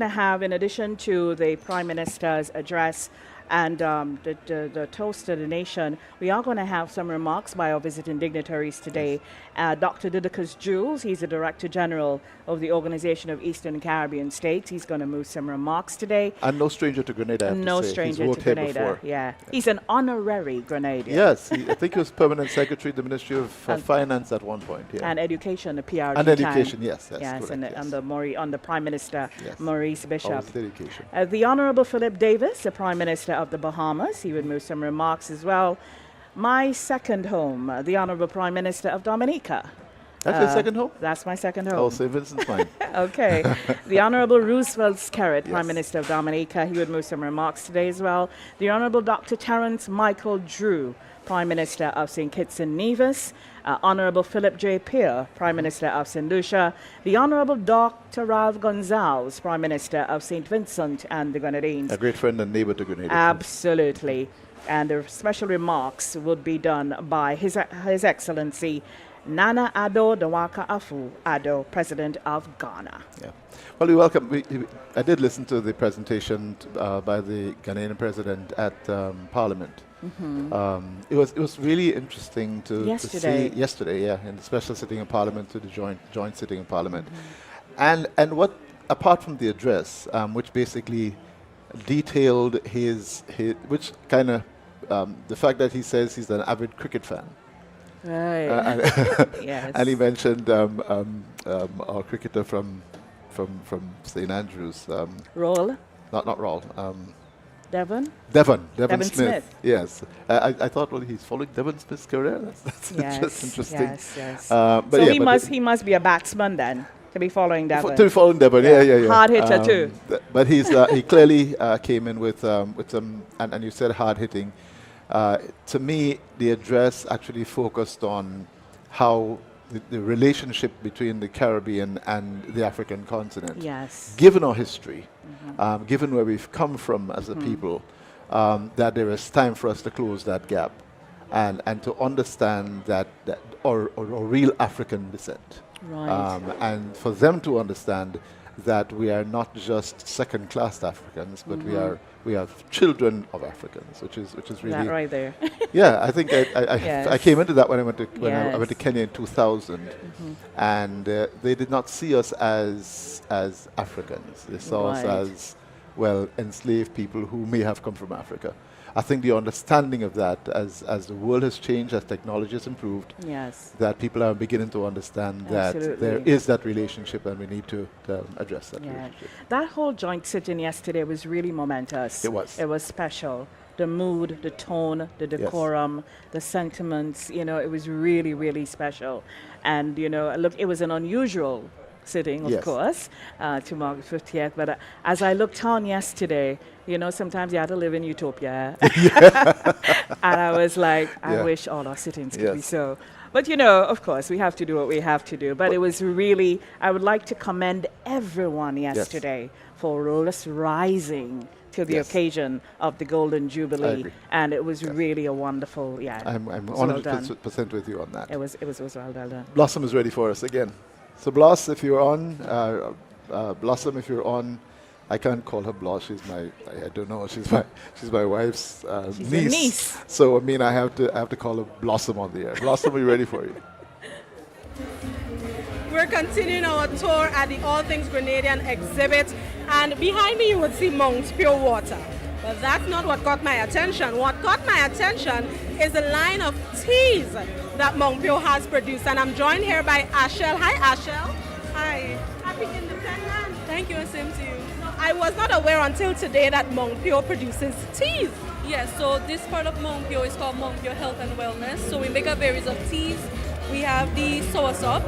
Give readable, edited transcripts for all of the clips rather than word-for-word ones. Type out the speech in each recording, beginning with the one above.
to have, in addition to the Prime Minister's address and the toast to the nation, we are going to have some remarks by our visiting dignitaries today. Dr. Didacus Jules, he's the Director General of the Organization of Eastern and Caribbean States. He's going to move some remarks today. And no stranger to Grenada, I have No to say. stranger He's to worked here Grenada. before. Yeah. He's an honorary Grenadian. Yes, I think he was permanent secretary of the Ministry of Finance at one point. Yeah. And education, the PRG And education, time. yes, that's yes, correct, and yes. under Prime Minister Yes. Maurice Bishop. Always education. The Honorable Philip Davis, the Prime Minister of the Bahamas, he would move some remarks as well. My second home, the Honorable Prime Minister of Dominica. That's your second home? That's my second home. Oh, St. Vincent's mine. Okay. The Honorable Roosevelt Skerritt, Prime Yes. Minister of Dominica, he would move some remarks today as well. The Honorable Dr. Terence Michael Drew, Prime Minister of St. Kitts and Nevis. Honorable Philip J. Peer, Prime Minister of St. Lucia. The Honorable Dr. Ralph Gonzalez, Prime Minister of St. Vincent and the Grenadines. A great friend and neighbor to Grenada. Absolutely. And the special remarks would be done by His Excellency Nana Addo Dawaka Afu Addo, President of Ghana. Yeah. Well, we welcome. I did listen to the presentation by the Ghanaian president at Parliament. It was really interesting to see yesterday, yeah, in the special sitting of Parliament to the joint sitting of Parliament, and what apart from the address, which basically detailed his which kind of the fact that he says he's an avid cricket fan. Right. Yes. And he mentioned our cricketer from St. Andrews. Roll. Not Rawl. Devon Smith. Yes. I thought, well, he's following Devon Smith's career. That's just interesting. Yes. But So yeah, he must be a batsman then to be following Devon. To be following Devon, yeah. Hard hitter too. But he clearly came in with some, and you said hard hitting. To me, the address actually focused on how the relationship between the Caribbean and the African continent. Yes. Given our history, given where we've come from as a people, that there is time for us to close that gap and to understand that or real African descent. Right. And for them to understand that we are not just second-class Africans, but we are children of Africans, which is really That right there. yeah. I think I Yes. came into that when I went to I went to Yes. Kenya in 2000, and they did not see us as Africans. They saw us Right. as enslaved people who may have come from Africa. I think the understanding of that, as the world has changed, as technology has improved, Yes. that people are beginning to understand that Absolutely. there is that relationship, and we need to address that Yeah. relationship. That whole joint sitting yesterday was really momentous. It was. It was special. The mood, the tone, the decorum, the sentiments, it was really, really special. And, look, it was an unusual sitting, of Yes. course, to mark the 50th. But as I looked on yesterday, sometimes you have to live in utopia. And I was like, I wish all our sittings could be Yes. so. But, of course, we have to do what we have to do. But it was really, I would like to commend everyone yesterday for us rising to the Yes. occasion of the Golden Jubilee. agree. And it was really a wonderful, I'm it was well done. 100% with you on that. It was well done. Blossom is ready for us again. So Bloss, if you're on, Blossom, if you're on, I can't call her Bloss. She's I don't know. She's my wife's She's your niece. niece. So I mean, I have to call her Blossom on the air. Blossom, we're ready for you. We're continuing our tour at the All Things Grenadian exhibit, and behind me you would see Mount Pure Water. But that's not what caught my attention. What caught my attention is the line of teas that Mount Pure has produced, and I'm joined here by Ashel. Hi, Ashel. Hi. Happy Independence. Thank you, and same to you. I was not aware until today that Mount Pure produces teas. Yes, so this part of Mount Pure is called Mount Pure Health and Wellness. So we make a series of teas. We have the soursop,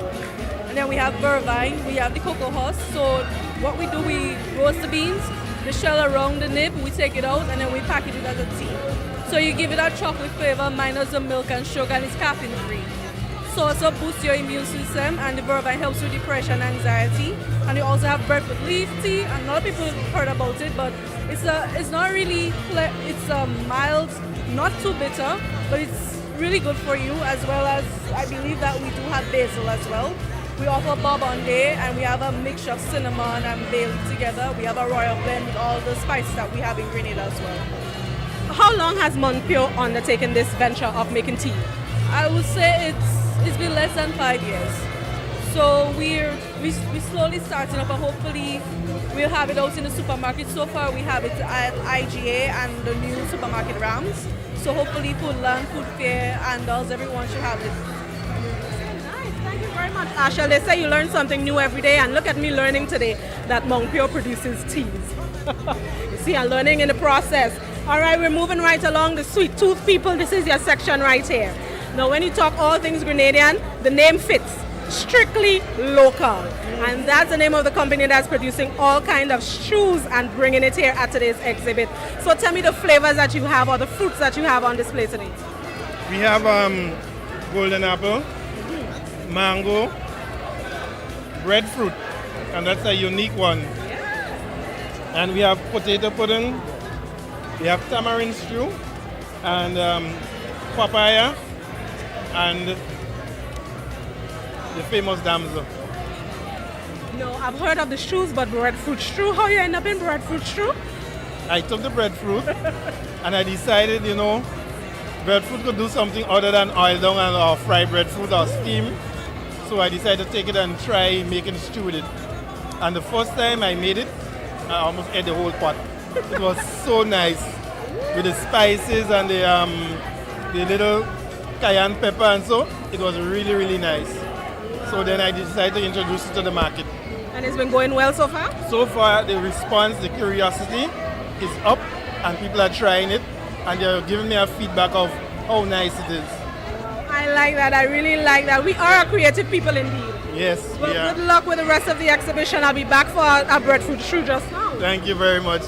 and then we have vervine, we have the cocoa husk. So what we do, we roast the beans, the shell around the nib, we take it out, and then we package it as a tea. So you give it a chocolate flavor minus the milk and sugar, and it's caffeine free. Soursop boosts your immune system, and the vervine helps with depression and anxiety. And you also have breadfruit leaf tea, and a lot of people have heard about it, but it's not really, it's mild, not too bitter, but it's really good for you, as well as I believe that we do have basil as well. We offer bourbonde, and we have a mixture of cinnamon and bay leaf together. We have a royal blend with all the spices that we have in Grenada as well. How long has Montpure undertaken this venture of making tea? I would say it's been less than 5 years. So we're slowly starting up, and hopefully we'll have it out in the supermarket. So far we have it at IGA and the new supermarket Rams. So hopefully Foodland, Food Fair, and everyone should have it. Nice, thank you very much, Asha. They say you learn something new every day, and look at me learning today that Montpure produces teas. You see, I'm learning in the process. All right, we're moving right along. The sweet tooth people, this is your section right here. Now, when you talk all things Grenadian, the name fits. Strictly local, and that's the name of the company that's producing all kind of shoes and bringing it here at today's exhibit. So tell me the flavors that you have or the fruits that you have on display today. We have golden apple, mango, breadfruit, and that's a unique one. And we have potato pudding, we have tamarind stew, and papaya, and the famous damsel. No, I've heard of the shoes, but breadfruit stew. How you end up in breadfruit stew? I took the breadfruit and I decided, breadfruit could do something other than oil down and or fried breadfruit or steam. So I decided to take it and try making stew with it. And the first time I made it, I almost ate the whole pot. It was so nice with the spices and the little cayenne pepper, and so it was really, really nice. So then I decided to introduce it to the market. And it's been going well so far? So far, the response, the curiosity is up, and people are trying it, and they're giving me a feedback of how nice it is. I like that. I really like that. We are a creative people indeed. Yes, Well, we are. good luck with the rest of the exhibition. I'll be back for our breadfruit stew just now. Thank you very much.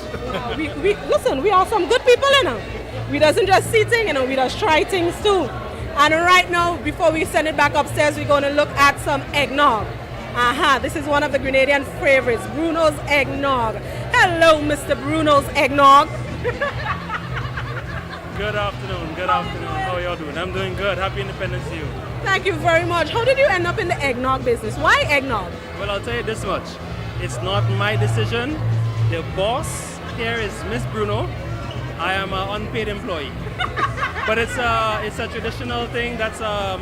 Listen, we are some good people, We doesn't just see things, we just try things too. And right now, before we send it back upstairs, we're going to look at some eggnog. This is one of the Grenadian favorites, Bruno's eggnog. Hello, Mr. Bruno's eggnog. Good afternoon. How are y'all doing? I'm doing good. Happy Independence to you. Thank you very much. How did you end up in the eggnog business? Why eggnog? Well, I'll tell you this much. It's not my decision. The boss here is Miss Bruno. I am an unpaid employee. But it's a traditional thing. That's a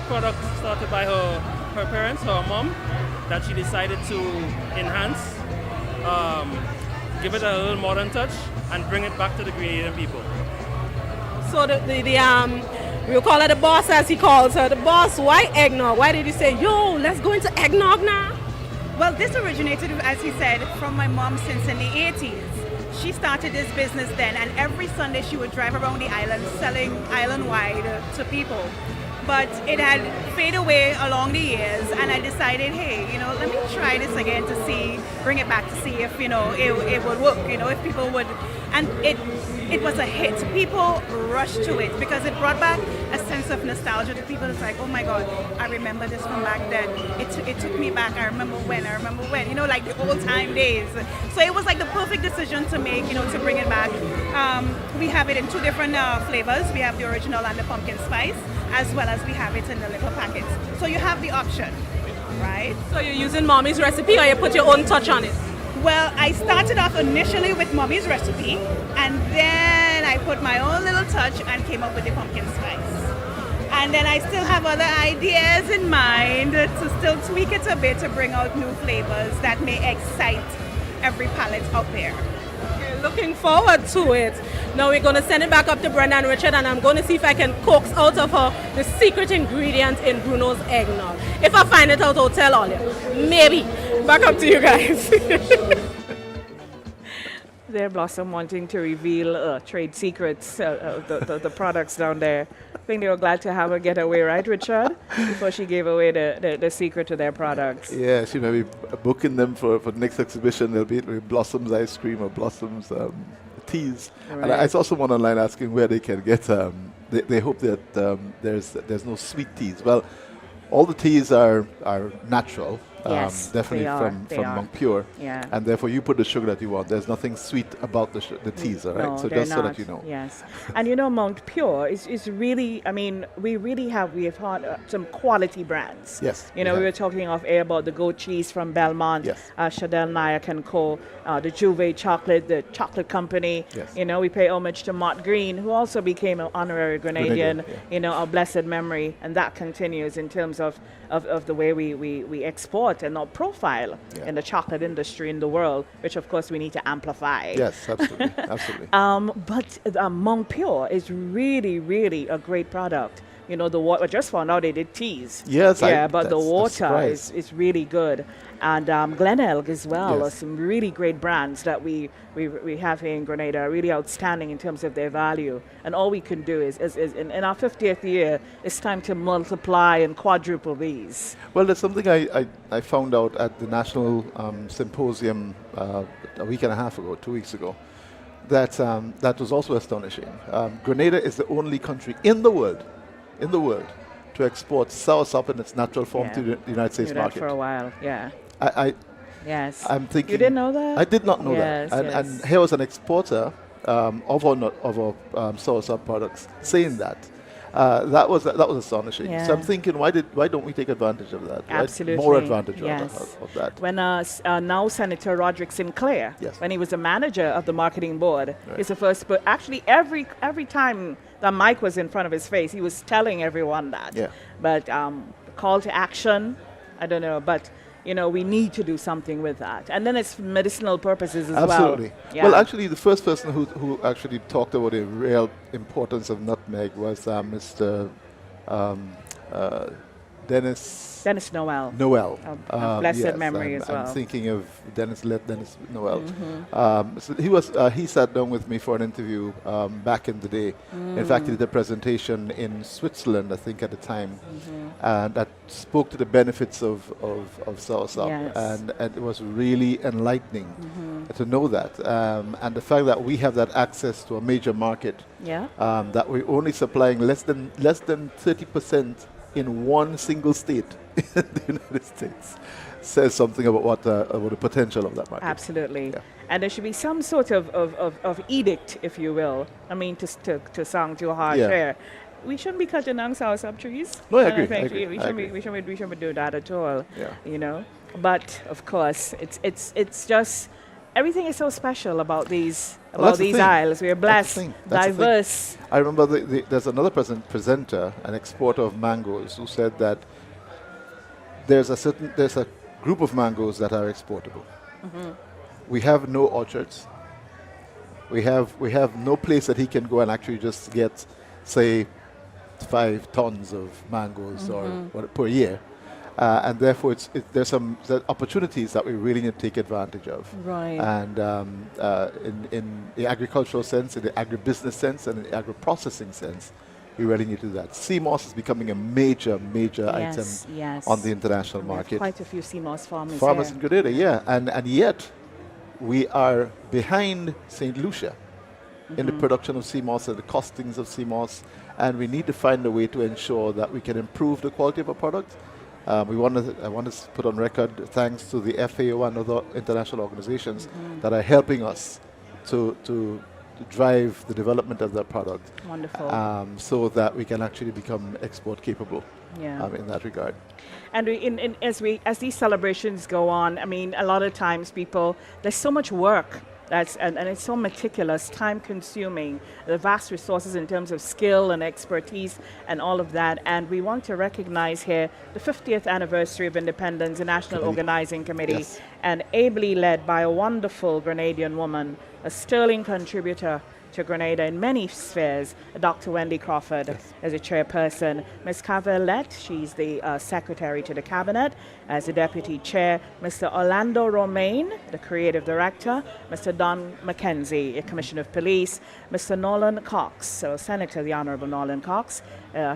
product started by her parents, her mom, that she decided to enhance, give it a little modern touch, and bring it back to the Grenadian people. So we'll call her the boss, as he calls her. The boss, why eggnog? Why did he say, yo, let's go into eggnog now? Well, this originated, as he said, from my mom since in the 80s. She started this business then, and every Sunday she would drive around the island selling island-wide to people. But it had faded away along the years, and I decided, hey, let me try this again to see, bring it back to see if, it would work, if people would. And it was a hit. People rushed to it because it brought back a sense of nostalgia to people. It's like, oh my God, I remember this from back then. It took me back. I remember when, like the old time days. So it was like the perfect decision to make, to bring it back. We have it in two different flavors. We have the original and the pumpkin spice, as well as we have it in the little packets. So you have the option, right? So you're using mommy's recipe, or you put your own touch on it? Well, I started off initially with mommy's recipe, and then I put my own little touch and came up with the pumpkin spice. And then I still have other ideas in mind to still tweak it a bit to bring out new flavors that may excite every palate out there. Okay, looking forward to it. Now we're going to send it back up to Brenda and Richard, and I'm going to see if I can coax out of her the secret ingredient in Bruno's eggnog. If I find it out, I'll tell all you. Maybe. Back up to you guys. There, Blossom wanting to reveal trade secrets of the products down there. I think they were glad to have her get away, right, Richard? Before she gave away the secret to their products. Yeah, she may be booking them for the next exhibition. It'll be Blossom's ice cream or Blossom's teas. Right. And I saw someone online asking where they can get. They hope that there's no sweet teas. Well, all the teas are natural. Yes, definitely they are. from They are. Monk Pure. Yeah. And therefore you put the sugar that you want. There's nothing sweet about the teas, all right? No, So they're just so not. that you know. Yes, and Mount Pure is really. I mean, we have had some quality brands. Yes, We we have. were talking off air about the goat cheese from Belmont. Yes. Chadel Nayak and Co. The Jubliee chocolate, the chocolate company. Yes. We pay homage to Mott Green, who also became an honorary Grenadian. Grenadian, Our blessed memory, and that continues in terms of the way we export and our profile in the chocolate industry in the world, which of course we need to amplify. Yes, absolutely. Absolutely. But Monk Pure is really, really a great product. The water, I just found out they did teas. Yes, but the that's a water surprise. is really good. And Glenelg as well, Yes. are some really great brands that we have here in Grenada, really outstanding in terms of their value. And all we can do is in our 50th year, it's time to multiply and quadruple these. Well, there's something I found out at the National Symposium a week and a half ago, 2 weeks ago, that was also astonishing. Grenada is the only country in the world to export soursop in its natural form to the United States Knew that market. for a while, yeah. Yes. I'm thinking. You didn't know that? I did not know Yes, that. yes. And here was an exporter of our soursop products saying that. That was astonishing. Yeah. So I'm thinking, why don't we take advantage of that? Right? Absolutely. More advantage Yes. of that. When now Senator Roderick Sinclair, Yes. when he was a manager of the marketing board, Right. he's the first. But actually, every time the mic was in front of his face, he was telling everyone that. Yeah. But call to action, I don't know, but. We need to do something with that. And then it's for medicinal purposes as Absolutely. well. Yeah. Well, actually, the first person who actually talked about the real importance of nutmeg was Mr. Dennis Noel. Noel. Of blessed yes, memory as well. I'm thinking of Dennis Noel. So he sat down with me for an interview back in the day. In fact, he did a presentation in Switzerland, I think, at the time, and that spoke to the benefits of soursop, Yes. and it was really enlightening to know that, and the fact that we have that access to a major market, Yeah. that we're only supplying less than 30% in one single state in the United States, says something about about the potential of that market. Absolutely. Yeah. And there should be some sort of edict, if you will. I mean, to sound too harsh Yeah. here. We shouldn't be cutting down soursop trees. No, I And agree, think I agree, We I shouldn't agree. we shouldn't do that at all. Yeah. But of course, it's just everything is so special about these Well, that's the thing. isles. We are That's the blessed, thing. That's the thing. diverse. I remember there's another presenter, an exporter of mangoes, who said that there's a group of mangoes that are exportable. We have no orchards. We have no place that he can go and actually just get, say, 5 tons of mangoes or per year. And therefore, there's opportunities that we really need to take advantage of. Right. And in the agricultural sense, in the agribusiness sense, and in the agro-processing sense, we really need to do that. Sea moss is becoming a major item Yes. on the international We have market. quite a few sea moss farmers Farmers here. in Grenada, yeah. And yet, we are behind St. Lucia in the production of sea moss and the costings of sea moss. And we need to find a way to ensure that we can improve the quality of our product. I want to put on record thanks to the FAO and other international organizations that are helping us to drive the development of that product. Wonderful. So that we can actually become export capable Yeah. in that regard. And as these celebrations go on, I mean, a lot of times there's so much work and it's so meticulous, time-consuming, the vast resources in terms of skill and expertise and all of that. And we want to recognize here the 50th anniversary of independence, the National Organizing Committee, Yes. and ably led by a wonderful Grenadian woman, a sterling contributor to Grenada in many spheres. Dr. Wendy Crawford as a chairperson. Ms. Cavalette, she's the secretary to the cabinet as the deputy chair. Mr. Orlando Romaine, the creative director. Mr. Don McKenzie, a commissioner of police. Mr. Nolan Cox, so Senator the Honorable Nolan Cox.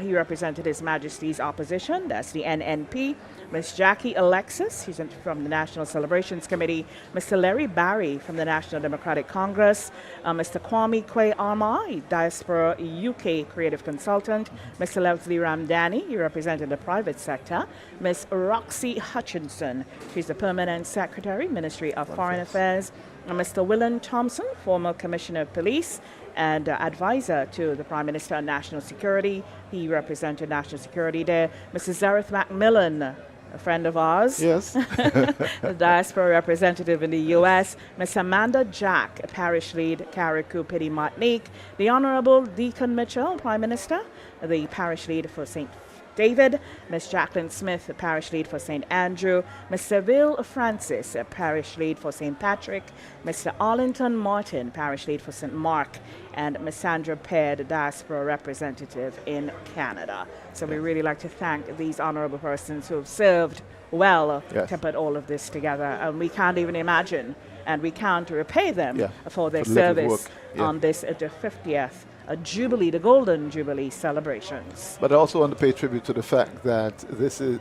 He represented His Majesty's opposition, that's the NNP. Ms. Jackie Alexis, she's from the National Celebration Celebrations Committee, Mr. Larry Barry from the National Democratic Congress, Mr. Kwame Kwe Armai, Diaspora UK Creative Consultant, Mr. Leslie Ramdani, he represented the private sector, Ms. Roxy Hutchinson, she's the Permanent Secretary, Ministry of Foreign Affairs, and Mr. Willen Thompson, former Commissioner of Police and advisor to the Prime Minister on National Security. He represented national security there. Mrs. Zareth Macmillan, a friend of ours. Yes. The diaspora representative in the U.S. Ms. Amanda Jack, a parish lead, Carriacou Pity Martinique. The Honorable Deacon Mitchell, Prime Minister, the parish lead for St. David, Ms. Jacqueline Smith, a parish lead for St. Andrew, Ms. Seville Francis, a parish lead for St. Patrick, Mr. Arlington Martin, parish lead for St. Mark, and Ms. Sandra Pear, the diaspora representative in Canada. So we really like to thank these honorable persons who have served well to put all of this together. And we can't even imagine, and we can't repay them for their service on this, the 50th Jubilee, the Golden Jubilee celebrations. But I also want to pay tribute to the fact that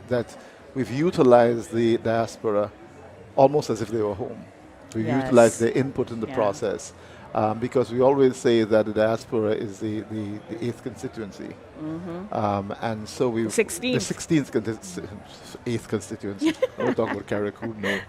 that we've utilized the diaspora almost as if they were home. We've utilized their input in the process. Because we always say that the diaspora is the 8th constituency. And so we... 16th. The 8th constituency. I won't talk about Carriacou, no.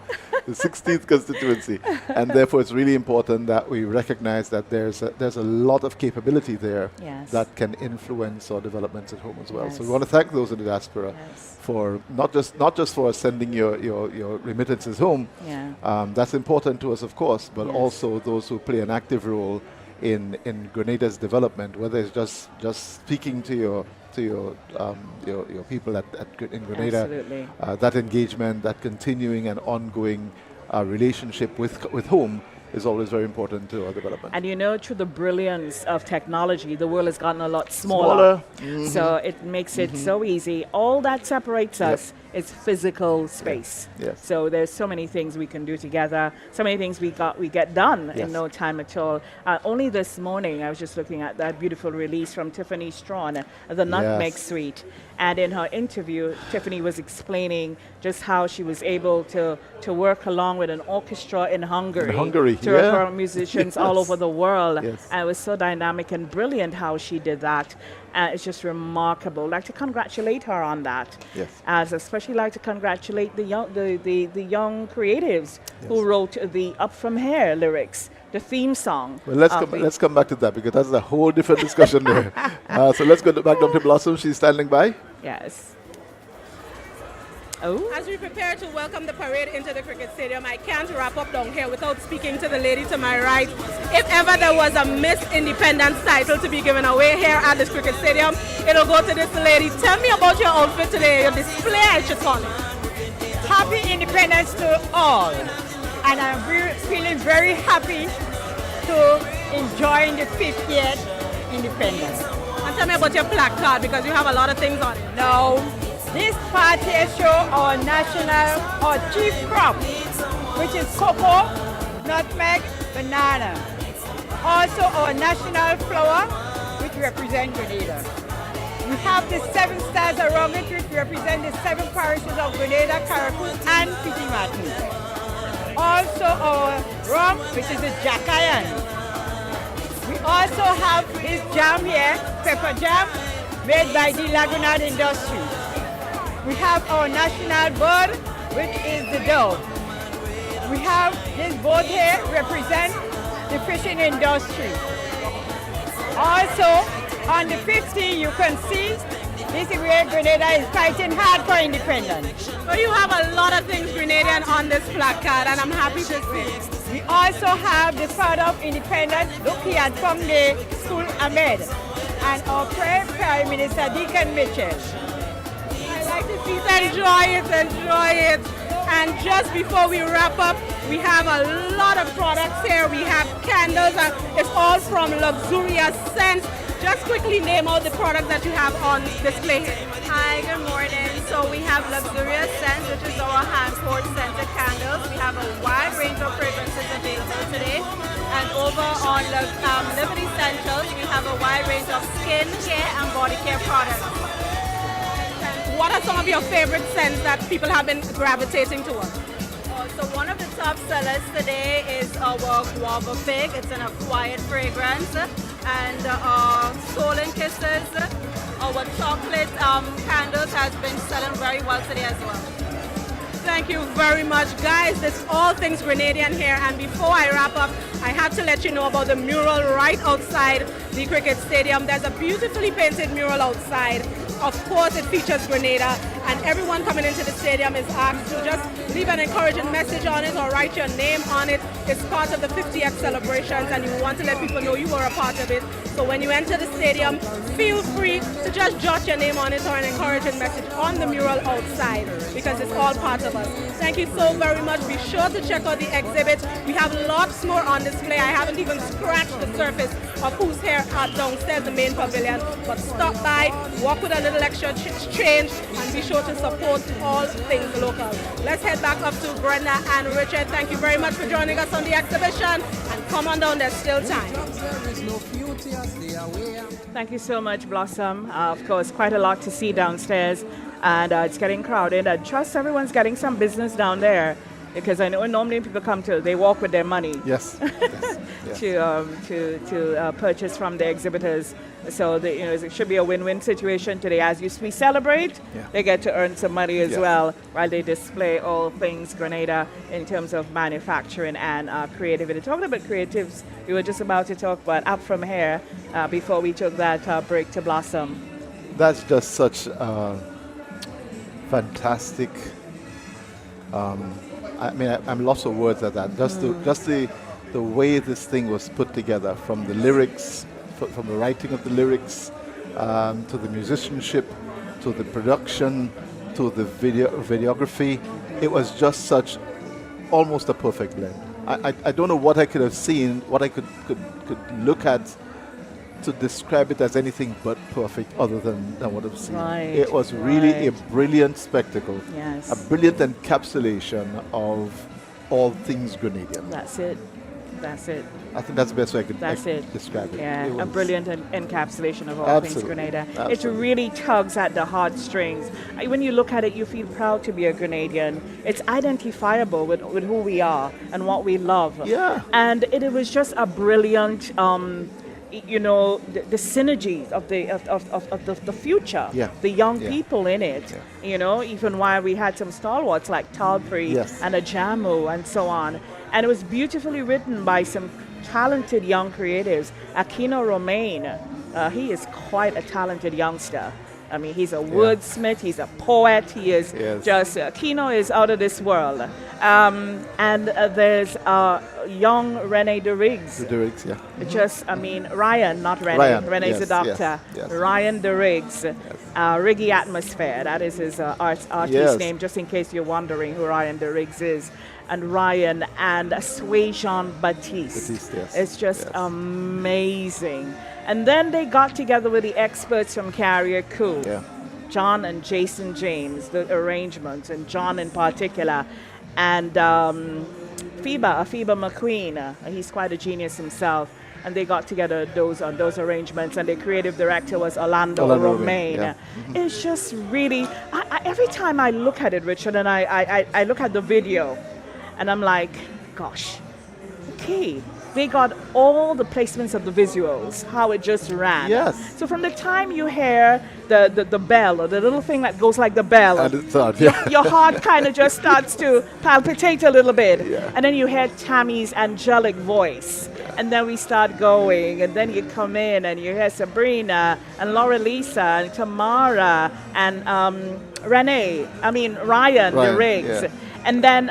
The 16th constituency. And therefore it's really important that we recognize that there's a lot of capability there that can influence our developments at home as well. So we want to thank those in the diaspora for not just for sending your remittances home. That's important to us, of course, but also those who play an active role in Grenada's development, whether it's just speaking to your people in Grenada, that engagement, that continuing and ongoing relationship with home is always very important to our development. And you know, through the brilliance of technology, the world has gotten a lot smaller. So it makes it so easy. All that separates us is physical space. So there's so many things we can do together, so many things we get done in no time at all. Only this morning, I was just looking at that beautiful release from Tiffany Strawn, the Nutmeg Suite. And in her interview, Tiffany was explaining just how she was able to work along with an orchestra in Hungary to refer musicians all over the world. And it was so dynamic and brilliant how she did that. It's just remarkable. I'd like to congratulate her on that. As especially like to congratulate the young creatives who wrote the Up From Here lyrics, the theme song. Well, let's come back to that because that's a whole different discussion there. So let's go back down to Blossom. She's standing by. Yes. As we prepare to welcome the parade into the cricket stadium, I can't wrap up down here without speaking to the lady to my right. If ever there was a Miss Independence title to be given away here at this cricket stadium, it'll go to this lady. Tell me about your outfit today, your display, I should call it. Happy Independence to all. And I'm feeling very happy to enjoy the 50th Independence. And tell me about your placard because you have a lot of things on it. Now, this party show our chief crop, which is cocoa, nutmeg, banana. Also our national flower, which represents Grenada. We have the 7 stars around it, which represent the 7 parishes of Grenada, Carriacou, and Pity Martinique. Also our rum, which is a jacayan. We also have this jam here, pepper jam, made by the Laguna Industry. We have our national bird, which is the dove. We have this boat here represent the fishing industry. Also, on the 15th, you can see this is where Grenada is fighting hard for independence. So you have a lot of things Grenadian on this placard, and I'm happy to see. We also have the father of independence, look he had from the school Ahmed, and our Prime Minister Deacon Mitchell. Like to see it. Enjoy it. And just before we wrap up, we have a lot of products here. We have candles, and it's all from Luxurious Scents. Just quickly name all the products that you have on display here. Hi, good morning. So we have Luxurious Scents, which is our hand-poured scented candles. We have a wide range of fragrances available today. And over on Liberty Essentials, we have a wide range of skin care and body care products. What are some of your favorite scents that people have been gravitating towards? So one of the top sellers today is our guava fig. It's an acquired fragrance. And our Soul and Kisses, our chocolate candles has been selling very well today as well. Thank you very much, guys. This is all things Grenadian here. And before I wrap up, I have to let you know about the mural right outside the cricket stadium. There's a beautifully painted mural outside. Of course, it features Grenada, and everyone coming into the stadium is asked to just leave an encouraging message on it or write your name on it. It's part of the 50th celebrations, and you want to let people know you are a part of it. So when you enter the stadium, feel free to just jot your name on it or an encouraging message on the mural outside, because it's all part of us. Thank you so very much. Be sure to check out the exhibit. We have lots more on display. I haven't even scratched the surface of who's here downstairs, the main pavilion. But stop by, walk with a little extra change, and be sure to support all things local. Let's head back up to Brenda and Richard. Thank you very much for joining us on the exhibition, and come on down, there's still time. Thank you so much, Blossom. Of course, quite a lot to see downstairs, and it's getting crowded. I trust everyone's getting some business down there, because I know normally people come they walk with their money. Yes. Yes. to purchase from the exhibitors. So it should be a win-win situation today. As we celebrate, they get to earn some money as well, while they display all things Grenada in terms of manufacturing and creativity. Talking about creatives, we were just about to talk about Up From Here before we took that break to Blossom. That's just such fantastic. I'm lost of words at that. Just the way this thing was put together, from the lyrics, from the writing of the lyrics, to the musicianship, to the production, to the videography. It was just such almost a perfect blend. I don't know what I could have seen, what I could look at to describe it as anything but perfect, other than what I've seen. Right, it was really a brilliant spectacle, yes. A brilliant encapsulation of all things Grenadian. That's it. I think that's the best way I could describe it. Yeah, it a brilliant encapsulation of all things Grenada. It really tugs at the heartstrings. When you look at it, you feel proud to be a Grenadian. It's identifiable with who we are and what we love. Yeah. And it was just a brilliant the synergies of the future, the young people in it, even while we had some stalwarts like Talprey and Ajamu and so on. And it was beautifully written by some talented young creatives. Aquino Romain, he is quite a talented youngster. I mean, he's a wordsmith, he's a poet, he is just, Aquino is out of this world. And there's young Rene de Riggs. Ryan, not Rene. Rene's a doctor. Yes. Ryan de Riggs. Riggy Atmosphere, that is his artist name, just in case you're wondering who Ryan de Riggs is. And Ryan and Sway Jean Baptiste. It's just amazing. And then they got together with the experts from Carrier Coup. John and Jason James, the arrangements, and John in particular. And Phoeba McQueen, he's quite a genius himself. And they got together on those arrangements, and the creative director was Orlando Romain. It's just really, every time I look at it, Richard, and I look at the video, and I'm like, gosh, okay. They got all the placements of the visuals, how it just ran. Yes. So from the time you hear the bell, or the little thing that goes like the bell, your heart kind of just starts to palpitate a little bit. And then you hear Tammy's angelic voice. And then we start going, and then you come in and you hear Sabrina and Laura Lisa and Tamara and Ryan the Riggs. And then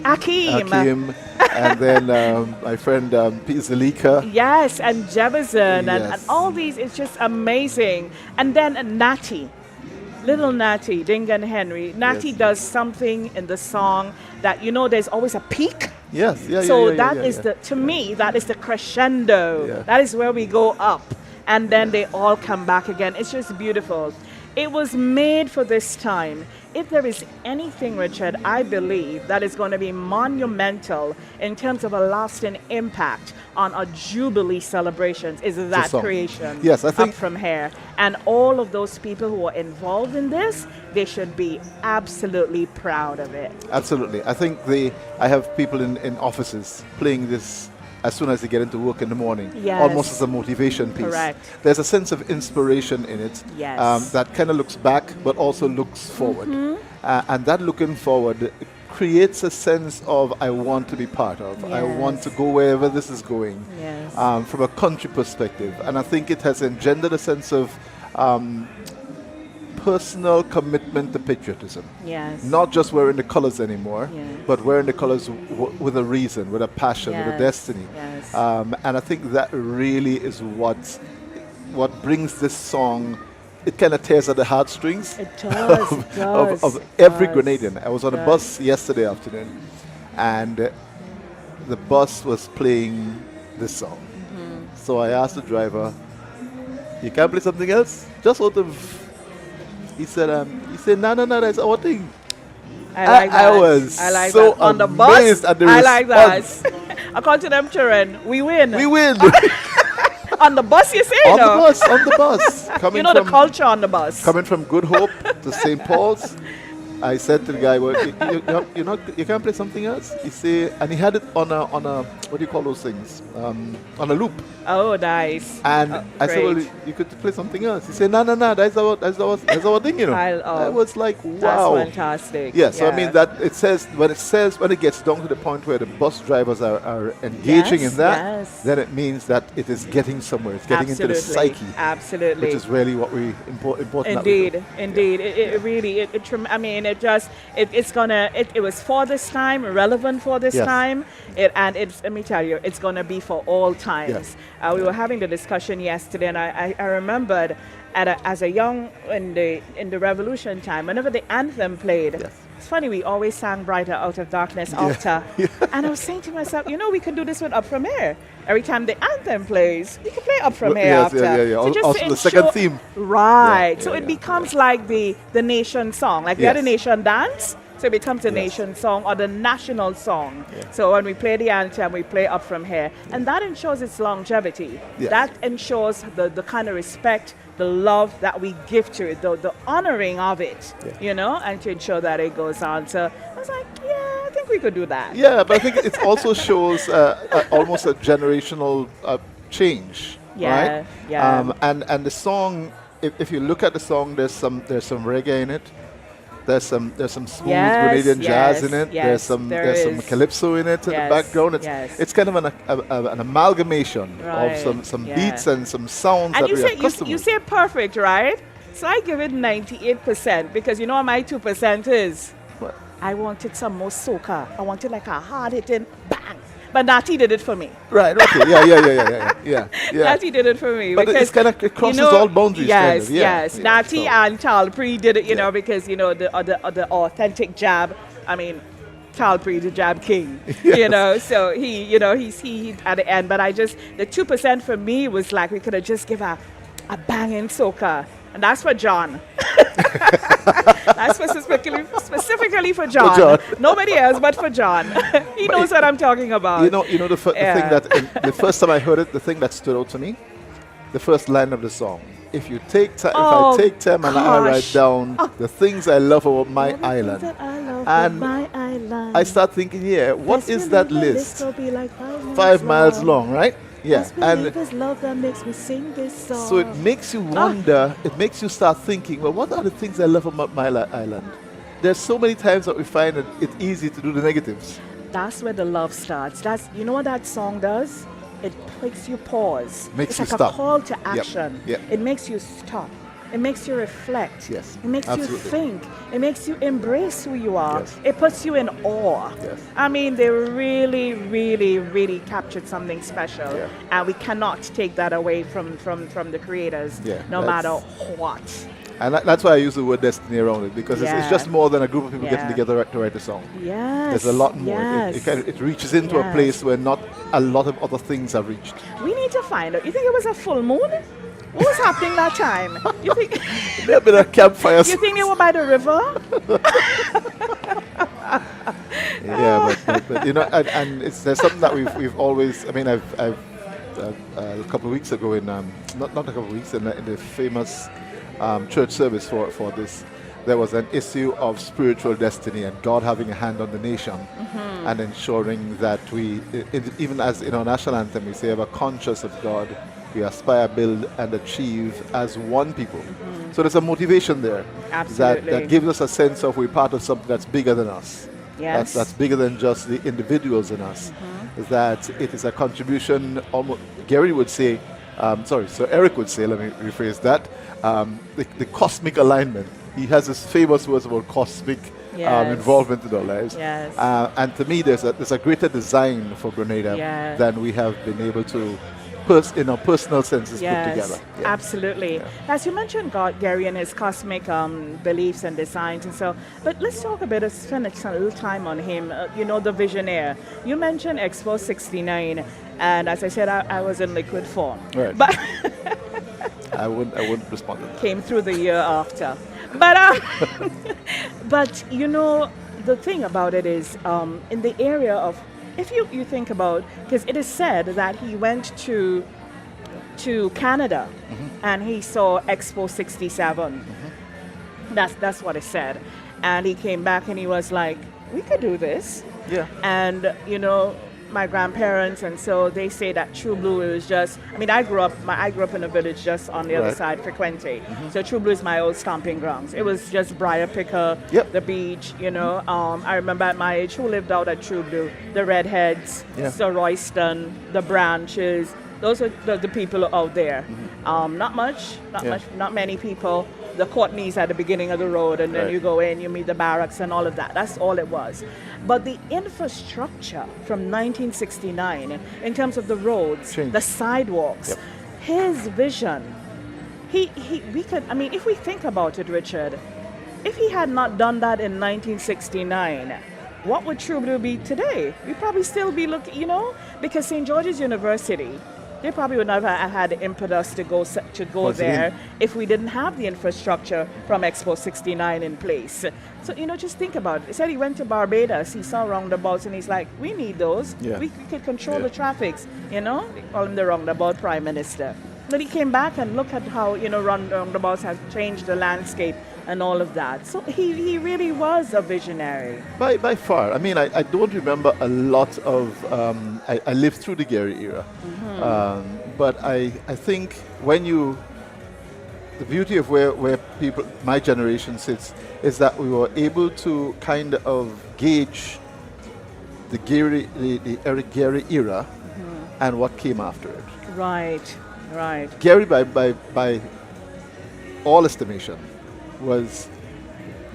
Akeem. And then my friend Pete Zalika. Yes, and Jefferson and all these. It's just amazing. And then Natty, little Natty, Dingan Henry. Natty does something in the song that, there's always a peak. To me, that is the crescendo. That is where we go up. And then they all come back again. It's just beautiful. It was made for this time. If there is anything, Richard, I believe that is going to be monumental in terms of a lasting impact on our Jubilee celebrations, is that creation. Yes, I think Up From Here. And all of those people who are involved in this, they should be absolutely proud of it. Absolutely. I think I have people in offices playing this as soon as they get into work in the morning, almost as a motivation piece. Correct. There's a sense of inspiration in it that kind of looks back but also looks forward. And that looking forward creates a sense of I want to be part of. I want to go wherever this is going from a country perspective. And I think it has engendered a sense of personal commitment to patriotism. Yes. Not just wearing the colors anymore, but wearing the colors with a reason, with a passion, with a destiny. Yes. And I think that really is what brings this song. It kind of tears at the heartstrings of every Grenadian. I was on a bus yesterday afternoon, and the bus was playing this song. So I asked the driver, "You can't play something else?" Just out of He said, no, that's our thing. I like that. I was so on the amazed bus. at the I like response. that. According to them children, we win. We win. On the bus, you say? On the bus. You know the culture on the bus. Coming from Good Hope to St. Paul's, I said to the guy, "Well, you can't play something else?" He said, and he had it on a what do you call those things? On a loop. Oh, nice. And I said, "Well, you could play something else." He said, "No, that's our thing, you know." I was like, "Wow, that's fantastic." Yeah, so I mean that when it gets down to the point where the bus drivers are engaging in that, then it means that it is getting somewhere. It's getting into the psyche. Absolutely. Which is really what we important. Indeed. It really. I mean, it was for this time, relevant for this time, let me tell you, it's gonna be for all times. Yes. We were having the discussion yesterday, and I remembered as a young in the revolution time, whenever the anthem played, it's funny, we always sang Brighter Out of Darkness after. And I was saying to myself, we can do this with Up From Here. Every time the anthem plays, we can play Up From Here after. So just also the second theme. Right. So it becomes like the nation song, like the other nation dance. So it becomes the nation song or the national song. So when we play the anthem, we play Up From Here. And that ensures its longevity. That ensures the kind of respect, the love that we give to it, the honoring of it, and to ensure that it goes on. So I was like, I think we could do that. Yeah, but I think it also shows almost a generational change, right? Yeah. And the song, if you look at the song, there's some reggae in it. There's some smooth Grenadian jazz in it. There's some calypso in it in the background. It's kind of an amalgamation of some beats and some sounds and that we are accustomed you say perfect, right? So I give it 98% because you know what my 2% is? What? I wanted some more soca. I wanted like a hard hitting bang. But Natty did it for me. Right, okay. Yeah. Natty did it for me. But because, it crosses all boundaries. Yes. Natty and Talpree did it, because, the authentic jab, I mean, Talpree, the jab king, so he at the end. But the 2% for me was like we could have just give a banging soca. And that's for John. That's specifically for John. Nobody else but for John. He knows what I'm talking about. The thing that the first time I heard it, the thing that stood out to me, the first line of the song. If I take time and I write down the things I love about my island, I start thinking, what is that list? Like 5 miles long, right? Yeah, and love that makes me sing this song. So it makes you wonder. It makes you start thinking. Well, what are the things I love about my island? There's so many times that we find that it's easy to do the negatives. That's where the love starts. You know what that song does? It makes you pause. Makes you stop. It's like a call to action. Yep. It makes you stop. It makes you reflect. Yes. It makes you think. It makes you embrace who you are. Yes. It puts you in awe. Yes. I mean, they really, really, really captured something special. Yeah. And we cannot take that away from the creators, no matter what. And that's why I use the word destiny around it, because it's just more than a group of people getting together to write a song. Yes. There's a lot more. Yes. It reaches into a place where not a lot of other things have reached. We need to find out. You think it was a full moon? What was happening that time? You think There have been a campfire. you think they were by the river? Yeah, but you know, and there's something that we've always. I mean, I've a couple of weeks ago in not a couple of weeks in the famous church service for this, there was an issue of spiritual destiny and God having a hand on the nation and ensuring that we, even as in our national anthem, we say, ever conscious of God, we aspire, build, and achieve as one people. So there's a motivation there Absolutely. that gives us a sense of we're part of something that's bigger than us. Yes. That's bigger than just the individuals in us. That it is a contribution, almost, Gary would say, so Eric would say, let me rephrase that, the cosmic alignment. He has this famous words about cosmic involvement in our lives. Yes. And to me, there's a greater design for Grenada than we have been able to, in our personal senses, put together. Yeah. Absolutely. Yeah. As you mentioned, Gary, and his cosmic beliefs and designs and so, but let's talk a bit, spend a little time on him, you know, the visionaire. You mentioned Expo 69, and as I said, I was in liquid form. Right. But I wouldn't respond to that. came through the year after. But, but you know, the thing about it is, in the area of, if you think about, because it is said that he went to Canada and he saw Expo 67. That's what it said. And he came back and he was like, we could do this. Yeah. And, you know, my grandparents, and so they say that True Blue is just, I mean, I grew up in a village just on the other side, Frequente. So True Blue is my old stomping grounds. It was just Briar Picker, the beach, you know. I remember at my age who lived out at True Blue, the Redheads, Sir Royston, the Branches. Those are the people out there. Not many people. The Courtneys at the beginning of the road, and then you go in, you meet the barracks and all of that. That's all it was. But the infrastructure from 1969, in terms of the roads, the sidewalks, his vision, we could, I mean, if we think about it, Richard, if he had not done that in 1969, what would True Blue be today? We'd probably still be looking, you know, because St. George's University, they probably would never have had the impetus to go there if we didn't have the infrastructure from Expo 69 in place. So, you know, just think about it. He said he went to Barbados, he saw roundabouts, and he's like, we need those. Yeah. We could control the traffics, you know? They call him the roundabout prime minister. But he came back and looked at how, you know, roundabouts have changed the landscape and all of that. So he really was a visionary. By far. I mean, I don't remember a lot of, I lived through the Gary era. But I think the beauty of where people, my generation sits, is that we were able to kind of gauge the Eric Gary era and what came after it. Right. Gary, by all estimation, was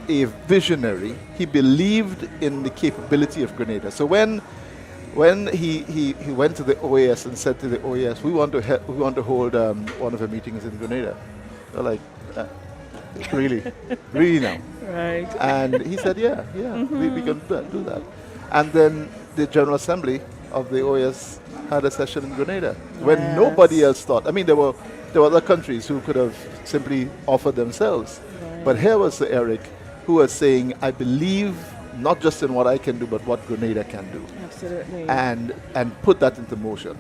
a visionary. He believed in the capability of Grenada. So when he went to the OAS and said to the OAS, we want to hold one of the meetings in Grenada, they're like, really now? Right. And he said, yeah, we can do that. And then the General Assembly of the OAS had a session in Grenada when nobody else thought. I mean, there were other countries who could have simply offered themselves. But here was Eric who was saying, I believe not just in what I can do, but what Grenada can do. Absolutely. And put that into motion.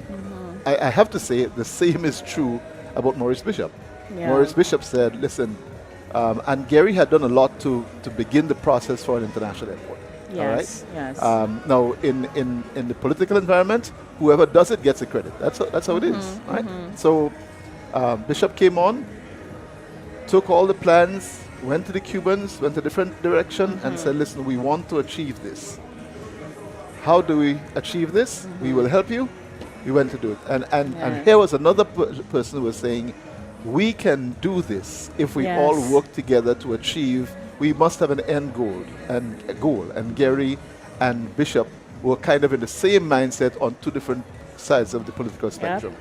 I have to say, the same is true about Maurice Bishop. Yeah. Maurice Bishop said, listen, and Gary had done a lot to begin the process for an international airport. Yes, all right? yes. Now, in the political environment, whoever does it gets the credit. That's how it is, right? So Bishop came on, took all the plans, went to the Cubans, went a different direction, and said, listen, we want to achieve this. How do we achieve this? We will help you. We went to do it. And here was another person who was saying, we can do this if we all work together to achieve. We must have an end goal. And Gary and Bishop were kind of in the same mindset on two different sides of the political spectrum.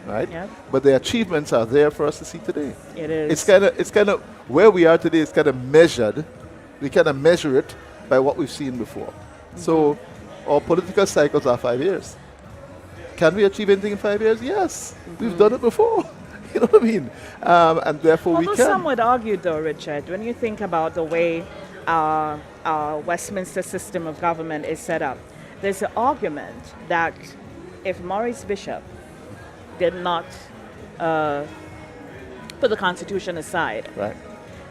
Right? Yep. But the achievements are there for us to see today. It is. It's kind of where we are today is kind of measured. We kind of measure it by what we've seen before. So our political cycles are 5 years. Can we achieve anything in 5 years? Yes. We've done it before. You know what I mean? And therefore Although we can. some would argue, though, Richard, when you think about the way our Westminster system of government is set up, there's an argument that if Maurice Bishop did not put the Constitution aside, Right.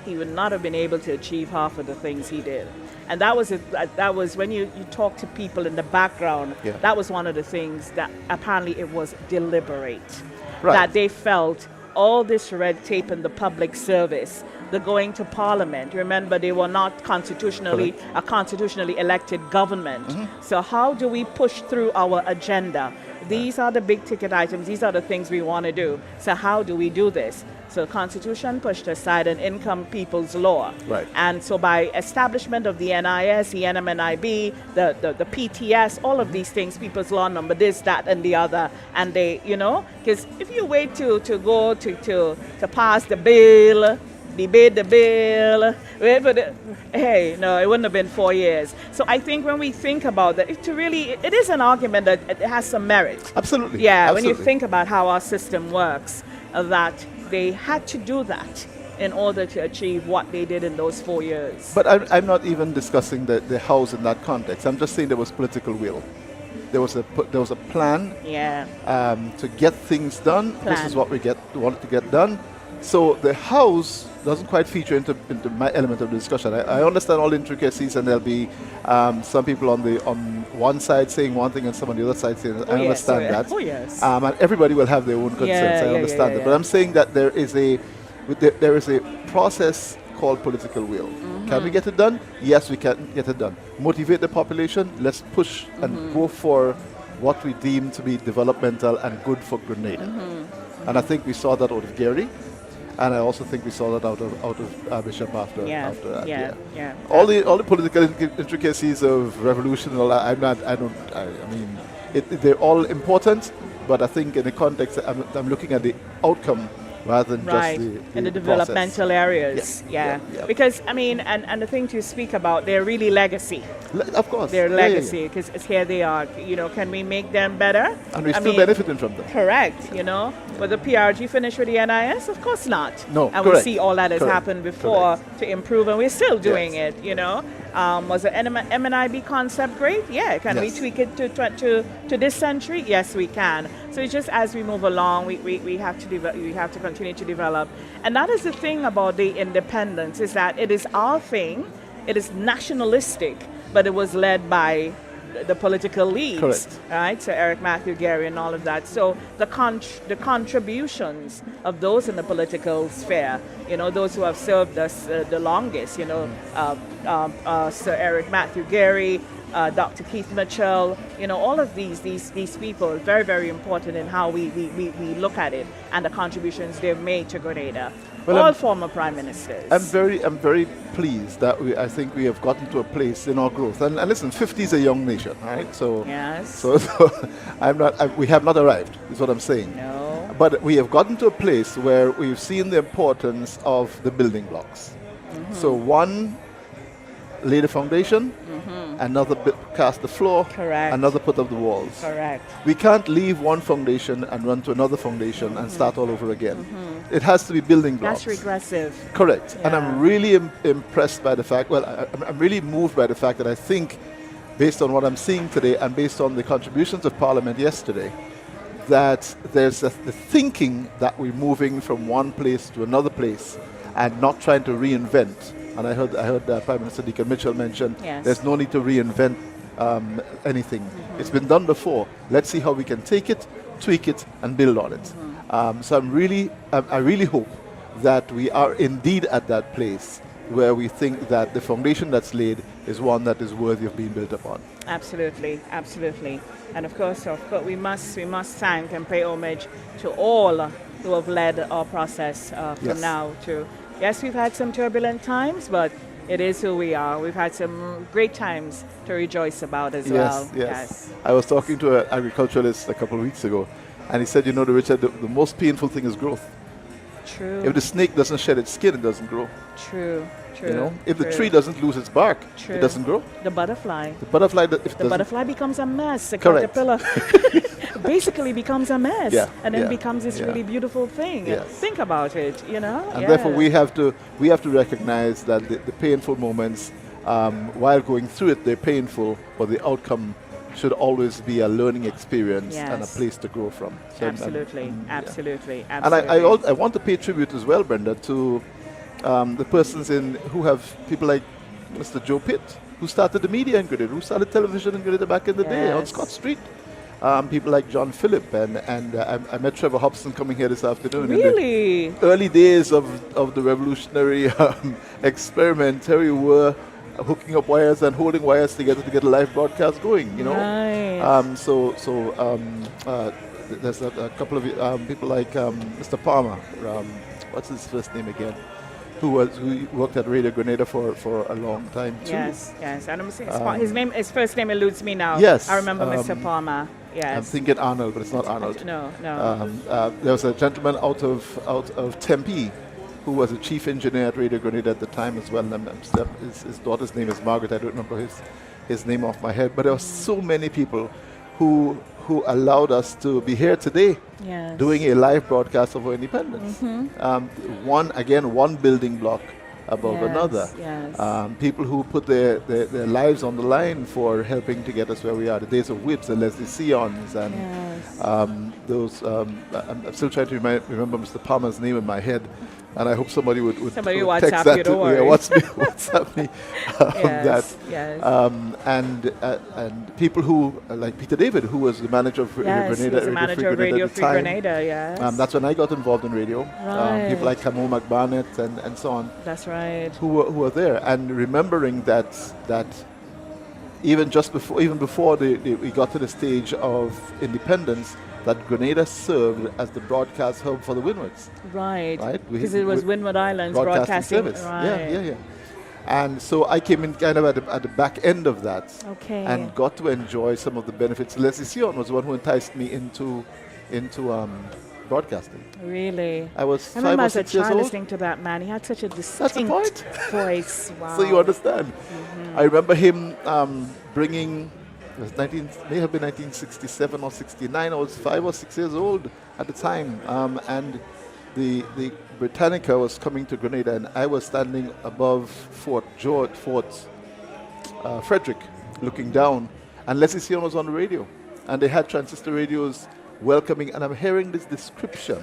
he would not have been able to achieve half of the things he did. And that was when you talk to people in the background, Yeah. that was one of the things that apparently it was deliberate. Right. That they felt all this red tape in the public service, the going to parliament. Remember, they were not constitutionally a constitutionally elected government. So how do we push through our agenda? These are the big ticket items. These are the things we want to do. So how do we do this? So the Constitution pushed aside an income people's law. Right. And so by establishment of the NIS, the NMNIB, the PTS, all of these things, people's law number, this, that, and the other, and they, because if you wait to go to pass the bill, debate the bill, wait for the, hey, no, it wouldn't have been 4 years. So I think when we think about that, it is an argument that it has some merit. Absolutely. Yeah, Absolutely. when you think about how our system works, that they had to do that in order to achieve what they did in those 4 years. But I'm not even discussing the House in that context. I'm just saying there was political will. There was a plan Yeah. to get things done. This Plan. is what we wanted to get done. So the House doesn't quite feature into my element of the discussion. I understand all the intricacies, and there'll be some people on one side saying one thing and some on the other side saying. I understand that. Oh yes. And everybody will have their own concerns. I understand that. But I'm saying that there is a process called political will. Can we get it done? Yes, we can get it done. Motivate the population. Let's push and go for what we deem to be developmental and good for Grenada. And I think we saw that out of Gary. And I also think we saw that out of Bishop after that. Yeah. All the political intricacies of revolution and all that, they're all important, but I think in the context, I'm looking at the outcome rather than Right, just in the process. developmental areas. Yeah. Because, and the thing to speak about, they're really legacy. Of course. Their Yeah, legacy, because it's here they are. Can we make them better? And we're still benefiting from them. Correct, But the PRG finished with the NIS? Of course not. No, And correct. we see all that has Correct. happened before to improve, and we're still doing Yes. it, Was the MNIB concept great? Yeah. Can we Yes. tweak it to this century? Yes, we can. So it's just as we move along, we have to continue to develop. And that is the thing about the independence, is that it is our thing, it is nationalistic, but it was led by the political leads, Correct. right? So Eric Matthew Gary and all of that. So the contributions of those in the political sphere, those who have served us the longest, Sir Eric Matthew Gary, Dr. Keith Mitchell, all of these people are very, very important in how we look at it and the contributions they've made to Grenada. Well, all former prime ministers. I'm very pleased that I think we have gotten to a place in our growth. And listen, 50 is a young nation, right? So Yes. So we have not arrived, is what I'm saying. No. But we have gotten to a place where we've seen the importance of the building blocks. So one, lay the foundation, another cast the floor, Correct. another put up the walls. Correct. We can't leave one foundation and run to another foundation and start all over again. It has to be building blocks. That's regressive. Correct. And Yeah. I'm really impressed by the fact, I'm really moved by the fact that I think, based on what I'm seeing today and based on the contributions of Parliament yesterday, that there's the thinking that we're moving from one place to another place and not trying to reinvent. And I heard Prime Minister Deacon Mitchell mention Yes. there's no need to reinvent anything. It's been done before. Let's see how we can take it, tweak it, and build on it. So I really hope that we are indeed at that place where we think that the foundation that's laid is one that is worthy of being built upon. Absolutely, absolutely. And of course, we must thank and pay homage to all who have led our process from Yes. now to. Yes, we've had some turbulent times, but it is who we are. We've had some great times to rejoice about as well. Yes. I was talking to an agriculturalist a couple of weeks ago, and he said, Richard, the most painful thing is growth. True. If the snake doesn't shed its skin, it doesn't grow. True. True. You know, if true. the tree doesn't lose its bark, True. it doesn't grow. The butterfly. The butterfly, if The butterfly becomes a mess. The Correct. caterpillar basically becomes a mess, Yeah, and then yeah, becomes this yeah. really beautiful thing. Yes. Think about it, you know. And Yeah. therefore we have to recognize that the painful moments, while going through it, they're painful, but the outcome should always be a learning experience and a Yes. place to grow from. So, Absolutely, yeah. absolutely, And absolutely. I want to pay tribute as well, Brenda, to the persons who have people like Mr. Joe Pitt, who started the media in Grenada, who started television in Grenada back in the day on Yes. Scott Street. People like John Phillip, and I met Trevor Hobson coming here this afternoon. Really? In the early days of the revolutionary experiment, here we were hooking up wires and holding wires together to get a live broadcast going, you know. Right. There's a couple of people like Mr. Palmer, what's his first name again? Who worked at Radio Grenada for a long time too. Yes, yes. And his first name eludes me now. Yes, I remember Mr. Palmer. Yes. I'm thinking Arnold, but it's not Arnold. No. There was a gentleman out of Tempe who was a chief engineer at Radio Grenada at the time as well. And his daughter's name is Margaret. I don't remember his name off my head. But there were so many people who allowed us to be here today, Yes. doing a live broadcast of our independence. One building block above Yes, another. yes. People who put their lives on the line for helping to get us where we are. The days of Whips and Leslie Sions and Yes. I'm still trying to remember Mr. Palmer's name in my head, and I hope somebody would Somebody would WhatsApp text that you, to don't me. Yeah, worry. WhatsApp me that. Yes. And people who like Peter David, who was the manager of Radio Yes, he Grenada, was the manager of Radio at the Free time. Grenada, yes. That's when I got involved in radio. Right. People like Camo McBarnett and so on, That's right. who were there, and remembering that even before we got to the stage of independence, that Grenada served as the broadcast hub for the Windwards. Right. Right? Because it was Windward Islands broadcasting. service. Right. Yeah. And so I came in kind of at the back end of that, Okay. and got to enjoy some of the benefits. Leslie Sion was the one who enticed me into broadcasting. Really? I was I 5 remember or as a 6 years child old. listening to that man. He had such a That's the distinct point. voice. Wow. So you understand. I remember him bringing. It may have been 1967 or 69. I was 5 or 6 years old at the time, and the Britannica was coming to Grenada, and I was standing above Fort Frederick, looking down, and Leslie Sion was on the radio, and they had transistor radios welcoming, and I'm hearing this description,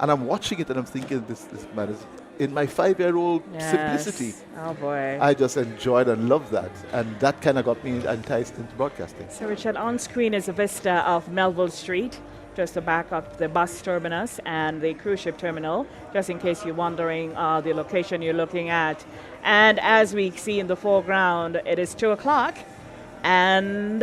and I'm watching it, and I'm thinking, this man is, in my 5-year-old Yes. simplicity, Oh, boy. I just enjoyed and loved that, and that kind of got me enticed into broadcasting. So, Richard, on screen is a vista of Melville Street, just the back of the bus terminus and the cruise ship terminal, just in case you're wondering the location you're looking at. And as we see in the foreground, it is 2 o'clock, and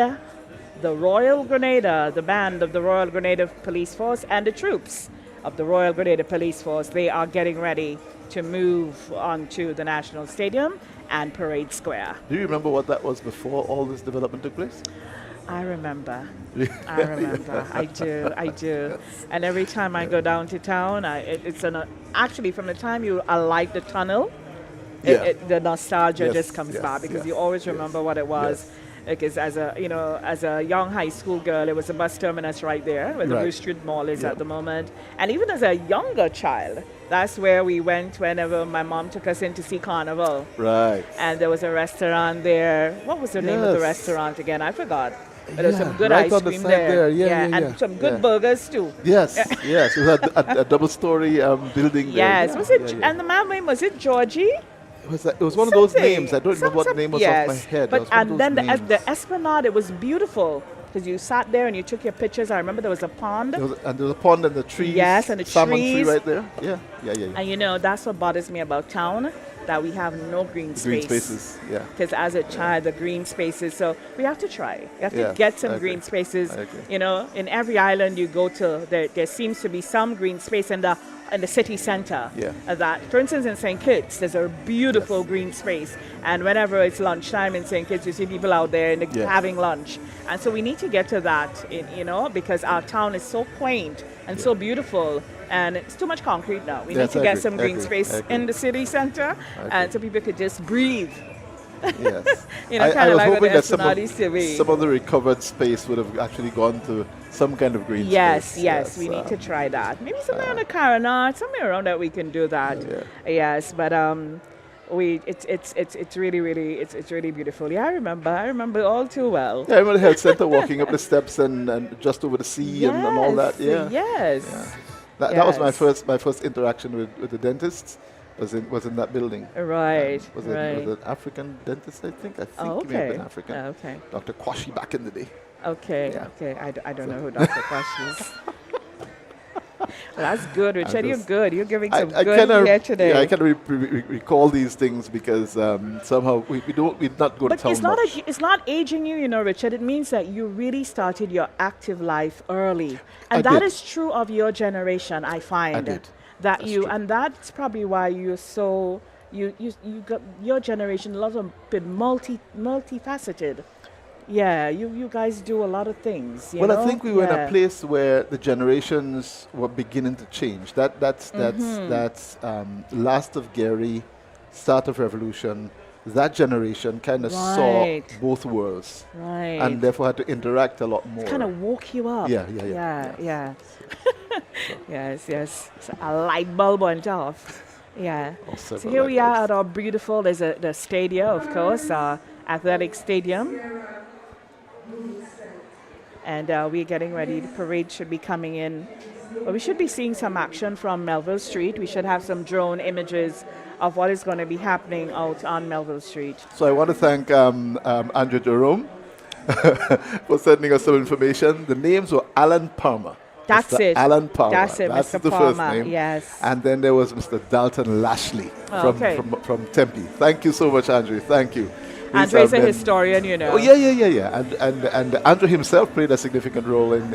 the Royal Grenada, the band of the Royal Grenada Police Force and the troops of the Royal Grenada Police Force, they are getting ready to move on to the National Stadium and Parade Square. Do you remember what that was before all this development took place? I remember. I do. And every time I go down to town, actually from the time you alight the tunnel, Yeah. the nostalgia Yes, just comes yes, back because yes, you always yes, remember what it was. yes. Because as a young high school girl, it was a bus terminus right there where the Right. Blue Street Mall is Yeah. at the moment. And even as a younger child, that's where we went whenever my mom took us in to see Carnival. Right. And there was a restaurant there. What was the name of the Yes. restaurant again? I forgot. But there was Yeah, some good right ice on the cream side there. there. Yeah, and yeah. some good Yeah. burgers too. Yes, yes. It was a double-story building there. Yes. Yeah, Was it? yeah, yeah. And the man name, was it Georgie? It was one of those Something. names. I don't remember what the name was Yes. off my head. It But was one of and then those names. the Esplanade, it was beautiful because you sat there and you took your pictures. I remember there was a pond. There was a pond and the trees. Yes, and the salmon trees. tree right there. Yeah. And that's what bothers me about town, that we have no green space. Green spaces. Yeah. Because as a child, the green spaces, so we have to try. We have to Yeah, get some I agree. green spaces. I agree. In every island you go to, there seems to be some green space, and the in the city center. Yeah. That, for instance, in St. Kitts, there's a beautiful green space, and whenever it's lunchtime in St. Kitts, you see people out there having lunch. And so we need to get to that, because our town is so quaint and so beautiful, and it's too much concrete now. We need to get some green space in the city center, and so people could just breathe. Yes. Kind of like hoping what that the some of the recovered space would have actually gone to some kind of green space. Yes, we need to try that. Maybe somewhere on the Caronard, somewhere around that we can do that. Yes, but it's really beautiful. Yeah, I remember all too well. Yeah, I remember the health center, walking up the steps and just over the sea and all that. Yeah. Yes. Yeah. That was my first interaction with the dentists. Was in that building. Right. Was an African dentist, I think. He may have been African. Okay. Dr. Kwashi back in the day. Okay. Yeah. Okay. I don't know who Dr. Kwashi is. Well, that's good, Richard. You're good. You're giving some good here today. Yeah, I can recall these things because somehow we're not going to tell much. It's not aging you, Richard. It means that you really started your active life early, and that is true of your generation. I find. I did. And that's probably why you're so you got your generation. A lot of been multifaceted. Yeah, you guys do a lot of things. I think we were in a place where the generations were beginning to change. That's last of Gary, start of revolution. That generation kind of saw both worlds, and therefore had to interact a lot more. It kind of woke you up. Yeah. Yes. So a light bulb went off. Yeah. So here we are at our beautiful. There's the stadium, of course, our athletic stadium, and we're getting ready. The parade should be coming in. Well, we should be seeing some action from Melville Street. We should have some drone images of what is going to be happening out on Melville Street. So I want to thank Andrew Jerome for sending us some information. The names were Alan Palmer. That's Mr. it. Alan Palmer. That's it, That's Mr. the Palmer. first name. Yes. And then there was Mr. Dalton Lashley from Tempe. Thank you so much, Andrew. Thank you. Andrew is a historian, Oh, yeah. And Andrew himself played a significant role in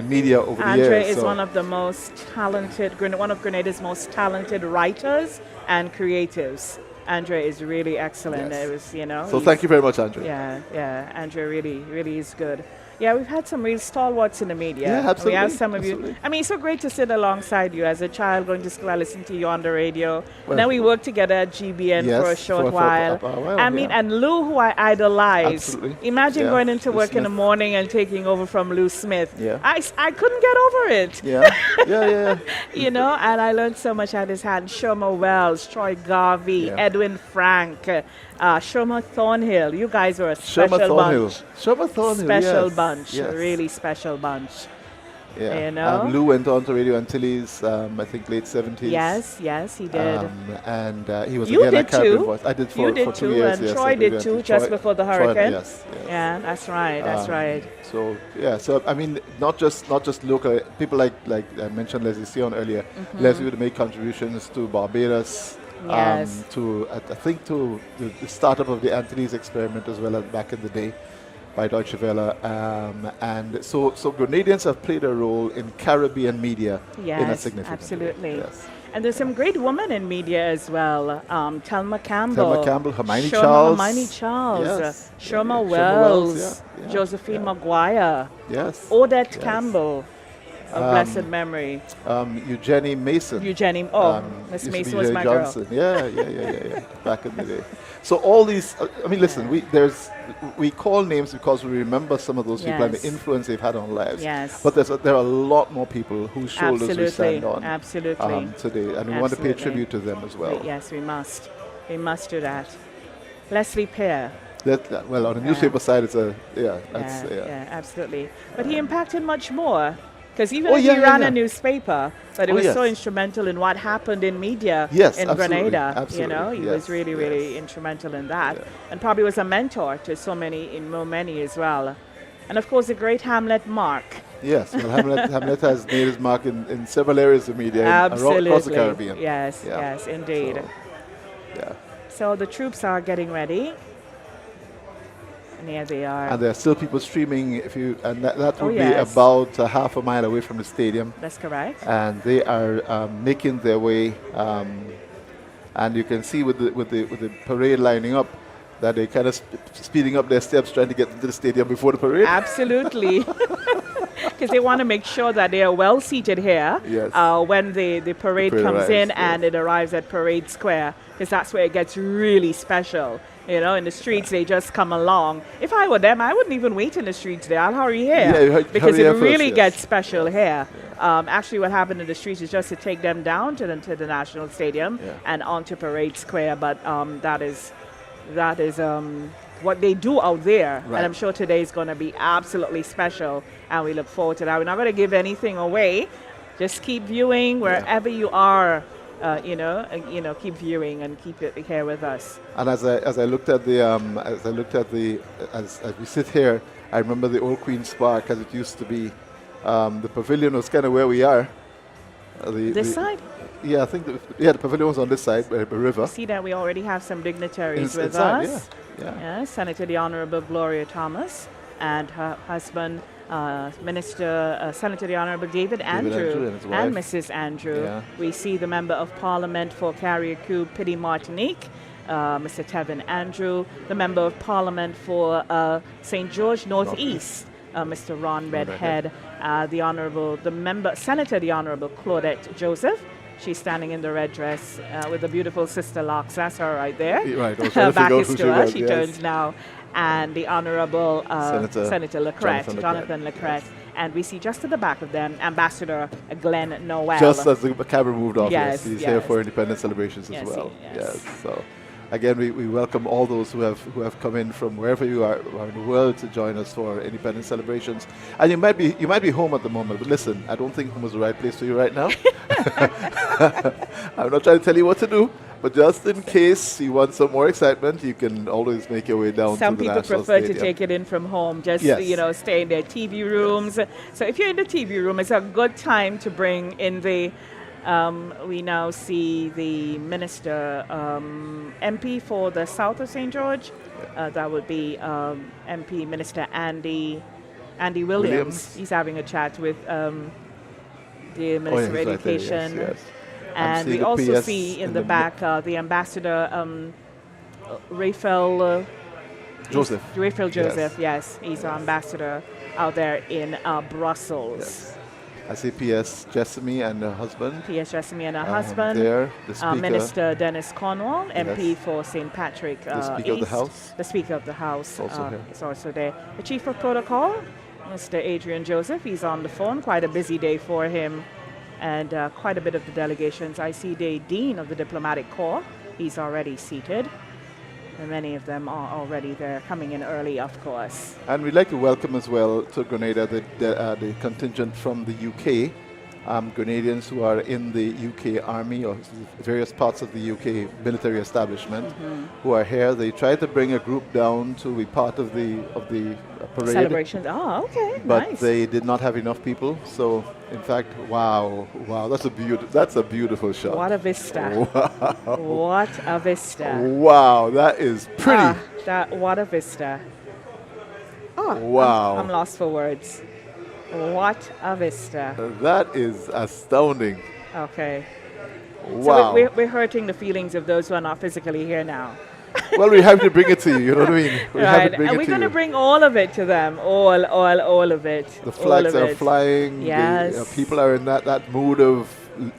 media over the years. Andrew is one of the most talented, one of Grenada's most talented writers and creatives. Andrew is really excellent. Yes. It was, So thank you very much, Andrew. Yeah. Andrew really is good. Yeah, we've had some real stalwarts in the media. Yeah, absolutely. We have some of you. I mean, it's so great to sit alongside you as a child, going to school. I listened to you on the radio. Well, and then we worked together at GBN for a short while. I mean, and Lou, who I idolize. Absolutely. Imagine going into work in the morning and taking over from Lou Smith. Yeah. I couldn't get over it. Yeah. And I learned so much at his hand. Sherma Wells, Troy Garvey, Edwin Frank, Sherma Thornhill. You guys were a special bunch. Sherma Thornhill, special bunch, really special bunch. Yeah. Lou went on to Radio Antilles, I think late 70s. Yes, he did. And he was you again did a Caribbean too. voice. I did you did for 2 too, years. and Troy did too, just before the hurricane. Yes. Yeah, that's right. So I mean, not just local people like I mentioned Leslie Sion earlier. Leslie would make contributions to Barbados. Yes. To the startup of the Antilles experiment as well as back in the day by Deutsche Welle. And so Grenadians have played a role in Caribbean media in a significant absolutely. way. Yes. And there's some great women in media as well. Thelma Campbell, Hermione Charles, yes. Sherma Wells, Josephine Maguire, Odette Campbell. Of blessed memory. Eugenie Mason. Miss Mason was my Johnson. girl. Yeah. Back in the day. So all these, listen, we call names because we remember some of those people and the influence they've had on lives. Yes. But there are a lot more people whose shoulders we stand on today. And we want to pay tribute to them as well. Yes, we must. We must do that. Leslie Pear. Well, on the newspaper side, it's absolutely. But he impacted much more. Because even if he ran a newspaper, but it was so instrumental in what happened in media in Grenada. Absolutely. He was really instrumental in that. Yeah. And probably was a mentor to so many as well. And of course, the great Hamlet Mark. Yes, well, Hamlet has made his mark in several areas of media across the Caribbean. Yes, indeed. So the troops are getting ready. And here they are. And there are still people streaming. And that would be yes. about a half a mile away from the stadium. That's correct. And they are making their way. And you can see with the parade lining up that they're kind of speeding up their steps, trying to get into the stadium before the parade. Absolutely. Because they want to make sure that they are well seated here when the parade comes arrives, in and it arrives at Parade Square, because that's where it gets really special. You know, in the streets, they just come along. If I were them, I wouldn't even wait in the streets there. I'll hurry here because it really gets special here. Actually, what happened in the streets is just to take them down to the National Stadium and onto Parade Square. But that is what they do out there. Right. And I'm sure today is going to be absolutely special. And we look forward to that. We're not going to give anything away. Just keep viewing wherever you are. Keep viewing and keep it here with us. And as I looked at as we sit here, I remember the old Queen's Park as it used to be. The pavilion was kind of where we are. This side? Yeah, I think the pavilion was on this side, by the river. You see that we already have some dignitaries with us. Yeah, Senator the Honorable Gloria Thomas and her husband, Senator the Honorable David Andrew and Mrs. Andrew. Yeah. We see the Member of Parliament for Carriacou, Pity Martinique, Mr. Tevin Andrew, the Member of Parliament for St. George Northeast, Mr. Ron Redhead, Senator the Honorable Claudette Joseph. She's standing in the red dress with the beautiful Sister Locks. That's her right there. Right. Her back is to her. She turns now. And the Honorable Senator Lecret, Jonathan Lecret. And we see just at the back of them, Ambassador Glenn Noel. Just as the camera moved off, he's here for independence celebrations as well. So again, we welcome all those who have come in from wherever you are around the world to join us for independence celebrations. And you might be home at the moment, but listen, I don't think home is the right place for you right now. I'm not trying to tell you what to do, but just in case you want some more excitement, you can always make your way down to the National Stadium. Some people prefer to take it in from home, just stay in their TV rooms. So if you're in the TV room, it's a good time to bring in the. We now see the Minister, MP for the South of St. George. That would be MP Minister Andy Williams. He's having a chat with the Minister of Education. Right there, and we also see in the back the Ambassador Raphael Joseph. Raphael Joseph, yes. He's our ambassador out there in Brussels. Yes. I see P.S. Jessamy and her husband. P.S. Jessamy and her husband. There, the Speaker. Minister Dennis Cornwall, MP for St. Patrick the Speaker East. of the House. The Speaker of the House is also there. The Chief of Protocol, Mr. Adrian Joseph. He's on the phone. Quite a busy day for him. And quite a bit of the delegations. I see the Dean of the Diplomatic Corps. He's already seated. And many of them are already there, coming in early, of course. And we'd like to welcome as well to Grenada the contingent from the UK, Grenadians who are in the UK Army or various parts of the UK military establishment who are here. They tried to bring a group down to be part of the parade. Celebrations. Oh, okay. But nice. they did not have enough people. So, in fact, wow, that's a beautiful shot. What a vista. Wow. What a vista. Wow, that is pretty. What a vista. Oh, wow. I'm lost for words. What a vista. That is astounding. Okay. Wow. So we're hurting the feelings of those who are not physically here now. Well, we have to bring it to you, you know what I mean? Right, and we're going to bring all of it to them, all of it. The flags are flying, yes. People are in that mood of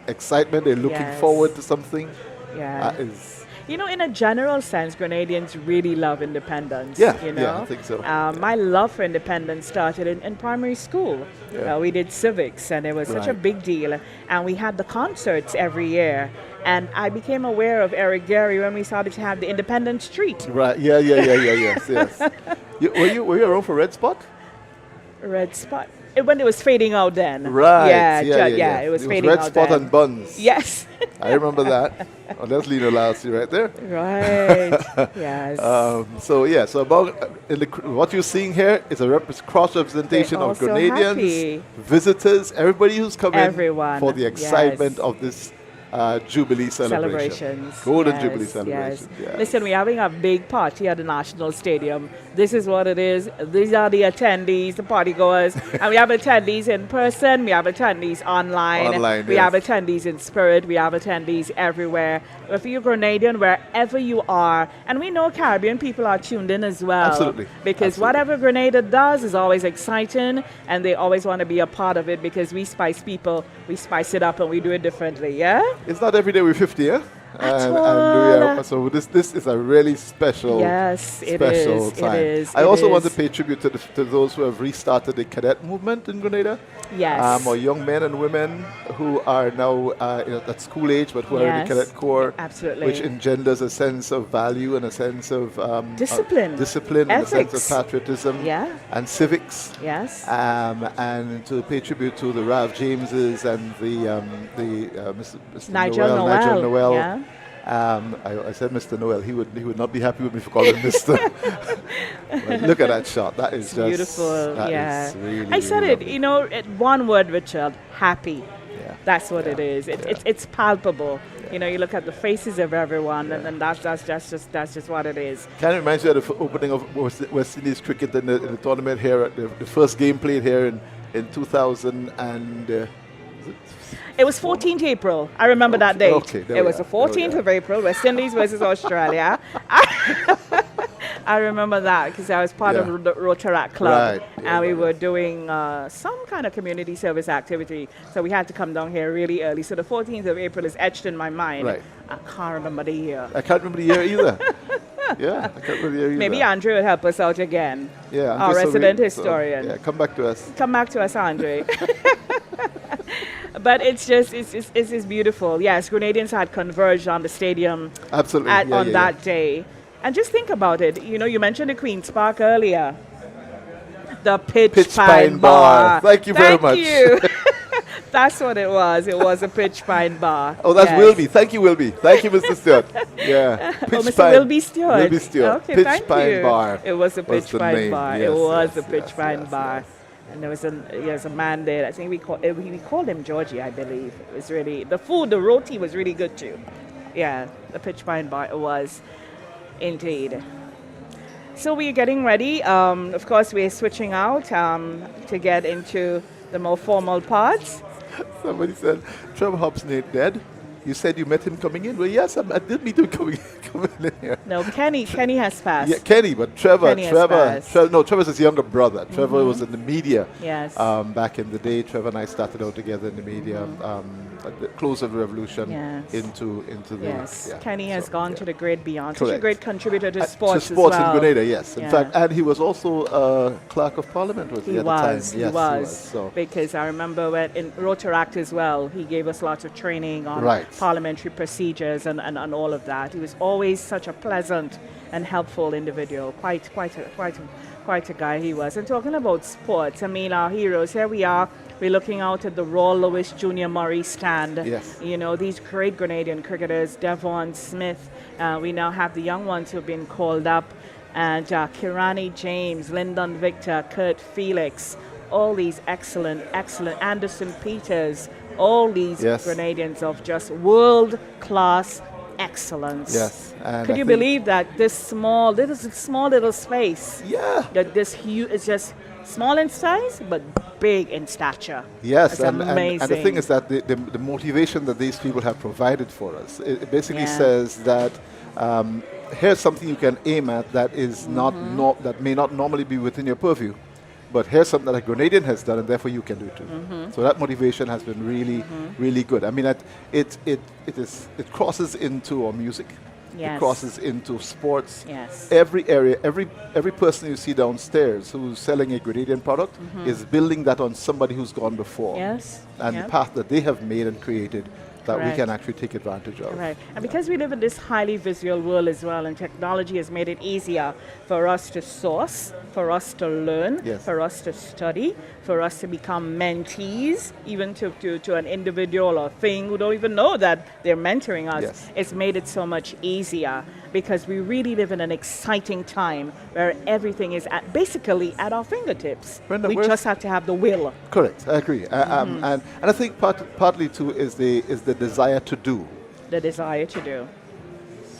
excitement, they're looking forward to something. Yeah. That is... You know, in a general sense, Grenadians really love independence. Yeah, you know? yeah, I think so. My love for independence started in primary school. Yeah. We did civics, and it was such a big deal. And we had the concerts every year. And I became aware of Eric Gary when we started to have the Independence Street. Right, yes. Were you around for Red Spot? Red Spot? When it was fading out then. Right. Yeah, it was fading out Red Spot then. and Buns. Yes. I remember that. Oh, that's Lena Lassie right there. Right. Yes. So about what you're seeing here is a cross-representation of Grenadians, visitors, everybody who's come in for the excitement of this Jubilee celebrations. Golden Jubilee celebrations. Yes. Listen, we're having a big party at the National Stadium. This is what it is. These are the attendees, the party goers. And we have attendees in person. We have attendees online. We have attendees in spirit. We have attendees everywhere. If you're Grenadian, wherever you are, and we know Caribbean people are tuned in as well. Absolutely. Because whatever Grenada does is always exciting, and they always want to be a part of it because we spice people, we spice it up, and we do it differently, yeah? It's not every day we're 50, yeah? So this is a really special, special time. It is. I also want to pay tribute to those who have restarted the cadet movement in Grenada. Yes. Or young men and women who are now at school age, but who are in the cadet corps. Absolutely. Which engenders a sense of value and a sense of discipline, and a sense of patriotism, and civics. Yes. And to pay tribute to the Rav Jameses and the Mr. Nigel Noel. Yeah. I said Mr. Noel. He would not be happy with me for calling him Mr. Look at that shot. That is just beautiful. Is really, I said really it. You know, one word, Richard. Happy. Yeah. That's what it is. It's palpable. You know, you look at the faces of everyone, and that's just what it is. Can it remind you of the opening of West Indies cricket in the tournament here? The first game played here in 2000 and. It was 14th April. I remember that date. Okay, it was the 14th of April, West Indies versus Australia. I remember that because I was part of the Rotaract Club, and we were doing some kind of community service activity. So we had to come down here really early. So the 14th of April is etched in my mind. Right. I can't remember the year. I can't remember the year either. I can't remember the year either. Maybe Andre will help us out again. Yeah, our resident historian. So, come back to us. Come back to us, Andre. But it's just beautiful. Yes, Grenadians had converged on the stadium on that day. And just think about it. You know, you mentioned the Queen's Park earlier. The Pitch Pine Bar. Thank you very much. Thank you. That's what it was. It was a Pitch Pine Bar. Oh, that's Wilby. Thank you, Wilby. Thank you, Mr. Stewart. Yeah. Mr. Wilby Stewart. Wilby Stewart. Okay, Pitch Pine Bar. It was a Pitch Pine Bar. Yes, it was a Pitch Pine Bar. And there was a man there. I think we called him Georgie, I believe. It was really the food. The roti was really good too. Yeah, the Pitch Pine Bar. It was indeed. So we're getting ready. Of course, we're switching out to get into the more formal parts. Somebody said Trevor Hobson ain't dead. You said you met him coming in. Well, yes, I did meet him coming in here. No, Kenny has passed. Yeah, Kenny, but Trevor, Trevor's his younger brother. Trevor was in the media. Yes. Back in the day, Trevor and I started out together in the media. At the close of the revolution into the. Yes. Yeah. Kenny has gone to the great beyond. Such a great contributor to sports as well. In Grenada, yes. In fact, and he was also clerk of parliament at the time. Yes, he was. So. Because I remember in Rotaract as well, he gave us lots of training on parliamentary procedures and all of that. He was always such a pleasant and helpful individual. Quite a guy he was. And talking about sports, I mean, our heroes, here we are. We're looking out at the Royal Lewis Junior Murray stand. Yes. You know, these great Grenadian cricketers, Devon Smith. We now have the young ones who have been called up. And Kirani James, Lyndon Victor, Kurt Felix. All these excellent, Anderson Peters. All these Grenadians of just world-class excellence. Yes. And Could you believe that this small little space? Yeah. That this huge is just small in size, but big in stature. Yes, it's and amazing. the thing is that the motivation that these people have provided for us, it basically says that here's something you can aim at that is that may not normally be within your purview. But here's something that a Grenadian has done, and therefore you can do it too. So that motivation has been really, really good. I mean, it crosses into our music. Yes. It crosses into sports. Yes. Every area, every person you see downstairs who's selling a Grenadian product is building that on somebody who's gone before. Yes. And the path that they have made and created that we can actually take advantage of. Right. And because we live in this highly visual world as well, and technology has made it easier for us to source, for us to learn, for us to study, for us to become mentees, even to an individual or thing who don't even know that they're mentoring us. Yes. It's made it so much easier because we really live in an exciting time where everything is basically at our fingertips. Brenda, we just have to have the will. Correct, I agree. And I think partly too is the the desire to do. The desire to do.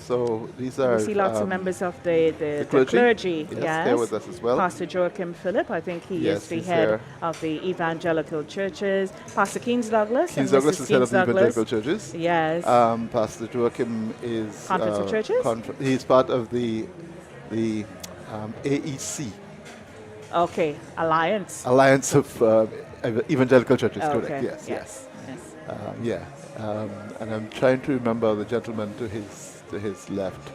So these are... We see lots of members of the clergy. Yes, here with us as well. Pastor Joachim Phillip, I think he Yes, is the he's head here. of the evangelical churches. Pastor Keynes Douglas. Keynes and Douglas Mrs. is head of the Keynes evangelical Douglas. churches. Yes. Pastor Joachim is... Conference of Churches? He's part of the AEC. Okay, Alliance. Alliance of Evangelical Churches, Okay. correct. Yes, Yes. yeah. And I'm trying to remember the gentleman to his left.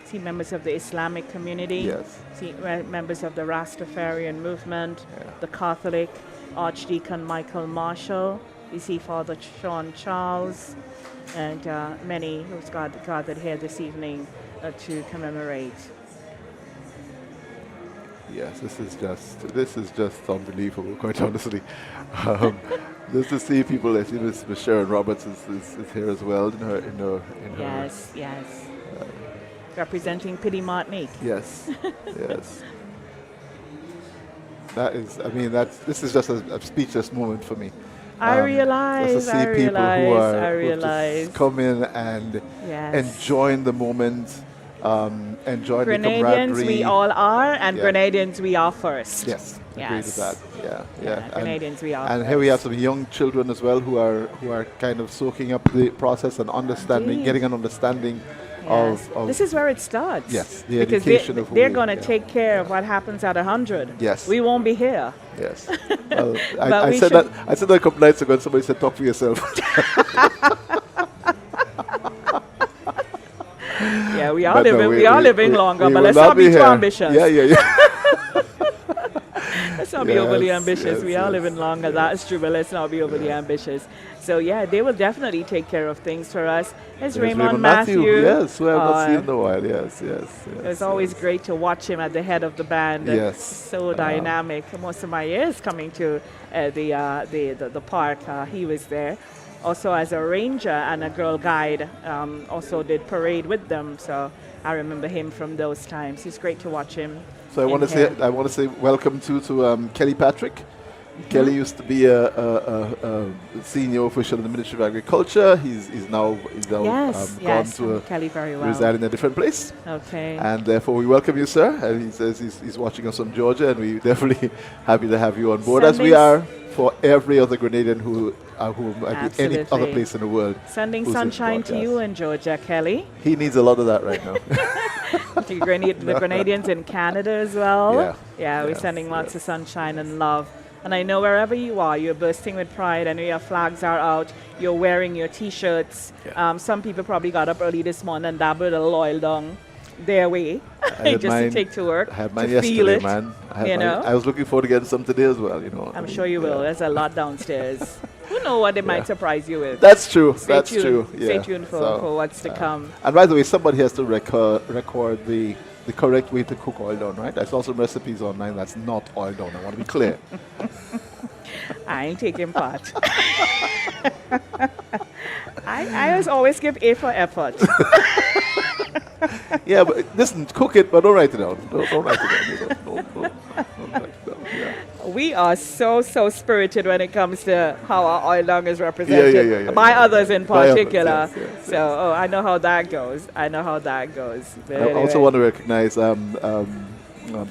See members of the Islamic community. Yes. See members of the Rastafarian movement, Yeah. the Catholic, Archdeacon Michael Marshall. You see Father Sean Charles, and many who's gathered here this evening to commemorate. Yes, this is just unbelievable, quite honestly. Just to see people, I see Miss Sharon Roberts is here as well in her Yes. Representing Pity Martinique. Yes, yes. This is just a speechless moment for me. I realize. Just to see people who just come in and Yes. enjoying the moment, enjoying the Grenadians camaraderie. we all are, and Yeah. Grenadians we are first. Yes, agree with Yes. that. Yeah. Grenadians we are. And here we have some young children as well who are kind of soaking up the process and understanding, Indeed. getting an understanding Yes. of This is where it starts. Yes, the because education of who they're we- going to yeah. take care of what happens at 100. Yes. We won't be here. yes. Well, But I we said should- that I said that a couple nights ago, and somebody said, "Talk for yourself." Yeah, we are But no, living. we- we are we- living we- longer, we but will let's not not be too here. ambitious. Yeah. Let's not be overly Yes, ambitious. We yes, are yes, living longer. That's true, but let's not be overly ambitious. So yeah, they will definitely take care of things for us. There's There's Raymond Matthew. Yes, who I have not seen Uh, in a while. Yes. It was always great to watch him at the head of the band. Yes. So dynamic. Most of my years coming to the park, he was there. Also as a ranger and a girl guide, also did parade with them. So I remember him from those times. It's great to watch him. So I in want to here. say welcome to Kelly Patrick. Kelly used to be a senior official in the Ministry of Agriculture. He's now Yes, gone yes, to Kelly very well. reside in a different place. Okay. And therefore we welcome you, sir. And he says he's watching us from Georgia, and we're definitely happy to have you on board, as we Sundays- are for every other Grenadian who might be any other Absolutely. place in the world. Sending who's in sunshine to broadcast. you in Georgia, Kelly. He needs a lot of that right now. To the Grenadians in Canada as well. Yeah. We're Yes, sending lots yes. of sunshine and love. And I know wherever you are, you're bursting with pride. I know your flags are out. You're wearing your T-shirts. Yeah. Some people probably got up early this morning and dabbled a little oil down their way I had just mine- to take to work. I had mine to feel yesterday, it. man. you know? I was looking forward to getting some today as well. I'm sure you will. There's a lot downstairs. Who know what they might surprise you with? That's true. Stay That's tuned. true. Stay Yeah. tuned So, for what's to come. And by the way, somebody has to record the correct way to cook oil down, right? I saw some recipes online that's not oil down. I want to be clear. I ain't taking part. I always give A for effort. Yeah, but listen, cook it, but don't write it down. Don't write it down. Don't write it down. Yeah. We are so spirited when it comes to how our oil dung is represented Yeah, by yeah. others in By others, particular. yes. So I know how that goes. I I also want to recognize, I'm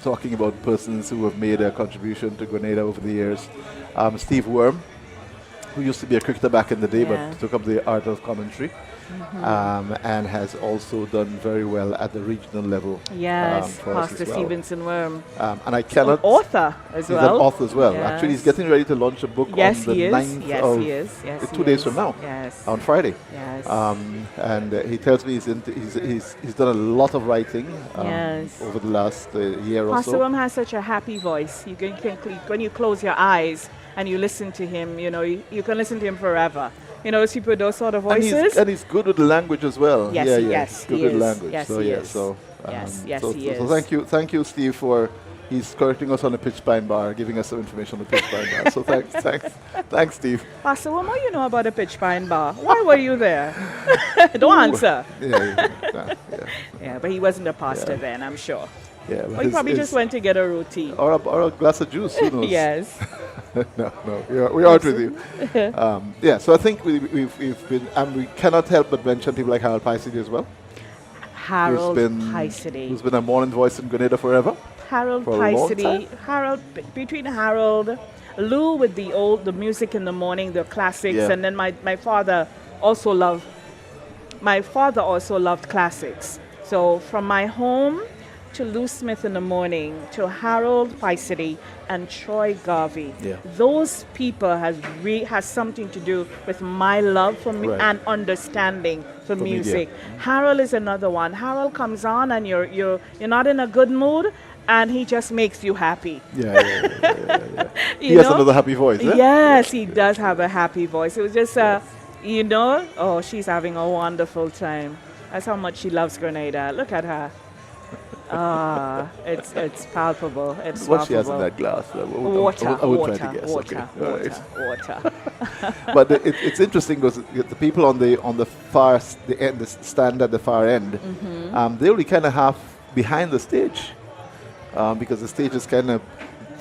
talking about persons who have made a contribution to Grenada over the years. Steve Worm, who used to be a cricketer back in the day, Yeah. but took up the art of commentary, and has also done very well at the regional level. Yes, for us Pastor as well. Stevenson Worm. And I cannot. Author as He's well. an author as well. Actually, he's Yes. getting ready to launch a book Yes, on the he is. 9th Yes, of he is. Yes, he 2 days is. from now, Yes. on Friday. Yes. And he tells me he's done a lot of writing Yes. over the last year or Pastor so. Worm has such a happy voice. You can when you close your eyes and you listen to him, you can listen to him forever. Those people, those sort of voices. And he's good with the language as well. Yes, yeah, yes, good he with is. language. Yes, so he yeah, is. so Yes, so, he so is. thank you, Steve, for he's correcting us on the pitch pine bar, giving us some information on the pitch pine bar. So thanks, Steve. Pastor, what more you know about the Pitch Pine Bar? Why were you there? Don't answer. Yeah, but he wasn't a pastor then, I'm sure. Yeah, Or he probably just went to get a roti. or a glass of juice. Who knows? Yes. no, we aren't with you. Yeah, so I think we've been, and we cannot help but mention people like Harold Paisidi as well. Harold Paisidi. Who's been a morning voice in Grenada forever. Harold Paisidi. Between Harold, Lou with the music in the morning, the classics, and then my father also loved classics. So from my home to Lou Smith in the morning, to Harold Paisidi and Troy Garvey. Yeah. Those people has something to do with my love for and understanding for music. Media. Harold is another one. Harold comes on and you're not in a good mood, and he just makes you happy. Yeah. He has another happy voice, eh? Yes, he does have a happy voice. It was just, she's having a wonderful time. That's how much she loves Grenada. Look at her. It's palpable. It's what she has in that glass. I would try to guess. Water. But it's interesting because the people on the far end, the stand at the far end, they only kind of half behind the stage, because the stage is kind of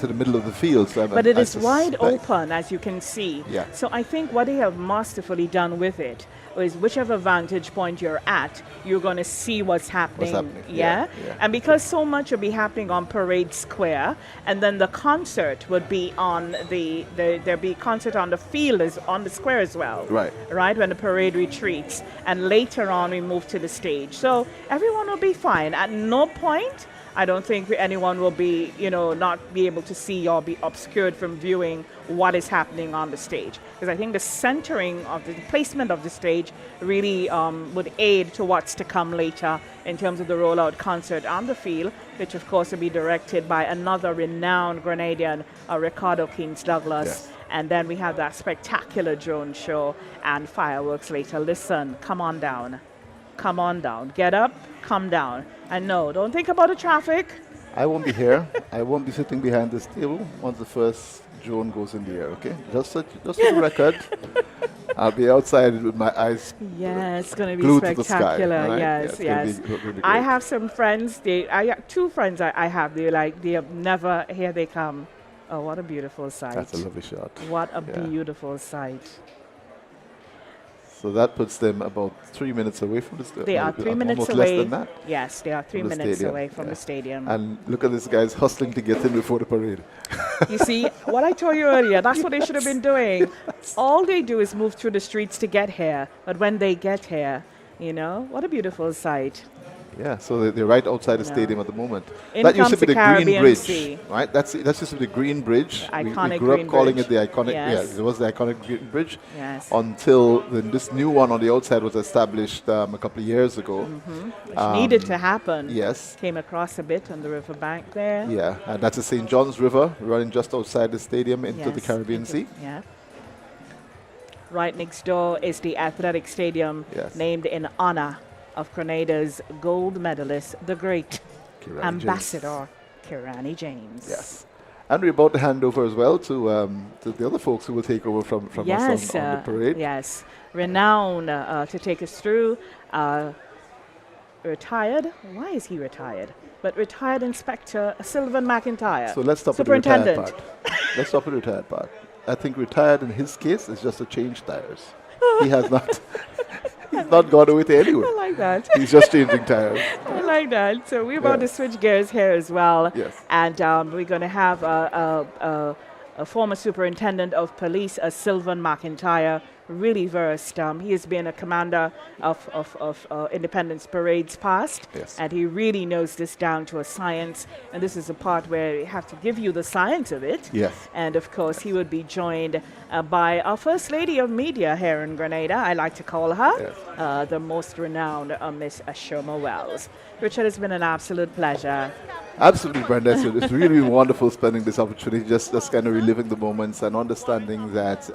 to the middle of the field. So but it is wide open, as you can see. Yeah. So I think what they have masterfully done with it is whichever vantage point you're at, you're going to see what's happening. Yeah? And because so much will be happening on Parade Square, and then the concert would be on there'll be concert on the field, on the square as well. Right, when the parade retreats. And later on, we move to the stage. So everyone will be fine. At no point, I don't think anyone will be, not be able to see or be obscured from viewing what is happening on the stage. Because I think the centering of the placement of the stage really would aid to what's to come later in terms of the rollout concert on the field, which of course will be directed by another renowned Grenadian, Ricardo Keynes Douglas. Yes. And then we have that spectacular drone show and fireworks later. Listen, come on down. Come on down. Get up, come down. And no, don't think about the traffic. I won't be here. I won't be sitting behind this table once the first drone goes in the air, okay? Just for the record. I'll be outside with my eyes it's going to be glued spectacular. To the sky, right? Yes. Really I have some friends. I have two friends I have. They have never, here they come. Oh, what a beautiful sight. That's a lovely shot. What a beautiful sight. So that puts them about 3 minutes away from the stadium. They are 3 minutes almost away. Less than that. Yes, they are 3 minutes away from the stadium. And look at these guys hustling to get in before the parade. You see, what I told you earlier, that's what they should have been doing. All they do is move through the streets to get here. But when they get here, what a beautiful sight. Yeah, so they're right outside the stadium at the moment. In that used to be the Caribbean Green Bridge, Sea. right? That's used to be the Green Bridge. Iconic we grew up calling Bridge. it the iconic. Yes. Yeah, it was the iconic Green Bridge. Yes. Until this new one on the outside was established a couple of years ago. Which needed to happen. Yes. Came across a bit on the riverbank there. Yeah, and that's the St. John's River running just outside the stadium into the Caribbean Sea. Yeah. Right next door is the athletic stadium named in honor of Grenada's gold medalist, the great Ambassador Kirani James. Yes. And we're about to hand over as well to the other folks who will take over from us on the parade. Yes. Renowned to take us through. Retired. Why is he retired? But retired Inspector Sylvan McIntyre. So let's stop with the retired part. Let's stop with the retired part. I think retired in his case is just to change tires. He has not... He's not gone away to anywhere. I like that. He's just changing tires. I like that. So we're about to switch gears here as well. Yes. And we're going to have a former superintendent of police, Sylvan McIntyre, really versed. He has been a commander of Independence Parades past. Yes. And he really knows this down to a science. And this is a part where we have to give you the science of it. Yes. And of course, he would be joined by our First Lady of Media here in Grenada. I like to call her the most renowned Miss Ashoma Wells. Richard, it's been an absolute pleasure. Absolutely, Brenda. So it's really been wonderful spending this opportunity, just kind of reliving the moments and understanding that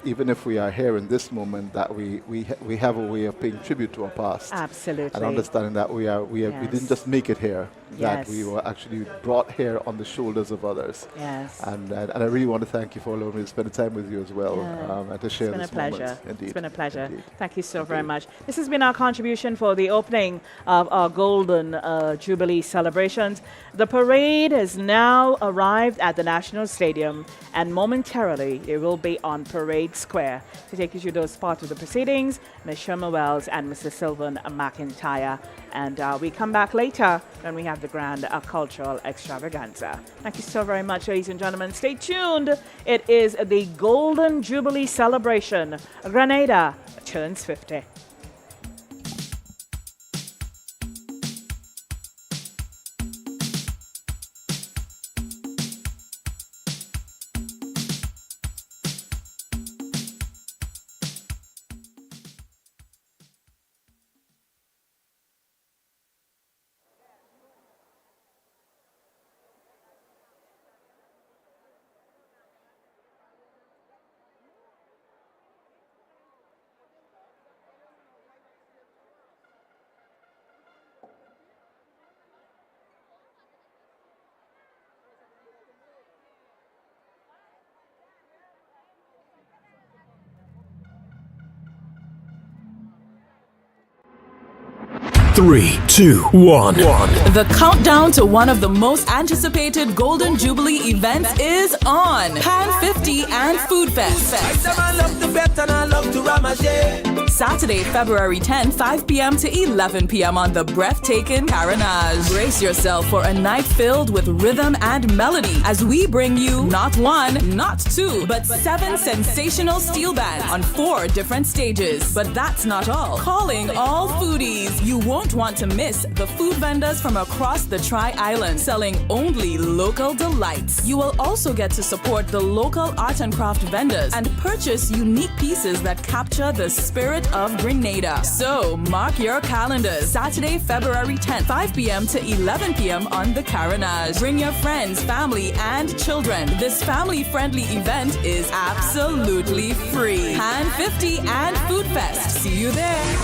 even if we are here in this moment, that we have a way of paying tribute to our past. Absolutely. And understanding that we didn't just make it here. that we were actually brought here on the shoulders of others. Yes. And I really want to thank you for allowing me to spend time with you as well, and to share this moment. It's been a pleasure. Indeed. It's been a pleasure. Indeed. Thank you so very much. This has been our contribution for the opening of our Golden Jubilee celebrations. The parade has now arrived at the National Stadium, and momentarily it will be on Parade Square. To take you through those parts of the proceedings, Ms. Sherma Wells and Mr. Sylvan McIntyre. And we come back later when we have the grand cultural extravaganza. Thank you so very much, ladies and gentlemen. Stay tuned. It is the Golden Jubilee celebration. Grenada turns 50. Three, two, one. The countdown to one of the most anticipated Golden Jubilee events is on. Pan 50 and Food Fest. Saturday, February 10, 5 p.m. to 11 p.m. on the breathtaking Carenage. Brace yourself for a night filled with rhythm and melody as we bring you not one, not two, but 7 sensational steel bands on 4 different stages. But that's not all. Calling all foodies. You won't want to miss the food vendors from across the Tri-Island selling only local delights. You will also get to support the local art and craft vendors and purchase unique pieces that capture the spirit of Grenada. So mark your calendars. Saturday, February 10th, 5 p.m. to 11 p.m. on the Carenage. Bring your friends, family, and children. This family-friendly event is absolutely free. Pan 50 and Food Fest. See you there.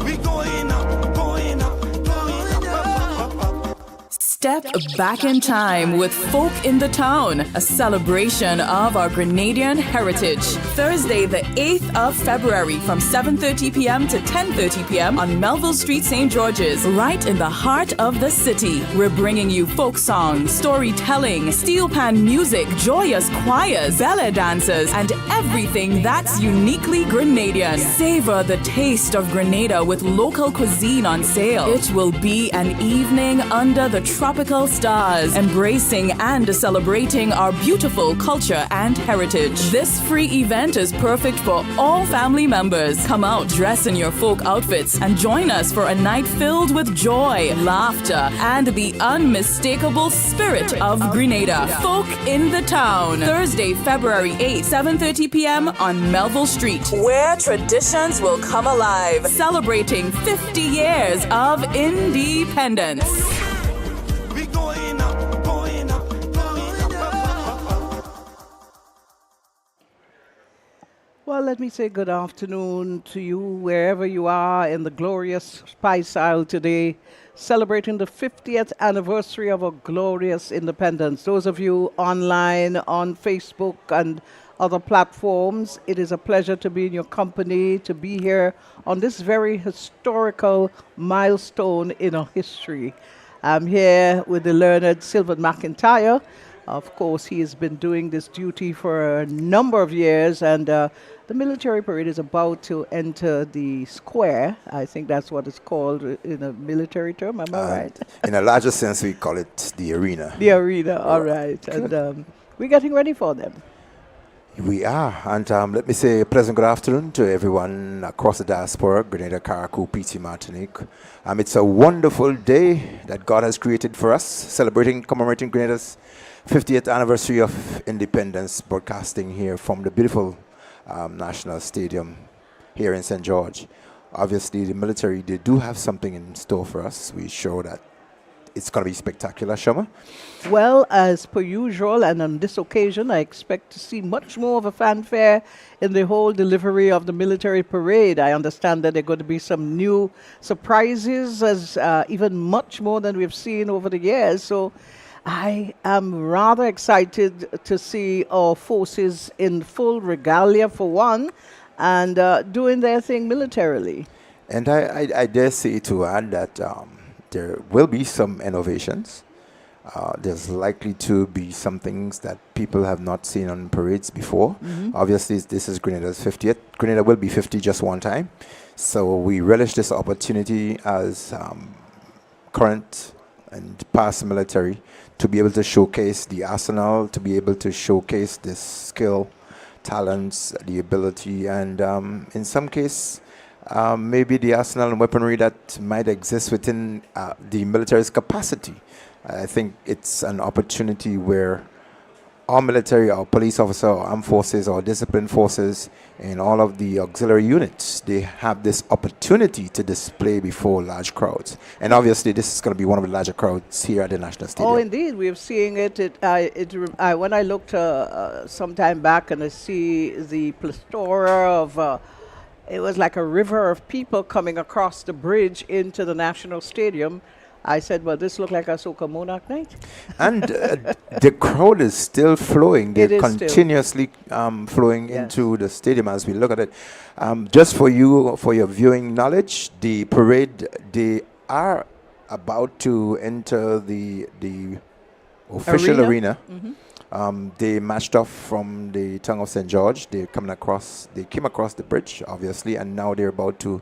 We going up, going up, going up. Step back in time with Folk in the Town, a celebration of our Grenadian heritage. Thursday, the 8th of February from 7:30 p.m. to 10:30 p.m. on Melville Street, St. George's, right in the heart of the city. We're bringing you folk songs, storytelling, steel pan music, joyous choirs, ballet dancers, and everything that's uniquely Grenadian. Savor the taste of Grenada with local cuisine on sale. It will be an evening under the tropical stars, embracing and celebrating our beautiful culture and heritage. This free event is perfect for all family members. Come out, dress in your folk outfits, and join us for a night filled with joy, laughter, and the unmistakable spirit of Grenada. Folk in the Town, Thursday, February 8th, 7:30 p.m. on Melville Street, where traditions will come alive, celebrating 50 years of independence. Well, let me say good afternoon to you wherever you are in the glorious Spice Isle today, celebrating the 50th anniversary of our glorious independence. Those of you online, on Facebook and other platforms, it is a pleasure to be in your company, to be here on this very historical milestone in our history. I'm here with the learned Sylvan McIntyre. Of course, he has been doing this duty for a number of years, and the military parade is about to enter the square. I think that's what it's called in a military term. Am I right? In a larger sense, we call it the arena. The arena, all right. And we're getting ready for them. We are. And let me say a pleasant good afternoon to everyone across the diaspora, Grenada, Carriacou, PT, Martinique. It's a wonderful day that God has created for us, celebrating, commemorating Grenada's 50th anniversary of independence, broadcasting here from the beautiful National Stadium here in St. George. Obviously, the military, they do have something in store for us. We show that it's going to be spectacular, Shoma. Well, as per usual, and on this occasion, I expect to see much more of a fanfare in the whole delivery of the military parade. I understand that there are going to be some new surprises, as even much more than we've seen over the years. So I am rather excited to see our forces in full regalia, for one, and doing their thing militarily. And I dare say to add that there will be some innovations. There's likely to be some things that people have not seen on parades before. Obviously, this is Grenada's 50th. Grenada will be 50 just one time. So we relish this opportunity as current and past military to be able to showcase the arsenal, to be able to showcase the skill, talents, the ability, and in some case, maybe the arsenal and weaponry that might exist within the military's capacity. I think it's an opportunity where our military, our police officer, our armed forces, our disciplined forces, and all of the auxiliary units, they have this opportunity to display before large crowds. And obviously, this is going to be one of the larger crowds here at the National Stadium. Oh, indeed. We're seeing it. When I looked some time back and I see the plethora of, it was like a river of people coming across the bridge into the National Stadium. I said, well, this looked like a Soca Monarch night. And the crowd is still flowing. They're continuously flowing into the stadium as we look at it. Just for you, for your viewing knowledge, the parade, they are about to enter the official arena. They marched off from the tongue of St. George. They came across the bridge, obviously, and now they're about to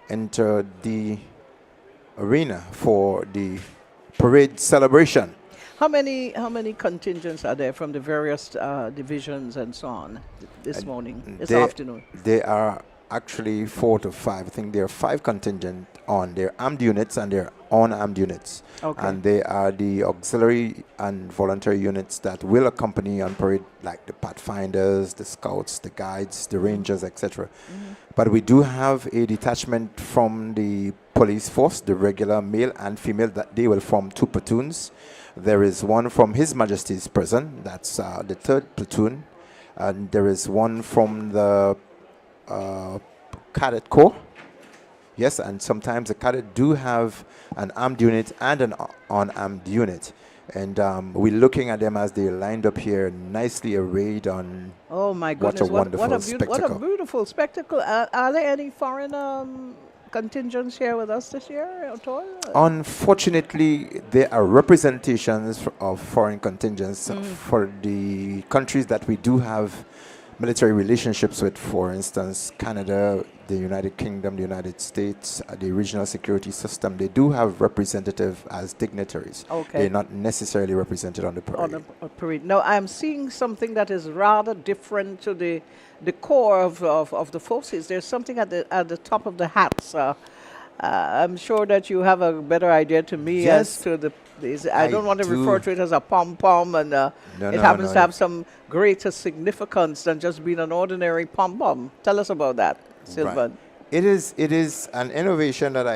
enter the arena for the parade celebration. How many contingents are there from the various divisions and so on this afternoon? There are actually 4 to 5. I think there are 5 contingent on their armed units and their unarmed units. Okay. And they are the auxiliary and voluntary units that will accompany on parade, like the pathfinders, the scouts, the guides, the rangers, etc. But we do have a detachment from the police force, the regular male and female, that they will form 2 platoons. There is one from His Majesty's prison, that's the 3rd platoon, and there is one from the cadet corps. Yes, and sometimes the cadet do have an armed unit and an unarmed unit. And we're looking at them as they're lined up here, nicely arrayed on. Oh my goodness! What a wonderful spectacle! What a beautiful spectacle! Are there any foreign contingents here with us this year at all? Unfortunately, there are representations of foreign contingents for the countries that we do have military relationships with. For instance, Canada, the United Kingdom, the United States, the regional security system, they do have representatives as dignitaries. Okay. They're not necessarily represented on the parade. On the parade. Now, I'm seeing something that is rather different to the core of the forces. There's something at the top of the hats. I'm sure that you have a better idea to me as to I don't want to refer to it as a pom-pom, and it happens to have some greater significance than just being an ordinary pom-pom. Tell us about that, Sylvan. Right. It is an innovation that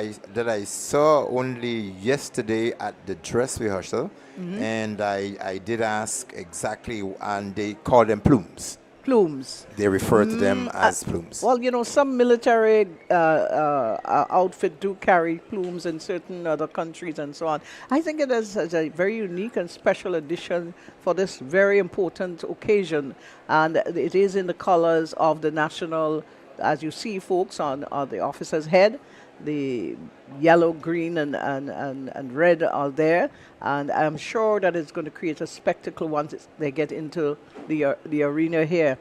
I saw only yesterday at the dress rehearsal, and I did ask exactly, and they call them plumes. Plumes. They refer to them as plumes. Well, you know, some military outfit do carry plumes in certain other countries and so on. I think it is a very unique and special edition for this very important occasion. And it is in the colors of the national, as you see, folks, on the officer's head. The yellow, green, and red are there. And I'm sure that it's going to create a spectacle once they get into the arena here.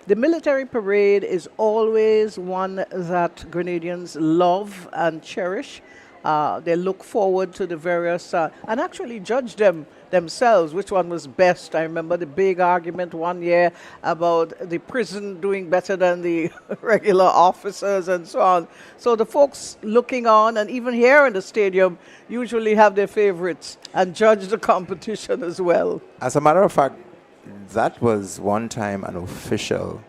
The military parade is always one that Grenadians love and cherish. They look forward to the various, and actually judge themselves, which one was best. I remember the big argument one year about the prison doing better than the regular officers and so on. So the folks looking on, and even here in the stadium, usually have their favorites and judge the competition as well. As a matter of fact, that was one time an official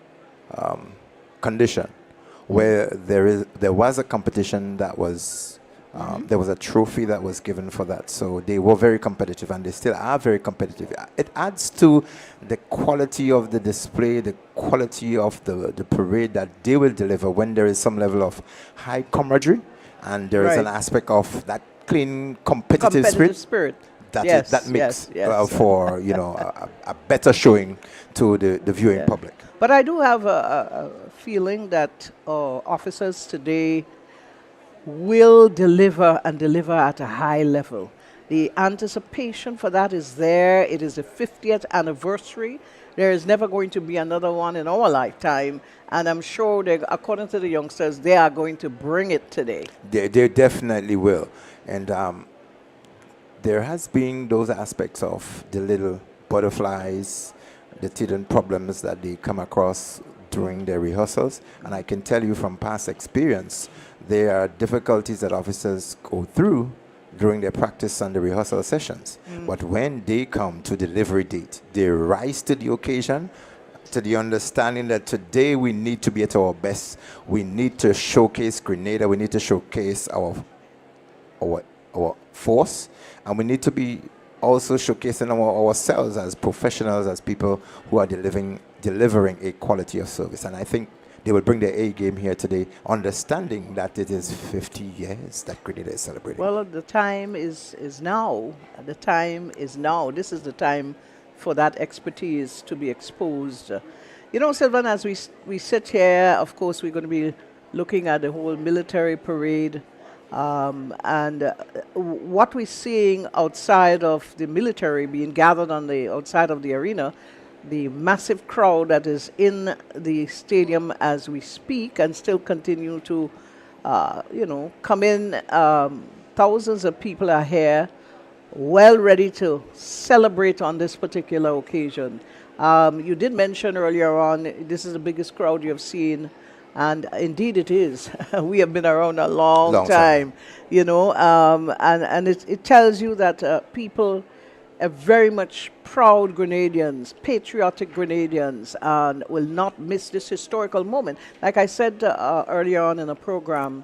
condition where there was a competition that was There was a trophy that was given for that. So they were very competitive, and they still are very competitive. It adds to the quality of the display, the quality of the parade that they will deliver when there is some level of high camaraderie, and there is an aspect of that clean competitive spirit. That makes for a better showing to the viewing public. But I do have a feeling that officers today will deliver and deliver at a high level. The anticipation for that is there. It is the 50th anniversary. There is never going to be another one in our lifetime. And I'm sure, according to the youngsters, they are going to bring it today. They definitely will. And there has been those aspects of the little butterflies, the hidden problems that they come across during their rehearsals. And I can tell you from past experience, there are difficulties that officers go through during their practice and the rehearsal sessions. But when they come to delivery date, they rise to the occasion, to the understanding that today we need to be at our best. We need to showcase Grenada. We need to showcase our force. And we need to be also showcasing ourselves as professionals, as people who are delivering a quality of service. And I think they will bring their A game here today, understanding that it is 50 years that Grenada is celebrating. Well, the time is now. The time is now. This is the time for that expertise to be exposed. You know, Sylvan, as we sit here, of course, we're going to be looking at the whole military parade. And what we're seeing outside of the military being gathered on the outside of the arena, the massive crowd that is in the stadium as we speak and still continue to, come in. Thousands of people are here, well ready to celebrate on this particular occasion. You did mention earlier on, this is the biggest crowd you have seen. And indeed it is. We have been around a long time, and it tells you that people are very much proud Grenadians, patriotic Grenadians, and will not miss this historical moment. Like I said earlier on in the program,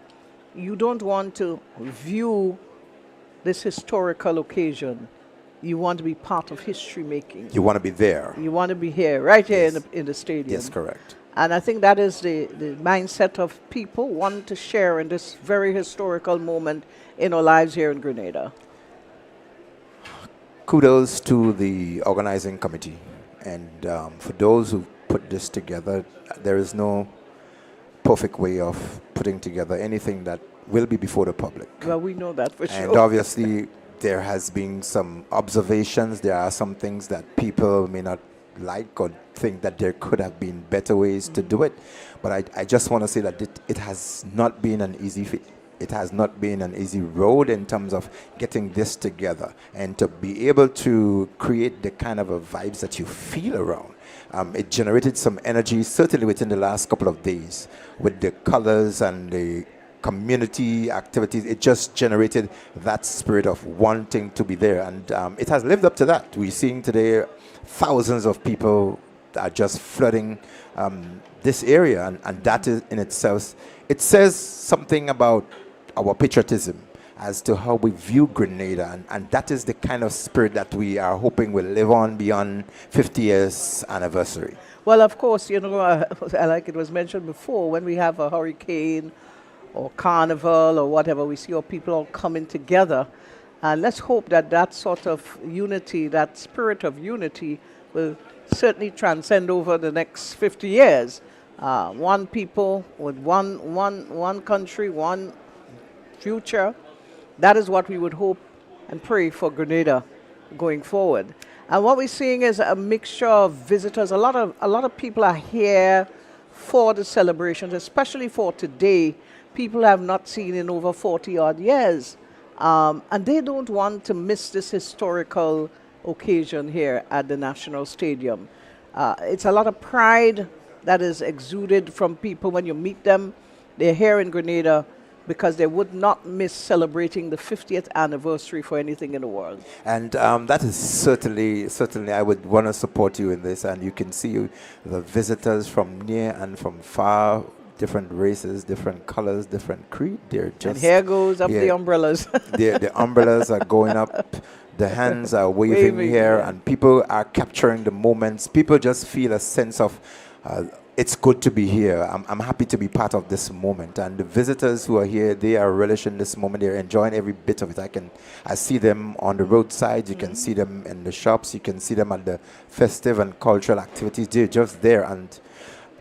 you don't want to view this historical occasion. You want to be part of history making. You want to be there. You want to be here, right here in the stadium. Yes, correct. And I think that is the mindset of people wanting to share in this very historical moment in our lives here in Grenada. Kudos to the organizing committee. And for those who put this together, there is no perfect way of putting together anything that will be before the public. Well, we know that for sure. And obviously, there has been some observations. There are some things that people may not like or think that there could have been better ways to do it. But I just want to say that it has not been an easy fit. It has not been an easy road in terms of getting this together and to be able to create the kind of vibes that you feel around. It generated some energy, certainly within the last couple of days, with the colors and the community activities. It just generated that spirit of wanting to be there, and it has lived up to that. We're seeing today thousands of people are just flooding this area, and that is in itself, it says something about our patriotism as to how we view Grenada, and that is the kind of spirit that we are hoping will live on beyond 50 years anniversary. Well, of course, like it was mentioned before, when we have a hurricane or carnival or whatever, we see our people all coming together. And let's hope that that sort of unity, that spirit of unity, will certainly transcend over the next 50 years. One people with one country, one future. That is what we would hope and pray for Grenada going forward. And what we're seeing is a mixture of visitors. A lot of people are here for the celebrations, especially for today. People have not seen in over 40 odd years. And they don't want to miss this historical occasion here at the National Stadium. It's a lot of pride that is exuded from people when you meet them. They're here in Grenada because they would not miss celebrating the 50th anniversary for anything in the world. And that is certainly I would want to support you in this. And you can see the visitors from near and from far different races, different colors, different creed. They're just and here goes up the umbrellas. the umbrellas are going up. The hands are waving here, and people are capturing the moments. People just feel a sense of it's good to be here. I'm happy to be part of this moment. And the visitors who are here, they are relishing this moment. They're enjoying every bit of it. I see them on the roadside. You can see them in the shops. You can see them at the festive and cultural activities. They're just there. And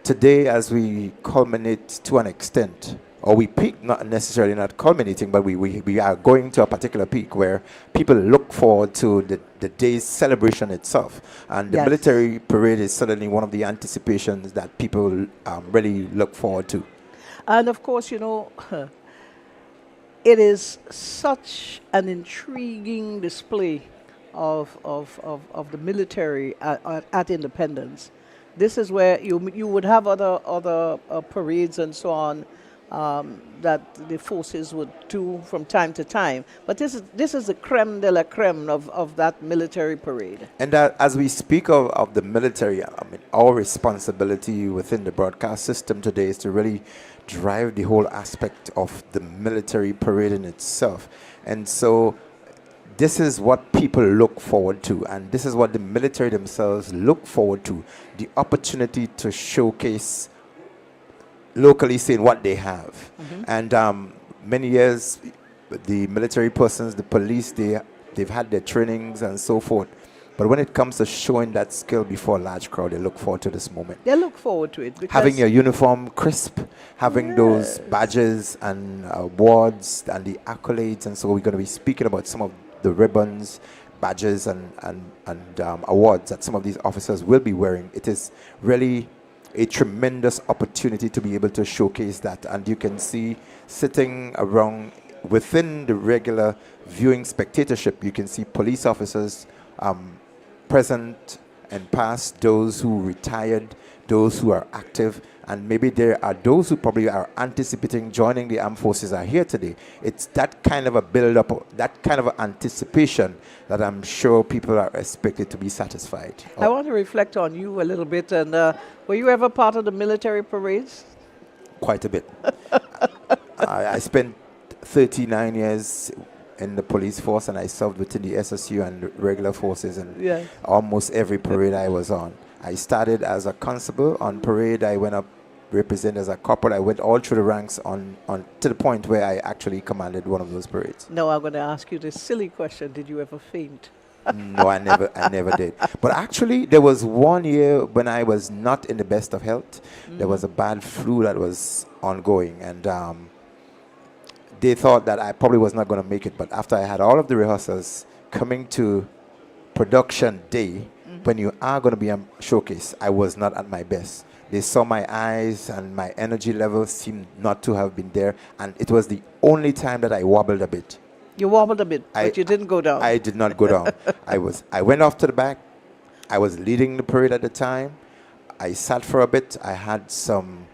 today, as we culminate to an extent, or we peak, not necessarily not culminating, but we are going to a particular peak where people look forward to the day's celebration itself. And the military parade is certainly one of the anticipations that people really look forward to. And of course, you know, it is such an intriguing display of the military at Independence. This is where you would have other parades and so on that the forces would do from time to time. But this is the creme de la creme of that military parade. And as we speak of the military, I mean, our responsibility within the broadcast system today is to really drive the whole aspect of the military parade in itself. And so this is what people look forward to, and this is what the military themselves look forward to, the opportunity to showcase locally saying what they have. And many years, the military persons, the police, they've had their trainings and so forth. But when it comes to showing that skill before a large crowd, they look forward to this moment. They look forward to it. Because having your uniform crisp, having those badges and awards and the accolades. And so we're going to be speaking about some of the ribbons, badges, and awards that some of these officers will be wearing. It is really a tremendous opportunity to be able to showcase that. And you can see sitting around within the regular viewing spectatorship, you can see police officers present and past, those who retired, those who are active, and maybe there are those who probably are anticipating joining the armed forces are here today. It's that kind of a build-up, that kind of anticipation that I'm sure people are expected to be satisfied. I want to reflect on you a little bit. And were you ever part of the military parades? Quite a bit. I spent 39 years in the police force, and I served within the SSU and regular forces, and almost every parade I was on. I started as a constable on parade. I went up, represented as a corporal. I went all through the ranks on to the point where I actually commanded one of those parades. No, I'm going to ask you this silly question. Did you ever faint? No, I never did. But actually, there was one year when I was not in the best of health. There was a bad flu that was ongoing, and they thought that I probably was not going to make it. But after I had all of the rehearsals, coming to production day, when you are going to be a showcase, I was not at my best. They saw my eyes, and my energy level seemed not to have been there. And it was the only time that I wobbled a bit. You wobbled a bit, but you didn't go down. I did not go down. I went off to the back. I was leading the parade at the time. I sat for a bit. I had some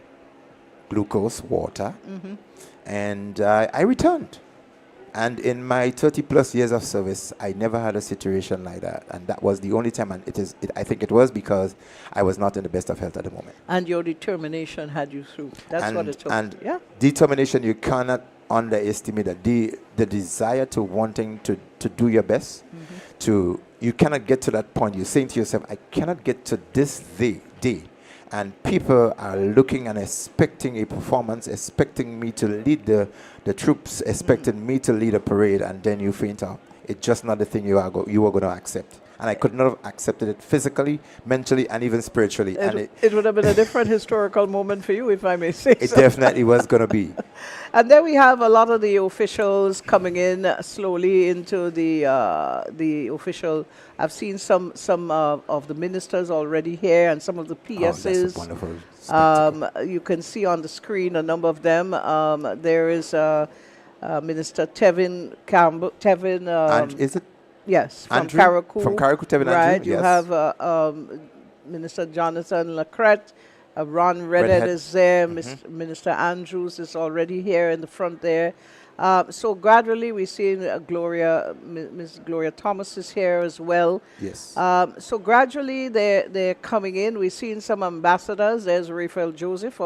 glucose water, and I returned. And in my 30-plus years of service, I never had a situation like that. And that was the only time, and I think it was because I was not in the best of health at the moment. And your determination had you through. That's what it took. And determination, you cannot underestimate that. The desire to wanting to do your best, you cannot get to that point. You're saying to yourself, I cannot get to this day. And people are looking and expecting a performance, expecting me to lead the troops, expecting me to lead a parade, and then you faint out. It's just not the thing you are going to accept. And I could not have accepted it physically, mentally, and even spiritually. It would have been a different historical moment for you, if I may say so. It definitely was going to be. And then we have a lot of the officials coming in slowly into the official. I've seen some of the ministers already here, and some of the PSs. Oh, that's a wonderful spectacle. You can see on the screen a number of them. There is Minister Tevin Campbell. And is it? Yes, from Andrew, Carriacou. From Carriacou, Tevin right, Andrew, you yes. have Minister Jonathan Lacrette, Ron Redhead is there, Minister Andrews is already here in the front there. So gradually we're seeing Ms. Gloria Thomas is here as well. Yes. So gradually they're coming in. We're seeing some ambassadors. There's Raphael Joseph,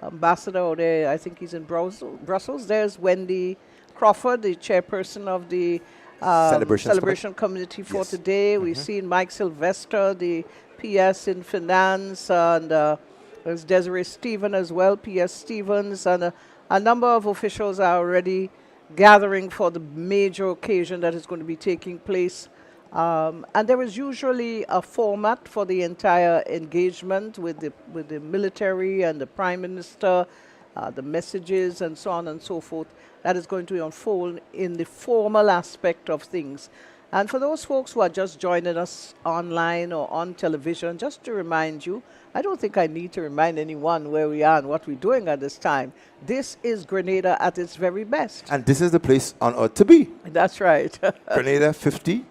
ambassador out there. I think he's in Brussels. There's Wendy Crawford, the chairperson of the celebration committee for today. We've seen Mike Sylvester, the PS in finance, and there's Desiree Stephen as well, PS Stevens, and a number of officials are already gathering for the major occasion that is going to be taking place. And there is usually a format for the entire engagement with the military and the Prime Minister, the messages and so on and so forth. That is going to unfold in the formal aspect of things. And for those folks who are just joining us online or on television, just to remind you, I don't think I need to remind anyone where we are and what we're doing at this time. This is Grenada at its very best. And this is the place on earth to be. That's right. Grenada 50.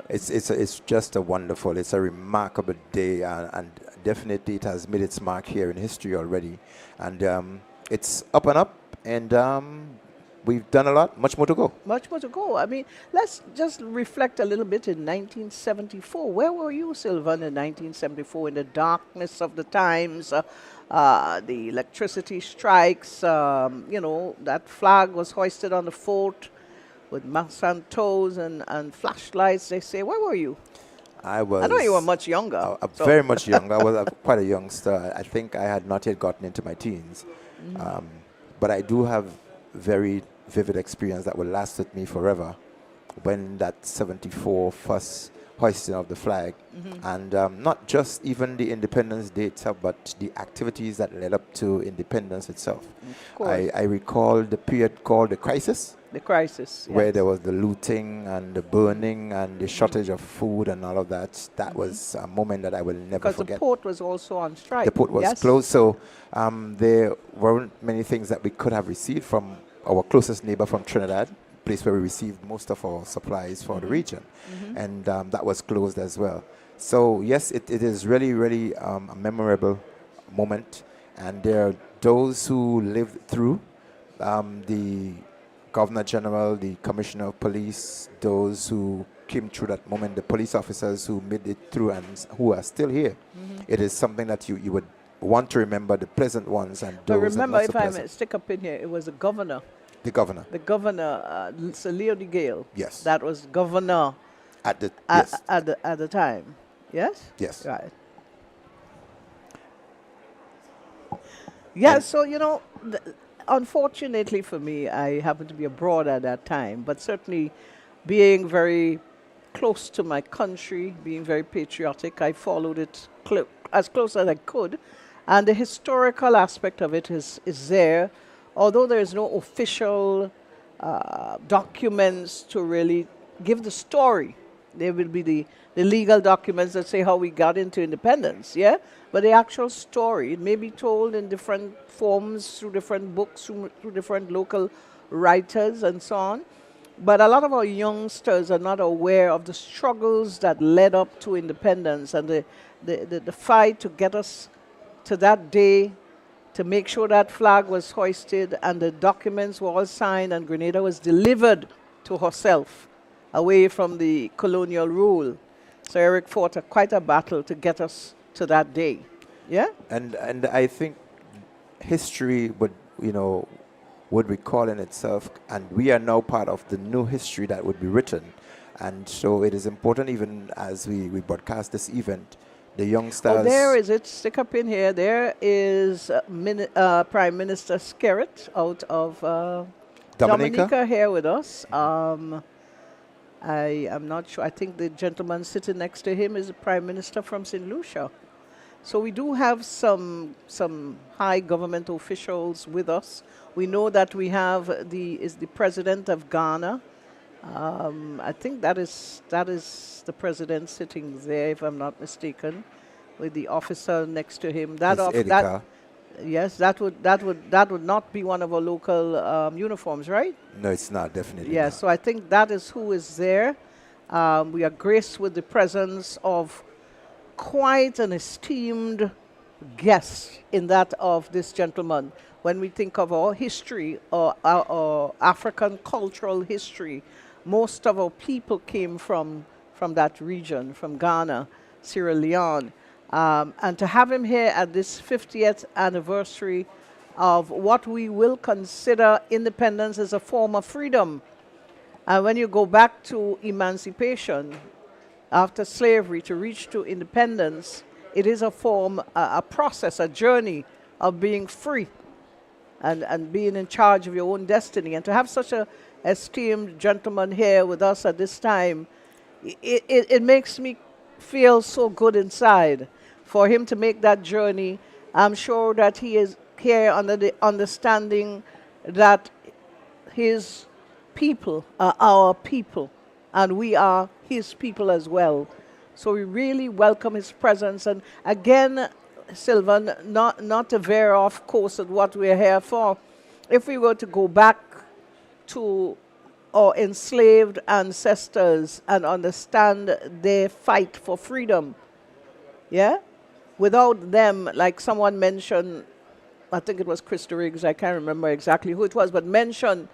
It's just a wonderful, it's a remarkable day, and definitely it has made its mark here in history already. And it's up and up, and we've done a lot, much more to go. Much more to go. I mean, let's just reflect a little bit in 1974. Where were you, Sylvan, in 1974, in the darkness of the times? The electricity strikes, that flag was hoisted on the fort with Monsantos and flashlights, they say. Where were you? I know you were much younger. Very much younger. I was quite a youngster. I think I had not yet gotten into my teens. But I do have very vivid experience that will last with me forever when that 74 first hoisting of the flag. And not just even the Independence Day itself, but the activities that led up to independence itself. I recall the period called the crisis. The crisis, where there was the looting and the burning and the shortage of food and all of that. That was a moment that I will never forget. Because the port was also on strike. The port was closed, so there weren't many things that we could have received from our closest neighbor from Trinidad, place where we received most of our supplies for the region. And that was closed as well. So yes, it is really, really a memorable moment. And there are those who lived through the Governor General, the Commissioner of Police, those who came through that moment, the police officers who made it through and who are still here. It is something that you would want to remember, the pleasant ones and those. But remember, that not so if I pleasant. may stick up in here, it was the governor. The governor. The governor, Sir Leo de Gale. Yes. That was governor at the at the time. Yes. Yes. Right. Yeah. So unfortunately for me, I happened to be abroad at that time, but certainly being very close to my country, being very patriotic, I followed it as close as I could. And the historical aspect of it is there. Although there is no official documents to really give the story, there will be the legal documents that say how we got into independence, yeah? But the actual story, it may be told in different forms, through different books, through different local writers and so on. But a lot of our youngsters are not aware of the struggles that led up to independence and the fight to get us to that day, to make sure that flag was hoisted and the documents were all signed and Grenada was delivered to herself away from the colonial rule. So Eric fought quite a battle to get us to that day. Yeah? And I think history would recall in itself, and we are now part of the new history that would be written. And so it is important, even as we broadcast this event, the youngsters. Oh, there is it. Stick up in here. There is Prime Minister Skerritt out of Dominica here with us. I am not sure. I think the gentleman sitting next to him is the Prime Minister from St. Lucia. So we do have some high government officials with us. We know that we have the President of Ghana. I think that is the president sitting there, if I'm not mistaken, with the officer next to him. Yes, that would not be one of our local uniforms, right? No, it's not, definitely. Yeah, not. so I think that is who is there. We are graced with the presence of quite an esteemed guest in that of this gentleman. When we think of our history, or our African cultural history, most of our people came from that region, from Ghana, Sierra Leone. And to have him here at this 50th anniversary of what we will consider independence as a form of freedom. And when you go back to emancipation after slavery to reach to independence, it is a form, a process, a journey of being free and being in charge of your own destiny. And to have such a esteemed gentleman here with us at this time, it makes me feel so good inside for him to make that journey. I'm sure that he is here under the understanding that his people are our people and we are his people as well. So we really welcome his presence. And again, Sylvan, not to veer off course of what we're here for. If we were to go back to our enslaved ancestors and understand their fight for freedom, yeah? Without them, like someone mentioned, I think it was Krista Riggs, I can't remember exactly who it was, but mentioned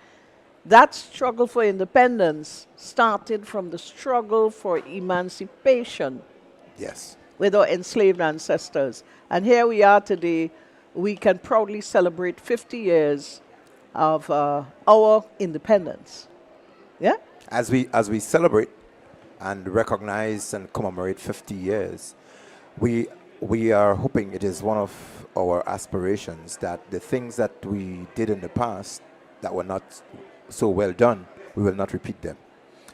that struggle for independence started from the struggle for emancipation. Yes. With our enslaved ancestors. And here we are today. We can proudly celebrate 50 years of our independence. Yeah? As we celebrate and recognize and commemorate 50 years, we are hoping, it is one of our aspirations, that the things that we did in the past that were not so well done, we will not repeat them.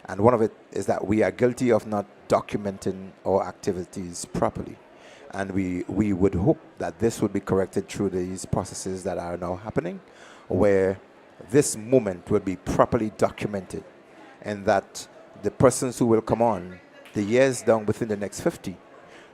And one of it is that we are guilty of not documenting our activities properly. And we would hope that this would be corrected through these processes that are now happening, where this moment will be properly documented, and that the persons who will come on the years down within the next 50,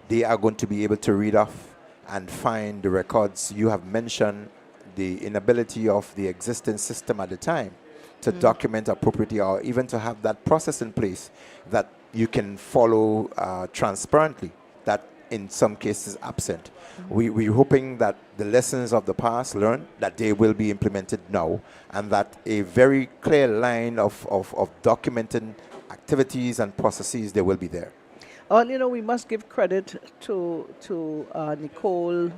they are going to be able to read off and find the records. You have mentioned the inability of the existing system at the time to document appropriately, or even to have that process in place that you can follow transparently, that in some cases absent. We're hoping that the lessons of the past learned, that they will be implemented now, and that a very clear line of documenting activities and processes, they will be there. Well, you know, we must give credit to Nicole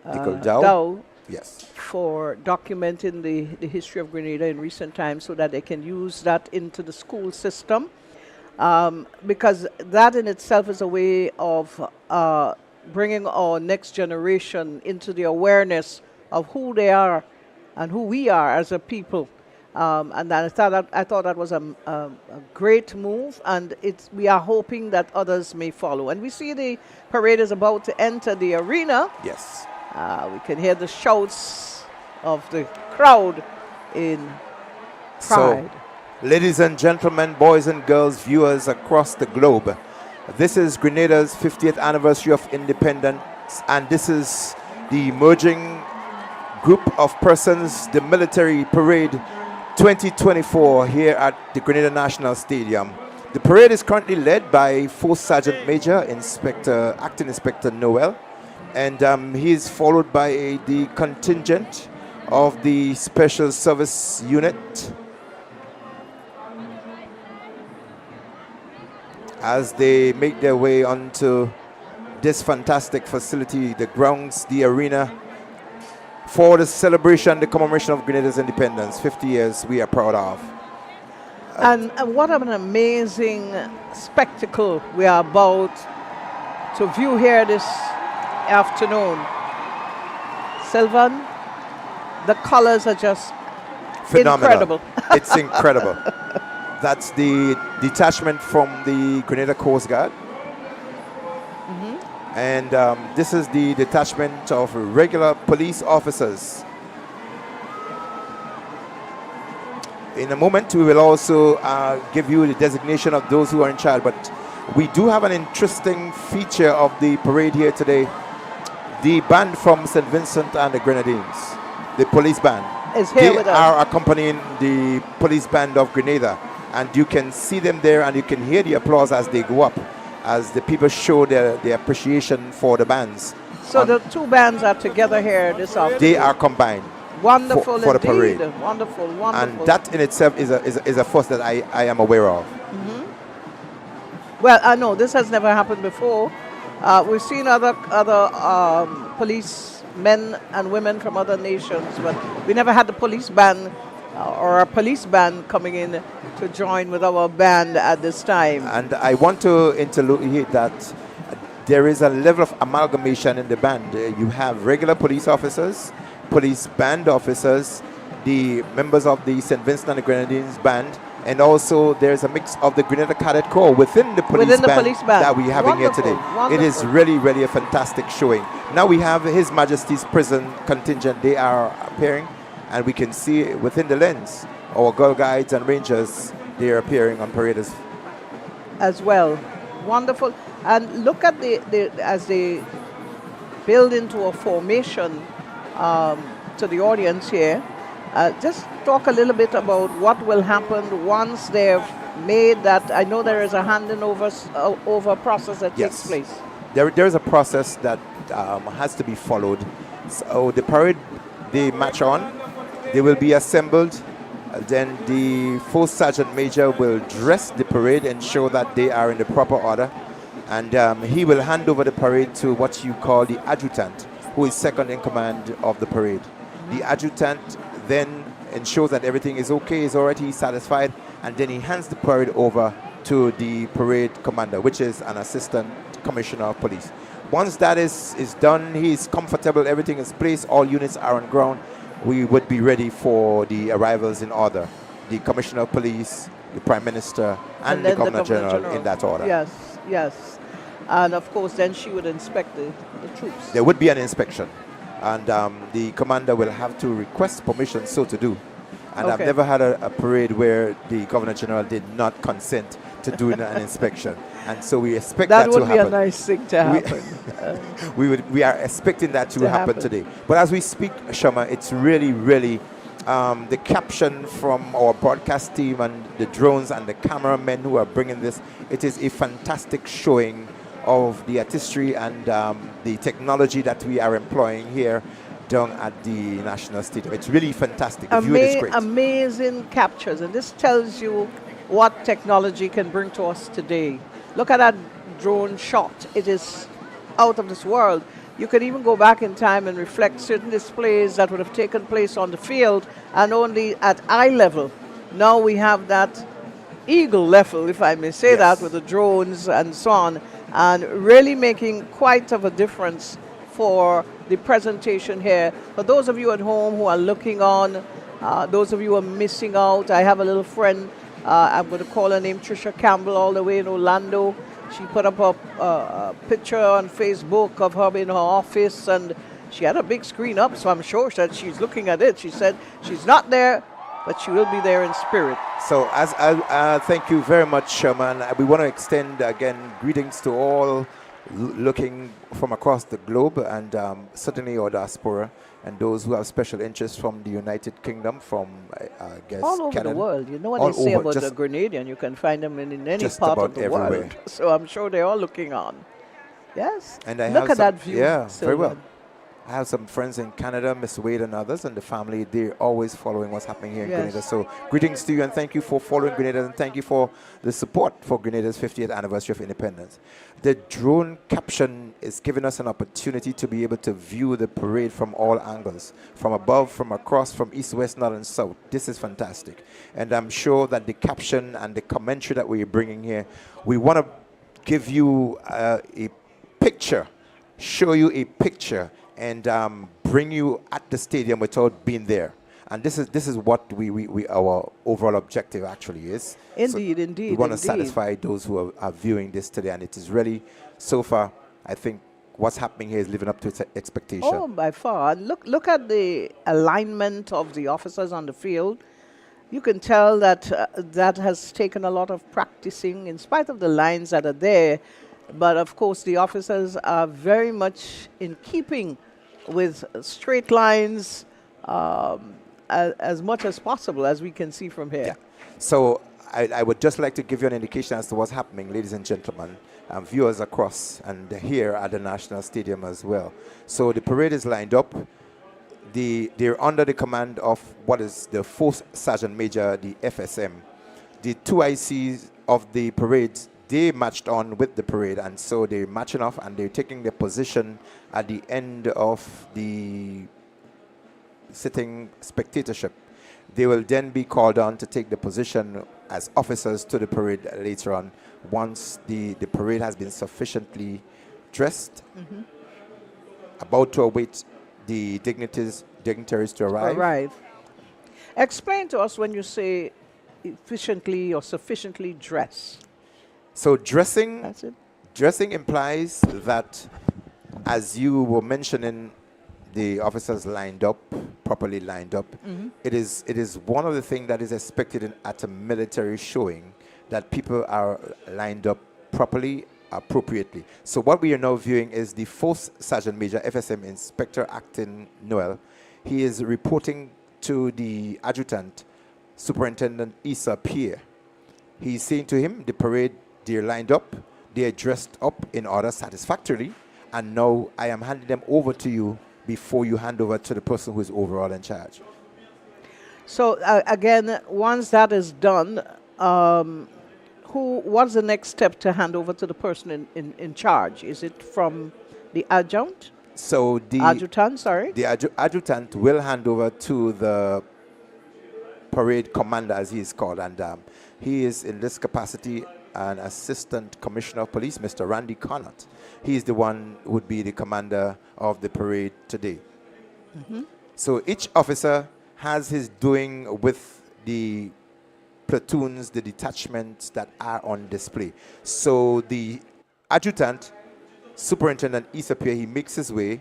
Dow. Yes. For documenting the history of Grenada in recent times so that they can use that into the school system. Because that in itself is a way of bringing our next generation into the awareness of who they are and who we are as a people. And I thought that was a great move, and we are hoping that others may follow. And we see the parade is about to enter the arena. Yes. We can hear the shouts of the crowd in pride. So, ladies and gentlemen, boys and girls, viewers across the globe, this is Grenada's 50th anniversary of independence, and this is the emerging group of persons, the military parade 2024 here at the Grenada National Stadium. The parade is currently led by 4th Sergeant Major Acting Inspector Noel, and he is followed by the contingent of the Special Service Unit as they make their way onto this fantastic facility, the grounds, the arena, for the celebration, the commemoration of Grenada's independence. 50 years we are proud of. And what an amazing spectacle we are about to view here this afternoon. Sylvan, the colors are just phenomenal. Incredible. It's incredible. That's the detachment from the Grenada Coast Guard. And this is the detachment of regular police officers. In a moment, we will also give you the designation of those who are in charge. But we do have an interesting feature of the parade here today. The band from St. Vincent and the Grenadines, the police band, is here with us. They are accompanying the police band of Grenada. And you can see them there, and you can hear the applause as they go up, as the people show their appreciation for the bands. So the two bands are together here this afternoon. They are combined. Wonderful for the parade. Wonderful, wonderful. And that in itself is a first that I am aware of. Well, I know this has never happened before. We've seen other police men and women from other nations, but we never had the police band or a police band coming in to join with our band at this time. And I want to interlude that there is a level of amalgamation in the band. You have regular police officers, police band officers, the members of the St. Vincent and the Grenadines band, and also there's a mix of the Grenada Cadet Corps within the police band that we're having here today. It is really, really a fantastic showing. Now we have His Majesty's Prison contingent. They are appearing, and we can see within the lens our Girl Guides and Rangers. They are appearing on parade as well. Wonderful. And look at as they build into a formation to the audience here. Just talk a little bit about what will happen once they've made that. I know there is a handing over process that takes place. There is a process that has to be followed. So the parade, they march on. They will be assembled. Then the First Sergeant Major will dress the parade, ensure that they are in the proper order. And he will hand over the parade to what you call the adjutant, who is second in command of the parade. The adjutant then ensures that everything is okay, is already satisfied, and then he hands the parade over to the parade commander, which is an assistant commissioner of police. Once that is done, he is comfortable, everything is placed, all units are on ground, we would be ready for the arrivals in order. The commissioner of police, the prime minister, and the governor general in that order. Yes, yes. And of course, then she would inspect the troops. There would be an inspection. And the commander will have to request permission so to do. And I've never had a parade where the Governor General did not consent to doing an inspection. And so we expect that to happen. That would be a nice thing to happen. We are expecting that to happen today. But as we speak, Shama, it's really, really the caption from our broadcast team and the drones and the cameramen who are bringing this. It is a fantastic showing of the artistry and the technology that we are employing here down at the National Stadium. It's really fantastic. The view is great. Amazing captures, and this tells you what technology can bring to us today. Look at that drone shot. It is out of this world. You could even go back in time and reflect certain displays that would have taken place on the field and only at eye level. Now we have that eagle level, if I may say that, with the drones and so on, and really making quite of a difference for the presentation here. For those of you at home who are looking on, those of you who are missing out, I have a little friend, I'm going to call her name Trisha Campbell, all the way in Orlando. She put up a picture on Facebook of her in her office, and she had a big screen up, so I'm sure that she's looking at it. She said she's not there, but she will be there in spirit. So as thank you very much, Sherman. We want to extend again greetings to all looking from across the globe, and certainly our diaspora and those who have special interests from the United Kingdom, from I guess all over Canada. the world. You know what they say about the Grenadian, you can find them in any part of the world. So I'm sure they're all looking on. Yes. And I look at that view. Yeah, very well. I have some friends in Canada, Miss Wade and others, and the family, they're always following what's happening here in Grenada. So greetings to you, and thank you for following Grenada, and thank you for the support for Grenada's 50th anniversary of independence. The drone caption is giving us an opportunity to be able to view the parade from all angles, from above, from across, from east, west, north, and south. This is fantastic. And I'm sure that the caption and the commentary that we're bringing here, we want to give you a picture, show you a picture, and bring you at the stadium without being there. And this is what we our overall objective actually is. Indeed, so indeed. We want to satisfy those who are viewing this today, and it is really, so far, I think what's happening here is living up to its expectation. Oh, by far. Look at the alignment of the officers on the field. You can tell that that has taken a lot of practicing in spite of the lines that are there. But of course, the officers are very much in keeping with straight lines as much as possible, as we can see from here. Yeah. So I would just like to give you an indication as to what's happening, ladies and gentlemen, viewers across and here at the National Stadium as well. So the parade is lined up. They're under the command of what is the First Sergeant Major, the FSM. The two ICs of the parades, they matched on with the parade, and so they're matching off and they're taking their position at the end of the sitting spectatorship. They will then be called on to take the position as officers to the parade later on, once the parade has been sufficiently dressed, about to await the dignitaries to arrive. Explain to us when you say efficiently or sufficiently dressed. So dressing, That's it. dressing implies that, as you were mentioning, the officers lined up, properly lined up. It is one of the things that is expected at a military showing, that people are lined up properly, appropriately. So what we are now viewing is the 4th Sergeant Major, FSM Inspector Acting Noel. He is reporting to the Adjutant, Superintendent Issa Pierre. He's saying to him, the parade, they're lined up, they're dressed up in order satisfactorily, and now I am handing them over to you before you hand over to the person who is overall in charge. So again, once that is done, what's the next step to hand over to the person in charge? Is it from the adjutant? So the adjutant, sorry? The adjutant will hand over to the parade commander, as he is called, and he is in this capacity an assistant commissioner of police, Mr. Randy Connaught. He is the one who would be the commander of the parade today. So each officer has his doing with the platoons, the detachments that are on display. So the adjutant, Superintendent Issa Pierre, he makes his way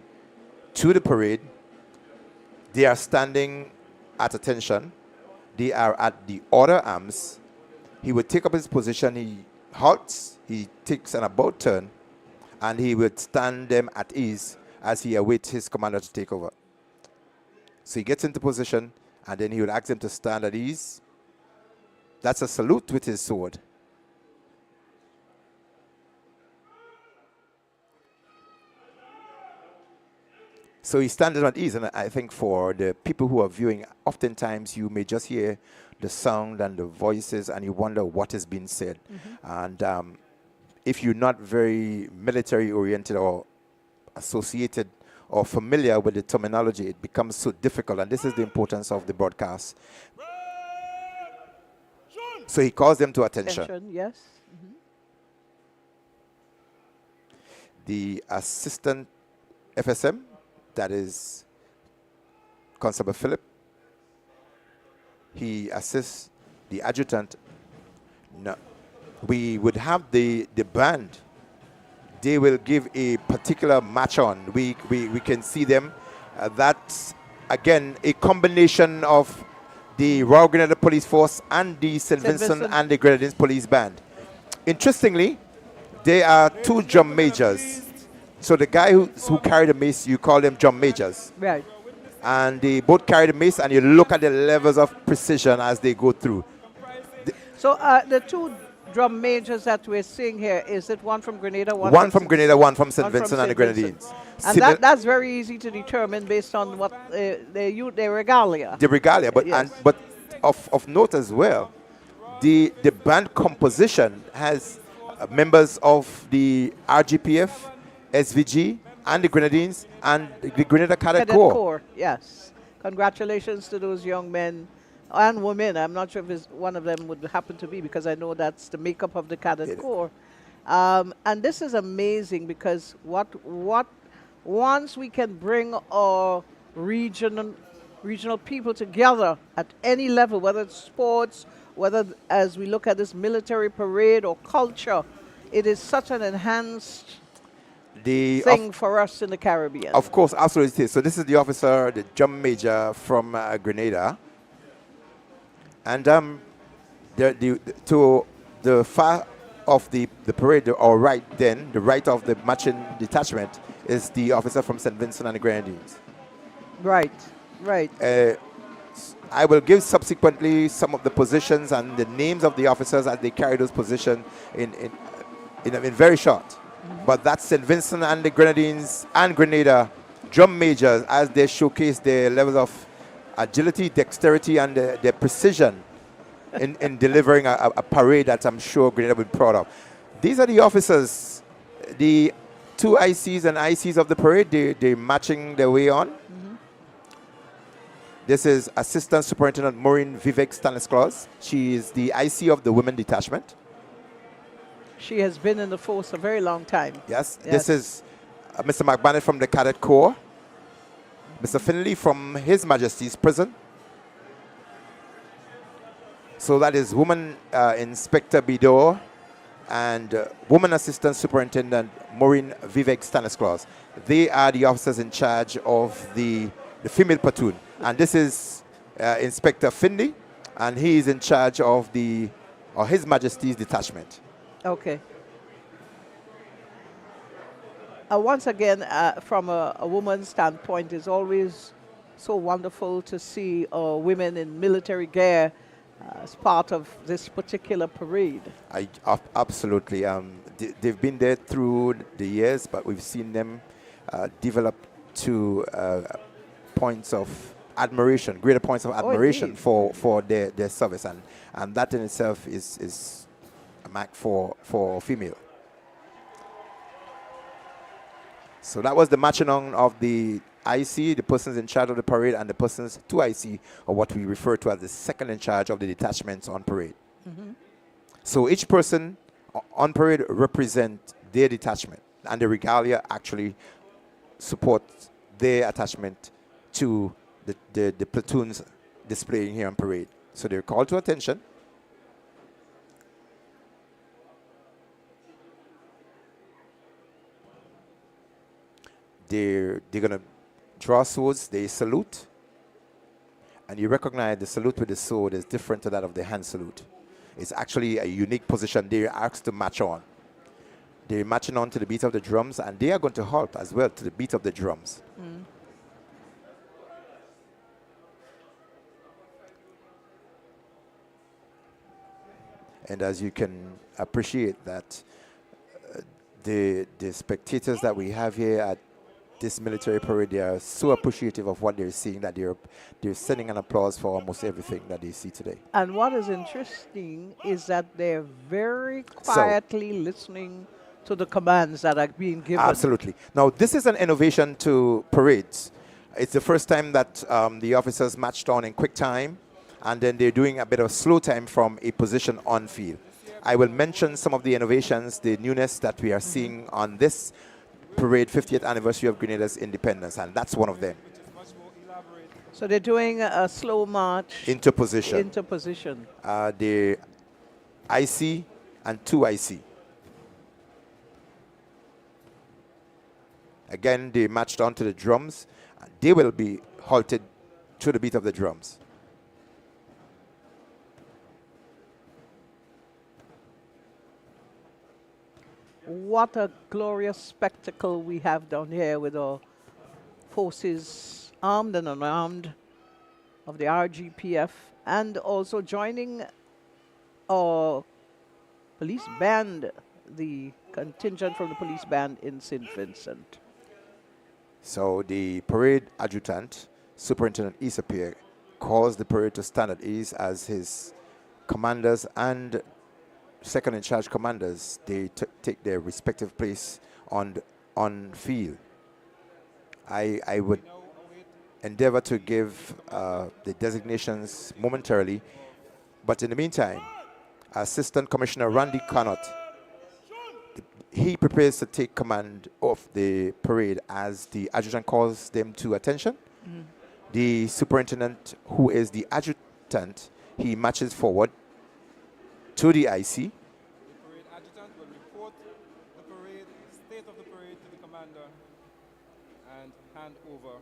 to the parade. They are standing at attention. They are at the order arms. He would take up his position. He halts. He takes an about turn, and he would stand them at ease as he awaits his commander to take over. So he gets into position, and then he would ask them to stand at ease. That's a salute with his sword. So he stands at ease, and I think for the people who are viewing, oftentimes you may just hear the sound and the voices, and you wonder what is being said. And if you're not very military-oriented or associated or familiar with the terminology, it becomes so difficult, and this is the importance of the broadcast. So he calls them to attention. Yes. The assistant FSM, that is Constable Philip, he assists the adjutant. No, we would have the band. They will give a particular match on. We can see them. That's, again, a combination of the Royal Grenada Police Force and the St. Vincent and the Grenadines Police Band. Interestingly, they are two drum majors. So the guy who carried the mace, you call them drum majors. Right. And they both carry the mace, and you look at the levels of precision as they go through. So the two drum majors that we're seeing here, is it one from Grenada? One from Grenada, one from St. Vincent and the Grenadines. And that's very easy to determine based on what their regalia. The regalia, but yes. but of note as well, the band composition has members of the RGPF, SVG, and the Grenadines, and the Grenada Cadet Corps. Yes. Congratulations to those young men and women. I'm not sure if one of them would happen to be, because I know that's the makeup of the Cadet Corps. And this is amazing, because once we can bring our regional people together at any level, whether it's sports, whether as we look at this military parade or culture, it is such an enhanced thing for us in the Caribbean. Of course, absolutely. So this is the officer, the drum major from Grenada. And to the far of the parade, or right then, the right of the marching detachment, is the officer from St. Vincent and the Grenadines. Right, right. I will give subsequently some of the positions and the names of the officers as they carry those positions in very short. But that's St. Vincent and the Grenadines and Grenada drum majors, as they showcase their levels of agility, dexterity, and their precision in delivering a parade that I'm sure Grenada will be proud of. These are the officers, the two ICs and ICs of the parade. They're matching their way on. This is Assistant Superintendent Maureen Vivek Stanislaus. She is the IC of the Women Detachment. She has been in the force a very long time. Yes. This is Mr. McBannett from the Cadet Corps. Mr. Finley from His Majesty's Prison. So that is Woman Inspector Bidor and Woman Assistant Superintendent Maureen Vivek Stanislaus. They are the officers in charge of the female platoon. And this is Inspector Finley, and he is in charge of His Majesty's Detachment. Okay. Once again, from a woman's standpoint, it's always so wonderful to see women in military gear as part of this particular parade. Absolutely. They've been there through the years, but we've seen them develop to points of admiration, greater points of admiration for their service, and that in itself is a mark for female. So that was the matching on of the IC, the persons in charge of the parade, and the persons to IC, or what we refer to as the second in charge of the detachments on parade. So each person on parade represents their detachment, and the regalia actually supports their attachment to the platoons displaying here on parade. So they're called to attention. They're going to draw swords, they salute. And you recognize the salute with the sword is different to that of the hand salute. It's actually a unique position they're asked to match on. They're matching on to the beat of the drums, and they are going to halt as well to the beat of the drums. And as you can appreciate that the spectators that we have here at this military parade, they are so appreciative of what they're seeing that they're sending an applause for almost everything that they see today. And what is interesting is that they're very quietly listening to the commands that are being given. Absolutely. Now, this is an innovation to parades. It's the first time that the officers matched on in quick time, and then they're doing a bit of slow time from a position on field. I will mention some of the innovations, the newness that we are seeing on this parade, 50th anniversary of Grenada's independence, and that's one of them. So they're doing a slow march into position. Into position. The IC and 2IC. Again, they matched on to the drums. They will be halted to the beat of the drums. What a glorious spectacle we have down here with our forces armed and unarmed of the RGPF, and also joining our police band, the contingent from the police band in St. Vincent. So the parade adjutant, Superintendent Isapir, calls the parade to stand at ease as his commanders and second in charge commanders, they take their respective place on field. I would endeavor to give the designations momentarily, but in the meantime, Assistant Commissioner Randy Cannott, he prepares to take command of the parade as the adjutant calls them to attention. The superintendent, who is the adjutant, he marches forward to the IC. The parade adjutant will report the parade, state of the parade to the commander and hand over.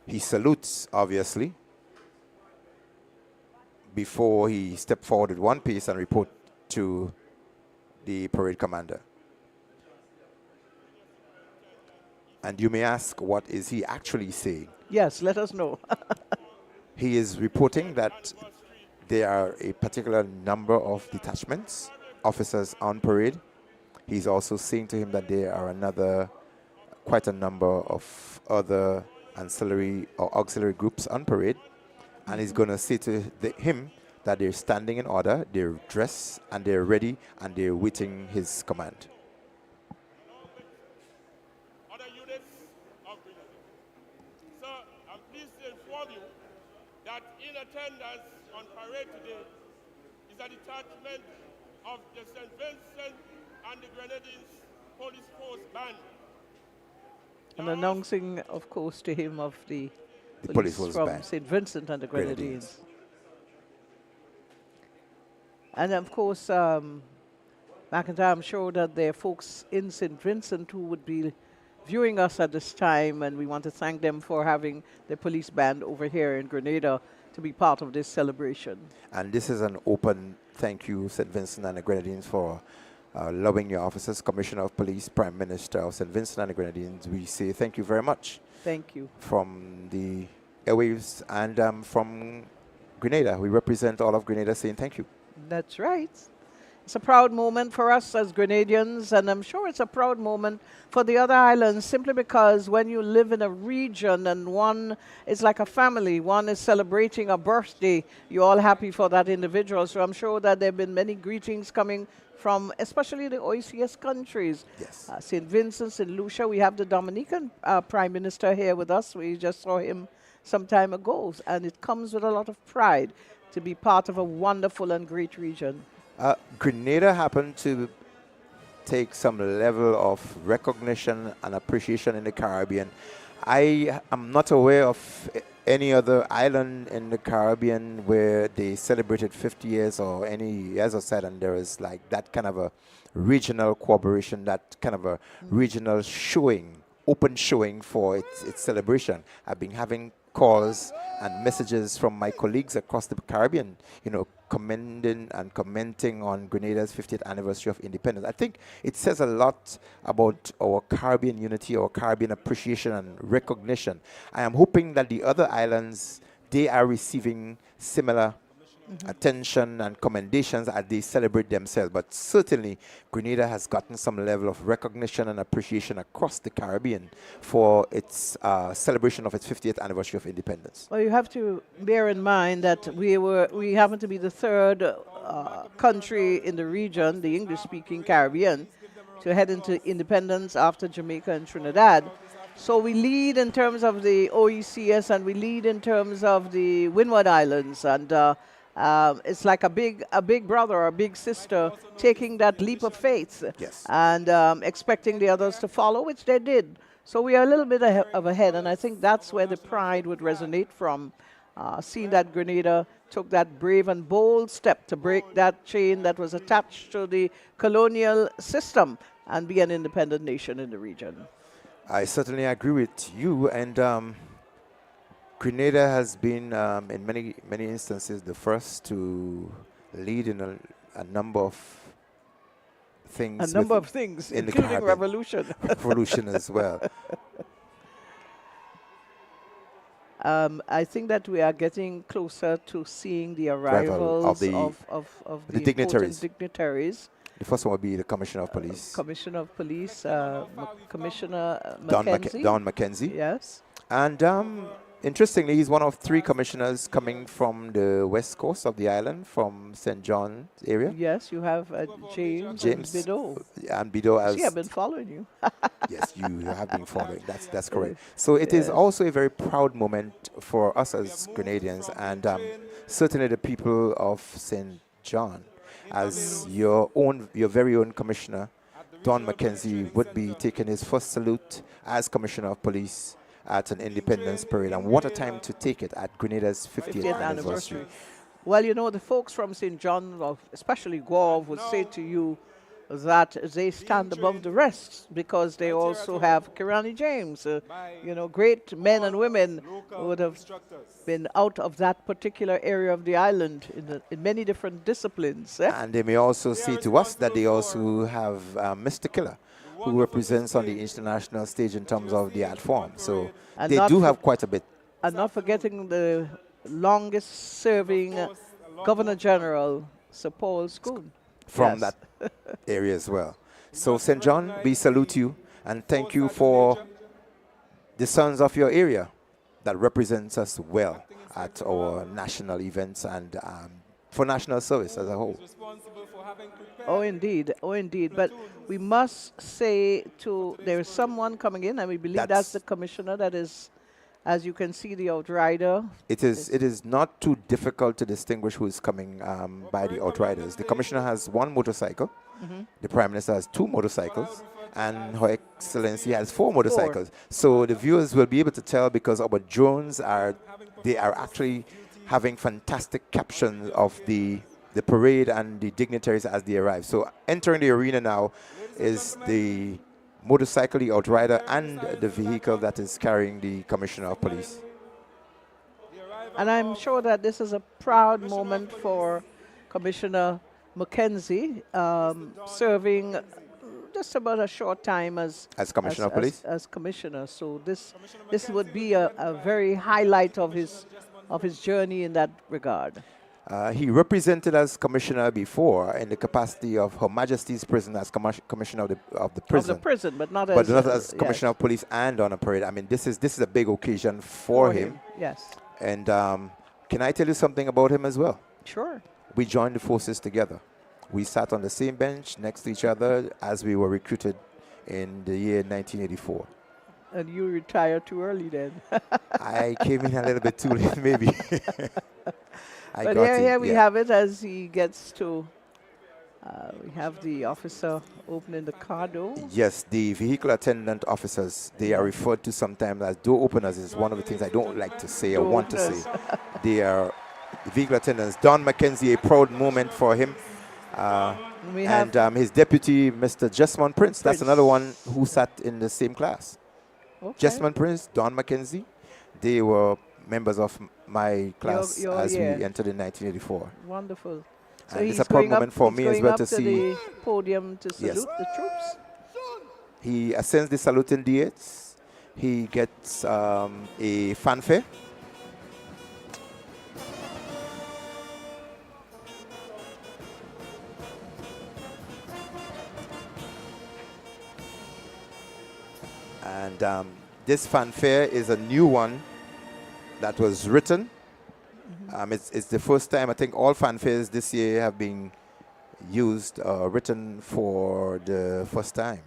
He salutes, obviously, before he steps forward with one piece and report to the parade commander. And you may ask, what is he actually saying? Yes, let us know. He is reporting that there are a particular number of detachments, officers on parade. He's also saying to him that there are quite a number of other ancillary or auxiliary groups on parade. And he's going to say to him that they're standing in order, they're dressed, and they're ready, and they're waiting his command. Other units of Grenada. Sir, I'm pleased to inform you that in attendance on parade today is a detachment of the St. Vincent and the Grenadines Police Force Band. And announcing, of course, to him of the police police force from band. St. Vincent and the Grenadines. Grenadines. And of course, McIntyre, I'm sure that there are folks in St. Vincent who would be viewing us at this time, and we want to thank them for having the police band over here in Grenada to be part of this celebration. And this is an open thank you, St. Vincent and the Grenadines, for loving your officers. Commissioner of Police, Prime Minister of St. Vincent and the Grenadines, we say thank you very much. Thank you. From the airwaves and from Grenada. We represent all of Grenada saying thank you. That's right. It's a proud moment for us as Grenadians, and I'm sure it's a proud moment for the other islands, simply because when you live in a region and one is like a family, one is celebrating a birthday, you're all happy for that individual. So I'm sure that there have been many greetings coming from especially the OECS countries. Yes. St. Vincent, St. Lucia. We have the Dominican Prime Minister here with us. We just saw him some time ago, and it comes with a lot of pride to be part of a wonderful and great region. Grenada happened to take some level of recognition and appreciation in the Caribbean. I am not aware of any other island in the Caribbean where they celebrated 50 years or any, as I said, and there is like that kind of a regional cooperation, that kind of a regional showing, open showing for its celebration. I've been having calls and messages from my colleagues across the Caribbean, you know, commending and commenting on Grenada's 50th anniversary of independence. I think it says a lot about our Caribbean unity, our Caribbean appreciation and recognition. I am hoping that the other islands, they are receiving similar attention and commendations as they celebrate themselves. But certainly, Grenada has gotten some level of recognition and appreciation across the Caribbean for its celebration of its 50th anniversary of independence. Well, you have to bear in mind that we happen to be the third country in the region, the English-speaking Caribbean, to head into independence after Jamaica and Trinidad. So we lead in terms of the OECS, and we lead in terms of the Windward Islands, and it's like a big brother or a big sister taking that leap of faith, yes, and expecting the others to follow, which they did. So we are a little bit ahead, and I think that's where the pride would resonate from, seeing that Grenada took that brave and bold step to break that chain that was attached to the colonial system and be an independent nation in the region. I certainly agree with you, and Grenada has been, in many instances, the first to lead in a number of things. A number of things, in including the revolution. Revolution as well. I think that we are getting closer to seeing the arrivals of the important dignitaries. The first one would be the Commissioner of Police. Commissioner of Police, Commissioner Mackenzie. Don Mackenzie. Yes. And interestingly, he's one of 3 commissioners coming from the west coast of the island, from St. John's area. Yes, you have James and Bideau. And Bideau as... See, I've been following you. Yes, you have been following. That's correct. So it is also a very proud moment for us as Grenadians, and certainly the people of St. John, as your very own commissioner, Don Mackenzie, would be taking his first salute as Commissioner of Police at an independence parade. And what a time to take it at Grenada's 50th anniversary. Well, you know, the folks from St. John, especially Gov, would say to you that they stand above the rest because they also have Kirani James, you know, great men and women who would have been out of that particular area of the island in many different disciplines. And they may also say to us that they also have Mr. Killer, who represents on the international stage in terms of the art form. So and they do have quite a bit. And not forgetting the longest serving Governor General, Sir Paul Schoon. From that area as well. So St. John, we salute you and thank you for the sons of your area that represents us well at our national events and for national service as a whole. Oh, indeed. Oh, indeed. But we must say there is someone coming in, and we believe that's the commissioner that is, as you can see, the outrider. It is not too difficult to distinguish who is coming by the outriders. The commissioner has one motorcycle. The Prime Minister has 2 motorcycles. And Her Excellency has 4 motorcycles. So the viewers will be able to tell because our drones are actually having fantastic captions of the parade and the dignitaries as they arrive. So entering the arena now is the motorcycle, the outrider, and the vehicle that is carrying the Commissioner of Police. And I'm sure that this is a proud moment for Commissioner Mackenzie, serving just about a short time as Commissioner of Police. As Commissioner. So this would be a very highlight of his journey in that regard. He represented as commissioner before in the capacity of Her Majesty's Prison as commissioner of the prison. Of the prison, but not as commissioner of police and on a parade. I mean, this is a big occasion for him. Yes. And can I tell you something about him as well? Sure. We joined the forces together. We sat on the same bench next to each other as we were recruited in the year 1984. And you retired too early then. I came in a little bit too late, maybe. But here we have it as he gets to, we have the officer opening the car door. Yes, the vehicle attendant officers, they are referred to sometimes as door openers. Is one of the things I don't like to say or want to say. They are vehicle attendants. Don Mackenzie, a proud moment for him. And his deputy, Mr. Jesmond Prince. That's another one who sat in the same class. Okay. Jesmond Prince, Don Mackenzie, they were members of my class as we entered in 1984. Wonderful. So and it's a proud moment for me as well to see the podium to salute the troops. He ascends the saluting dates. He gets a fanfare. And this fanfare is a new one that was written. It's the first time, I think all fanfares this year have been used, written for the first time.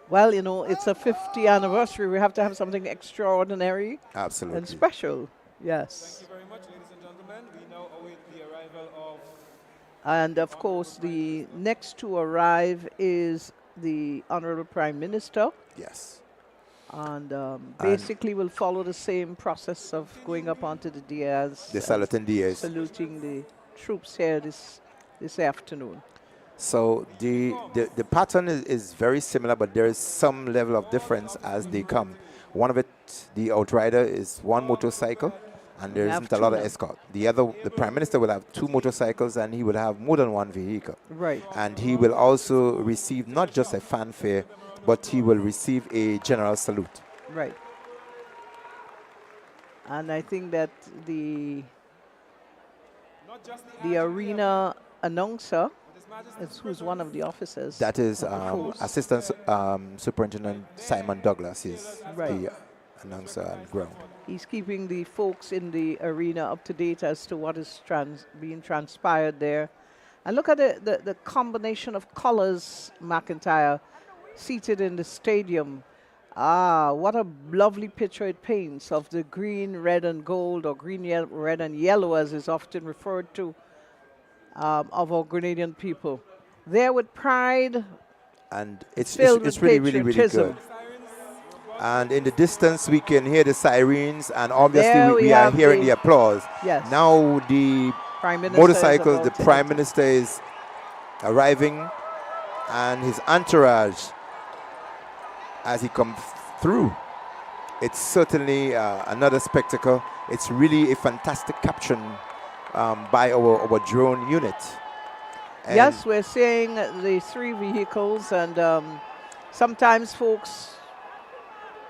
Well, you know, it's a 50th anniversary. We have to have something extraordinary. Absolutely. And special. Yes. Thank you very much, ladies and gentlemen. We now await the arrival of... And, of course, the next to arrive is the Honorable Prime Minister. Yes. And basically will follow the same process of going up onto the dais. The saluting dais. Saluting the troops here this afternoon. So the pattern is very similar, but there is some level of difference as they come. One of it, the outrider, is one motorcycle, and there isn't a lot of escort. The Prime Minister will have 2 motorcycles, and he will have more than 1 vehicle. Right. And he will also receive not just a fanfare, but he will receive a general salute. Right. And I think that the arena announcer who's one of the officers. That is Assistant Superintendent Simon Douglas is the announcer on ground. He's keeping the folks in the arena up to date as to what is being transpired there. And look at the combination of colors, McIntyre, seated in the stadium. What a lovely picture it paints of the green, red, and gold, or green, red, and yellow, as is often referred to, of our Grenadian people. There with pride, and it's really, really good. And in the distance, we can hear the sirens, and obviously we are hearing the applause. Yes. Now the motorcycles, the Prime Minister is arriving, and his entourage as he comes through. It's certainly another spectacle. It's really a fantastic caption by our drone unit. And yes, we're seeing the 3 vehicles, and sometimes folks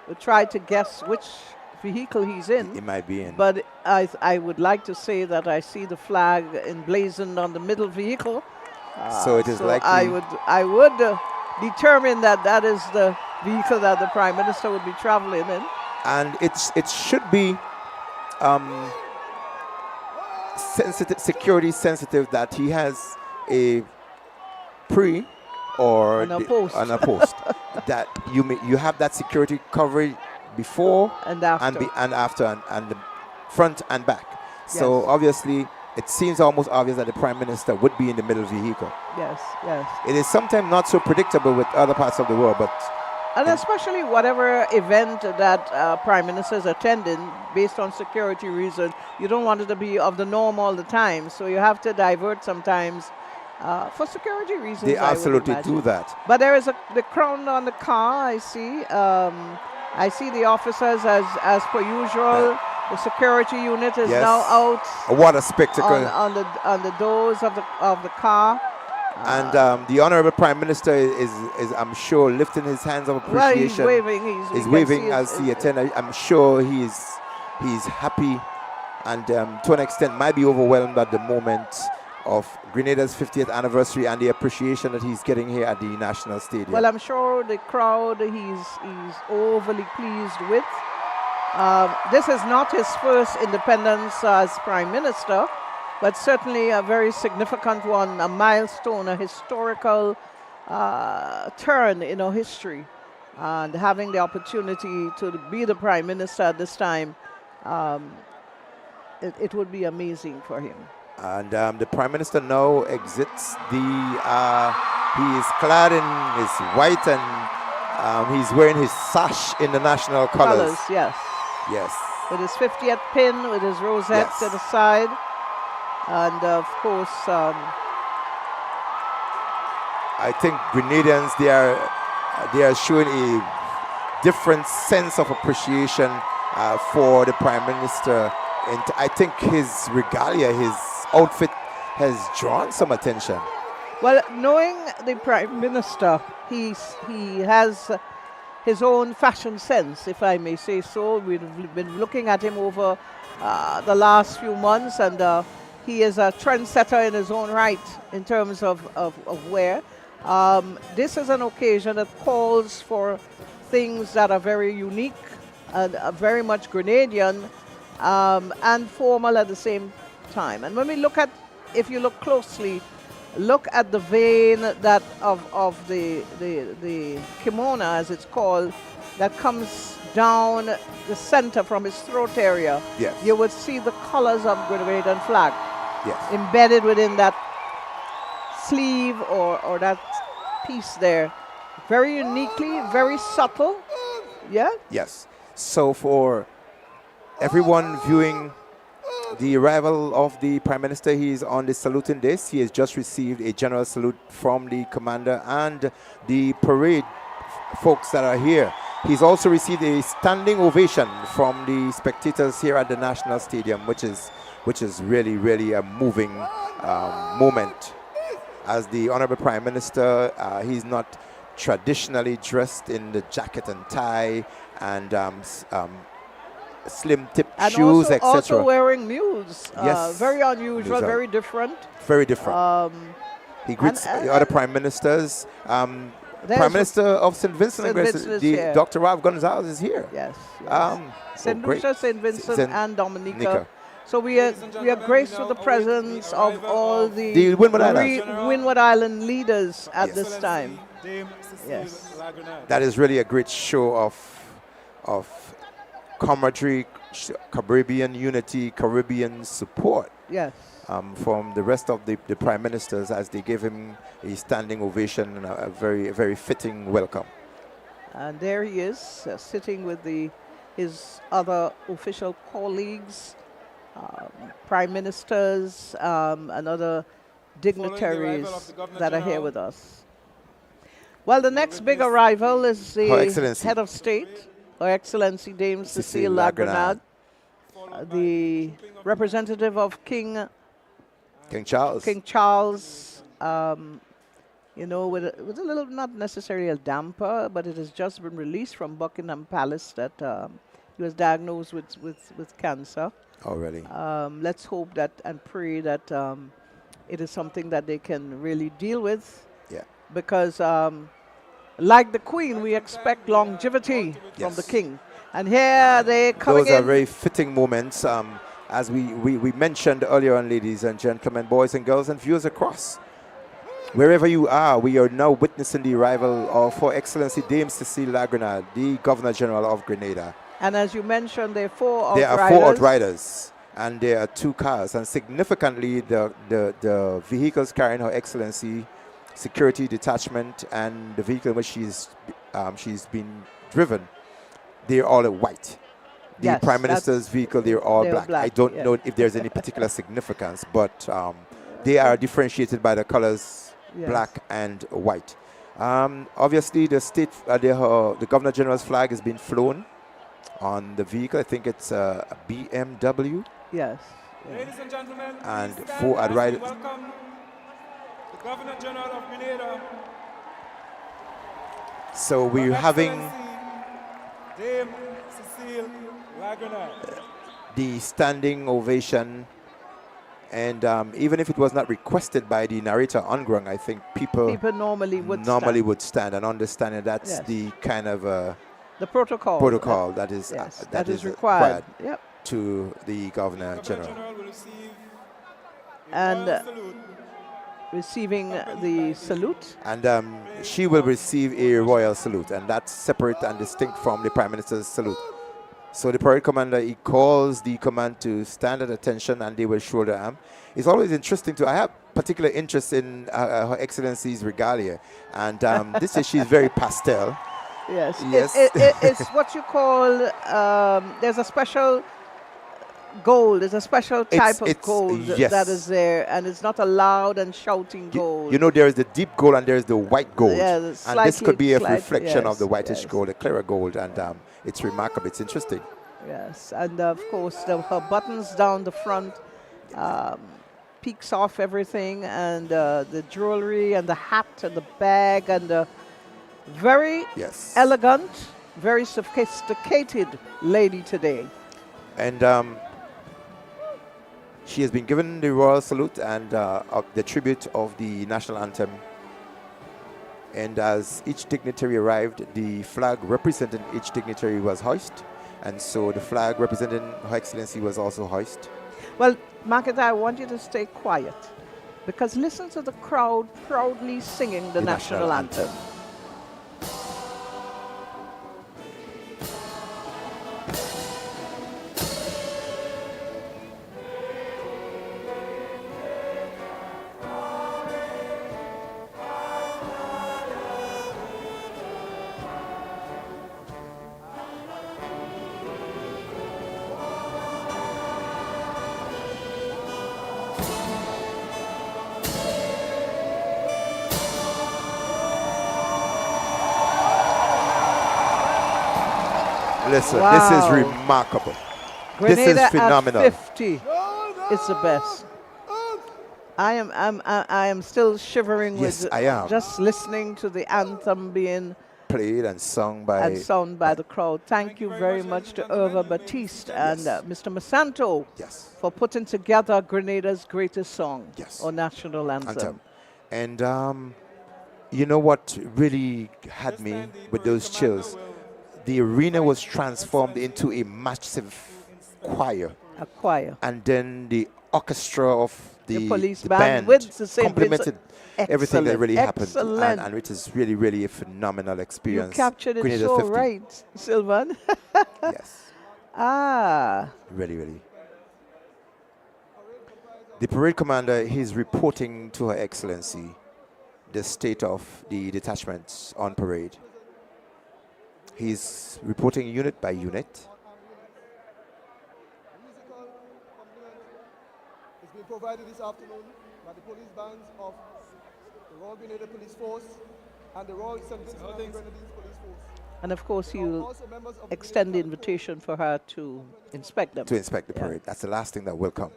will try to guess which vehicle he's in. It might be in. But I would like to say that I see the flag emblazoned on the middle vehicle. So it is likely. I would determine that is the vehicle that the Prime Minister would be traveling in. And it should be security sensitive that he has a pre or and a post, on a post that you have that security coverage before and after and after and the front and back. So Yes. obviously it seems almost obvious that the Prime Minister would be in the middle vehicle. Yes, yes. It is sometimes not so predictable with other parts of the world, but And especially whatever event that Prime Minister is attending, based on security reasons, you don't want it to be of the norm all the time. So you have to divert sometimes for security reasons. they I would absolutely imagine. do that. But there is the crown on the car, I see. I see the officers as per usual. The security unit is Yes. now out What a spectacle. on the doors of the car. And the Honorable Prime Minister is I'm sure, lifting his hands of Well, appreciation. he's waving. He's you can waving see as he attends. I'm sure he's happy, and to an extent might be overwhelmed at the moment of Grenada's 50th anniversary and the appreciation that he's getting here at the National Stadium. Well, I'm sure the crowd he's overly pleased with. This is not his first independence as Prime Minister, but certainly a very significant one, a milestone, a historical turn in our history. And having the opportunity to be the Prime Minister at this time, it would be amazing for him. And the Prime Minister now exits the, he is clad in his white and he's wearing his sash in the national colors. Yes. Yes. With his 50th pin, with his rosette to the side. And of course, I think Grenadians, they are showing a different sense of appreciation for the Prime Minister. And I think his regalia, his outfit has drawn some attention. well, knowing the Prime Minister, he has his own fashion sense, if I may say so. We've been looking at him over the last few months, and he is a trendsetter in his own right in terms of wear. This is an occasion that calls for things that are very unique and very much Grenadian and formal at the same time. And when we look at, if you look closely, look at the vein that of the kimono, as it's called, that comes down the center from his throat area. Yes. You would see the colors of Grenadian flag embedded within that sleeve or that piece there. Very uniquely, very subtle. Yeah? Yes. So for everyone viewing the arrival of the Prime Minister, he is on the saluting disc. He has just received a general salute from the commander and the parade folks that are here. He's also received a standing ovation from the spectators here at the National Stadium, which is really, really a moving moment. As the Honorable Prime Minister, he's not traditionally dressed in the jacket and tie and slim tip shoes, etc. Also wearing mules. Yes. Very unusual, very different. Very different. He greets the other prime ministers. Prime Minister of St. Vincent and Grenada, Dr. Ralph Gonzalez is here. Yes. St. Lucia, St. Vincent, and Dominica. So we are graced with the presence of all the Windward Island leaders at this time. Yes. That is really a great show of camaraderie, Caribbean unity, Caribbean support. Yes. From the rest of the prime ministers, as they gave him a standing ovation and a very, very fitting welcome. And there he is, sitting with his other official colleagues, prime ministers, and other dignitaries that are here with us. Well, the next big arrival is the head of state, Her Excellency Dame Cecile La Grenade, the representative of King Charles. You know, with a little, not necessarily a damper, but it has just been released from Buckingham Palace that he was diagnosed with cancer. Oh, really? Let's hope that and pray that it is something that they can really deal with. Yeah. Because like the Queen, we expect longevity from the King. And here they come Those again. are very fitting moments. as we mentioned earlier on, ladies and gentlemen, boys and girls, and viewers across. Wherever you are, we are now witnessing the arrival of Her Excellency Dame Cecile Lagrenade, the Governor General of Grenada. And as you mentioned, there are four There outriders. are 4 outriders, and there are 2 cars. And significantly, the vehicles carrying Her Excellency, security detachment, and the vehicle in which she's been driven, they're all white. The Yes, Prime Minister's vehicle, they're all they're black. black, I don't yeah. know if there's any particular significance, but they are differentiated by the colors Yes. black and white. Obviously, the the Governor General's flag has been flown on the vehicle. I think it's a BMW. Yes. Ladies and gentlemen, And please stand 4 as we outriders. welcome the Governor General of Grenada. So we're Her having Excellency Dame Cecile Lagrenade. the standing ovation, and even if it was not requested by the narrator on ground, I think people normally would would stand and understand that's Yes. the kind of the protocol that is yes, that is required. Yep. to the Governor General. General will receive And royal salute. receiving the salute. And she will receive a royal salute, and that's separate and distinct from the Prime Minister's salute. So the parade commander, he calls the command to stand at attention, and they will shoulder arm. It's always interesting I have particular interest in Her Excellency's regalia, and this year she's very pastel. Yes. Yes. It's what you call, there's a special gold. There's a special type of gold yes. that is there, and it's not a loud and shouting gold. You know, there is the deep gold and there is the white gold. Yeah, and this could be a slightly, reflection of the yes, whitish yes. gold, the clearer gold, and it's remarkable. It's interesting. Yes, and of course her buttons down the front peeks off everything, and the jewelry and the hat and the bag and the very elegant, very sophisticated lady today. And she has been given the royal salute and the tribute of the national anthem. And as each dignitary arrived, the flag representing each dignitary was hoisted. And so the flag representing Her Excellency was also hoisted. Well, Margaret, I want you to stay quiet, because listen to the crowd proudly singing the national anthem. Listen, Wow. this is remarkable. Grenada this is phenomenal. At 50, it's the best. I am still shivering Yes, with I am. just listening to the anthem being Played and sung by the crowd. Thank you very much to Irva Batiste and Mr. Masanto for putting together Grenada's greatest song, or national anthem. And you know what really had me with those chills? The arena was transformed into a massive choir. A choir. And then the orchestra of the police band with the same complemented everything that really happened. Excellent. And it is really, really a phenomenal experience. You captured it Grenada so 50. right, Sylvan. Yes. Ah. Really, really. The parade commander, he's reporting to Her Excellency the state of the detachments on parade. He's reporting unit by unit. It's been provided this afternoon by the police bands of the Royal Grenada Police Force and the Royal St. Vincent and Grenadines Police Force. And of course, you extend the invitation for her to inspect them. To inspect the parade. That's the last thing that will come.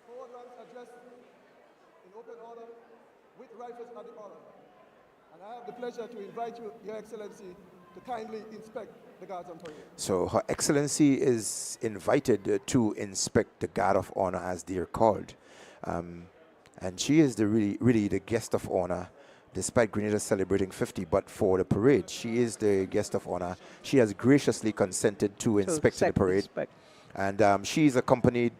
Forward ranks addressed in open order with rifles at the order. And I have the pleasure to invite you, Your Excellency, to kindly inspect the guards on parade. So Her Excellency is invited to inspect the Guard of Honor, as they're called. And she is really the guest of honor, despite Grenada celebrating 50, but for the parade, she is the guest of honor. She has graciously consented to inspect the parade. And she's accompanied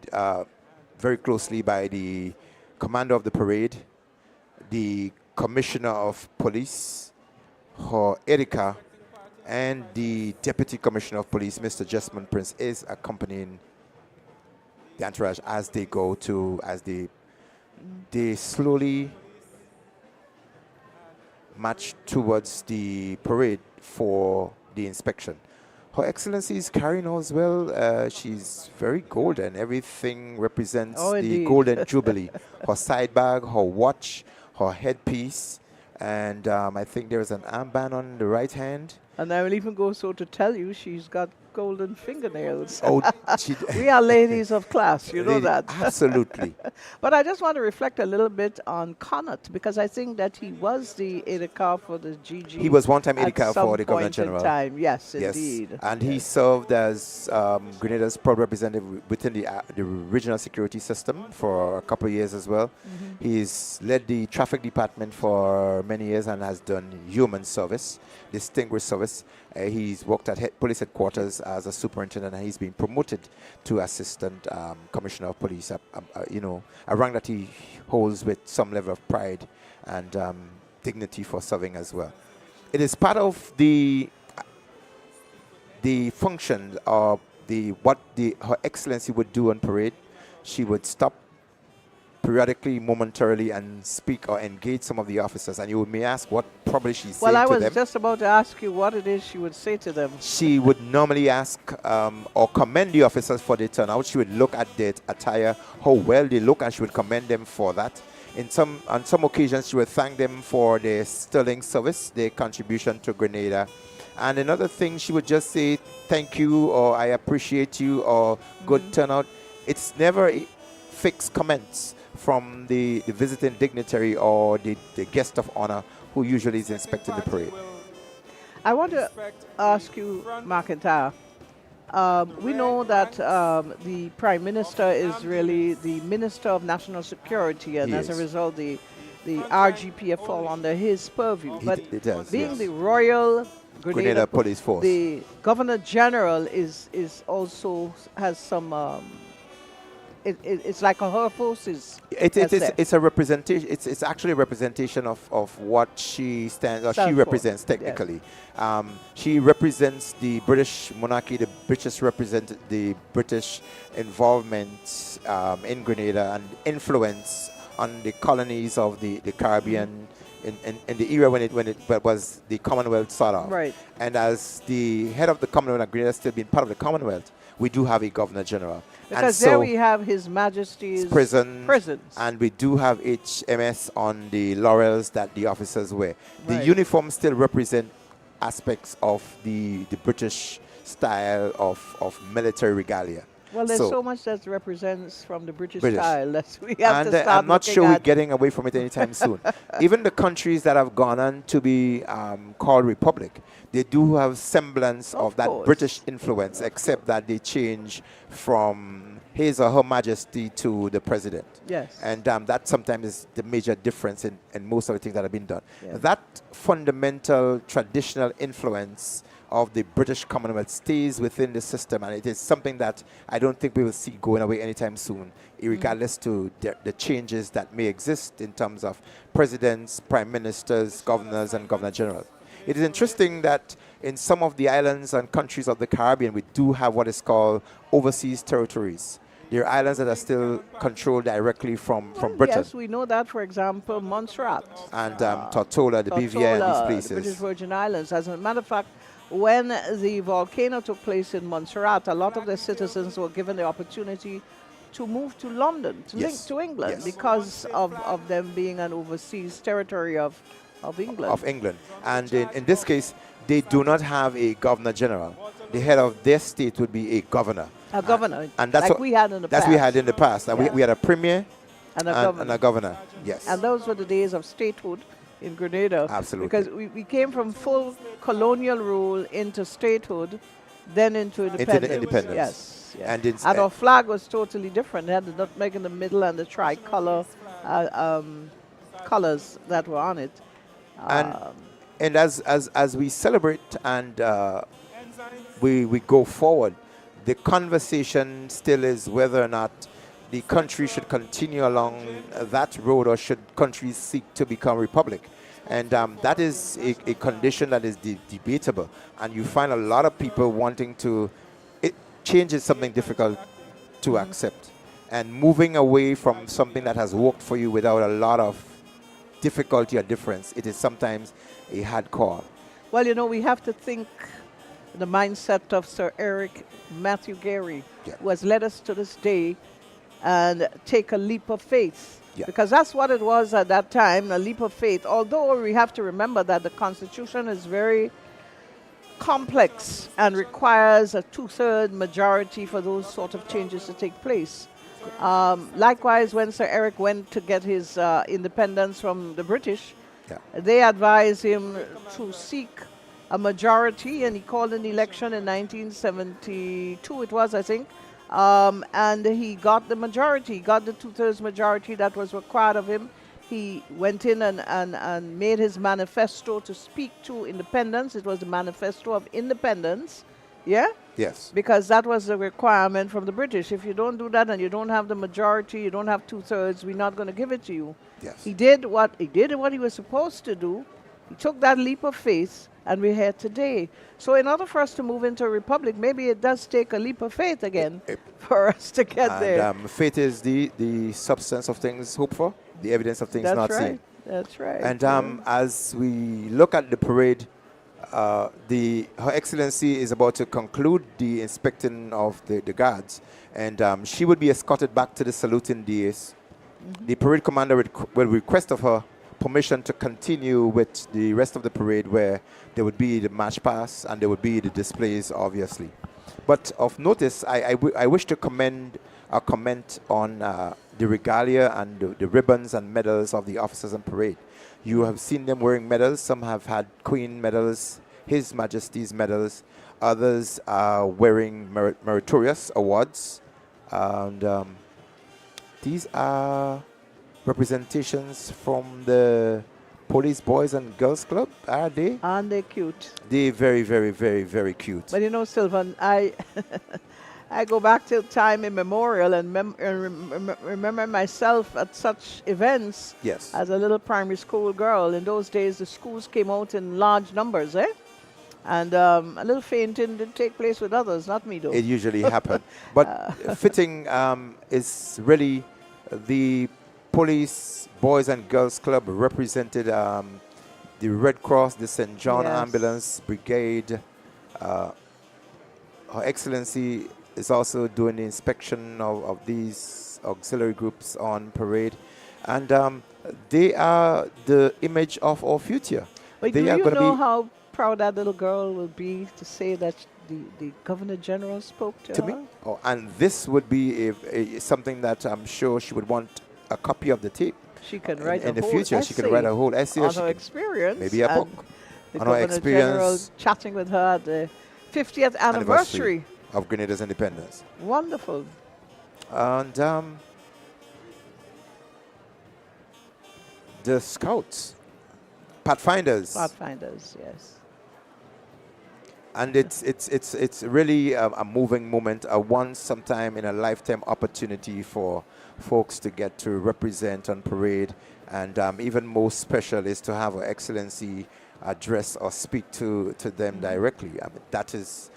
very closely by the commander of the parade, the commissioner of police, her Erika, and the deputy commissioner of police, Mr. Jesmond Prince, is accompanying the entourage as they go to, they slowly march towards the parade for the inspection. Her Excellency is carrying her as well. She's very golden. Everything represents the golden Jubilee. Her side bag, her watch, her headpiece, and I think there's an armband on the right hand. And I will even go so to tell you she's got golden fingernails. Oh, we are ladies of class, you know that. Absolutely. But I just want to reflect a little bit on Connaught, because I think that he was the aide-de-camp for the GG. He was one time aide-de-camp for the Governor General. Time. Yes, indeed. And he served as Grenada's proud representative within the regional security system for a couple of years as well. He's led the traffic department for many years and has done human service, distinguished service. He's worked at police headquarters as a superintendent, and he's been promoted to assistant commissioner of police, you know, a rank that he holds with some level of pride and dignity for serving as well. It is part of the function of what Her Excellency would do on parade. She would stop periodically, momentarily, and speak or engage some of the officers. And you may ask what probably she's saying to them. Well, I was just about to ask you what it is she would say to them. She would normally ask or commend the officers for their turnout. She would look at their attire, how well they look, and she would commend them for that. On some occasions, she would thank them for their sterling service, their contribution to Grenada. And another thing, she would just say, thank you, or I appreciate you, or good turnout. It's never fixed comments from the visiting dignitary or the guest of honor who usually is inspecting the parade. I want to ask you, McIntyre, we know that the Prime Minister is really the Minister of National Security, and as a result, the RGPF fall under his purview. But it does, being the Royal Grenada Police Force, the Governor General is also has some. It's like her forces. It's a representation. It's actually a representation of what she stands or she represents technically. Yes. She represents the British monarchy. The British represent the British involvement in Grenada and influence on the colonies of the Caribbean in the era when it was the Commonwealth sort of. Right. And as the head of the Commonwealth, and Grenada still being part of the Commonwealth, we do have a Governor General. Because there we have His Majesty's prisons. And we do have HMS on the laurels that the officers wear. Right. The uniforms still represent aspects of the British style of military regalia. Well, there's so much that represents from the British style that we have to start I'm not sure at. we're getting away from it anytime soon. Even the countries that have gone on to be called republic, they do have semblance of that British influence, except that they change from His or Her Majesty to the President. Yes. And that sometimes is the major difference in most of the things that have been done. Yes. That fundamental traditional influence of the British Commonwealth stays within the system, and it is something that I don't think we will see going away anytime soon, regardless to the changes that may exist in terms of presidents, prime ministers, governors, and governor general. It is interesting that in some of the islands and countries of the Caribbean, we do have what is called overseas territories. There are islands that are still controlled directly from Britain. Yes, we know that, for example, Montserrat. And Tortola, the BVI, and these places. The British Virgin Islands. As a matter of fact, when the volcano took place in Montserrat, a lot of the citizens were given the opportunity to move to London, to link to England, because of them being an overseas territory of England. And in this case, they do not have a governor general. The head of their state would be a governor. A governor, and that's like what we had in the past. That's we had in the past. And we had a premier and a governor. Yes. And those were the days of statehood in Grenada. Absolutely. Because we came from full colonial rule into statehood, then into independence. Yes. And our flag was totally different. It had the nutmeg in the middle and the tricolor colors that were on it. And as we celebrate and we go forward, the conversation still is whether or not the country should continue along that road or should countries seek to become republic. And that is a condition that is debatable. And you find a lot of people wanting to, change is something difficult to accept. And moving away from something that has worked for you without a lot of difficulty or difference, it is sometimes a hard call. Well, you know, we have to think the mindset of Sir Eric Matthew Gary, who has led us to this day, and take a leap of faith. Yeah. Because that's what it was at that time, a leap of faith. Although we have to remember that the Constitution is very complex and requires a 2/3 majority for those sort of changes to take place. Likewise, when Sir Eric went to get his independence from the British, they advised him to seek a majority, and he called an election in 1972, it was, I think, and he got the majority, got the 2/3 majority that was required of him. He went in and made his manifesto to speak to independence. It was the Manifesto of Independence, yeah? Yes. Because that was the requirement from the British. If you don't do that and you don't have the majority, you don't have 2/3, we're not going to give it to you. Yes. He did what he was supposed to do. He took that leap of faith, and we're here today. So in order for us to move into a republic, maybe it does take a leap of faith again for us to get there. Faith is the substance of things hoped for, the evidence of things not seen. That's right. And as we look at the parade, Her Excellency is about to conclude the inspecting of the guards, and she would be escorted back to the saluting dais. The parade commander will request of her permission to continue with the rest of the parade, where there would be the march past and there would be the displays, obviously. But of notice, I wish to comment on the regalia and the ribbons and medals of the officers on parade. You have seen them wearing medals. Some have had Queen medals, His Majesty's medals. Others are wearing meritorious awards. And these are representations from the Police Boys and Girls Club, are they? Aren't they cute? They're very, very, very, very cute. But you know, Sylvan, I go back to time immemorial and remember myself at such events. Yes. As a little primary school girl. In those days, the schools came out in large numbers, eh? And a little fainting did take place with others, not me though. It usually happened. But fitting is really the Police Boys and Girls Club represented the Red Cross, the St. John Ambulance Brigade. Her Excellency is also doing the inspection of these auxiliary groups on parade. And they are the image of our future. But do you know how proud that little girl will be to say that the Governor General spoke to her? Me? Oh, and this would be something that I'm sure she would want a copy of the tape. She can write in the future. She can write a whole essay on her experience. Maybe a book the on her Governor General experience. chatting with her at the 50th anniversary of Grenada's independence. Wonderful. And the Scouts, Pathfinders. Pathfinders, yes. And it's really a moving moment, a once sometime in a lifetime opportunity for folks to get to represent on parade. And even most special is to have Her Excellency address or speak to them directly. I mean, that is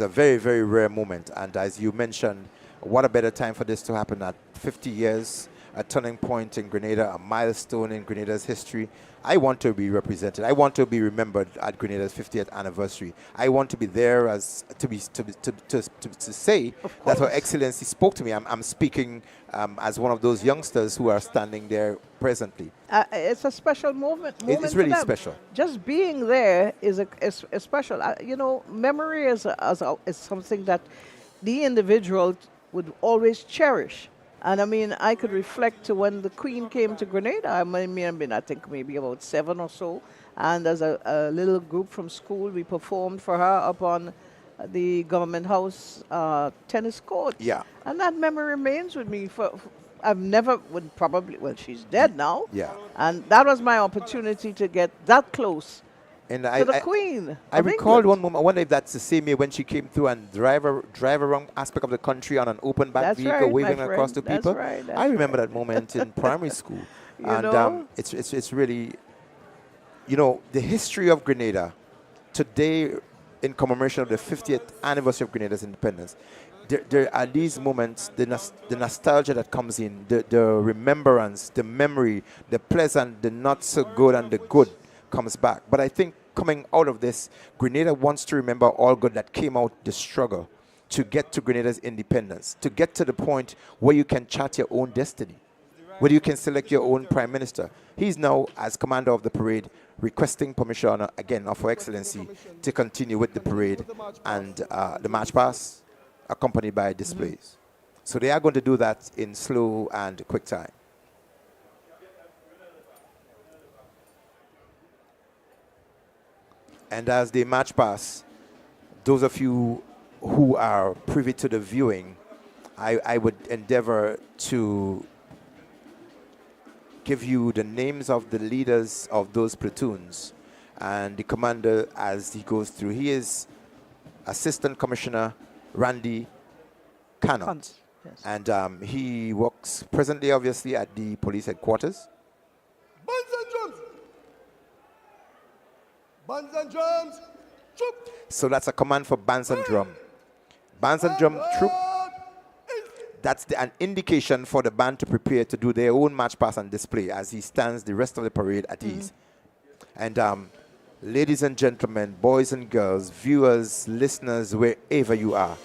a very, very rare moment. And as you mentioned, what a better time for this to happen at 50 years, a turning point in Grenada, a milestone in Grenada's history. I want to be represented. I want to be remembered at Grenada's 50th anniversary. I want to be there as to say that Her Excellency spoke to me. I'm speaking as one of those youngsters who are standing there presently. It's a special moment. It's really special. Just being there is special. You know, memory is something that the individual would always cherish. And I mean, I could reflect to when the Queen came to Grenada. I think maybe about 7 or so. And as a little group from school, we performed for her up on the Government House tennis court. Yeah. And that memory remains with me. She's dead now. Yeah. And that was my opportunity to get that close And to the Queen. I recalled one moment. I wonder if that's the same year when she came through and drive around aspect of the country on an open back vehicle, right, waving across to people. That's I remember that moment in primary school. It's really, the history of Grenada today, in commemoration of the 50th anniversary of Grenada's independence. There are these moments, the nostalgia that comes in, the remembrance, the memory, the pleasant, the not so good, and the good comes back. But I think coming out of this, Grenada wants to remember all good that came out the struggle to get to Grenada's independence, to get to the point where you can chart your own destiny, where you can select your own prime minister. He's now, as commander of the parade, requesting permission, again, of Her Excellency, to continue with the parade and the march past, accompanied by displays. So they are going to do that in slow and quick time. And as they march past, those of you who are privy to the viewing, I would endeavor to give you the names of the leaders of those platoons and the commander as he goes through. He is Assistant Commissioner Randy Cannot. Yes. And he works presently, obviously, at the police headquarters. Bands and drums! Bands and drums! Troop! So that's a command for bands and drum. Bands and drum troop. That's an indication for the band to prepare to do their own march past and display as he stands the rest of the parade at ease. And ladies and gentlemen, boys and girls, viewers, listeners, wherever you are,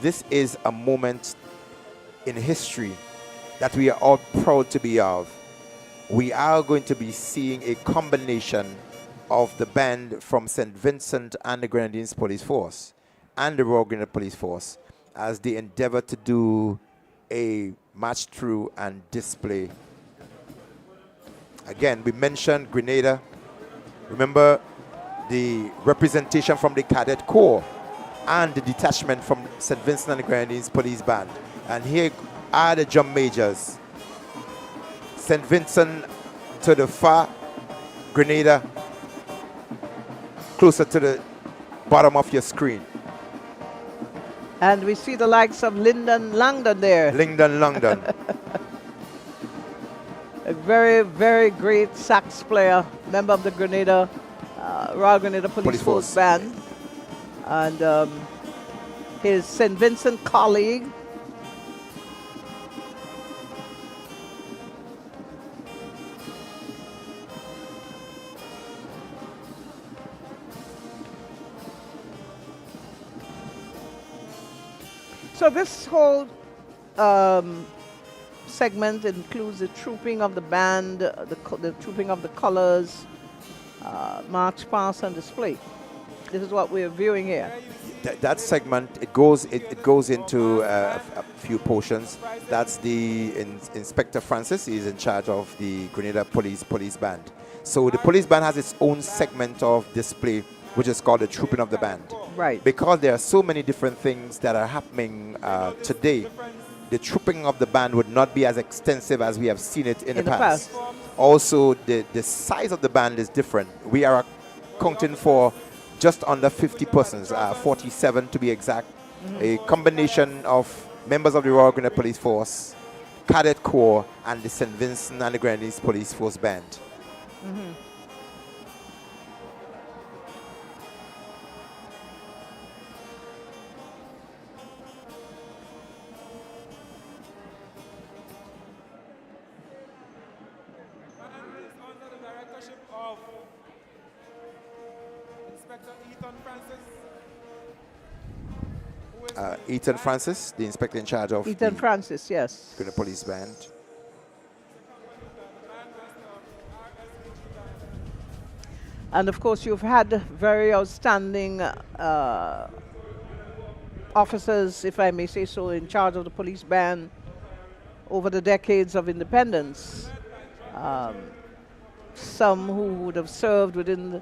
this is a moment in history that we are all proud to be of. We are going to be seeing a combination of the band from St. Vincent and the Grenadines Police Force and the Royal Grenada Police Force as they endeavor to do a march through and display. Again, we mentioned Grenada. Remember the representation from the Cadet Corps and the detachment from St. Vincent and the Grenadines Police Band. And here are the drum majors. St. Vincent to the far, Grenada closer to the bottom of your screen. And we see the likes of Lyndon Langdon there. Lyndon Langdon. A very, very great sax player, member of the Grenada, Royal Grenada Police Force Band. And his St. Vincent colleague, so this whole segment includes the trooping of the band, the trooping of the colors, march past and display. This is what we're viewing here. That segment, it goes into a few portions. That's the Inspector Francis. He's in charge of the Grenada Police Band. So the police band has its own segment of display, which is called the trooping of the band. Right. Because there are so many different things that are happening today, the trooping of the band would not be as extensive as we have seen it in the past. Also, the size of the band is different. We are accounting for just under 50 persons, 47 to be exact. A combination of members of the Royal Grenada Police Force, Cadet Corps, and the St. Vincent and the Grenadines Police Force Band. Ethan Francis, the inspector in charge of Ethan Francis, yes. Grenada Police Band. And of course, you've had very outstanding officers, if I may say so, in charge of the police band over the decades of independence. Some who would have served within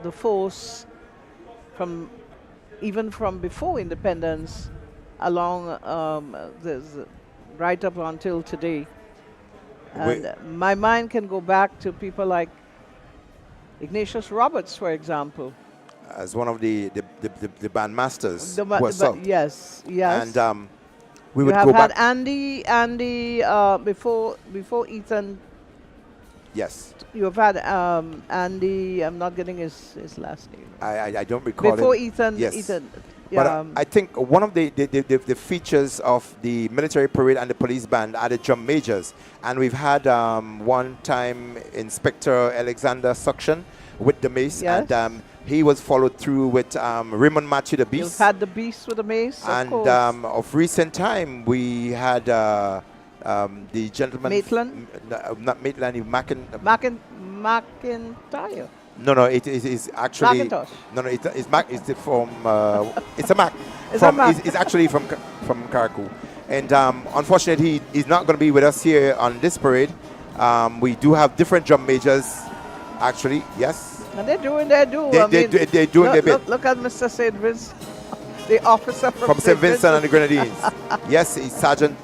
the force even from before independence, along right up until today. And my mind can go back to people like Ignatius Roberts, for example. As one of the band masters The, who was served. yes, yes. And we you would have go had back. Andy, before Ethan. Yes. You have had Andy. I'm not getting his last name. I don't recall before him. Ethan. Yes. Ethan. But I think one of the features of the military parade and the police band are the drum majors. And we've had one time Inspector Alexander Suction with the mace. Yes. And he was followed through with Raymond Matthew the Beast. You've had the Beast with the mace, and of course. Of recent time, we had the gentleman... Maitland? Not Maitland, McIntyre. No, it is actually... Macintosh. No, it's Mac. It's from... it's a Mac. It's actually from Karakou. And unfortunately, he's not going to be with us here on this parade. We do have different drum majors, actually, yes. And they're doing their due. They're doing their bit. Look at Mr. St. Vincent, the officer from St. Vincent and the Grenadines. Yes, he's Sergeant.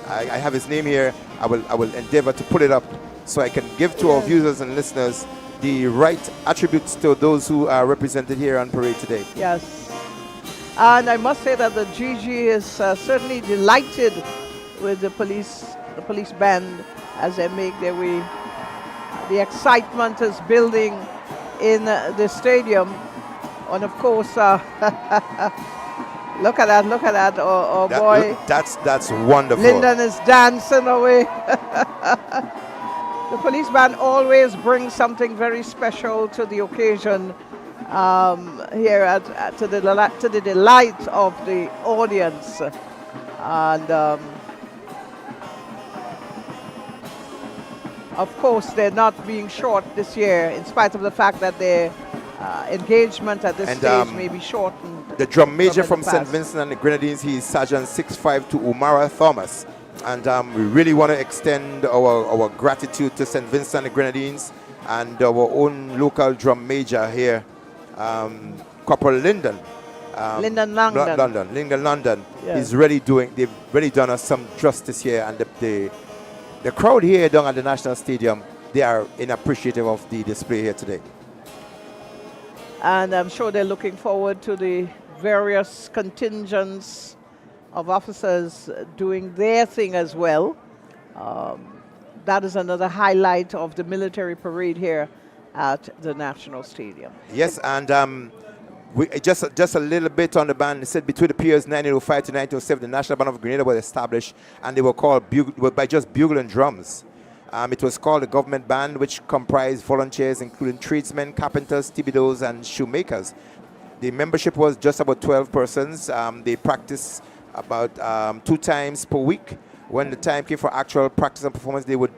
I have his name here. I will endeavor to pull it up so I can give to our viewers and listeners the right attributes to those who are represented here on parade today. Yes. And I must say that the GG is certainly delighted with the police band as they make their way. The excitement is building in the stadium. And of course, look at that. Oh boy. That's wonderful. Lyndon is dancing away. The police band always brings something very special to the occasion here to the delight of the audience. And of course, they're not being short this year, in spite of the fact that their engagement at this stage may be shortened. The drum major from St. Vincent and the Grenadines, he is Sergeant 6'5" to Umara Thomas. And we really want to extend our gratitude to St. Vincent and the Grenadines and our own local drum major here, Corporal Lyndon. Lyndon London. Lyndon London. Yeah. They've really done us some justice here. And the crowd here down at the National Stadium, they are appreciative of the display here today. And I'm sure they're looking forward to the various contingents of officers doing their thing as well. That is another highlight of the military parade here at the National Stadium. Yes, and we just a little bit on the band. It said between the periods 1905 to 1907, the National Band of Grenada was established, and they were called by just bugle and drums. It was called the government band, which comprised volunteers, including tradesmen, carpenters, stevedores, and shoemakers. The membership was just about 12 persons. They practiced about 2 times per week. When the time came for actual practice and performance, they would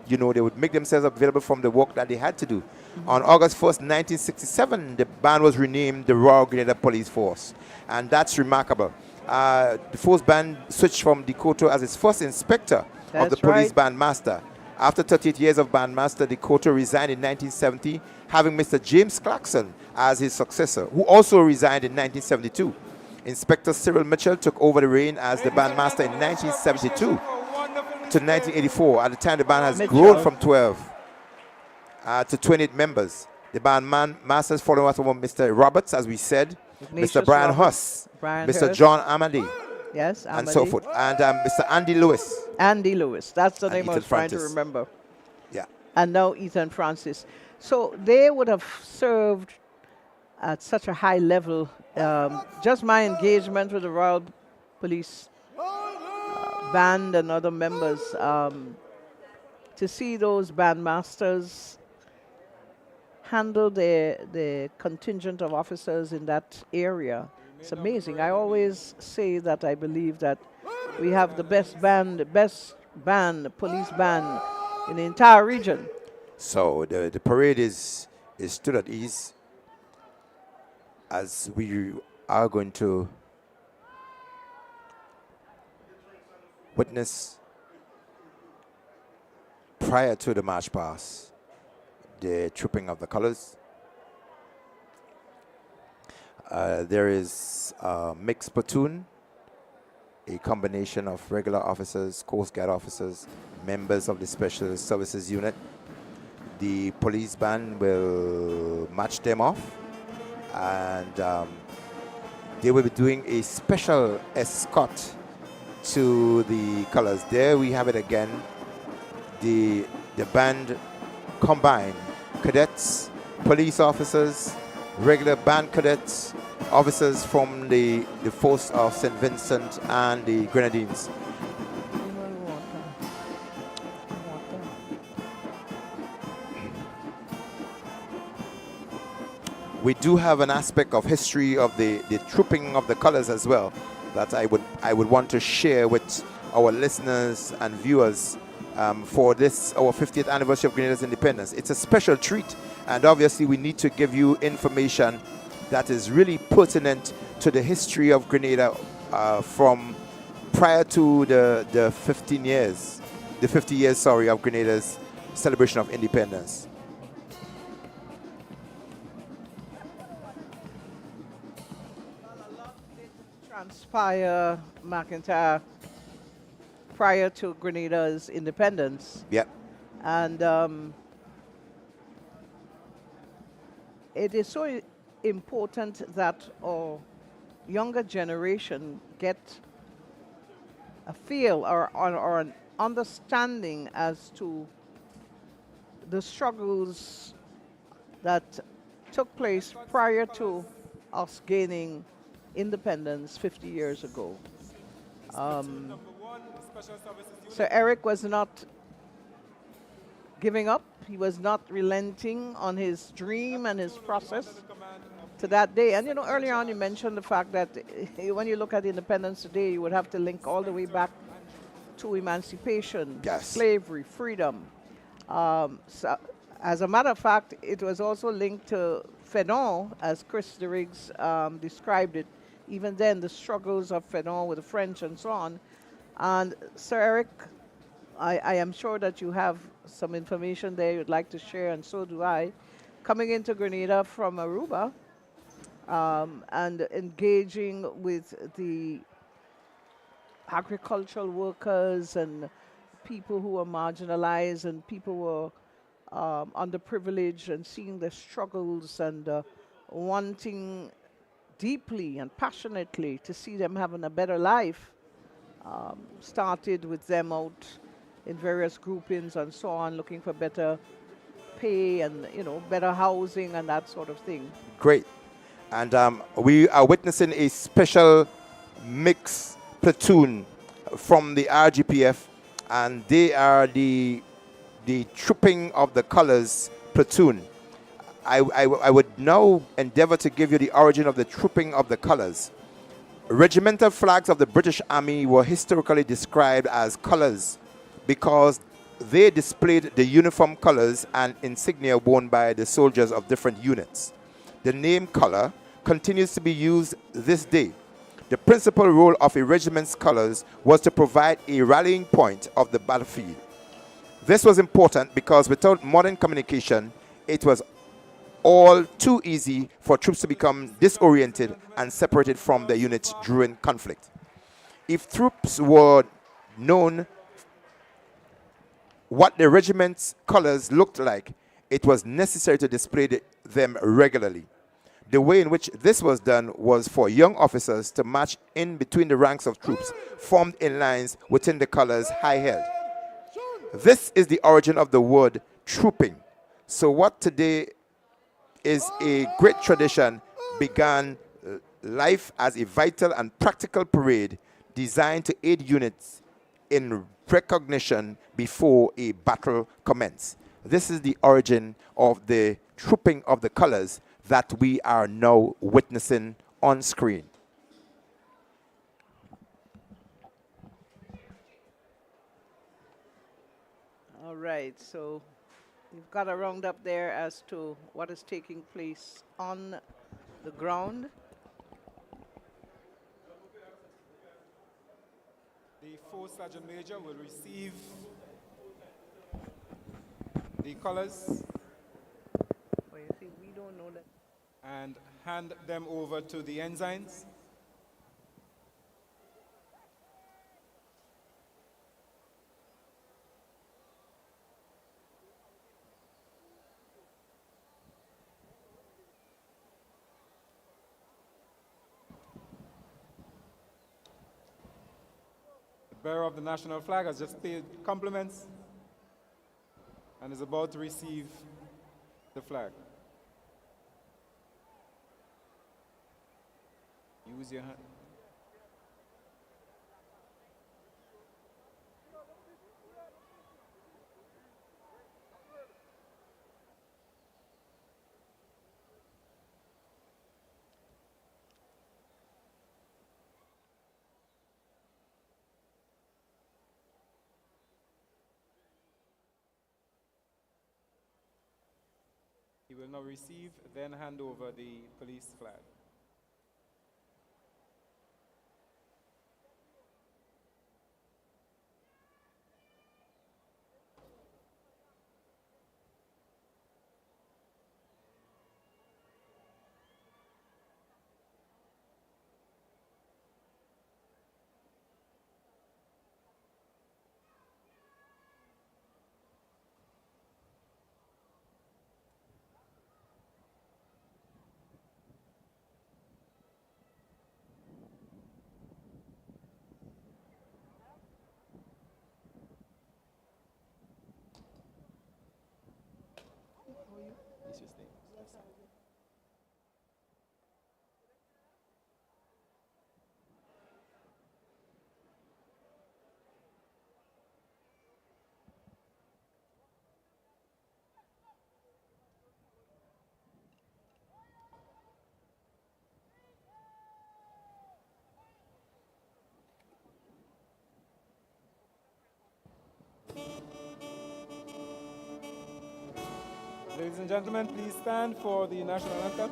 make themselves available from the work that they had to do. Mm-hmm. On August 1st, 1967, the band was renamed the Royal Grenada Police Force, and that's remarkable. The force band switched from Go2 as its first inspector of the police band master. After 38 years of bandmaster, Go2 resigned in 1970, having Mr. James Clarkson as his successor, who also resigned in 1972. Inspector Cyril Mitchell took over the reign as the bandmaster in 1972 to 1984. At the time, the band has grown from 12 to 28 members. The band masters following us were Mr. Roberts, as we said, Mr. Brian Huss, Mr. John Amadi, yes, and so forth, and Mr. Andy Lewis. Andy Lewis, that's the name I was trying to Francis. remember. Yeah. And now Ethan Francis. So they would have served at such a high level. Just my engagement with the Royal Police Band and other members, to see those bandmasters handle the contingent of officers in that area, it's amazing. I always say that I believe that we have the best police band in the entire region. So the parade is stood at ease as we are going to witness, prior to the march past, the trooping of the colors. There is a mixed platoon, a combination of regular officers, Coast Guard officers, members of the Special Services Unit. the police band will match them off, and they will be doing a special escort to the colors. There we have it again. The band combined cadets, police officers, regular band cadets, officers from the force of St. Vincent and the Grenadines. We do have an aspect of history of the trooping of the colors as well that I would want to share with our listeners and viewers for this, our 50th anniversary of Grenada's independence. It's a special treat, and obviously we need to give you information that is really pertinent to the history of Grenada from prior to the 50 years of Grenada's celebration of independence. Transpire, McIntyre, prior to Grenada's independence. Yep. And it is so important that our younger generation get a feel or an understanding as to the struggles that took place prior to us gaining independence 50 years ago. Sir Eric was not giving up. He was not relenting on his dream and his process to that day. And you know, earlier on you mentioned the fact that when you look at independence today, you would have to link all the way back to emancipation, yes, slavery, freedom. So, as a matter of fact, it was also linked to Fedon, as Chris Derriggs described it. Even then, the struggles of Fedon with the French and so on. And Sir Eric, I am sure that you have some information there you'd like to share, and so do I. Coming into Grenada from Aruba and engaging with the agricultural workers and people who are marginalized and people who are underprivileged, and seeing their struggles and wanting deeply and passionately to see them having a better life. Started with them out in various groupings and so on, looking for better pay and, you know, better housing and that sort of thing. Great. And we are witnessing a special mix platoon from the RGPF, and they are the trooping of the colors platoon. I would now endeavor to give you the origin of the trooping of the colors. Regimental flags of the British Army were historically described as colors because they displayed the uniform colors and insignia worn by the soldiers of different units. The name color continues to be used this day. The principal role of a regiment's colors was to provide a rallying point of the battlefield. This was important because without modern communication, it was all too easy for troops to become disoriented and separated from their units during conflict. If troops were known what the regiment's colors looked like, it was necessary to display them regularly. The way in which this was done was for young officers to march in between the ranks of troops formed in lines within the colors high held. This is the origin of the word trooping. So what today is a great tradition began life as a vital and practical parade designed to aid units in recognition before a battle commenced. This is the origin of the trooping of the colors that we are now witnessing on screen. All right, so we've got a roundup there as to what is taking place on the ground. The 4th Sergeant Major will receive the colors We don't know that. and hand them over to the ensigns. bearer of the national flag has just paid compliments and is about to receive the flag. Use your hand. He will now receive, then hand over the police flag. Ladies and gentlemen, please stand for the national anthem.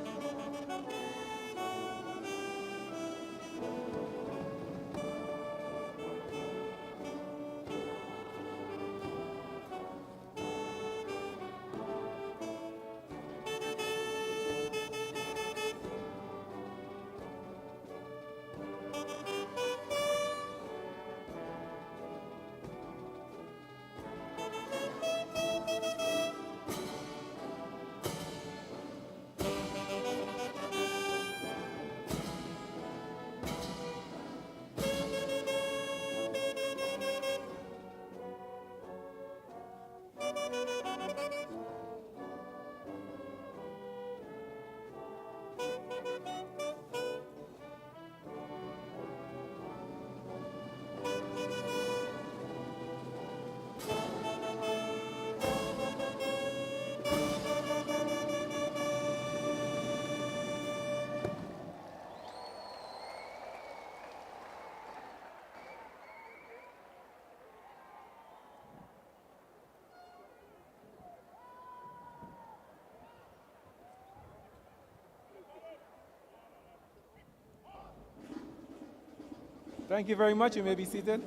Thank you very much. You may be seated.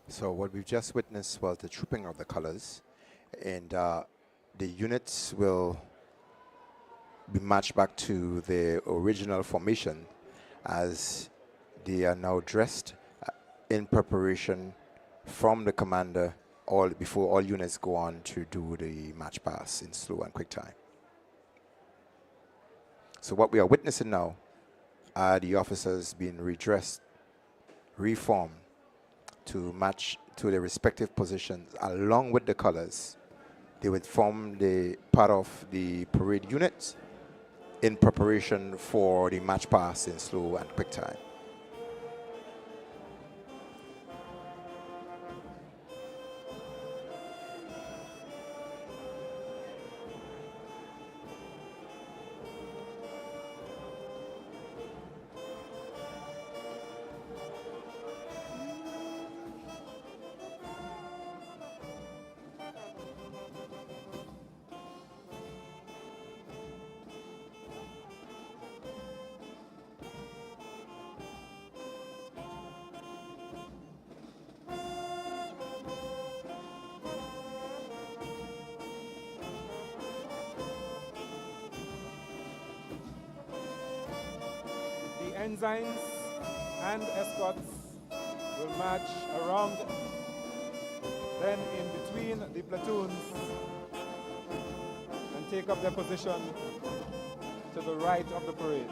So what we've just witnessed was the trooping of the colors, and the units will be matched back to the original formation as they are now dressed in preparation from the commander before all units go on to do the march pass in slow and quick time. So what we are witnessing now are the officers being redressed, reformed to match to their respective positions along with the colors. They would form the part of the parade unit in preparation for the march pass in slow and quick time. ensigns and escorts will march around, then in between the platoons, and take up their position to the right of the parade.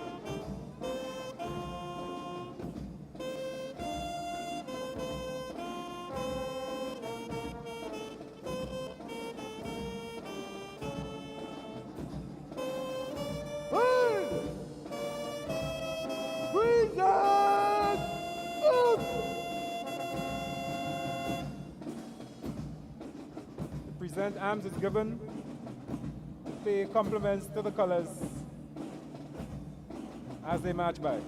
The present arms is given to pay compliments to the colors as they march by.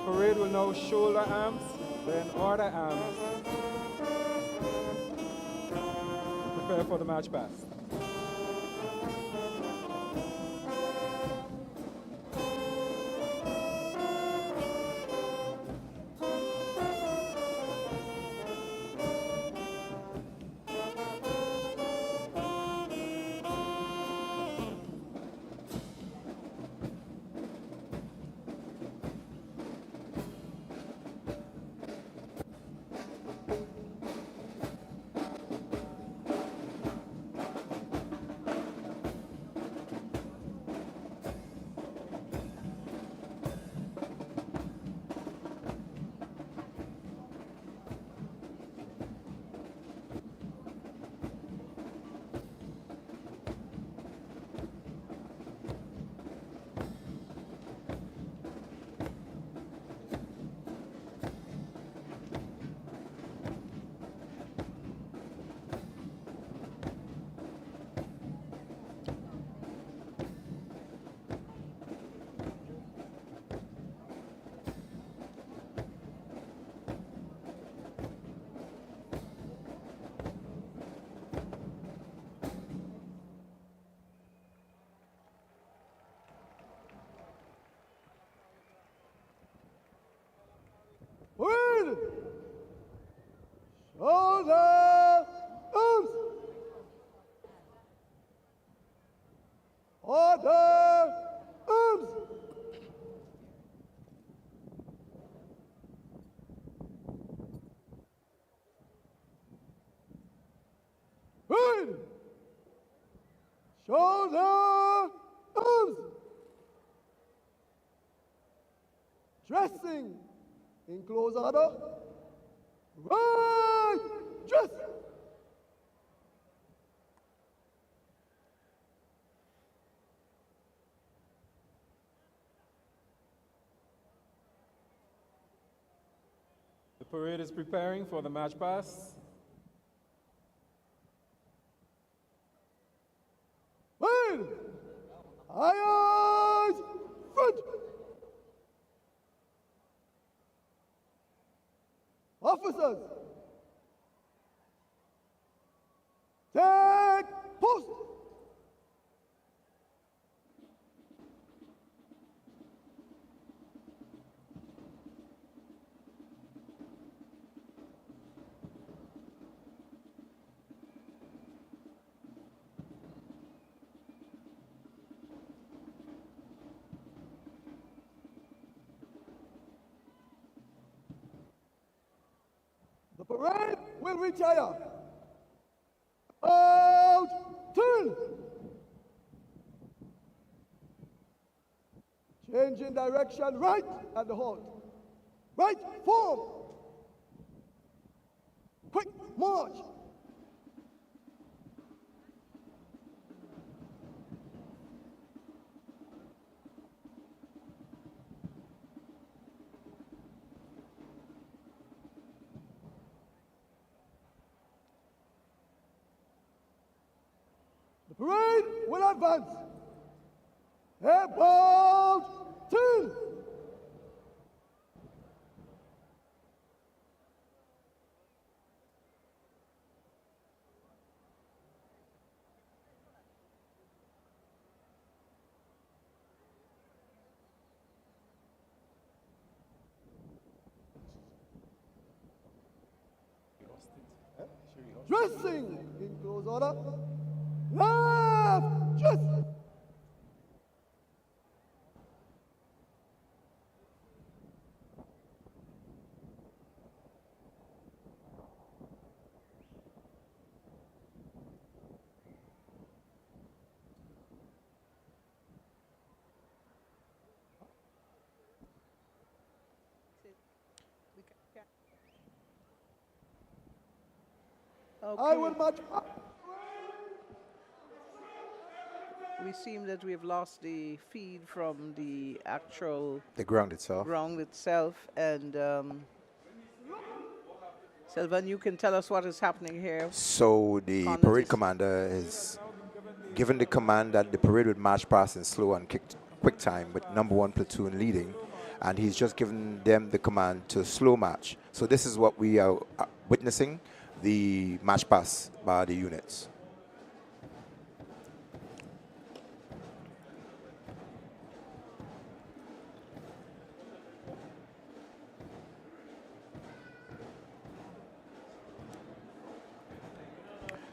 Parade will now shoulder arms, then order arms. Prepare for the march past. Wind! Shoulder! Arms! Order! Arms! Wind! Shoulder! Arms! Jules. Dressing in close order. Right, dress. The parade is preparing for the march past. Wait! Eyes front! Officers! Take post! The parade will retire. Out, turn. Changing direction right at the halt. Right form. Quick march. The parade will advance. About turn. Dressing in close order. Left, dress. I will march. We seem that we've lost the feed from the actual The ground itself. And Sylvan, you can tell us what is happening here. So the parade commander is given the command that the parade would march past in slow and quick time with number 1 platoon leading, and he's just given them the command to slow march. So this is what we are witnessing, the march past by the units.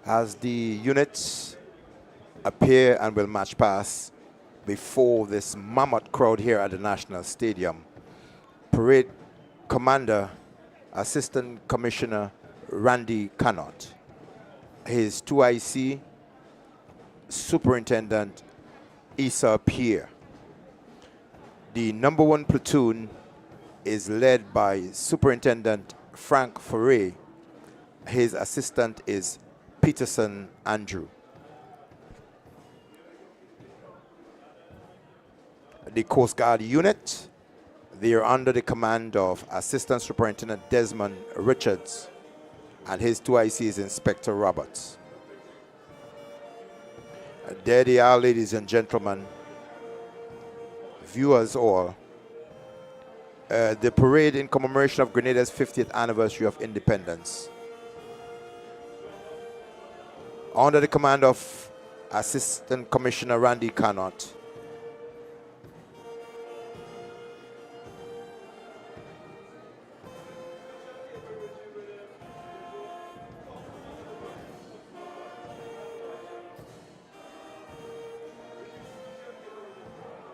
As the units appear and will march past before this mammoth crowd here at the National Stadium, Parade Commander, Assistant Commissioner Randy Cannot, his 2IC Superintendent Issa Pierre. The number 1 platoon is led by Superintendent Frank Foray. His assistant is Peterson Andrew. The Coast Guard unit, they are under the command of Assistant Superintendent Desmond Richards, and his 2IC is Inspector Roberts. There they are, ladies and gentlemen, viewers all. The parade in commemoration of Grenada's 50th anniversary of independence. Under the command of Assistant Commissioner Randy Cannot.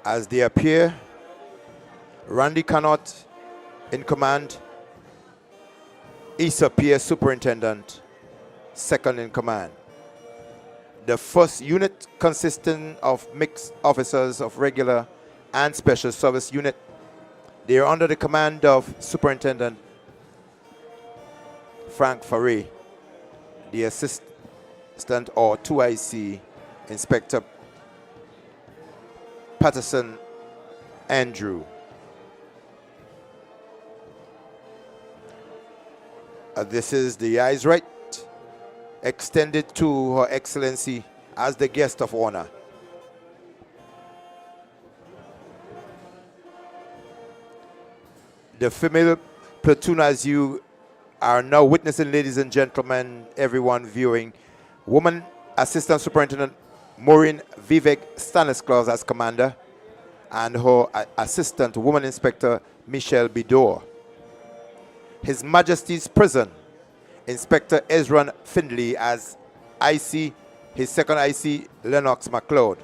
As they appear, Randy Cannot in command, Issa Pierre Superintendent, second in command. The first unit consisting of mixed officers of regular and special service unit. They are under the command of Superintendent Frank Farray, the assistant or 2IC Inspector Patterson Andrew. This is the eyes right, extended to Her Excellency as the guest of honor. The female platoon, as you are now witnessing, ladies and gentlemen, everyone viewing, Woman Assistant Superintendent Maureen Vivek Stanislaus as commander, and her assistant, Woman Inspector Michelle Bidor. His Majesty's Prison, Inspector Ezran Findley as IC, his second IC, Lennox MacLeod.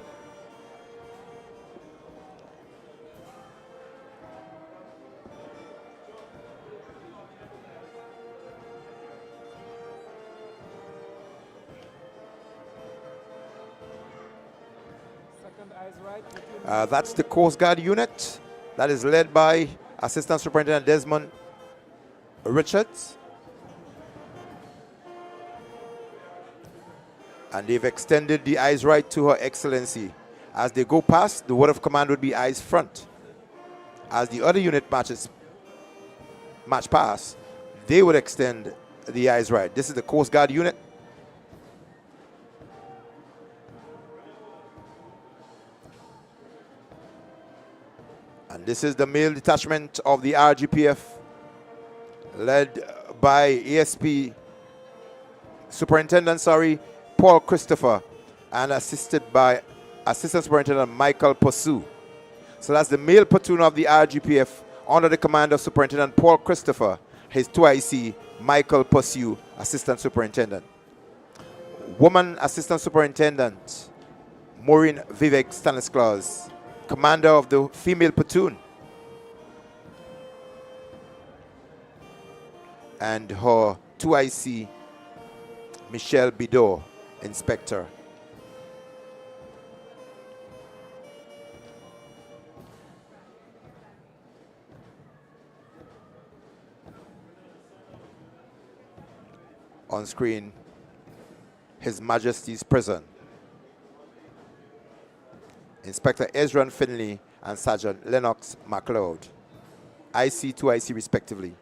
That's the Coast Guard unit that is led by Assistant Superintendent Desmond Richards. And they've extended the eyes right to Her Excellency. As they go past, the word of command would be eyes front. As the other unit march past, they would extend the eyes right. This is the Coast Guard unit. And this is the male detachment of the RGPF, led by ASP Superintendent, Paul Christopher, and assisted by Assistant Superintendent Michael Possu. So that's the male platoon of the RGPF under the command of Superintendent Paul Christopher, his 2IC Michael Possu, Assistant Superintendent. Woman Assistant Superintendent Maureen Vivek Stanislaus, commander of the female platoon, and her 2IC Michelle Bidot, inspector. On screen, His Majesty's Prison, Inspector Ezran Finley and Sergeant Lennox MacLeod, IC, 2IC respectively.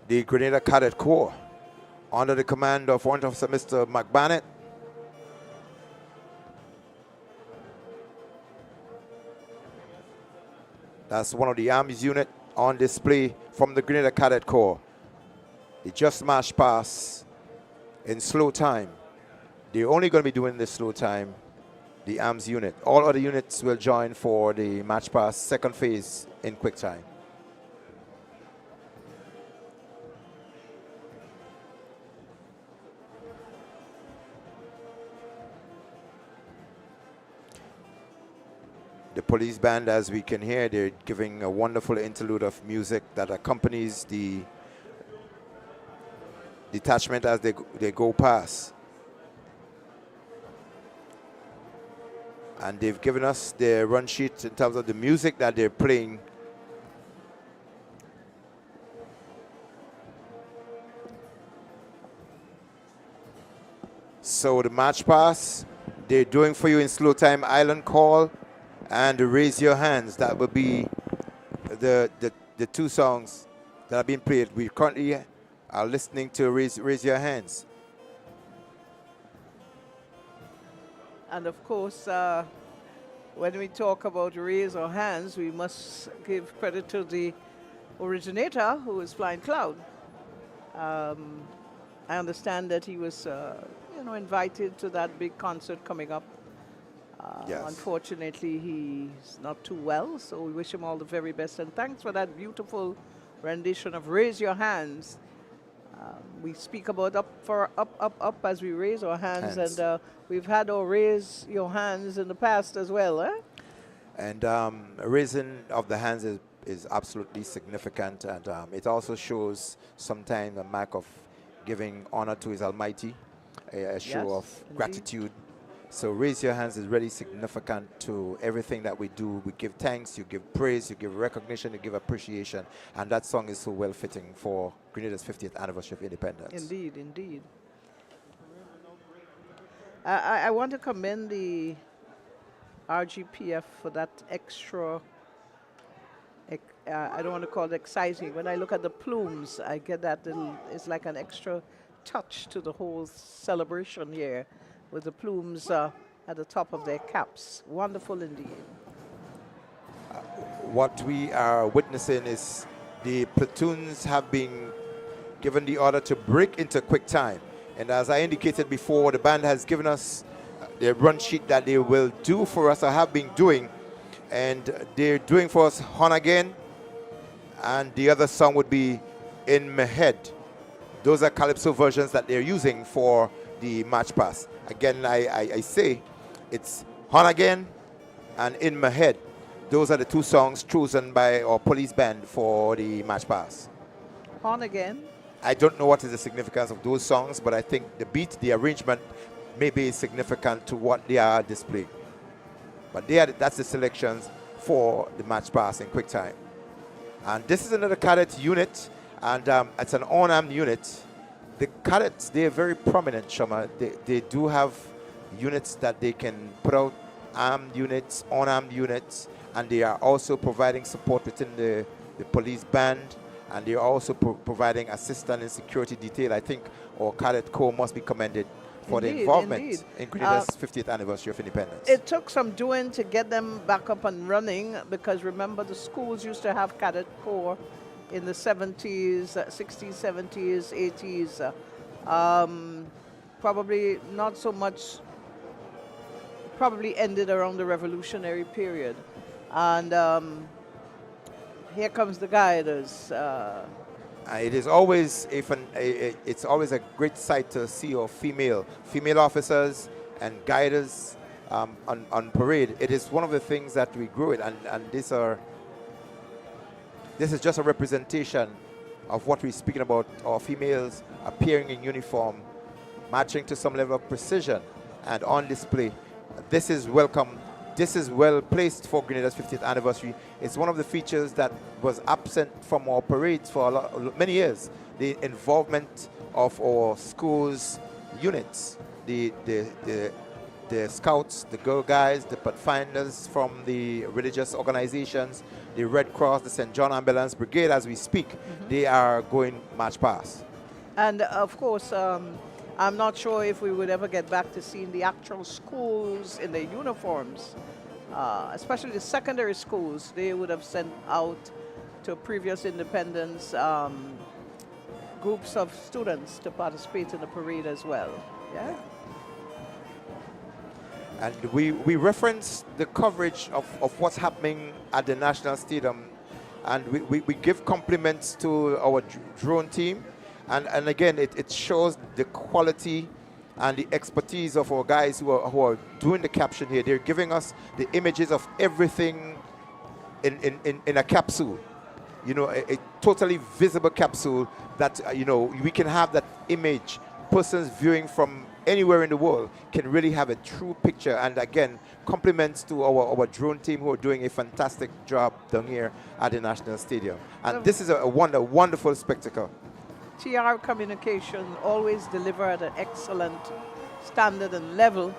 The Grenada Cadet Corps, under the command of Warrant Officer Mr. McBannett, that's one of the arms unit on display from the Grenada Cadet Corps. They just marched past in slow time. They're only going to be doing this slow time, the arms unit. All other units will join for the march past second phase in quick time. The police band, as we can hear, they're giving a wonderful interlude of music that accompanies the detachment as they go past. And they've given us their run sheet in terms of the music that they're playing. So the march pass, they're doing for you in slow time Island Call and Raise Your Hands. That will be the two songs that are being played. We currently are listening to Raise Your Hands. And of course, when we talk about Raise Our Hands, we must give credit to the originator, who is Flying Cloud. I understand that he was invited to that big concert coming up Yes. Unfortunately, he's not too well, so we wish him all the very best. And thanks for that beautiful rendition of Raise Your Hands. We speak about up as we raise our hands. And we've had our Raise Your Hands in the past as well, eh? And raising of the hands is absolutely significant, and it also shows sometimes a mark of giving honor to His Almighty, a show of gratitude. So raise your hands is really significant to everything that we do. We give thanks, you give praise, you give recognition, you give appreciation. And that song is so well fitting for Grenada's 50th anniversary of independence. Indeed, indeed. I want to commend the RGPF for that extra, I don't want to call it exciting. When I look at the plumes, I get that it's like an extra touch to the whole celebration here, with the plumes at the top of their caps. Wonderful indeed. What we are witnessing is the platoons have been given the order to break into quick time. And as I indicated before, the band has given us the run sheet that they will do for us, or have been doing. And they're doing for us On Again, and the other song would be In My Head. Those are calypso versions that they're using for the March Pass. Again, I say it's On Again and In My Head. Those are the two songs chosen by our police band for the March Pass. On Again. I don't know what is the significance of those songs, but I think the beat, the arrangement may be significant to what they are displaying. But that's the selections for the March Pass in quick time. And this is another cadet unit, and it's an unarmed unit. The cadets, they're very prominent, Shoma. They do have units that they can put out, armed units, unarmed units, and they are also providing support within the police band, and they are also providing assistance in security detail. I think our cadet corps must be commended for the involvement in Grenada's 50th anniversary of independence. It took some doing to get them back up and running, because remember, the schools used to have cadet corps in the 70s, 60s, 70s, 80s. Probably not so much, probably ended around the revolutionary period. And here comes the guiders. It is always it's always a great sight to see our female officers and guiders on parade. It is one of the things that we grew it, and this is just a representation of what we're speaking about, our females appearing in uniform, marching to some level of precision and on display. This is welcome. This is well placed for Grenada's 50th anniversary. It's one of the features that was absent from our parades for many years. The involvement of our schools units, the scouts, the Girl Guides, the pathfinders from the religious organizations, the Red Cross, the St. John Ambulance Brigade, as we speak, they are going March Pass. And of course, I'm not sure if we would ever get back to seeing the actual schools in their uniforms, especially the secondary schools. They would have sent out to previous independence groups of students to participate in the parade as well. Yeah. And we reference the coverage of what's happening at the National Stadium, and we give compliments to our drone team. And again, it shows the quality and the expertise of our guys who are doing the caption here. They're giving us the images of everything in a capsule. You know, a totally visible capsule that, we can have that image. Persons viewing from anywhere in the world can really have a true picture. And again, compliments to our drone team who are doing a fantastic job down here at the National Stadium. And this is a wonderful spectacle. TR Communication always deliver at an excellent standard and level.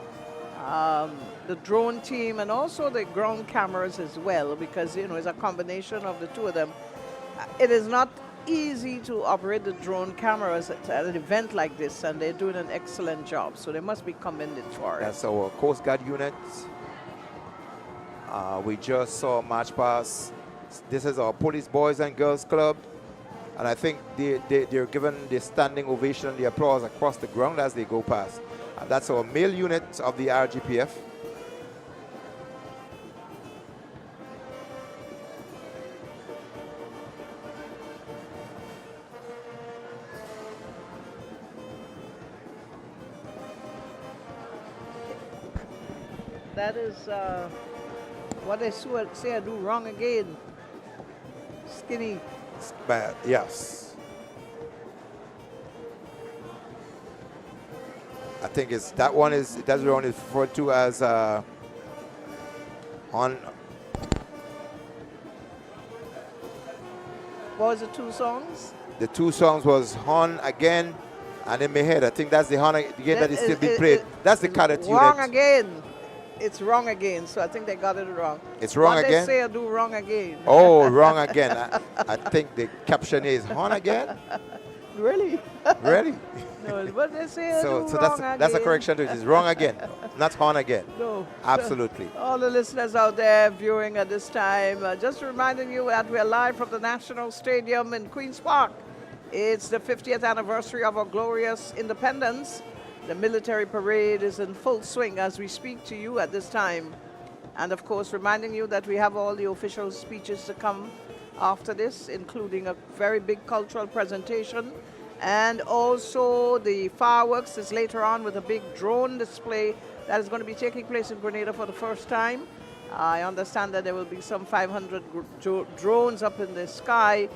The drone team and also the ground cameras as well, because it's a combination of the two of them. It is not easy to operate the drone cameras at an event like this, and they're doing an excellent job, so they must be commended for it. That's our Coast Guard unit. We just saw March Pass. This is our Police Boys and Girls Club. And I think they're given the standing ovation and the applause across the ground as they go past. And that's our male unit of the RGPF. that is what they say I do wrong again. Skinny. But yes. I think it's that one is that's the one is referred to as on. What was the two songs? The two songs was Horn Again and In My Head. I think that's the Horn Again that is still being played. That's the cadet unit. Wrong again. It's wrong again. So I think they got it wrong. It's wrong what again? They say I do wrong again. Oh, wrong again. I think the caption is Horn Again. Really? Really? No, what they say I So do that's a correction to it. It's wrong again, not Horn Again. No. Absolutely. All the listeners out there viewing at this time, just reminding you that we're live from the National Stadium in Queen's Park. It's the 50th anniversary of our glorious independence. The military parade is in full swing as we speak to you at this time. And of course, reminding you that we have all the official speeches to come after this, including a very big cultural presentation. And also the fireworks is later on with a big drone display that is going to be taking place in Grenada for the first time. I understand that there will be some 500 drones up in the sky,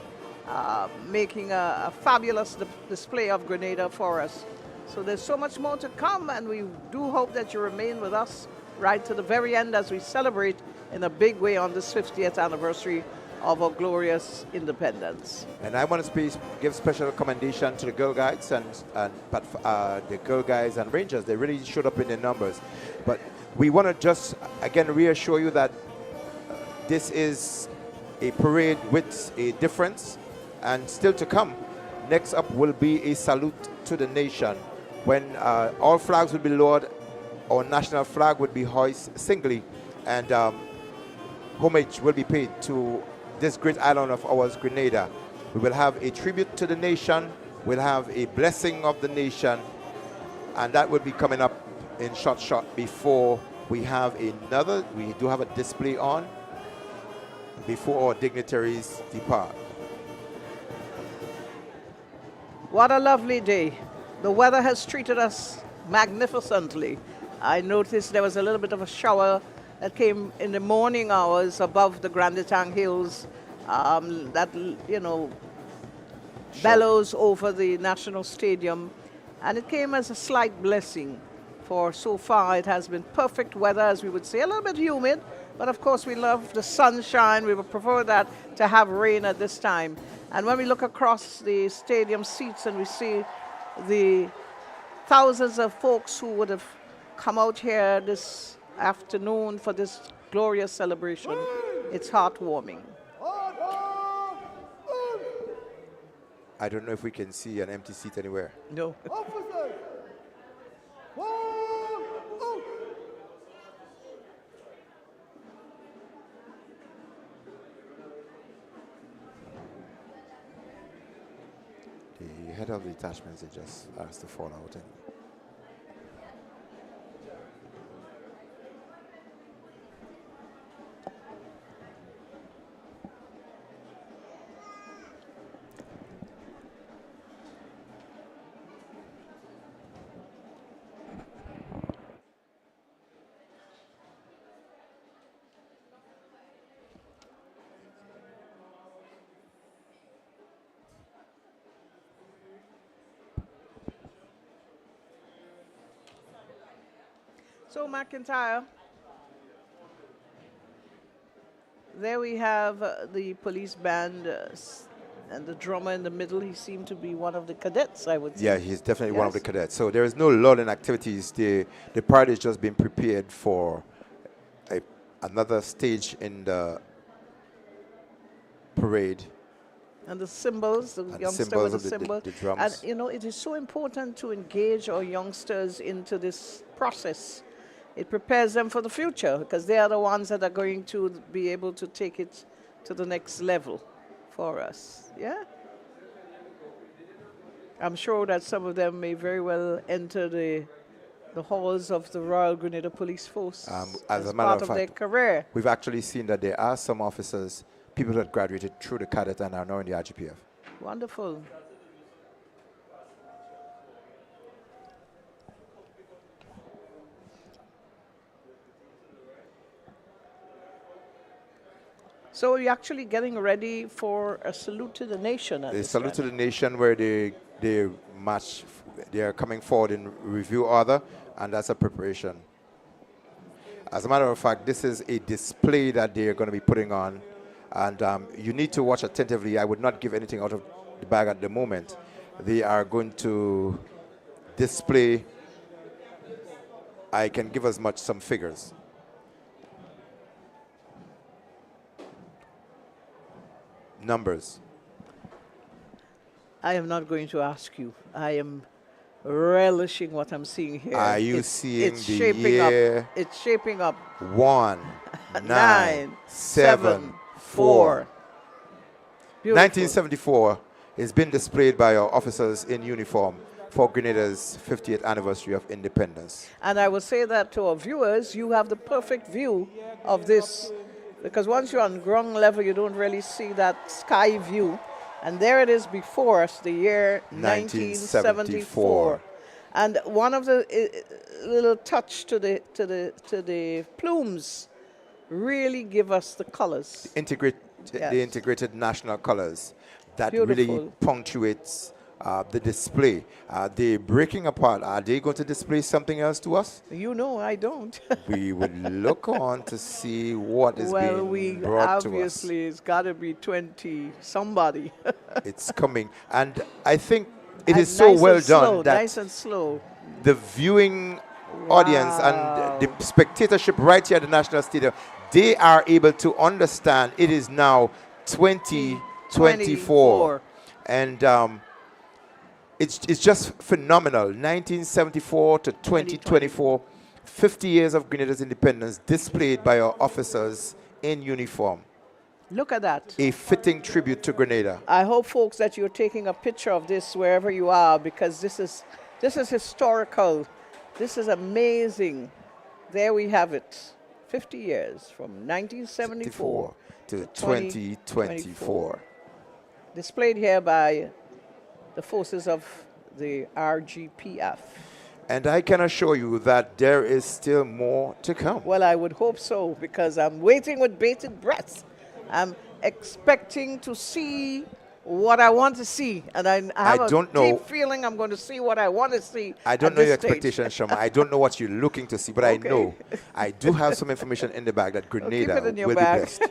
making a fabulous display of Grenada for us. So there's so much more to come, and we do hope that you remain with us right to the very end as we celebrate in a big way on this 50th anniversary of our glorious independence. And I want to give special commendation to the Girl Guides and the Girl Guides and Rangers. They really showed up in their numbers. But we want to just, again, reassure you that this is a parade with a difference and still to come. Next up will be a salute to the nation. When all flags will be lowered, our national flag would be hoisted singly, and homage will be paid to this great island of ours, Grenada. We will have a tribute to the nation, we'll have a blessing of the nation, and that will be coming up in short before we have another. We do have a display on before our dignitaries depart. What a lovely day. The weather has treated us magnificently. I noticed there was a little bit of a shower that came in the morning hours above the Grenada Hills that, you know, bellows over the National Stadium. And it came as a slight blessing, for so far it has been perfect weather, as we would say, a little bit humid, but of course we love the sunshine. We would prefer that to have rain at this time. And when we look across the stadium seats and we see the thousands of folks who would have come out here this afternoon for this glorious celebration, it's heartwarming. I don't know if we can see an empty seat anywhere. No. The head of the detachments, they just asked to fall out. So McIntyre, there we have the police band and the drummer in the middle. He seemed to be one of the cadets, I would say. Yeah, he's definitely one of the cadets. So there is no lull in activities. The party is just being prepared for another stage in the parade. And the cymbals, the youngster with the cymbals. The drums. And, you know, it is so important to engage our youngsters into this process. It prepares them for the future, because they are the ones that are going to be able to take it to the next level for us. Yeah? I'm sure that some of them may very well enter the halls of the Royal Grenada Police Force as a matter part of of their fact, career. we've actually seen that there are some officers, people that graduated through the cadet and are now in the RGPF. Wonderful. So you're actually getting ready for a salute to the nation. The salute to the nation where they match, they are coming forward in review order, and that's a preparation. As a matter of fact, this is a display that they're going to be putting on, and you need to watch attentively. I would not give anything out of the bag at the moment. They are going to display, I can give as much some figures. Numbers. I am not going to ask you. I am relishing what I'm seeing here. Are you seeing it's the shaping year? up. It's shaping up. 1, 9, 7, 4. 1974 is being displayed by our officers in uniform for Grenada's 50th anniversary of independence. And I will say that to our viewers, you have the perfect view of this, because once you're on ground level, you don't really see that sky view. And there it is before us, the year 1974. And one of the little touch to the plumes really give us the colors. The integrated national colors that Beautiful. really punctuates the display. They're breaking apart. Are they going to display something else to us? You know, I don't. We would look on to see what is being brought to us. Obviously, it's got to be 20 somebody. It's coming. And I think it is so well done that nice and slow. The viewing audience and the spectatorship right here at the National Stadium, they are able to understand it is now 2024. And it's just phenomenal. 1974 to 2024, 50 years of Grenada's independence displayed by our officers in uniform. Look at that. A fitting tribute to Grenada. I hope, folks, that you're taking a picture of this wherever you are, because this is historical. This is amazing. There we have it. 50 years from 1974 to 2024. Displayed here by the forces of the RGPF. And I can assure you that there is still more to come. Well, I would hope so, because I'm waiting with bated breath. I'm expecting to see what I want to see, and I have a deep feeling I'm going to see what I want to see. I don't know your expectations, Shama. I don't know what you're looking to see, but I know. I do have some information in the bag that Grenada will be blessed.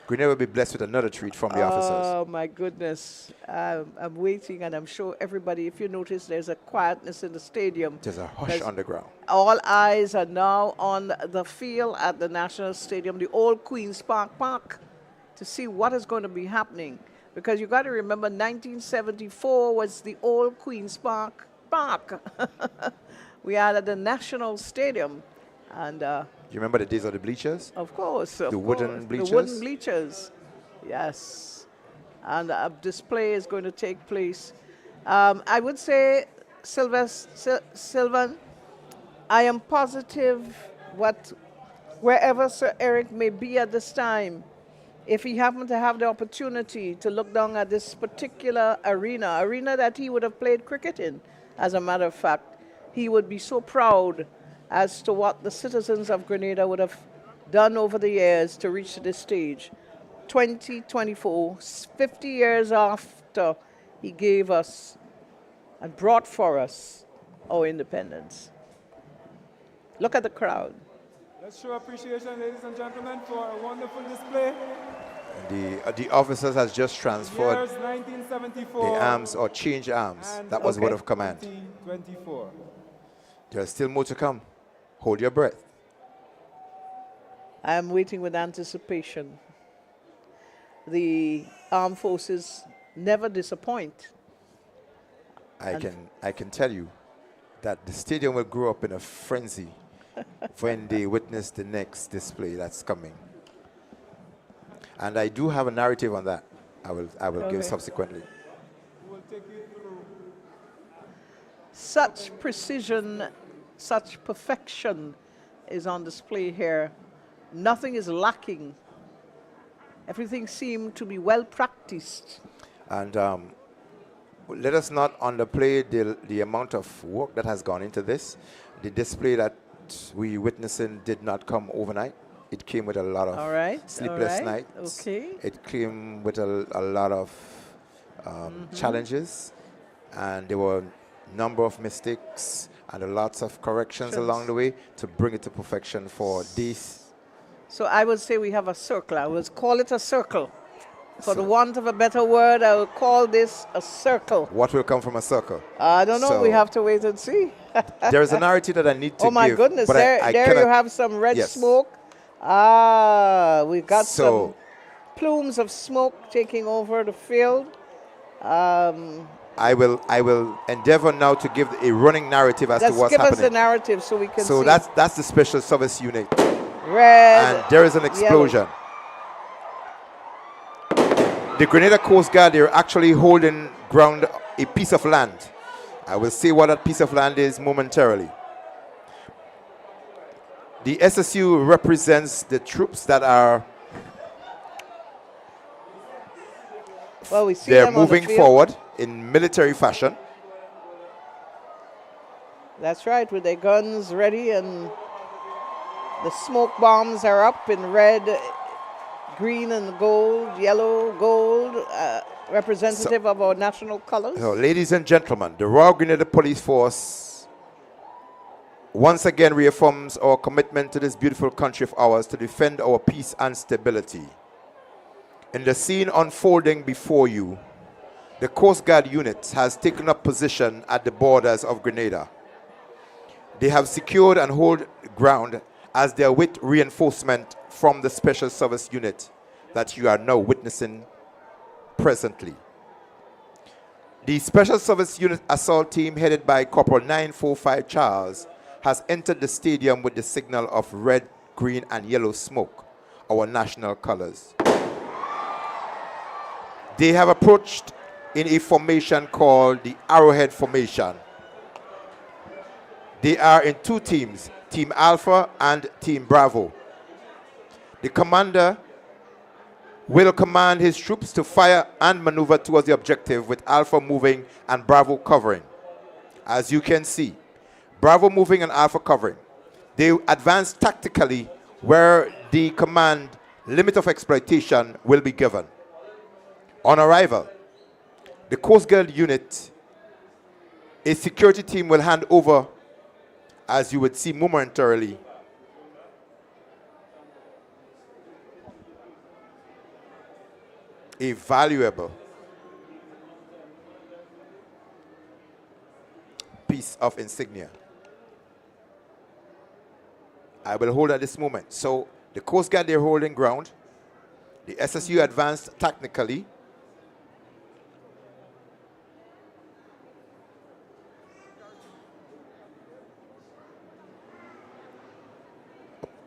Grenada will be blessed with another treat from the officers. Oh, my goodness. I'm waiting, and I'm sure everybody, if you notice, there's a quietness in the stadium. There's a hush on the ground. All eyes are now on the field at the National Stadium, the old Queen's Park, to see what is going to be happening. Because you got to remember, 1974 was the old Queen's Park. We are at the National Stadium, and you remember the days of the bleachers? Of course. The wooden bleachers? The wooden bleachers, yes. And a display is going to take place. I would say, Sylvan, I am positive wherever Sir Eric may be at this time, if he happened to have the opportunity to look down at this particular arena that he would have played cricket in, as a matter of fact, he would be so proud as to what the citizens of Grenada would have done over the years to reach this stage. 2024, 50 years after he gave us and brought for us our independence. Look at the crowd. Let's show appreciation, ladies and gentlemen, for a wonderful display. The officers has just transferred Years 1974 the arms or change arms. That was word of command. 2024. There's still more to come. Hold your breath. I am waiting with anticipation. The armed forces never disappoint. I can tell you that the stadium will grow up in a frenzy when they witness the next display that's coming. And I do have a narrative on that. I will give subsequently. We'll take you through. Such precision, such perfection is on display here. Nothing is lacking. Everything seemed to be well practiced. And let us not underplay the amount of work that has gone into this. The display that we witnessing did not come overnight. It came with a lot All right, of sleepless all right, nights. okay. It came with a lot of challenges, and there were a number of mistakes and lots of corrections along the way to bring it to perfection for this. So I would say we have a circle. I would call it a circle. For the want of a better word, I would call this a circle. What will come from a circle? I don't know. So We have to wait and see. there is a narrative that I need to give. Oh my goodness! but There, I there cannot, you have some red yes. smoke. Ah, we got So some plumes of smoke taking over the field. I will endeavor now to give a running narrative as to what's give happening. us the narrative so we can So see. that's the special service unit. Red. And there is an explosion. The Grenada Coast Guard, they're actually holding ground a piece of land. I will say what that piece of land is momentarily. The SSU represents the troops that are we see they're them on the moving field. forward in military fashion. That's right, with their guns ready, and the smoke bombs are up in red, green, and gold, yellow, gold, representative of our national colors. So, ladies and gentlemen, the Royal Grenada Police Force once again reaffirms our commitment to this beautiful country of ours to defend our peace and stability. In the scene unfolding before you, the Coast Guard unit has taken up position at the borders of Grenada. They have secured and hold ground as they await reinforcement from the Special Service Unit that you are now witnessing presently. The Special Service Unit assault team headed by Corporal 945 Charles has entered the stadium with the signal of red, green, and yellow smoke, our national colors. They have approached in a formation called the Arrowhead Formation. They are in two teams, Team Alpha and Team Bravo. The commander will command his troops to fire and maneuver towards the objective with Alpha moving and Bravo covering. As you can see, Bravo moving and Alpha covering. They advance tactically where the command limit of exploitation will be given. On arrival, the Coast Guard unit, a security team will hand over, as you would see momentarily, a valuable piece of insignia. I will hold at this moment. So the Coast Guard, they're holding ground. The SSU advanced technically.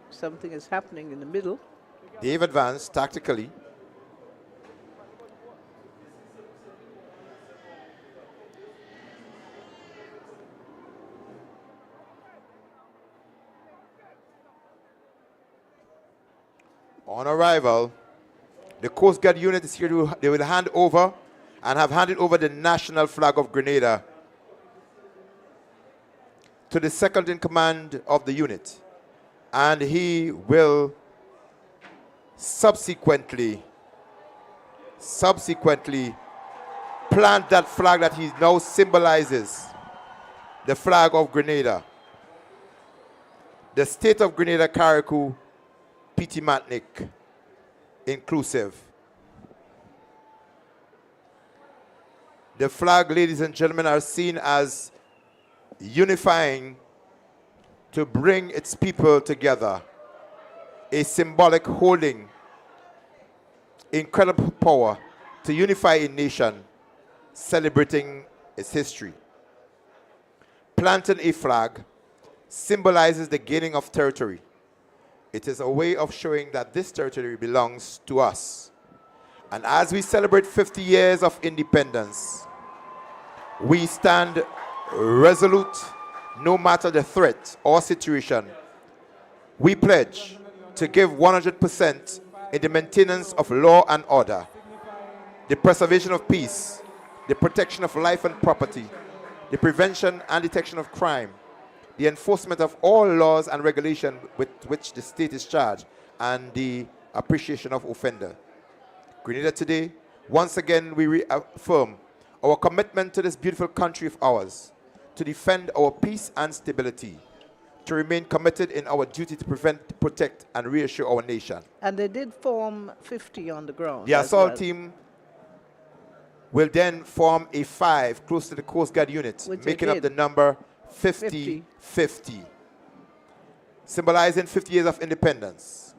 Something is happening in the middle. They've advanced tactically. On arrival, the Coast Guard unit is here they will hand over and have handed over the national flag of Grenada to the second in command of the unit. And he will subsequently plant that flag that he now symbolizes, the flag of Grenada. The state of Grenada, Carriacou, Petit Matnik, inclusive. The flag, ladies and gentlemen, are seen as unifying to bring its people together, a symbolic holding incredible power to unify a nation, celebrating its history. Planting a flag symbolizes the gaining of territory. It is a way of showing that this territory belongs to us. And as we celebrate 50 years of independence, we stand resolute no matter the threat or situation. We pledge to give 100% in the maintenance of law and order, the preservation of peace, the protection of life and property, the prevention and detection of crime, the enforcement of all laws and regulations with which the state is charged, and the appreciation of offender. Grenada today, once again, we reaffirm our commitment to this beautiful country of ours, to defend our peace and stability, to remain committed in our duty to prevent, protect, and reassure our nation. And they did form 50 on the ground. The assault team will then form a 5 close to the Coast Guard unit, making up the number 50-50, symbolizing 50 years of independence.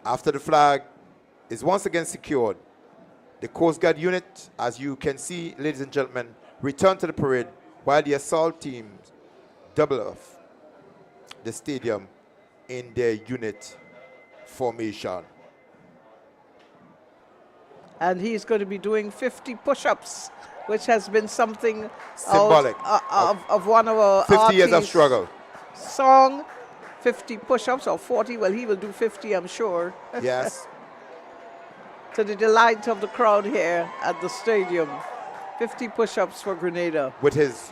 After the flag is once again secured, the Coast Guard unit, as you can see, ladies and gentlemen, return to the parade while the assault teams double off the stadium in their unit formation. And he's going to be doing 50 push-ups, which has been something symbolic of one of our 50 years of struggle. Song, 50 push-ups or 40. Well, he will do 50, I'm sure. Yes. To the delight of the crowd here at the stadium. 50 push-ups for Grenada. With his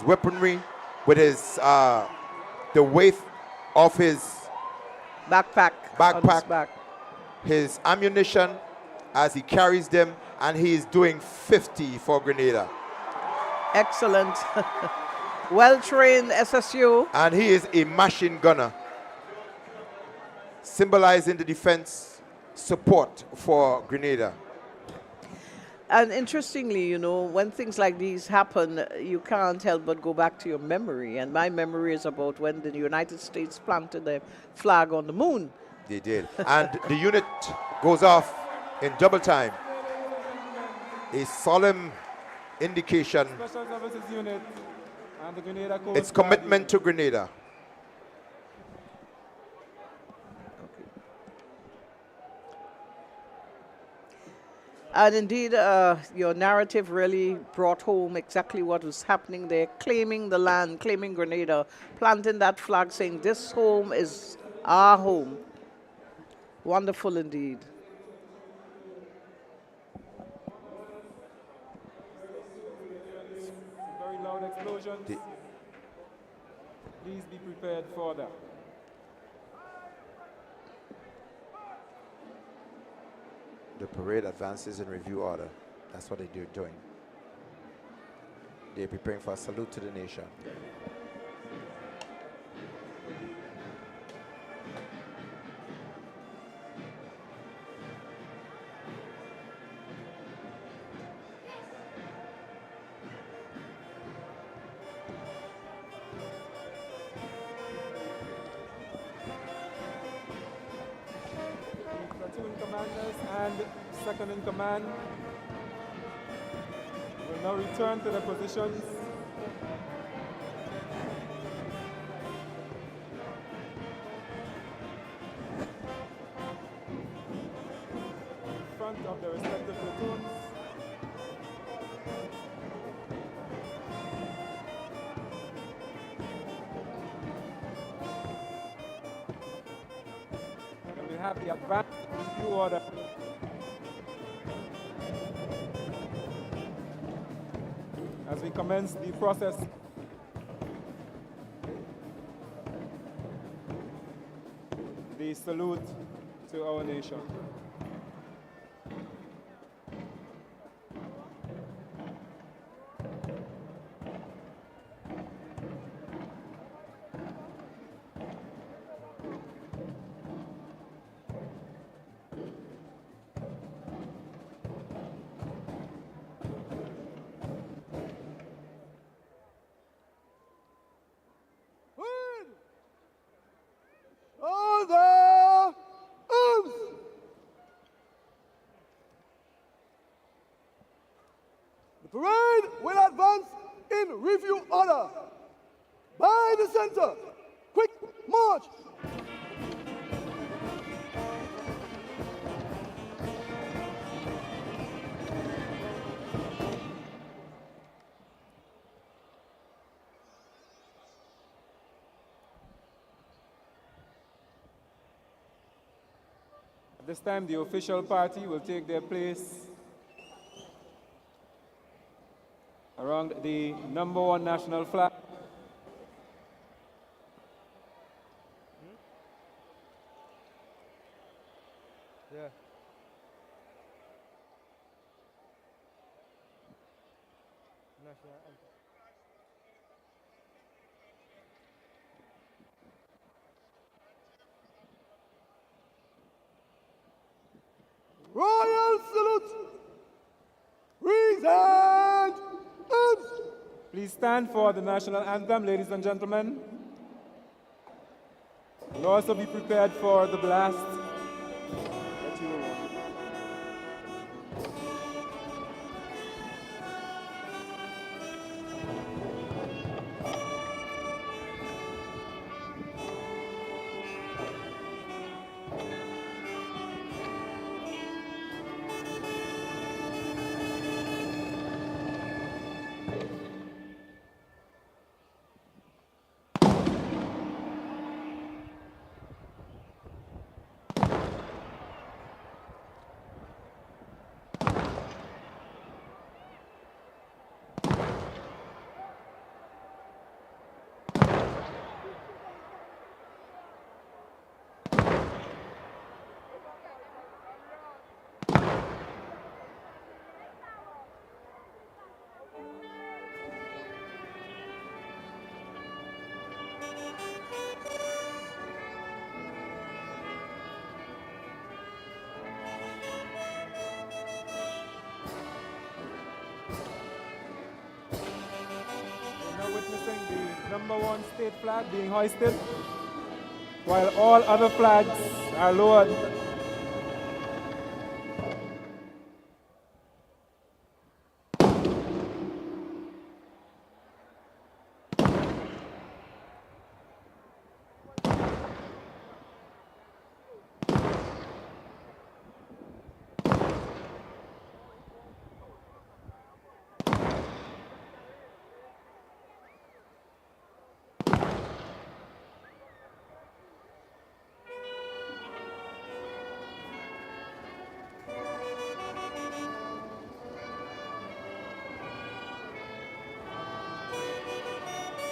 weaponry, with his the weight of his backpack, his ammunition as he carries them, and he is doing 50 for Grenada. Excellent. Well-trained SSU. And he is a machine gunner, symbolizing the defense support for Grenada. And interestingly, you know, when things like these happen, you can't help but go back to your memory. And my memory is about when the United States planted their flag on the moon. They did. And the unit goes off in double time. A solemn indication. Special Services Unit and the Grenada Coast Its commitment to Grenada. And indeed, your narrative really brought home exactly what was happening there, claiming the land, claiming Grenada, planting that flag, saying this home is our home. Wonderful indeed. Very loud explosions. Please be prepared for that. The parade advances in review order. That's what they're doing. They're preparing for a salute to the nation. Platoon commanders and second in command will now return to their positions. In front of their respective platoons. And we have the advance review order. As we commence the process the salute to our nation. The parade will advance in review order. By the center, quick march. At this time, the official party will take their place around the #1 national flag. national anthem. Royal salute! Present! Arms! Please stand for the national anthem, ladies and gentlemen. You'll also be prepared for the blast that you will want. Witnessing the #1 state flag being hoisted, while all other flags are lowered.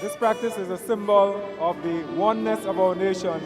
This practice is a symbol of the oneness of our nation.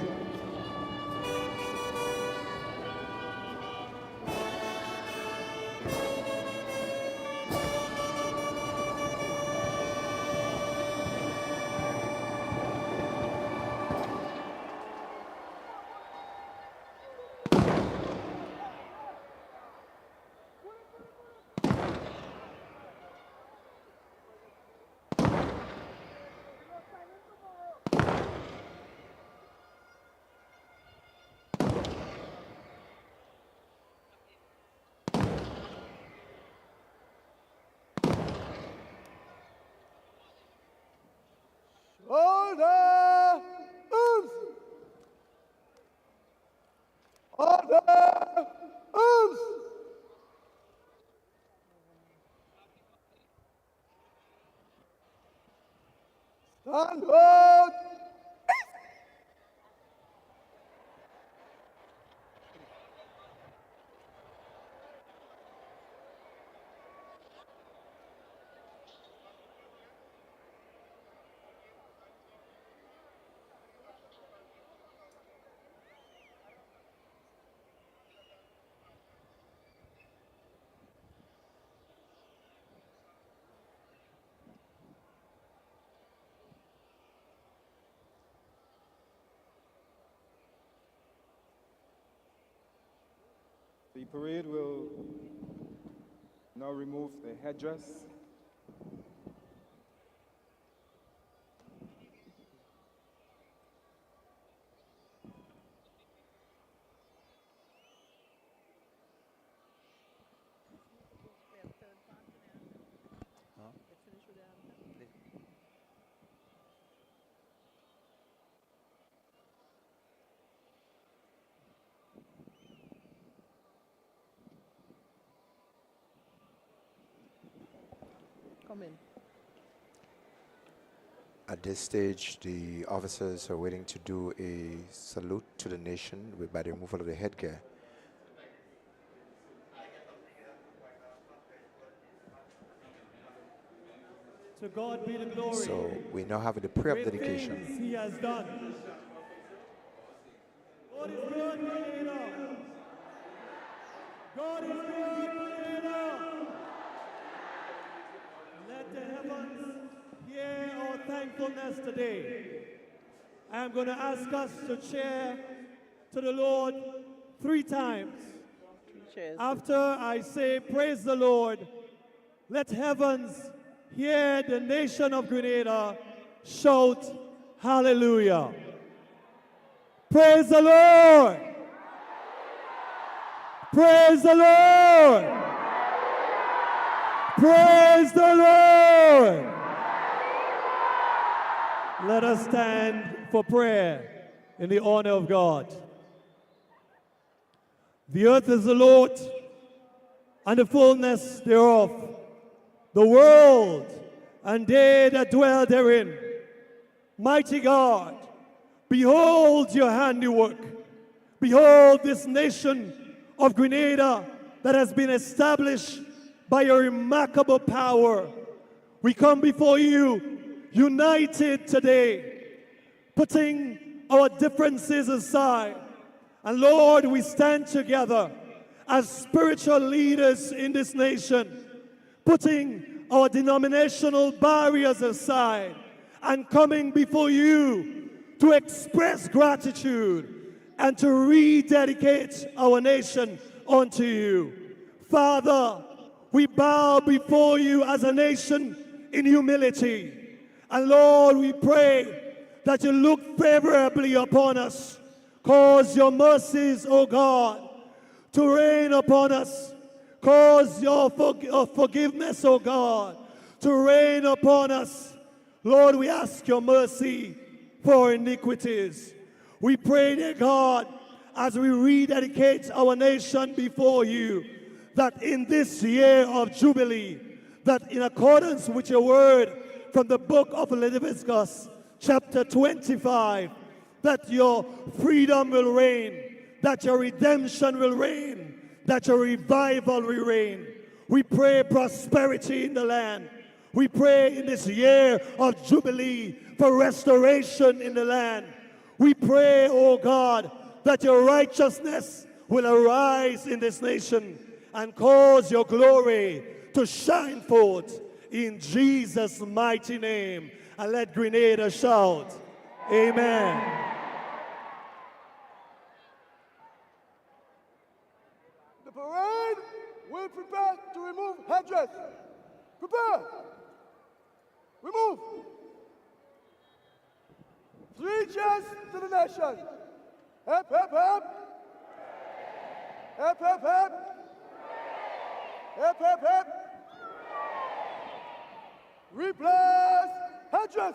Order! Arms! Order! Arms! Stand up! The parade will now remove the headdress. Come in. At this stage, the officers are waiting to do a salute to the nation by the removal of the headgear. To God be the glory. So we now have the prayer of Great dedication. things He has done. God is good, Grenada. God is good, Grenada. Let the heavens thankfulness today, I am going to ask us to cheer to the Lord 3 times. After I say, praise the Lord, let heavens hear the nation of Grenada shout, hallelujah. Praise the Lord. Praise the Lord. Praise the Lord. Let us stand for prayer in the honor of God. The earth is the Lord and the fullness thereof, the world and they that dwell therein. Mighty God, behold your handiwork. Behold this nation of Grenada that has been established by your remarkable power. We come before you united today, putting our differences aside. And Lord, we stand together as spiritual leaders in this nation, putting our denominational barriers aside and coming before you to express gratitude and to rededicate our nation unto you. Father, we bow before you as a nation in humility. And Lord, we pray that you look favorably upon us. Cause your mercies, O God, to reign upon us. Cause your forgiveness, O God, to reign upon us. Lord, we ask your mercy for iniquities. We pray, dear God, as we rededicate our nation before you, that in this year of Jubilee, that in accordance with your word from the book of Leviticus, chapter 25, that your freedom will reign, that your redemption will reign, that your revival will reign. We pray prosperity in the land. We pray in this year of Jubilee for restoration in the land. We pray, oh God, that your righteousness will arise in this nation and cause your glory to shine forth in Jesus' mighty name. And let Grenada shout, amen. The parade will prepare to remove headdress. Prepare. Remove. 3 cheers to the nation. Hep, hep, hep. Hep, hep, hep. Hep, hep, hep. Replace headdress.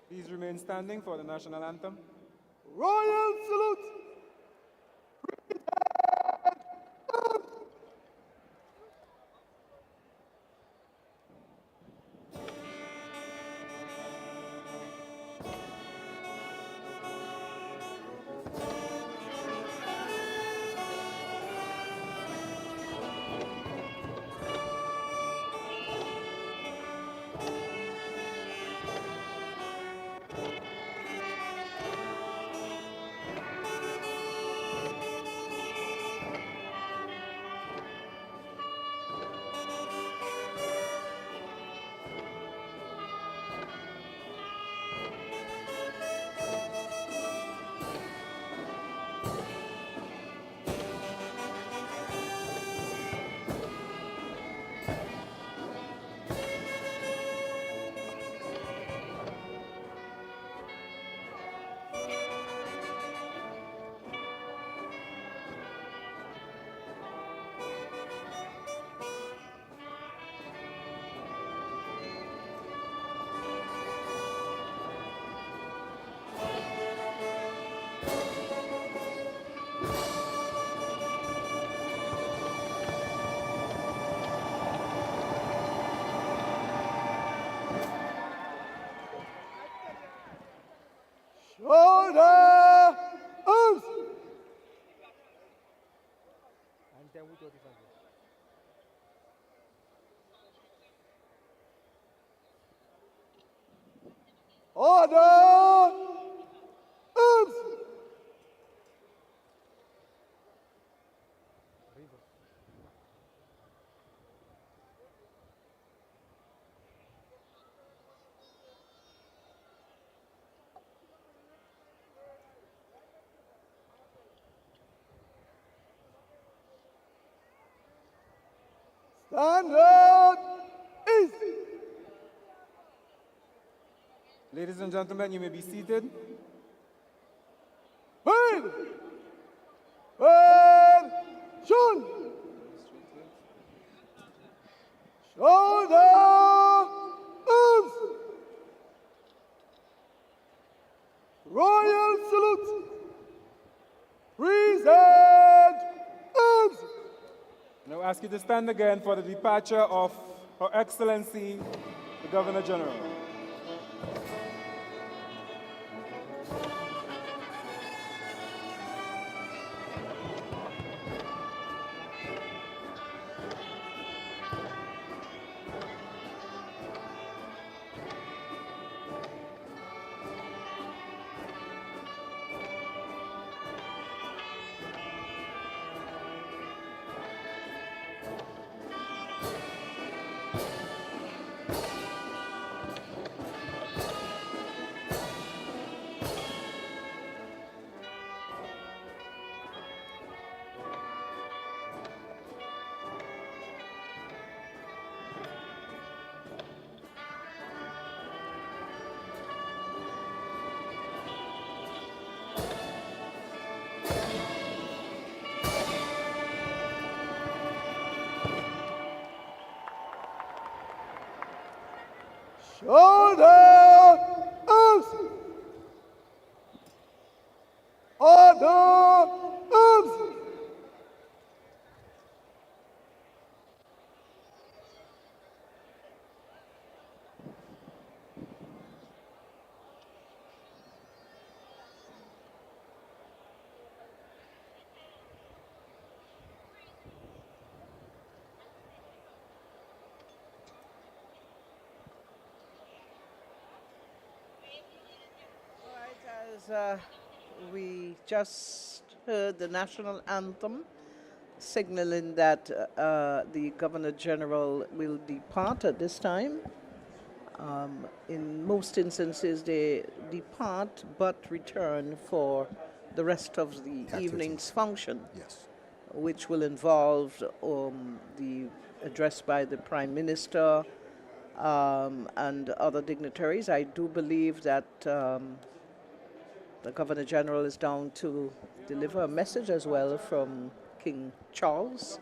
Please remain standing for the national anthem. Royal salute. Shoulder arms. Order arms. Stand up. East. Ladies and gentlemen, you may be seated. Wait. Wait. Shun. Shoulder arms. Royal salute. Present arms. Now I ask you to stand again for the departure of Her Excellency, the Governor General. Shoulder arms. Order arms. As we just heard the national anthem signaling that the Governor General will depart at this time. In most instances, they depart but return for the rest of the evening's function, which will involve the address by the Prime Minister and other dignitaries. I do believe that the Governor General is down to deliver a message as well from King Charles.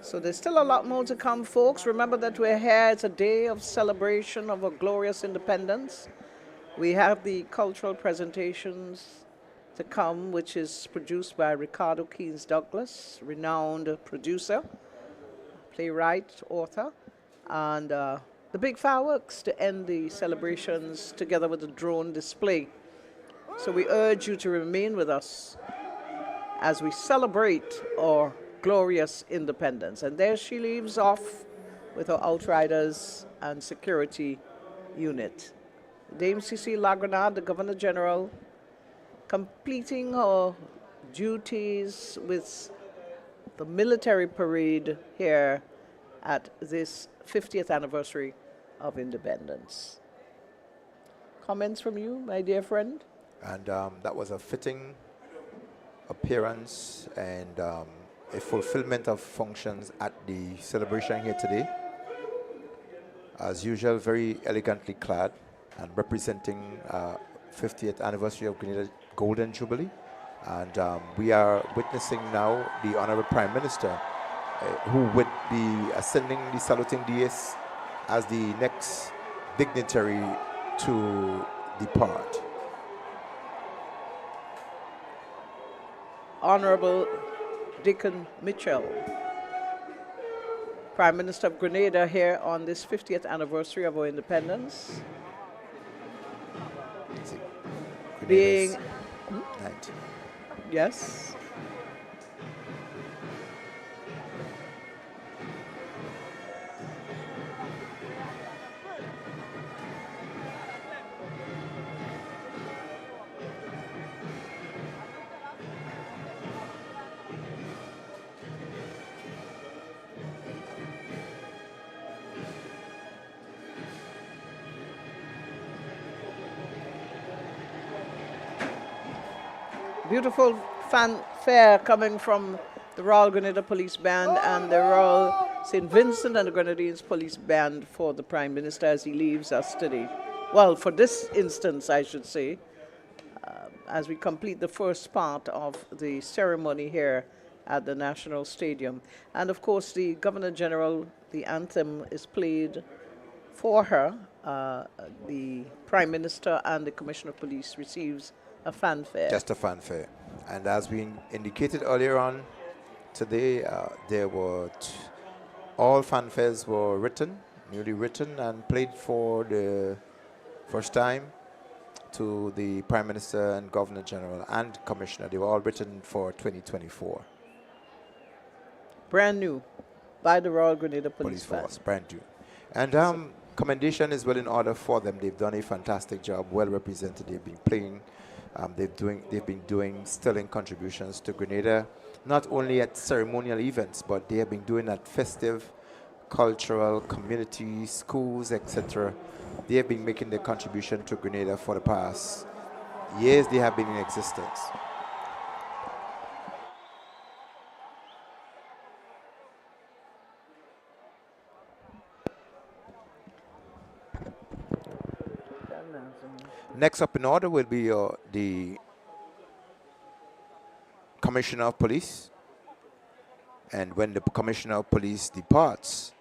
So there's still a lot more to come, folks. Remember that we're here. It's a day of celebration of a glorious independence. We have the cultural presentations to come, which is produced by Ricardo Keynes Douglas, renowned producer, playwright, author, and the big fireworks to end the celebrations together with the drone display. So we urge you to remain with us as we celebrate our glorious independence. And there she leaves off with her outriders and security unit. Dame Cece La Grenade, the Governor General, completing her duties with the military parade here at this 50th anniversary of independence. Comments from you, my dear friend? And that was a fitting appearance and a fulfillment of functions at the celebration here today. As usual, very elegantly clad and representing 50th anniversary of Grenada Golden Jubilee. And we are witnessing now the Honorable Prime Minister, who would be ascending the saluting dais as the next dignitary to depart. Honorable Deacon Mitchell. Prime Minister of Grenada here on this 50th anniversary of our independence. Being... Yes. Beautiful fanfare coming from the Royal Grenada Police Band and the Royal St. Vincent and the Grenadines Police Band for the Prime Minister as he leaves us today. Well, for this instance, I should say, as we complete the first part of the ceremony here at the National Stadium. And of course, the Governor General, the anthem is played for her. The Prime Minister and the Commissioner of Police receives a fanfare. Just a fanfare. And as we indicated earlier on today, all fanfares were newly written and played for the first time to the Prime Minister and Governor General and Commissioner. They were all written for 2024. Brand new by the Royal Grenada Police Force, Band. brand new. And commendation is well in order for them. They've done a fantastic job, well represented. They've been playing. They've been doing sterling contributions to Grenada, not only at ceremonial events, but they have been doing at festive, cultural, community, schools, etc. They have been making their contribution to Grenada for the past years they have been in existence. Next up in order will be the Commissioner of Police. And when the Commissioner of Police departs,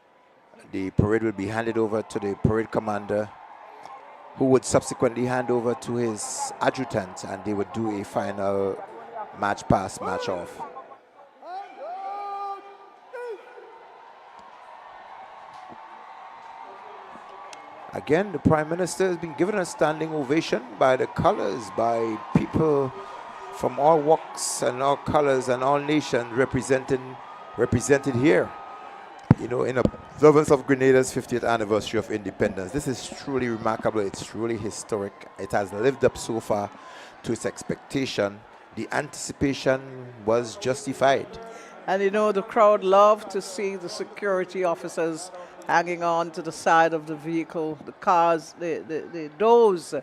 the parade will be handed over to the parade commander, who would subsequently hand over to his adjutant, and they would do a final match pass, match off. Again, the Prime Minister has been given a standing ovation by the colors, by people from all walks and all colors and all nations represented here. You know, in observance of Grenada's 50th anniversary of independence. This is truly remarkable. It's truly historic. It has lived up so far to its expectation. The anticipation was justified. And you know, the crowd loved to see the security officers hanging on to the side of the vehicle, the cars, the doors.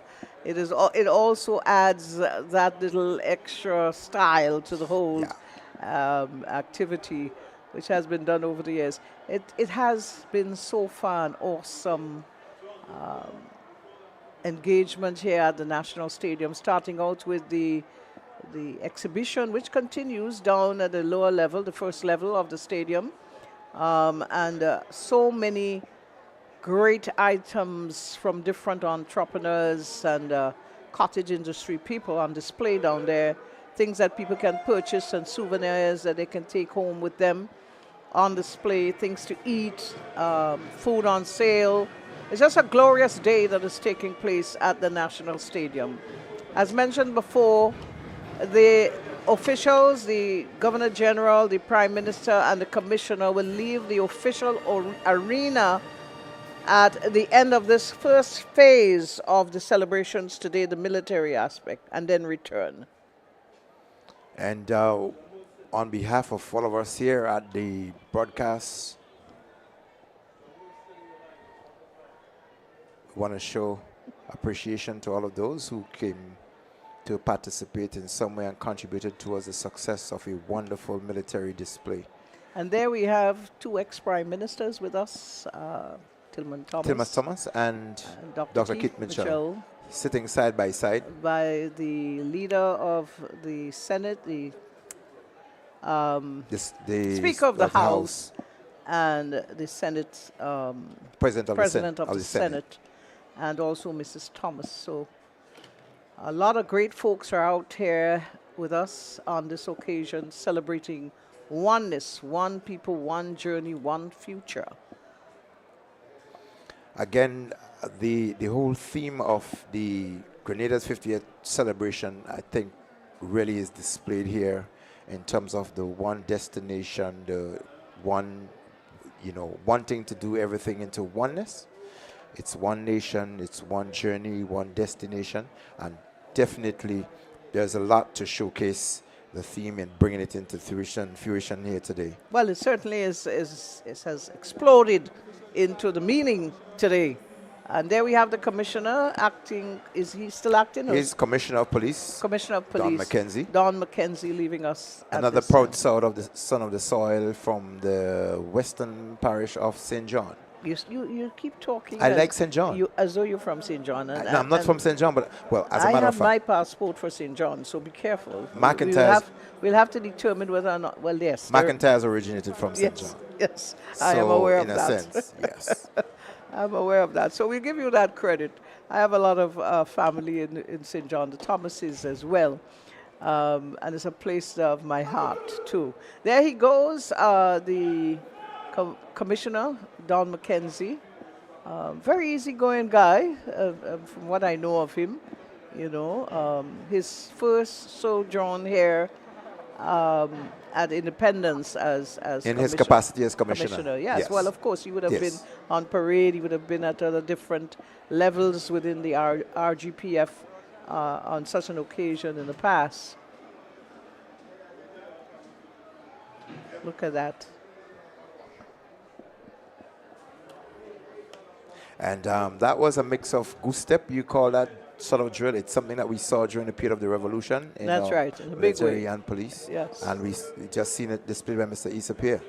It also adds that little extra style to the whole activity, which has been done over the years. It has been so far an awesome engagement here at the National Stadium, starting out with the exhibition, which continues down at the lower level, the first level of the stadium. And so many great items from different entrepreneurs and cottage industry people on display down there. Things that people can purchase and souvenirs that they can take home with them on display, things to eat, food on sale. It's just a glorious day that is taking place at the National Stadium. As mentioned before, the officials, the Governor General, the Prime Minister, and the Commissioner will leave the official arena at the end of this first phase of the celebrations today, the military aspect, and then return. And on behalf of all of us here at the broadcast, we want to show appreciation to all of those who came to participate in some way and contributed towards the success of a wonderful military display. And there we have two ex-prime ministers with us, Tillman Thomas and Dr. Keith Mitchell, sitting side by side. By the leader of the Senate, the Speaker of the House, and the Senate, President of the Senate, and also Mrs. Thomas. So a lot of great folks are out here with us on this occasion, celebrating oneness, one people, one journey, one future. Again, the whole theme of the Grenada's 50th celebration, I think, really is displayed here in terms of the one destination, the one, wanting to do everything into oneness. It's one nation, it's one journey, one destination, and definitely there's a lot to showcase the theme and bringing it into fruition here today. Well, it certainly has exploded into the meaning today. And there we have the commissioner acting. Is he still acting? He's Commissioner of Police. Commissioner of Police. Don McKenzie. Don McKenzie leaving us. Another proud son of the soil from the western parish of St. John. You keep talking. I like St. John. As though you're from St. John. I'm not from St. John, but, well, as a matter of fact. I have my passport for St. John, so be careful. We'll have to determine whether or not, well, yes. McIntyre's originated from St. John. Yes, so I am aware of that. In a sense, yes. I'm aware of that. So we'll give you that credit. I have a lot of family in St. John, the Thomases as well. And it's a place of my heart, too. There he goes, the Commissioner, Don McKenzie. Very easygoing guy, from what I know of him. His first sojourn here at Independence as in his capacity as commissioner. Yes. Well, of course, he would have been on parade. He would have been at other different levels within the RGPF on such an occasion in the past. Look at that. And that was a mix of goose step, you call that sort of drill. It's something that we saw during the period of the revolution. That's right, in a big way. And police. Yes. And we just seen it displayed by Mr. Isap here.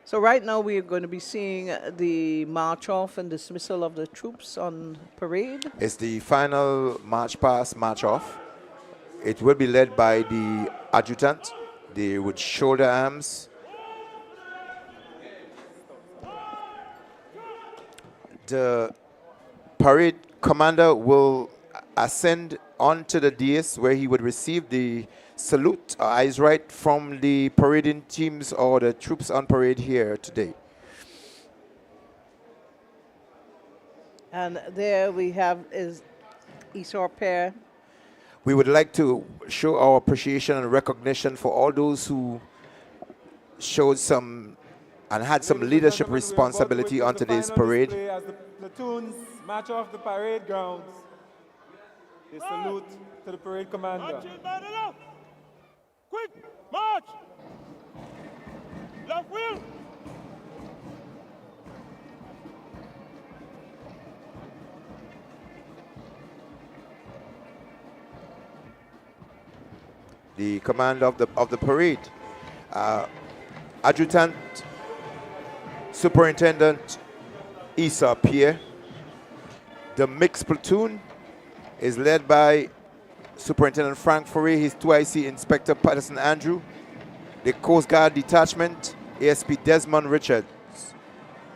So right now we are going to be seeing the march off and dismissal of the troops on parade. It's the final march past, march off. It will be led by the adjutant. They would shoulder arms. The parade commander will ascend onto the dais where he would receive the salute, eyes right, from the parading teams or the troops on parade here today. And there we have is Esau Pair. We would like to show our appreciation and recognition for all those who showed some and had some leadership responsibility on today's parade. As the platoons march off the parade grounds, they salute to the parade commander. Quick, march! Left wheel! The command of the parade, Adjutant Superintendent Issa Pierre. The mixed platoon is led by Superintendent Frank Foray, his 2IC Inspector Patterson Andrew. The Coast Guard Detachment, ASP Desmond Richards,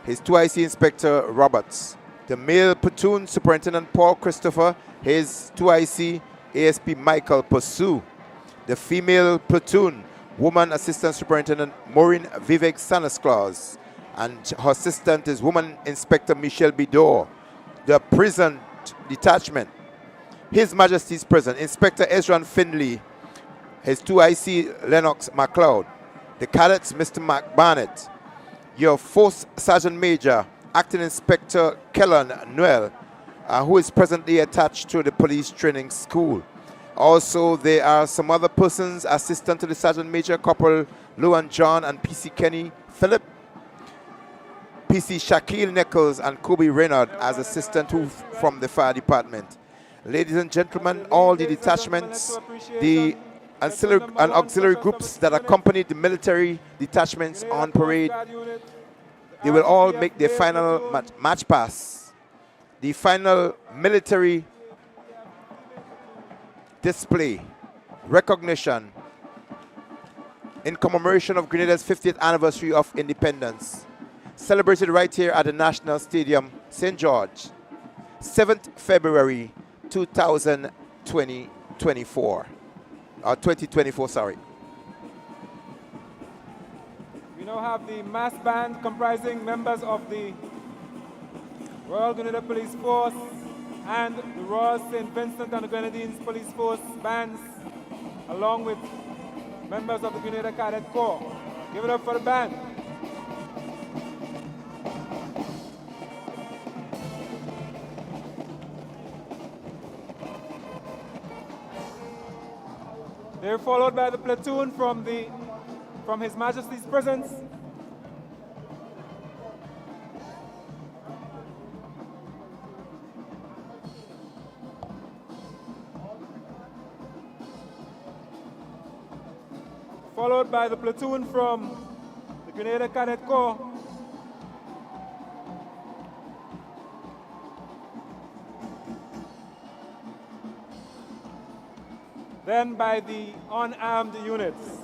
his 2IC Inspector Roberts. The male platoon, Superintendent Paul Christopher, his 2IC ASP Michael Pursue. The female platoon, Woman Assistant Superintendent Maureen Vivek Sanas-Claus, and her assistant is Woman Inspector Michelle Bidor. The prison detachment, His Majesty's Prison, Inspector Ezran Findley, his 2IC Lennox MacLeod. The cadets, Mr. Mark Barnett. Your 4th Sergeant Major, Acting Inspector Kellan Noel, who is presently attached to the police training school. Also, there are some other persons, assistant to the Sergeant Major, Corporal Luan John and PC Kenny Philip, PC Shaquille Nichols and Kobe Reynard as assistant from the fire department. Ladies and gentlemen, all the detachments, the ancillary and auxiliary groups that accompany the military detachments on parade, they will all make their final march pass. The final military display, recognition in commemoration of Grenada's 50th anniversary of independence, celebrated right here at the National Stadium, St. George, 7th February 2024. 2024, sorry. We now have the mass band comprising members of the Royal Grenada Police Force and the Royal St. Vincent and the Grenadines Police Force bands, along with members of the Grenada Cadet Corps. Give it up for the band. They're followed by the platoon from His Majesty's prisons. Followed by the platoon from the Grenada Cadet Corps. Then by the unarmed units.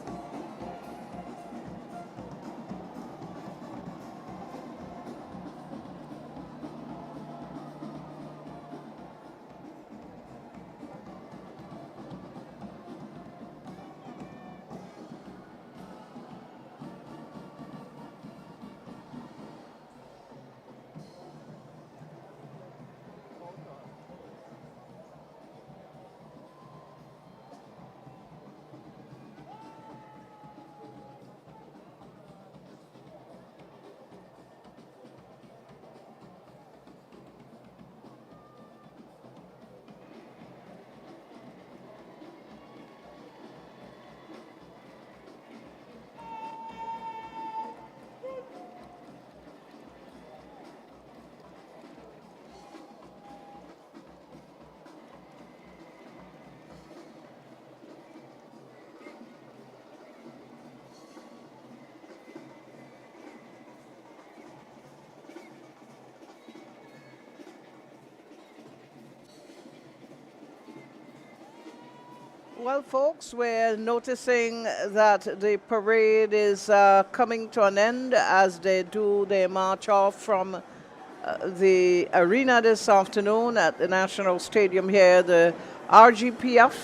Well, folks, we're noticing that the parade is coming to an end as they do their march off from the arena this afternoon at the National Stadium here, the RGPF,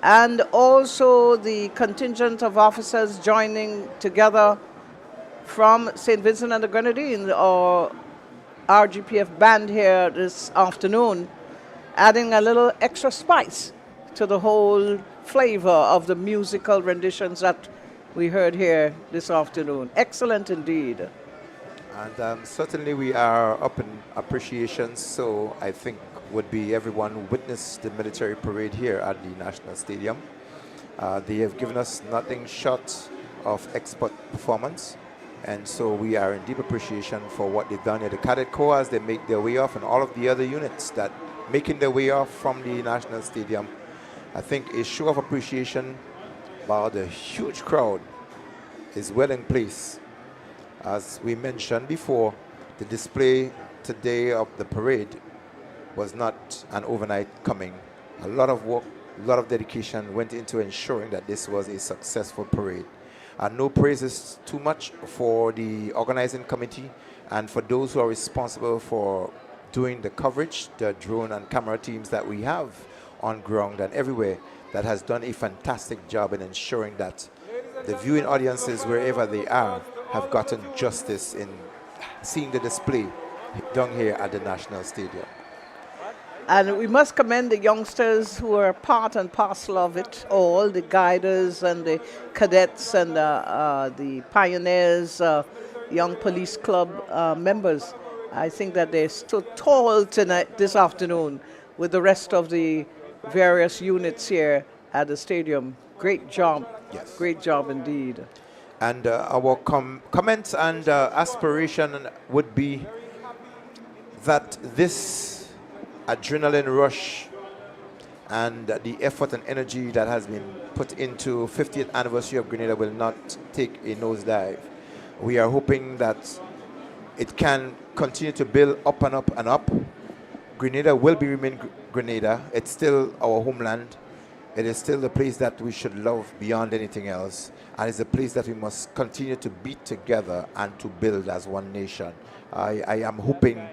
and also the contingent of officers joining together from St. Vincent and the Grenadines, or RGPF band here this afternoon, adding a little extra spice to the whole flavor of the musical renditions that we heard here this afternoon. Excellent indeed. And certainly we are up in appreciation, so I think would be everyone who witnessed the military parade here at the National Stadium. They have given us nothing short of expert performance, and so we are in deep appreciation for what they've done at the Cadet Corps as they make their way off, and all of the other units that making their way off from the National Stadium. I think a show of appreciation by the huge crowd is well in place. As we mentioned before, the display today of the parade was not an overnight coming. A lot of work, a lot of dedication went into ensuring that this was a successful parade. And no praise is too much for the organizing committee and for those who are responsible for doing the coverage, the drone and camera teams that we have on ground and everywhere that has done a fantastic job in ensuring that the viewing audiences wherever they are have gotten justice in seeing the display down here at the National Stadium. And we must commend the youngsters who are part and parcel of it all, the guiders and the cadets and the pioneers, young police club members. I think that they stood tall tonight, this afternoon, with the rest of the various units here at the stadium. Great job. Yes. Great job indeed. And our comments and aspiration would be that this adrenaline rush and the effort and energy that has been put into 50th anniversary of Grenada will not take a nosedive. We are hoping that it can continue to build up and up and up. Grenada will remain Grenada. It's still our homeland. It is still the place that we should love beyond anything else. And it's a place that we must continue to be together and to build as one nation. I am hoping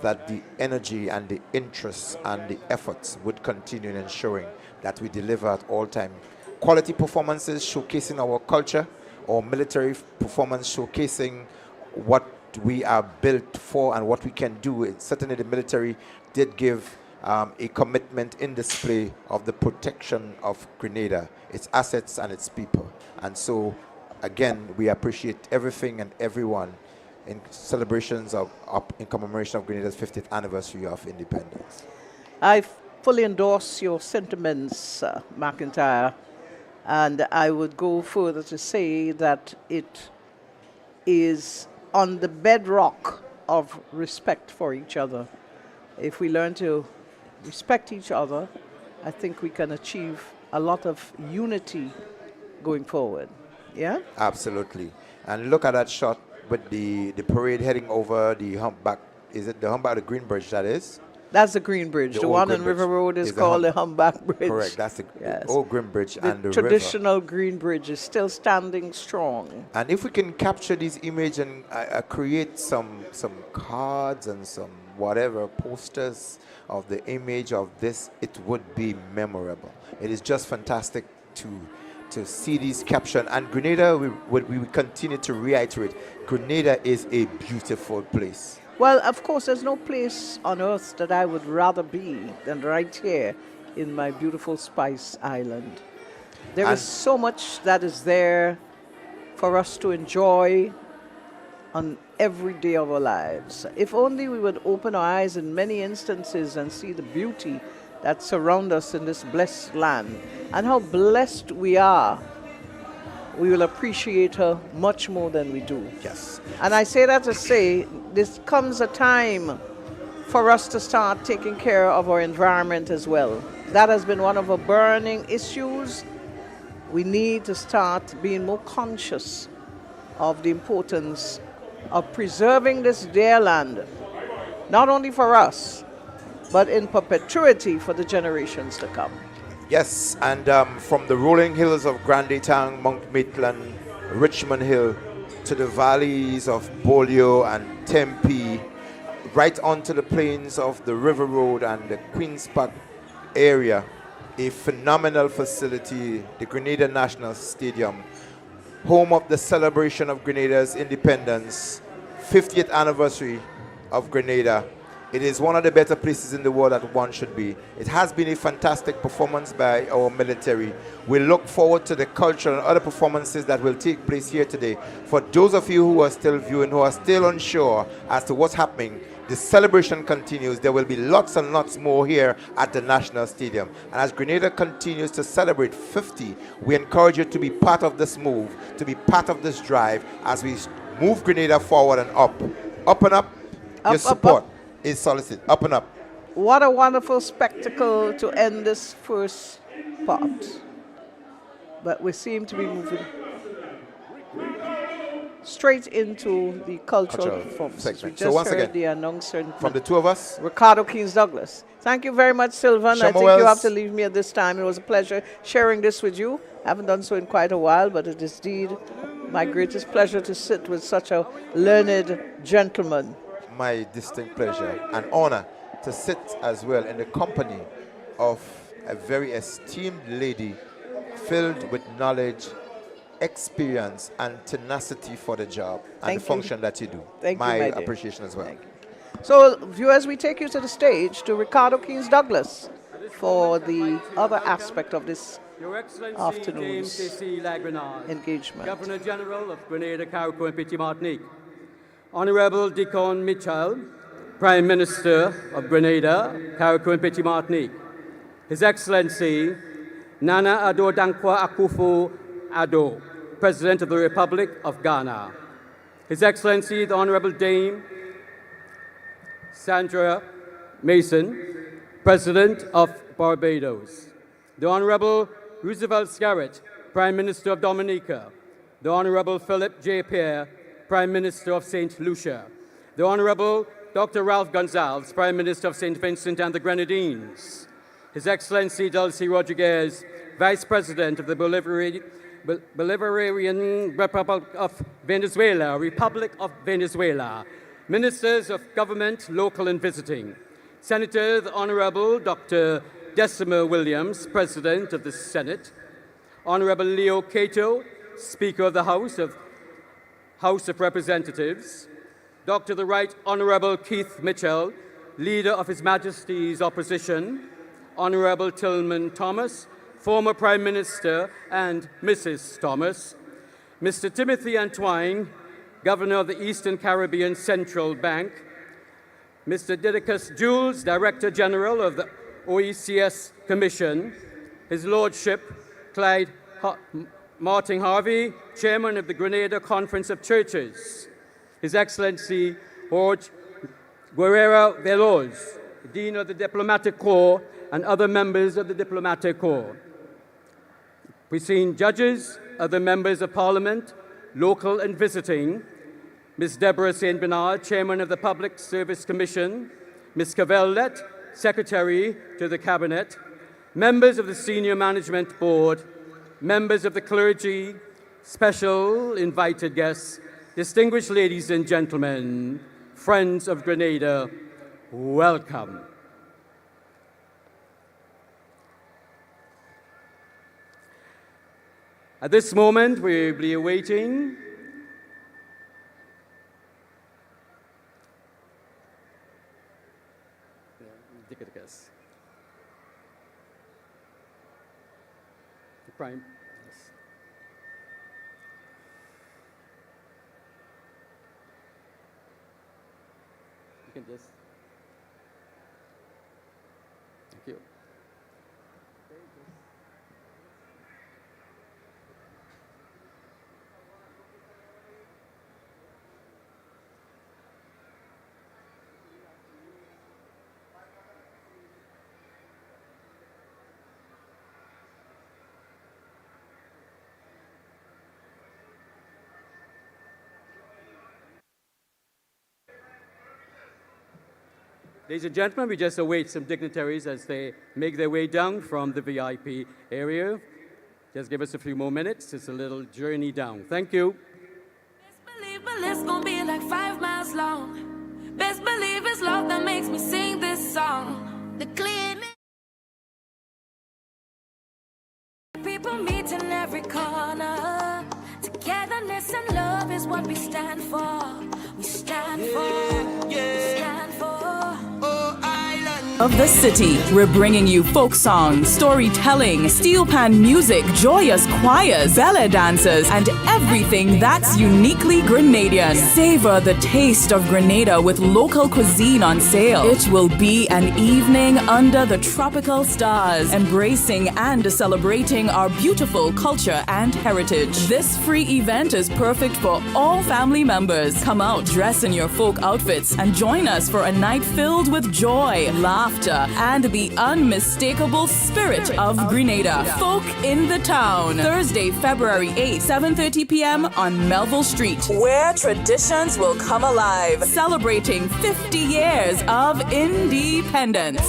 that the energy and the interests and the efforts would continue in ensuring that we deliver at all time. Quality performances showcasing our culture, or military performance showcasing what we are built for and what we can do. Certainly the military did give a commitment in display of the protection of Grenada, its assets and its people. And so, again, we appreciate everything and everyone in celebrations in commemoration of Grenada's 50th anniversary of independence. I fully endorse your sentiments, McIntyre, and I would go further to say that it is on the bedrock of respect for each other. If we learn to respect each other, I think we can achieve a lot of unity going forward. Yeah? Absolutely. And look at that shot with the parade heading over the humpback. Is it the humpback, the Green Bridge that is? That's the Green Bridge. The one Green on River Bridge Road is called the Humpback Bridge. Correct. That's the Yes. old Green Bridge and the traditional Green Bridge is still standing strong. And if we can capture these images and create some cards and some whatever posters of the image of this, it would be memorable. It is just fantastic to see these captions. And Grenada, we continue to reiterate, Grenada is a beautiful place. Well, of course, there's no place on earth that I would rather be than right here in my beautiful Spice Island. There is so much that is there for us to enjoy on every day of our lives. If only we would open our eyes in many instances and see the beauty that surrounds us in this blessed land and how blessed we are, we will appreciate her much more than we do. Yes. And I say that to say, this comes a time for us to start taking care of our environment as well. That has been one of our burning issues. We need to start being more conscious of the importance of preserving this dear land, not only for us, but in perpetuity for the generations to come. Yes, and from the rolling hills of Grandetang, Mount Maitland, Richmond Hill, to the valleys of Bolio and Tempe, right onto the plains of the River Road and the Queen's Park area, a phenomenal facility, the Grenada National Stadium, home of the celebration of Grenada's independence, 50th anniversary of Grenada. It is one of the better places in the world that one should be. It has been a fantastic performance by our military. We look forward to the cultural and other performances that will take place here today. For those of you who are still viewing, who are still unsure as to what's happening, the celebration continues. There will be lots and lots more here at the National Stadium. And as Grenada continues to celebrate 50, we encourage you to be part of this move, to be part of this drive as we move Grenada forward and up. Up and up. Your support is solicited. Up and up. What a wonderful spectacle to end this first part. But we seem to be moving straight into the cultural performance. We just so once heard again, the announcer from the two of us, Ricardo Keynes Douglas. Thank you very much, Sylvan. I think you have to leave me at this time. It was a pleasure sharing this with you. I haven't done so in quite a while, but it is indeed my greatest pleasure to sit with such a learned gentleman. My distinct pleasure and honor to sit as well in the company of a very esteemed lady filled with knowledge, experience, and tenacity for the job and the function that you do. Thank you, my my dear. appreciation as well. So, viewers, we take you to the stage to Ricardo Keynes Douglas for the other aspect of this Your Excellency afternoon's James C. Lagrenard, engagement. Governor General of Grenada, Carriacou, and Petite Martinique. Honorable Deacon Mitchell, Prime Minister of Grenada, Carriacou, and Petite Martinique. His Excellency Nana Addo Dankwa Akufo-Addo, President of the Republic of Ghana. His Excellency the Honorable Dame Sandra Mason, President of Barbados. The Honorable Roosevelt Scarrett, Prime Minister of Dominica. The Honorable Philip J. Pierre, Prime Minister of St. Lucia. The Honorable Dr. Ralph Gonzalez, Prime Minister of St. Vincent and the Grenadines. His Excellency Dulce Rodriguez, Vice President of the Bolivarian Republic of Venezuela, Republic of Venezuela. Ministers of Government, local and visiting. Senator the Honorable Dr. Decima Williams, President of the Senate, Honorable Leo Cato, Speaker of the House of Representatives, Dr. the Right Honorable Keith Mitchell, Leader of His Majesty's Opposition, Honorable Tillman Thomas, former Prime Minister and Mrs. Thomas, Mr. Timothy Antwine, Governor of the Eastern Caribbean Central Bank, Mr. Didacus Jules, Director General of the OECS Commission, His Lordship Clyde Martin Harvey, Chairman of the Grenada Conference of Churches, His Excellency Jorge Guerrero Veloz, Dean of the Diplomatic Corps, and other members of the Diplomatic Corps, preceding judges, other members of Parliament, local and visiting, Ms. Deborah St. Bernard, Chairman of the Public Service Commission, Ms. Cavell-Lett, Secretary to the Cabinet, members of the Senior Management Board, members of the clergy, special invited guests, distinguished ladies and gentlemen, friends of Grenada, welcome. At this moment, we will be awaiting the Prime. Yes. You can just. Thank you. Ladies and gentlemen, we just await some dignitaries as they make their way down from the VIP area. Just give us a few more minutes. It's a little journey down. Thank you. Best believe my list gon' be like 5 miles long. Best believe it's love that makes me sing this song. The clean people meet in every corner. Togetherness and love is what we stand for. We stand for. We stand for. Of the city, we're bringing you folk songs, storytelling, steel pan music, joyous choirs, ballet dancers, and everything that's uniquely Grenadian. Savor the taste of Grenada with local cuisine on sale. It will be an evening under the tropical stars, embracing and celebrating our beautiful culture and heritage. This free event is perfect for all family members. Come out, dress in your folk outfits, and join us for a night filled with joy, laughter, and the unmistakable spirit of Grenada. Folk in the Town, Thursday, February 8th, 7:30 p.m. on Melville Street, where traditions will come alive, celebrating 50 years of independence.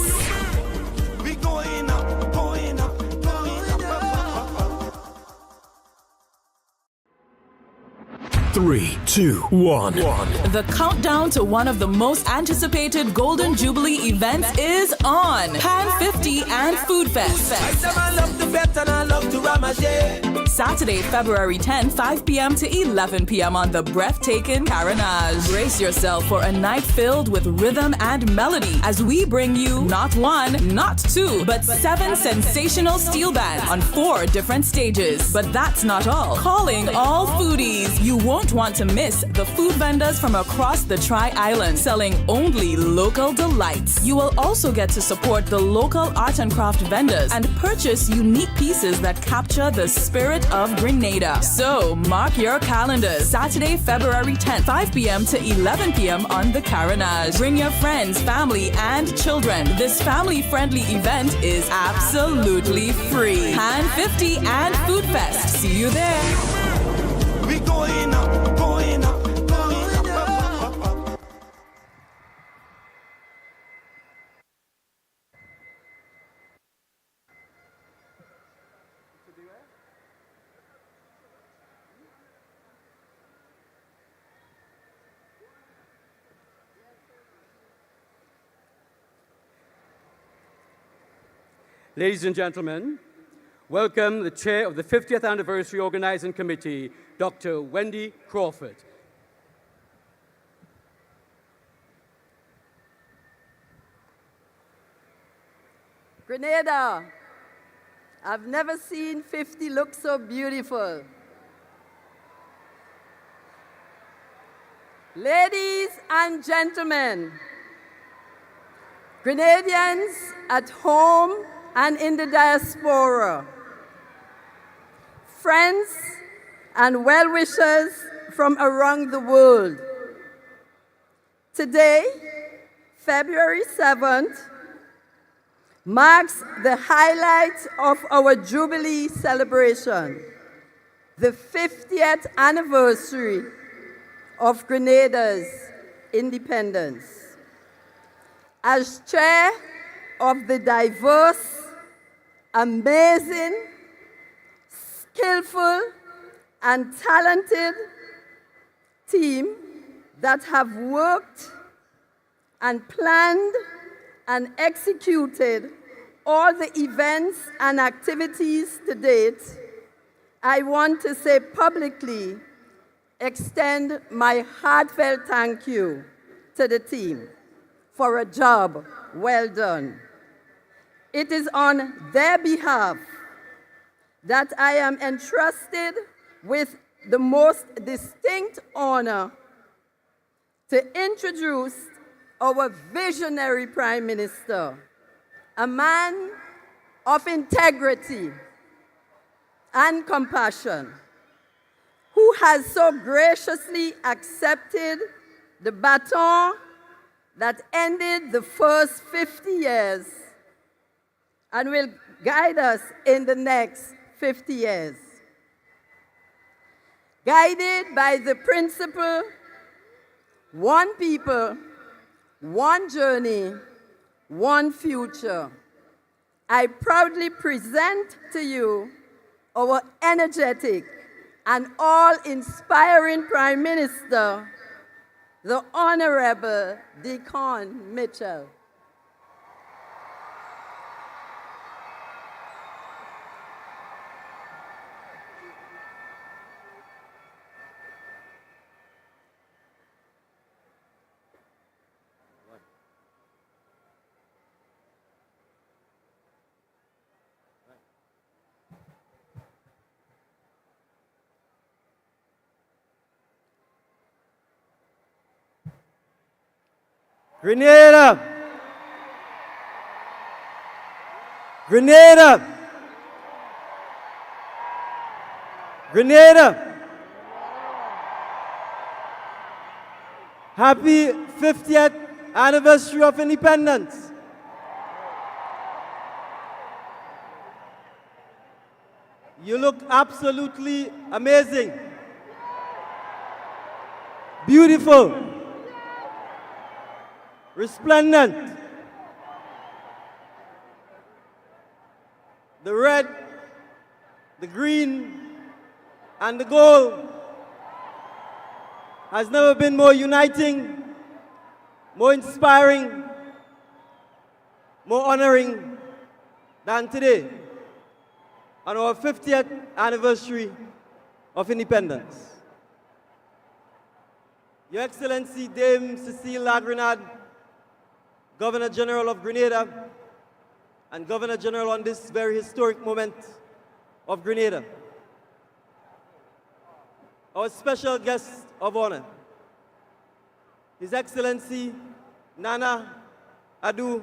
We going up, going up, going up. 3, 2, 1. The countdown to one of the most anticipated Golden Jubilee events is on. Pan 50 and Food Fest. Saturday, February 10th, 5 p.m. to 11 p.m. on the breathtaking Carnage. Brace yourself for a night filled with rhythm and melody as we bring you not one, not two, but 7 sensational steel bands on 4 different stages. But that's not all. Calling all foodies. You won't want to miss the food vendors from across the Tri-Island selling only local delights. You will also get to support the local art and craft vendors and purchase unique pieces that capture the spirit of Grenada. So mark your calendars. Saturday, February 10th, 5 p.m. to 11 p.m. on the Carnage. Bring your friends, family, and children. This family-friendly event is absolutely free. Pan 50 and Food Fest. See you there. We going up, going up, going up. Ladies and gentlemen, welcome the chair of the 50th Anniversary Organizing Committee, Dr. Wendy Crawford. Grenada, I've never seen 50 look so beautiful. Ladies and gentlemen, Grenadians at home and in the diaspora, friends and well-wishers from around the world. Today, February 7th, marks the highlight of our Jubilee celebration, the 50th anniversary of Grenada's independence. As chair of the diverse, amazing, skillful, and talented team that have worked and planned and executed all the events and activities to date, I want to say publicly, extend my heartfelt thank you to the team for a job well done. It is on their behalf that I am entrusted with the most distinct honor to introduce our visionary Prime Minister, a man of integrity and compassion, who has so graciously accepted the baton that ended the first 50 years and will guide us in the next 50 years. Guided by the principle, one people, one journey, one future, I proudly present to you our energetic and all-inspiring Prime Minister, the Honorable Deacon Mitchell. Grenada! Grenada! Grenada! Happy 50th anniversary of independence. You look absolutely amazing. Beautiful. Resplendent. The red, the green, and the gold has never been more uniting, more inspiring, more honoring than today on our 50th anniversary of independence. Your Excellency Dame Cecile La Grenade, Governor General of Grenada, and Governor General on this very historic moment of Grenada. Our special guest of honor, His Excellency Nana Addo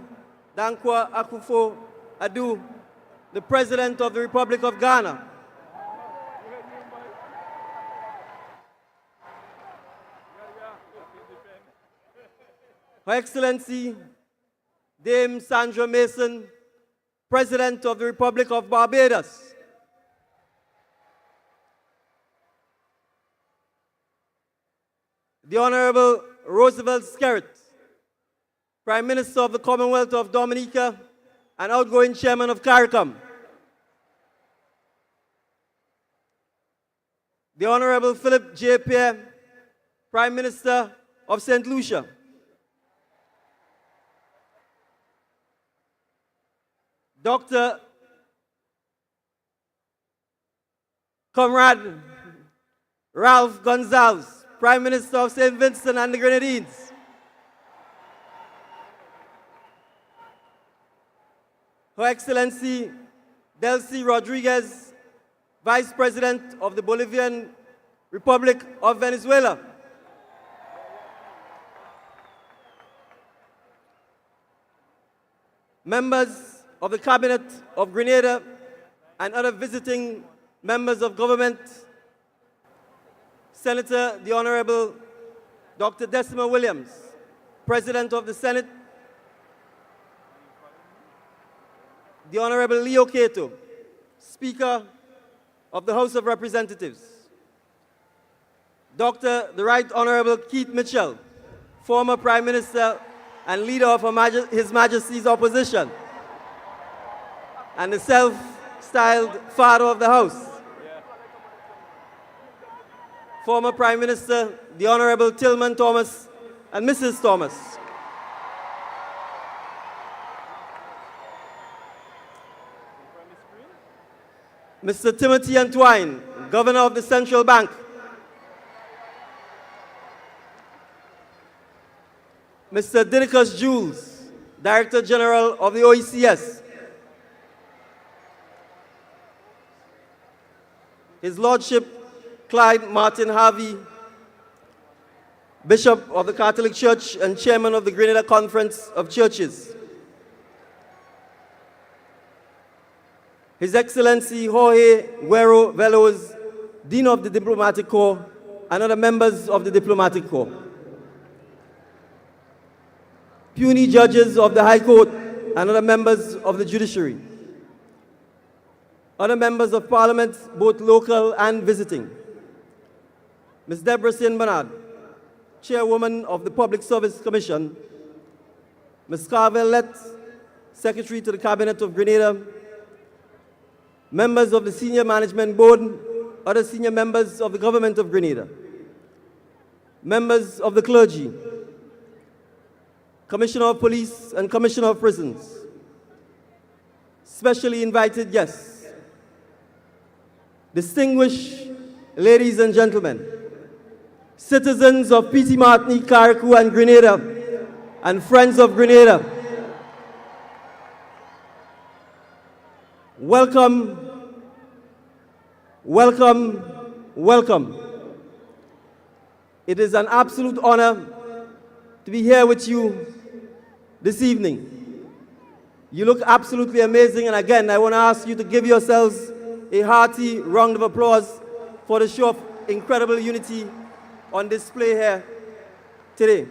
Dankwa Akufo-Addo, the President of the Republic of Ghana. Her Excellency Dame Sandra Mason, President of the Republic of Barbados. The Honorable Roosevelt Skerrit, Prime Minister of the Commonwealth of Dominica and outgoing Chairman of CARICOM. The Honorable Philip J. Pierre, Prime Minister of St. Lucia. Dr. Comrade Ralph Gonzalez, Prime Minister of St. Vincent and the Grenadines. Her Excellency Delcy Rodriguez, Vice President of the Bolivian Republic of Venezuela. Members of the Cabinet of Grenada and other visiting members of government, Senator the Honorable Dr. Decima Williams, President of the Senate, the Honorable Leo Cato, Speaker of the House of Representatives, Dr. the Right Honorable Keith Mitchell, former Prime Minister and leader of His Majesty's opposition, and the self-styled father of the house, former Prime Minister, the Honorable Tillman Thomas and Mrs. Thomas, Mr. Timothy Antwine, Governor of the Central Bank, Mr. Didicus Jules, Director General of the OECS, His Lordship Clyde Martin Harvey, Bishop of the Catholic Church and Chairman of the Grenada Conference of Churches, His Excellency Jorge Guerrero Veloz, Dean of the Diplomatic Corps, and other members of the Diplomatic Corps, puisne judges of the High Court and other members of the judiciary, other members of Parliament, both local and visiting, Ms. Deborah St. Bernard, Chairwoman of the Public Service Commission, Ms. Carvel Lett, Secretary to the Cabinet of Grenada, members of the Senior Management Board, other senior members of the Government of Grenada, members of the clergy, Commissioner of Police and Commissioner of Prisons, specially invited guests, distinguished ladies and gentlemen, citizens of Petit Martinique, Carriacou and Grenada, and friends of Grenada, welcome, welcome, welcome. It is an absolute honor to be here with you this evening. You look absolutely amazing, and again, I want to ask you to give yourselves a hearty round of applause for the show of incredible unity on display here today.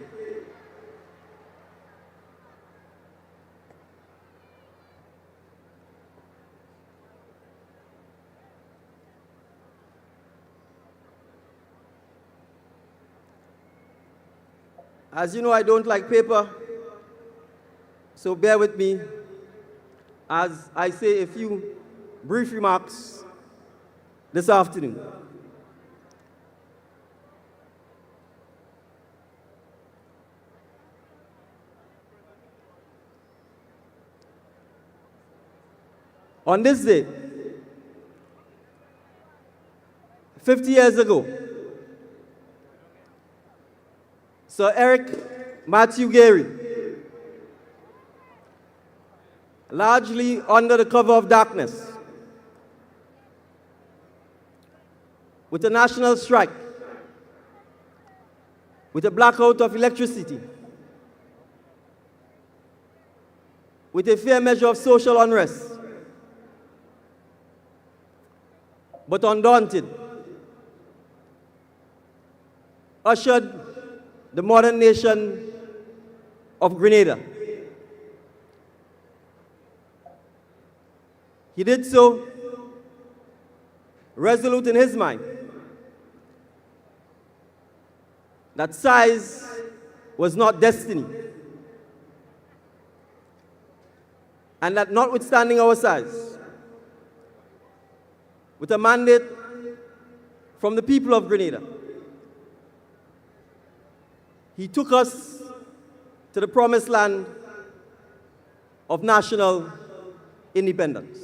As you know, I don't like paper, so bear with me as I say a few brief remarks this afternoon. On this day, 50 years ago, Sir Eric Matthew Gary, largely under the cover of darkness, with a national strike, with a blackout of electricity, with a fair measure of social unrest, but undaunted, ushered the modern nation of Grenada. He did so resolute in his mind that size was not destiny, and that notwithstanding our size, with a mandate from the people of Grenada, he took us to the promised land of national independence.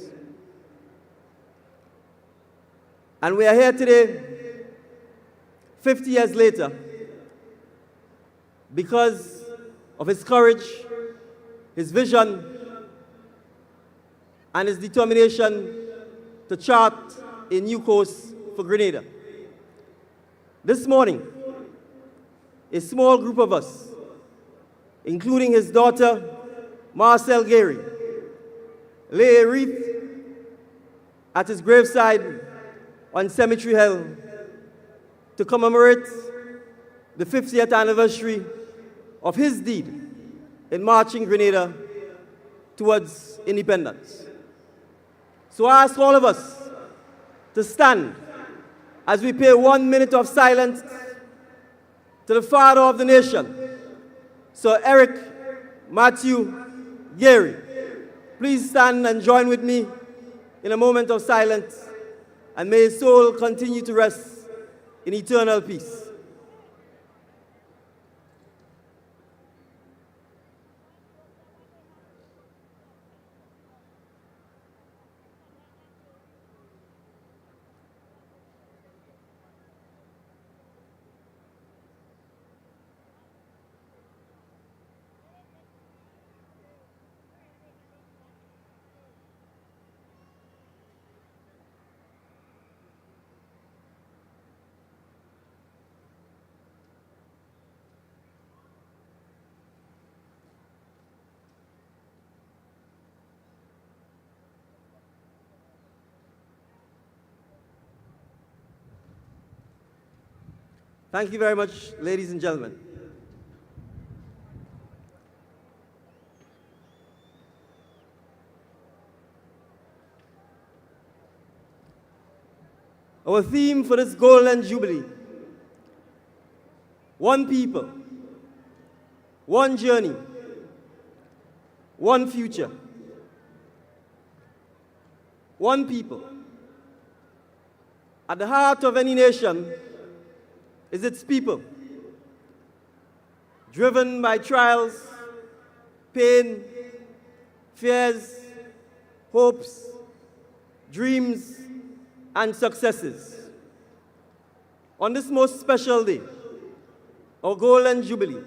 And we are here today, 50 years later, because of his courage, his vision, and his determination to chart a new course for Grenada. This morning, a small group of us, including his daughter, Marcel Gary, lay a wreath at his graveside on Cemetery Hill to commemorate the 50th anniversary of his deed in marching Grenada towards independence. So I ask all of us to stand as we pay 1 minute of silence to the father of the nation, Sir Eric Matthew Gary. Please stand and join with me in a moment of silence, and may his soul continue to rest in eternal peace. Thank you very much, ladies and gentlemen. Our theme for this Golden Jubilee: one people, one journey, one future. One people. At the heart of any nation is its people, driven by trials, pain, fears, hopes, dreams, and successes. On this most special day, our Golden Jubilee,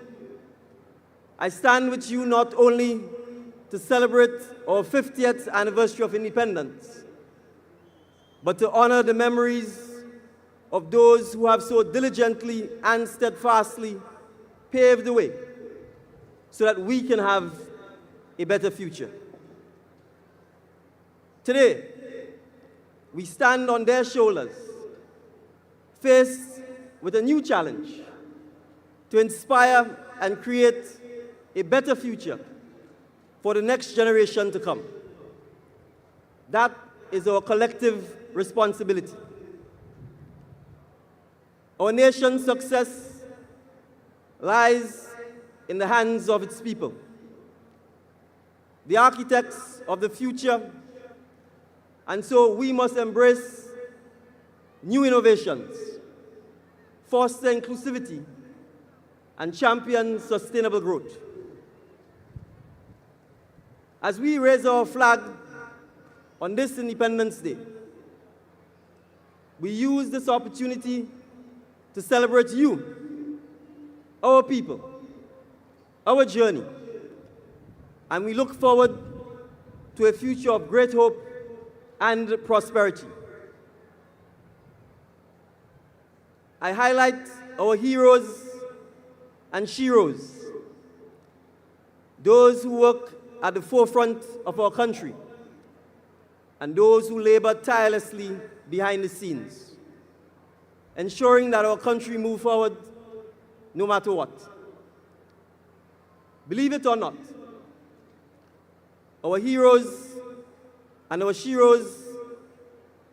I stand with you not only to celebrate our 50th anniversary of independence, but to honor the memories of those who have so diligently and steadfastly paved the way so that we can have a better future. Today, we stand on their shoulders, faced with a new challenge to inspire and create a better future for the next generation to come. That is our collective responsibility. Our nation's success lies in the hands of its people, the architects of the future, and so we must embrace new innovations, foster inclusivity, and champion sustainable growth. As we raise our flag on this Independence Day, we use this opportunity to celebrate you, our people, our journey, and we look forward to a future of great hope and prosperity. I highlight our heroes and sheroes, those who work at the forefront of our country, and those who labor tirelessly behind the scenes, ensuring that our country moves forward no matter what. Believe it or not, our heroes and our sheroes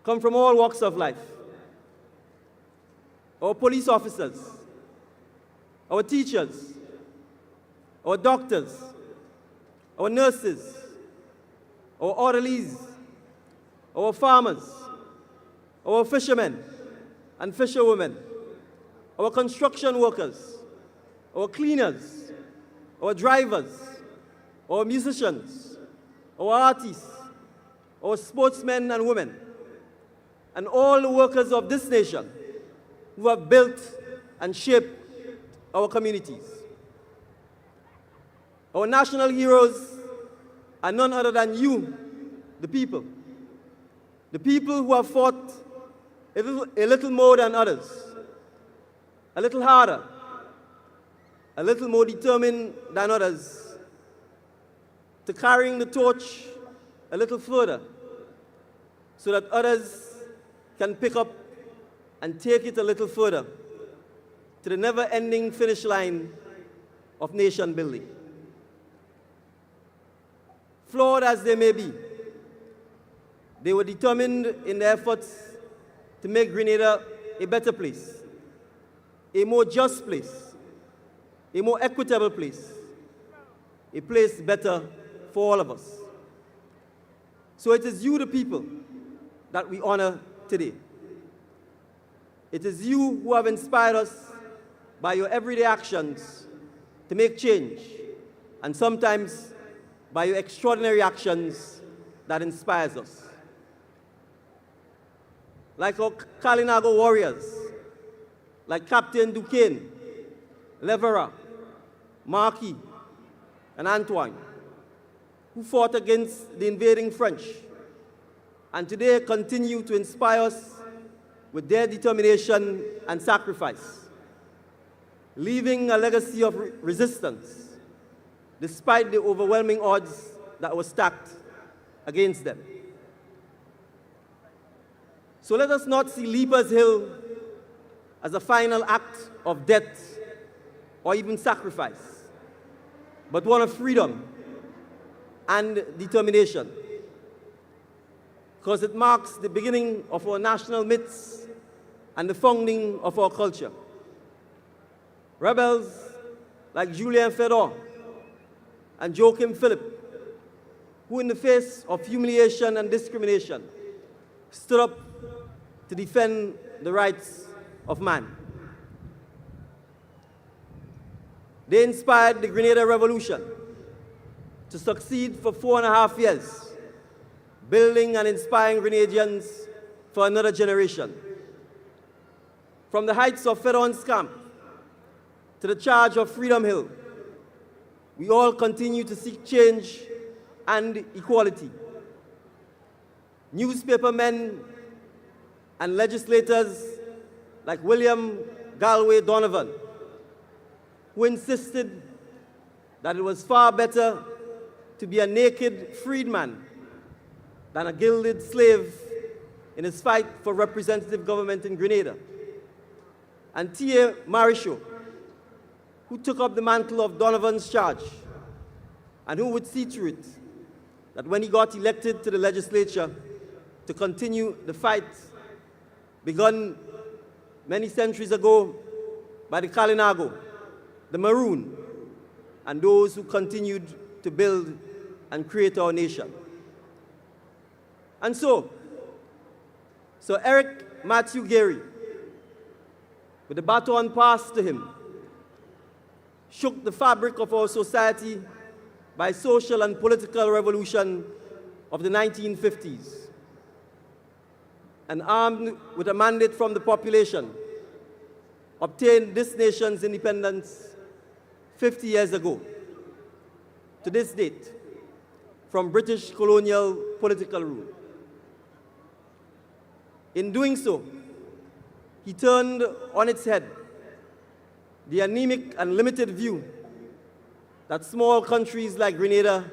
come from all walks of life. Our police officers, our teachers, our doctors, our nurses, our orderlies, our farmers, our fishermen and fisherwomen, our construction workers, our cleaners, our drivers, our musicians, our artists, our sportsmen and women, and all the workers of this nation who have built and shaped our communities. Our national heroes are none other than you, the people. The people who have fought a little more than others, a little harder, a little more determined than others, to carrying the torch a little further so that others can pick up and take it a little further to the never-ending finish line of nation building. Flawed as they may be, they were determined in their efforts to make Grenada a better place, a more just place, a more equitable place, a place better for all of us. So it is you, the people, that we honor today. It is you who have inspired us by your everyday actions to make change, and sometimes by your extraordinary actions that inspires us. Like our Kalinago warriors, like Captain Duquesne, Levera, Marquis, and Antoine, who fought against the invading French, and today continue to inspire us with their determination and sacrifice, leaving a legacy of resistance despite the overwhelming odds that were stacked against them. So let us not see Leapers Hill as a final act of death or even sacrifice, but one of freedom and determination, because it marks the beginning of our national myths and the founding of our culture. Rebels like Julien Fedor and Joachim Philipp, who in the face of humiliation and discrimination stood up to defend the rights of man. They inspired the Grenada Revolution to succeed for 4.5 years, building and inspiring Grenadians for another generation. From the heights of Fedon's camp to the charge of Freedom Hill, we all continue to seek change and equality. Newspapermen and legislators like William Galway Donovan, who insisted that it was far better to be a naked freedman than a gilded slave in his fight for representative government in Grenada. And T.A. Marichaud, who took up the mantle of Donovan's charge and who would see through it that when he got elected to the legislature to continue the fight begun many centuries ago by the Kalinago, the Maroon, and those who continued to build and create our nation. And so Eric Matthew Gary, with the baton passed to him, shook the fabric of our society by social and political revolution of the 1950s, and armed with a mandate from the population, obtained this nation's independence 50 years ago, to this date, from British colonial political rule. In doing so, he turned on its head the anemic and limited view that small countries like Grenada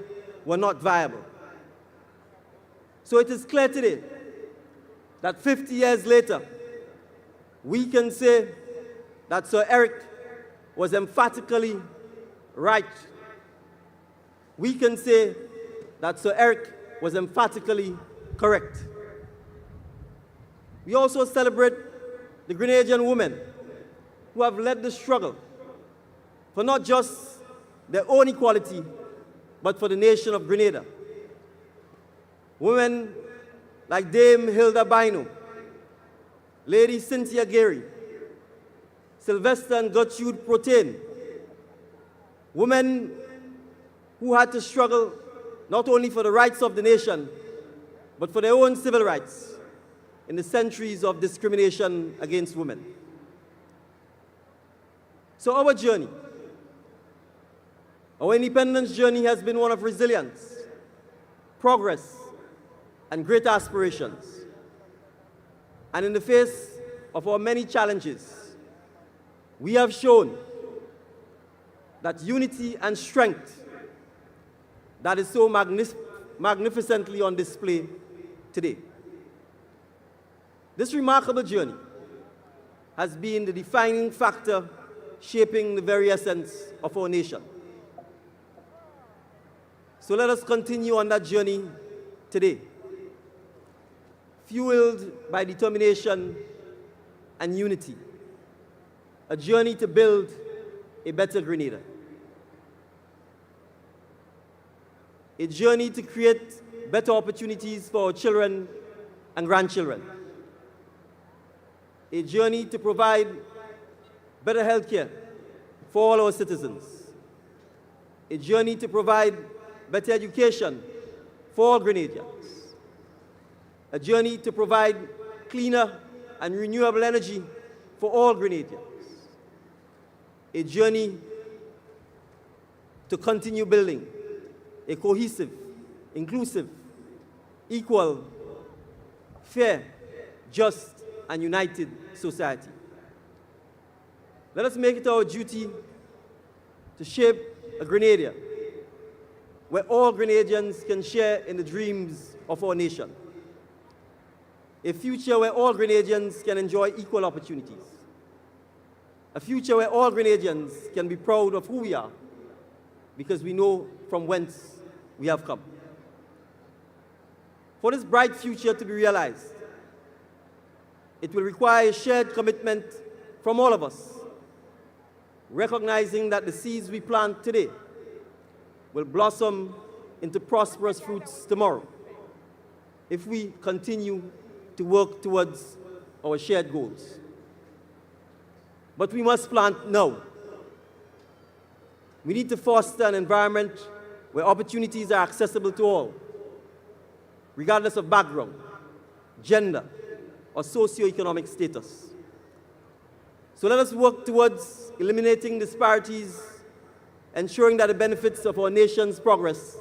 were not viable. So it is clear today that 50 years later, we can say that Sir Eric was emphatically right. We can say that Sir Eric was emphatically correct. We also celebrate the Grenadian women who have led the struggle for not just their own equality, but for the nation of Grenada. Women like Dame Hilda Bino, Lady Cynthia Gary, Sylvester and Gertrude Protein, women who had to struggle not only for the rights of the nation, but for their own civil rights in the centuries of discrimination against women. So our journey, our independence journey has been one of resilience, progress, and great aspirations. And in the face of our many challenges, we have shown that unity and strength that is so magnificently on display today. This remarkable journey has been the defining factor shaping the very essence of our nation. So let us continue on that journey today, fueled by determination and unity, a journey to build a better Grenada, a journey to create better opportunities for our children and grandchildren, a journey to provide better health care for all our citizens, a journey to provide better education for all Grenadians, a journey to provide cleaner and renewable energy for all Grenadians, a journey to continue building a cohesive, inclusive, equal, fair, just, and united society. Let us make it our duty to shape a Grenada where all Grenadians can share in the dreams of our nation. A future where all Grenadians can enjoy equal opportunities. A future where all Grenadians can be proud of who we are because we know from whence we have come. For this bright future to be realized, it will require a shared commitment from all of us, recognizing that the seeds we plant today will blossom into prosperous fruits tomorrow if we continue to work towards our shared goals. But we must plant now. We need to foster an environment where opportunities are accessible to all, regardless of background, gender, or socioeconomic status. So let us work towards eliminating disparities, ensuring that the benefits of our nation's progress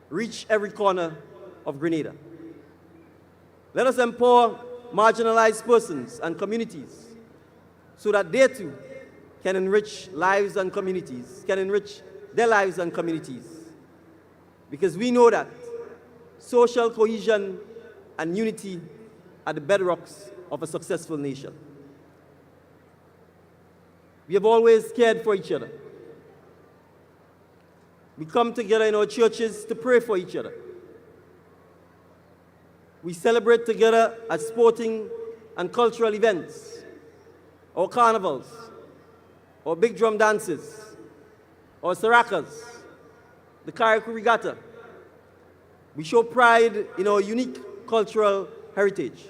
reach every corner of Grenada. Let us empower marginalized persons and communities so that they too can enrich lives and communities, can enrich their lives and communities. Because we know that social cohesion and unity are the bedrocks of a successful nation. We have always cared for each other. We come together in our churches to pray for each other. We celebrate together at sporting and cultural events, or carnivals, or big drum dances, or sarakas, the Karakou Regatta. We show pride in our unique cultural heritage.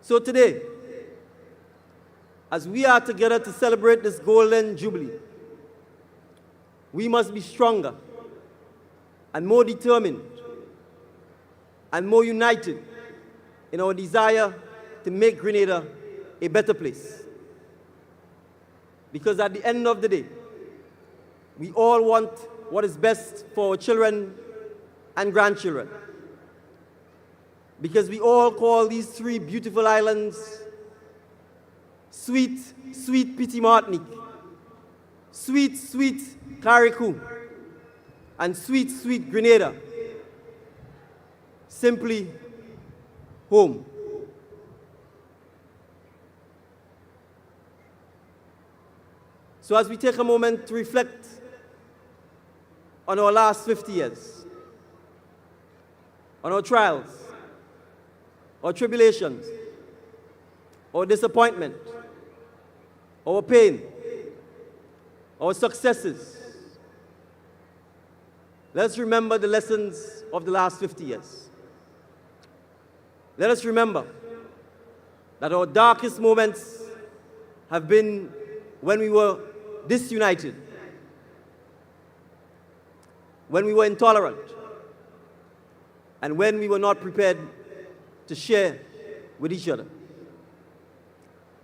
So today, as we are together to celebrate this golden Jubilee, we must be stronger and more determined and more united in our desire to make Grenada a better place. Because at the end of the day, we all want what is best for our children and grandchildren. Because we all call these three beautiful islands sweet, sweet Petit Martinique, sweet, sweet Karakou, and sweet, sweet Grenada. Simply home. So as we take a moment to reflect on our last 50 years, on our trials, our tribulations, our disappointment, our pain, our successes, let's remember the lessons of the last 50 years. Let us remember that our darkest moments have been when we were disunited, when we were intolerant, and when we were not prepared to share with each other.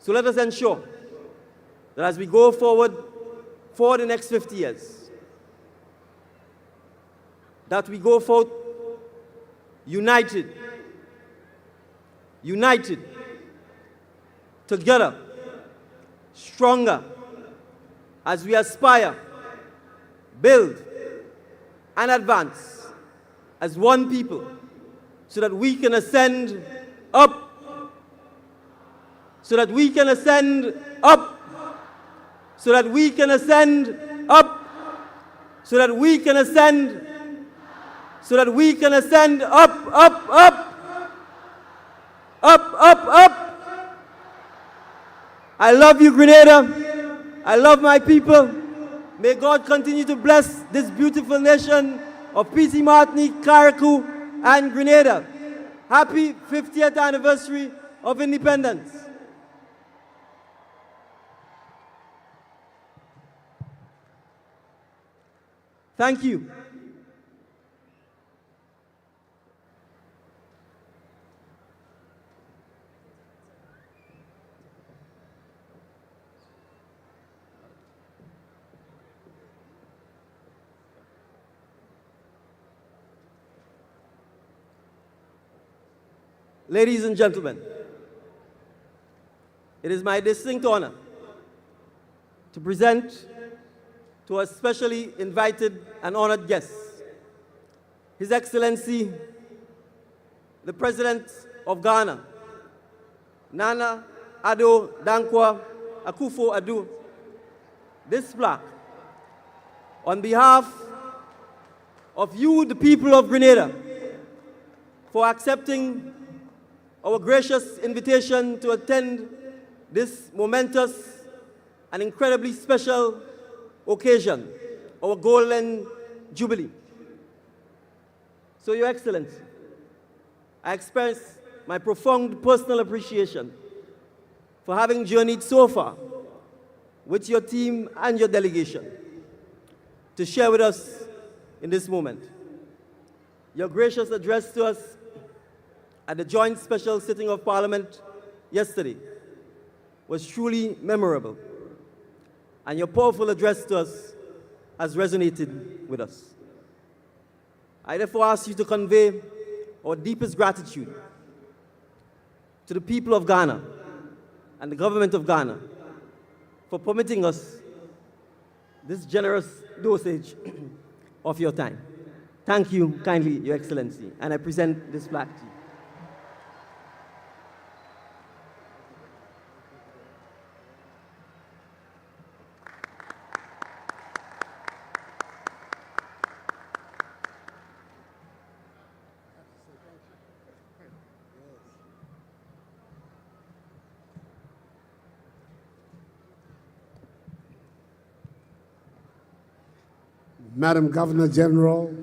So let us ensure that as we go forward for the next 50 years, that we go forth united, together, stronger, as we aspire, build, and advance as one people, so that we can ascend up, so that we can ascend up, so that we can ascend up, so that we can ascend, so that we can ascend up, up, up, up, up, up. I love you, Grenada. I love my people. May God continue to bless this beautiful nation of PT Martinique, Carriacou, and Grenada. Happy 50th anniversary of independence. Thank you. Ladies and gentlemen, it is my distinct honor to present to a specially invited and honored guest, His Excellency, the President of Ghana, Nana Addo Dankwa Akufo-Addo, this plaque on behalf of you, the people of Grenada, for accepting our gracious invitation to attend this momentous and incredibly special occasion, our Golden Jubilee. So, Your Excellency, I express my profound personal appreciation for having journeyed so far with your team and your delegation to share with us in this moment. Your gracious address to us at the joint special sitting of Parliament yesterday was truly memorable, and your powerful address to us has resonated with us. I therefore ask you to convey our deepest gratitude to the people of Ghana and the government of Ghana for permitting us this generous dosage of your time. Thank you kindly, Your Excellency, and I present this plaque to you. Madam Governor General,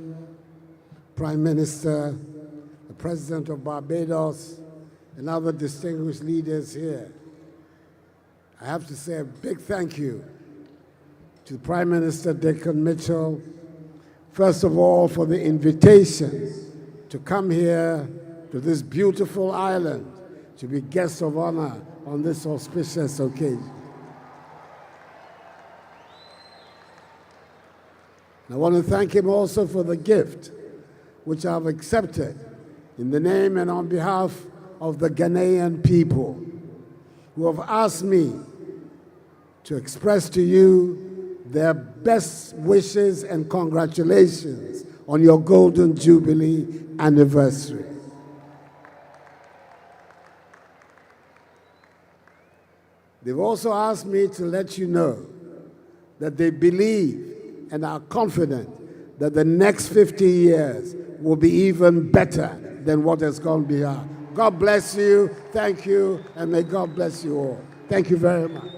Prime Minister, the President of Barbados, and other distinguished leaders here, I have to say a big thank you to Prime Minister Dickon Mitchell, first of all, for the invitation to come here to this beautiful island to be guest of honor on this auspicious occasion. I want to thank him also for the gift which I've accepted in the name and on behalf of the Ghanaian people who have asked me to express to you their best wishes and congratulations on your Golden Jubilee anniversary. They've also asked me to let you know that they believe and are confident that the next 50 years will be even better than what has gone beyond. God bless you, thank you, and may God bless you all. Thank you very much.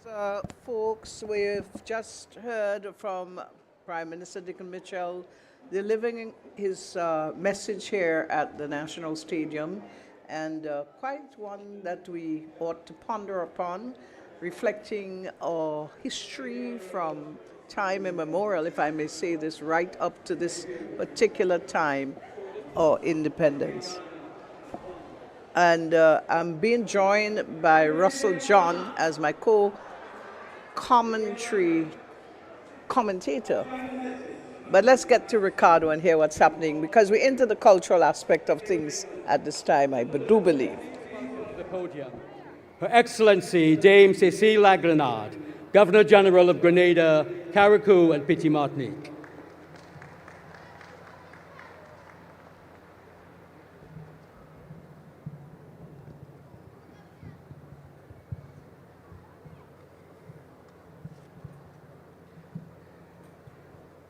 So, folks, we've just heard from Prime Minister Dickon Mitchell delivering his message here at the National Stadium, and quite one that we ought to ponder upon, reflecting our history from time immemorial, if I may say this, right up to this particular time or independence. And I'm being joined by Russell John as my commentator. But let's get to Ricardo and hear what's happening, because we're into the cultural aspect of things at this time, I do believe. The podium. Her Excellency Dame Cécile La Grenade, Governor General of Grenada, Carriacou and Petite Martinique.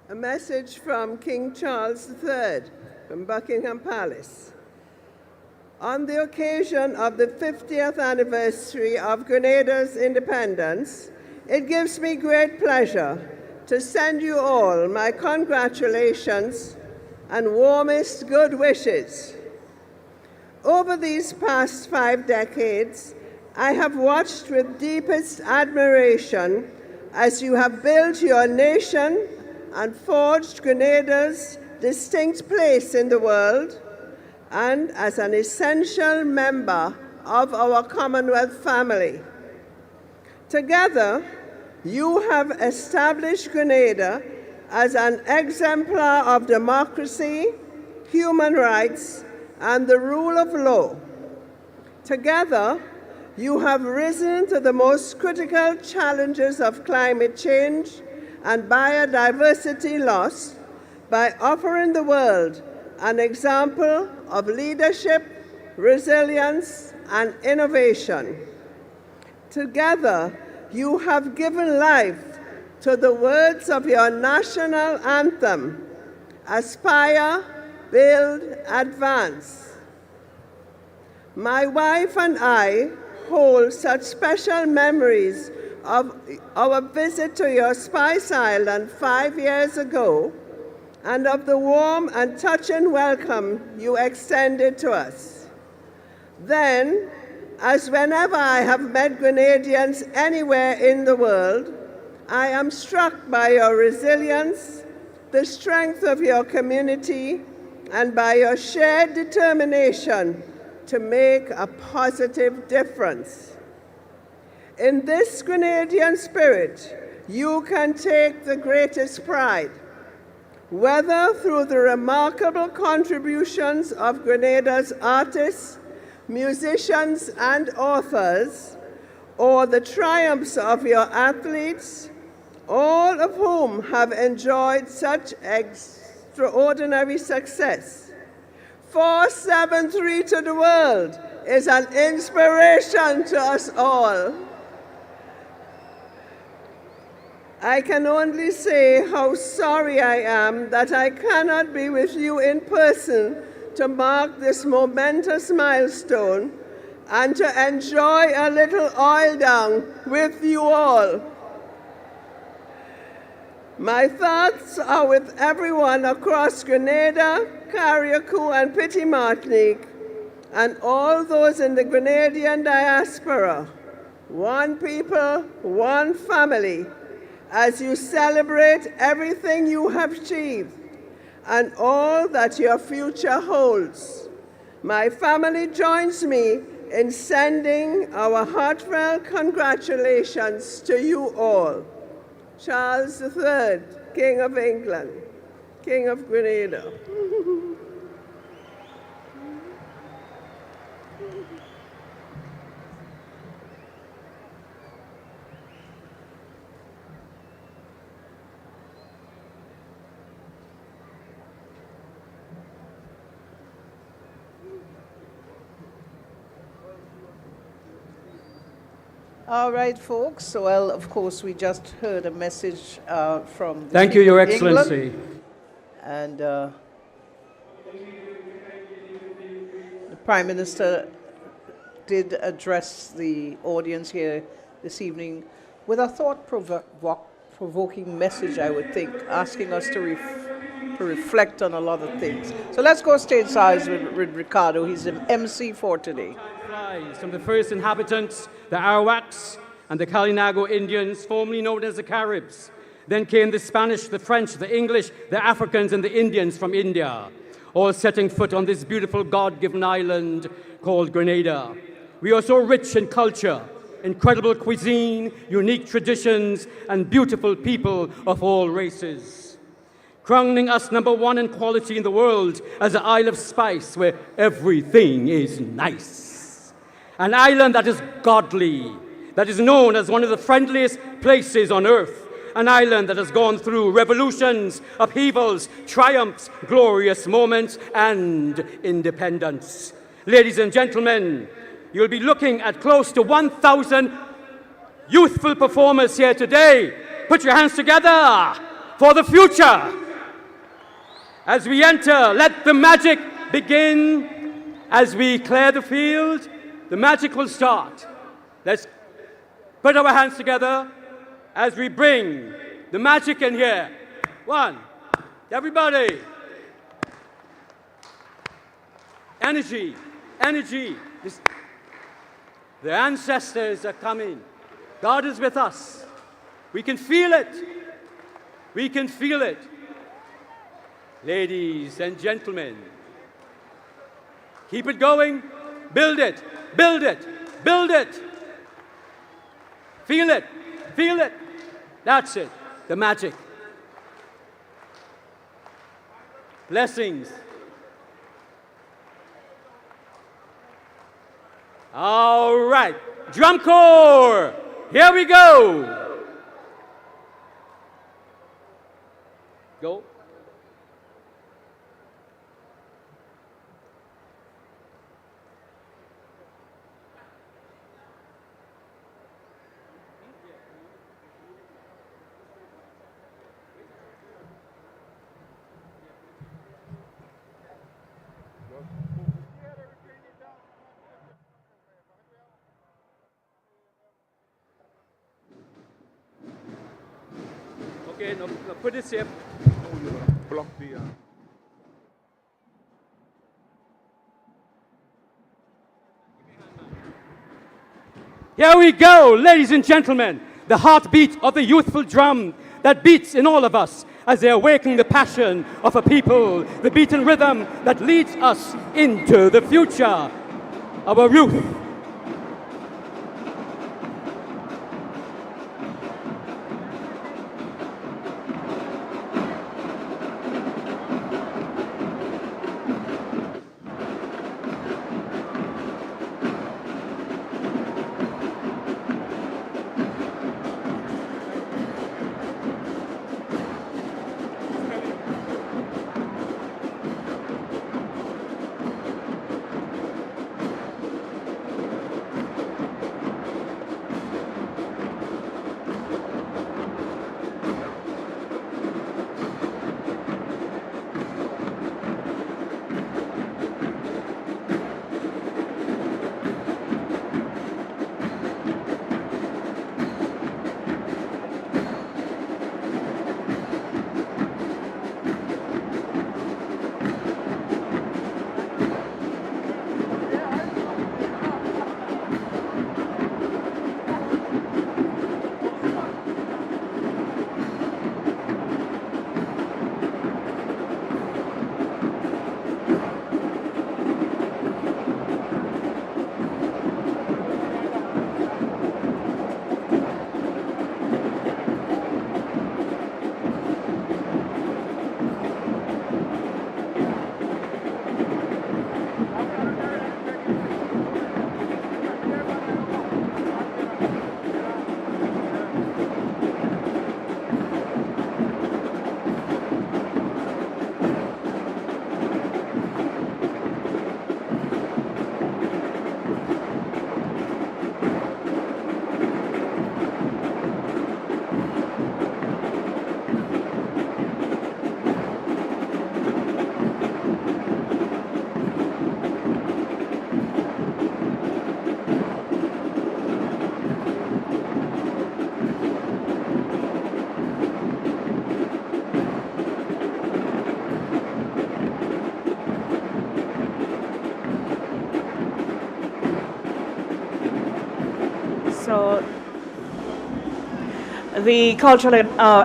A message from King Charles III from Buckingham Palace. On the occasion of the 50th anniversary of Grenada's independence, it gives me great pleasure to send you all my congratulations and warmest good wishes. Over these past 5 decades, I have watched with deepest admiration as you have built your nation and forged Grenada's distinct place in the world, and as an essential member of our Commonwealth family. Together, you have established Grenada as an exemplar of democracy, human rights, and the rule of law. Together, you have risen to the most critical challenges of climate change and biodiversity loss by offering the world an example of leadership, resilience, and innovation. Together, you have given life to the words of your national anthem, Aspire, Build, Advance. My wife and I hold such special memories of our visit to your Spice Island 5 years ago, and of the warm and touching welcome you extended to us. Then, as whenever I have met Grenadians anywhere in the world, I am struck by your resilience, the strength of your community, and by your shared determination to make a positive difference. In this Grenadian spirit, you can take the greatest pride, whether through the remarkable contributions of Grenada's artists, musicians, and authors, or the triumphs of your athletes, all of whom have enjoyed such extraordinary success. 473 to the world is an inspiration to us all. I can only say how sorry I am that I cannot be with you in person to mark this momentous milestone and to enjoy a little oil down with you all. My thoughts are with everyone across Grenada, Carriacou, and Petite Martinique, and all those in the Grenadian diaspora. One people, one family, as you celebrate everything you have achieved and all that your future holds. My family joins me in sending our heartfelt congratulations to you all. Charles III, King of England, King of Grenada. All right, folks. Well, of course, we just heard a message from the Thank you, King Your of England. Excellency. And the Prime Minister did address the audience here this evening with a thought-provoking message, I would think, asking us to reflect on a lot of things. So let's go stateside with Ricardo. He's the MC for today. From the first inhabitants, the Arawaks and the Kalinago Indians, formerly known as the Caribs. Then came the Spanish, the French, the English, the Africans, and the Indians from India, all setting foot on this beautiful God-given island called Grenada. We are so rich in culture, incredible cuisine, unique traditions, and beautiful people of all races, crowning us #1 in quality in the world as an Isle of Spice where everything is nice. An island that is godly, that is known as one of the friendliest places on earth. An island that has gone through revolutions, upheavals, triumphs, glorious moments, and independence. Ladies and gentlemen, you'll be looking at close to 1,000 youthful performers here today. Put your hands together for the future. As we enter, let the magic begin. As we clear the field, the magic will start. Let's put our hands together as we bring the magic in here. One, everybody. Energy, energy. The ancestors are coming. God is with us. We can feel it. We can feel it. Ladies and gentlemen, keep it going. Build it, build it, build it. Feel it, feel it. That's it, the magic. Blessings. All right, drum corps, here we go. Go. Okay, no, put this here. Block the. Here we go, ladies and gentlemen. The heartbeat of the youthful drum that beats in all of us as they awaken the passion of a people. The beat and rhythm that leads us into the future. Our youth. The cultural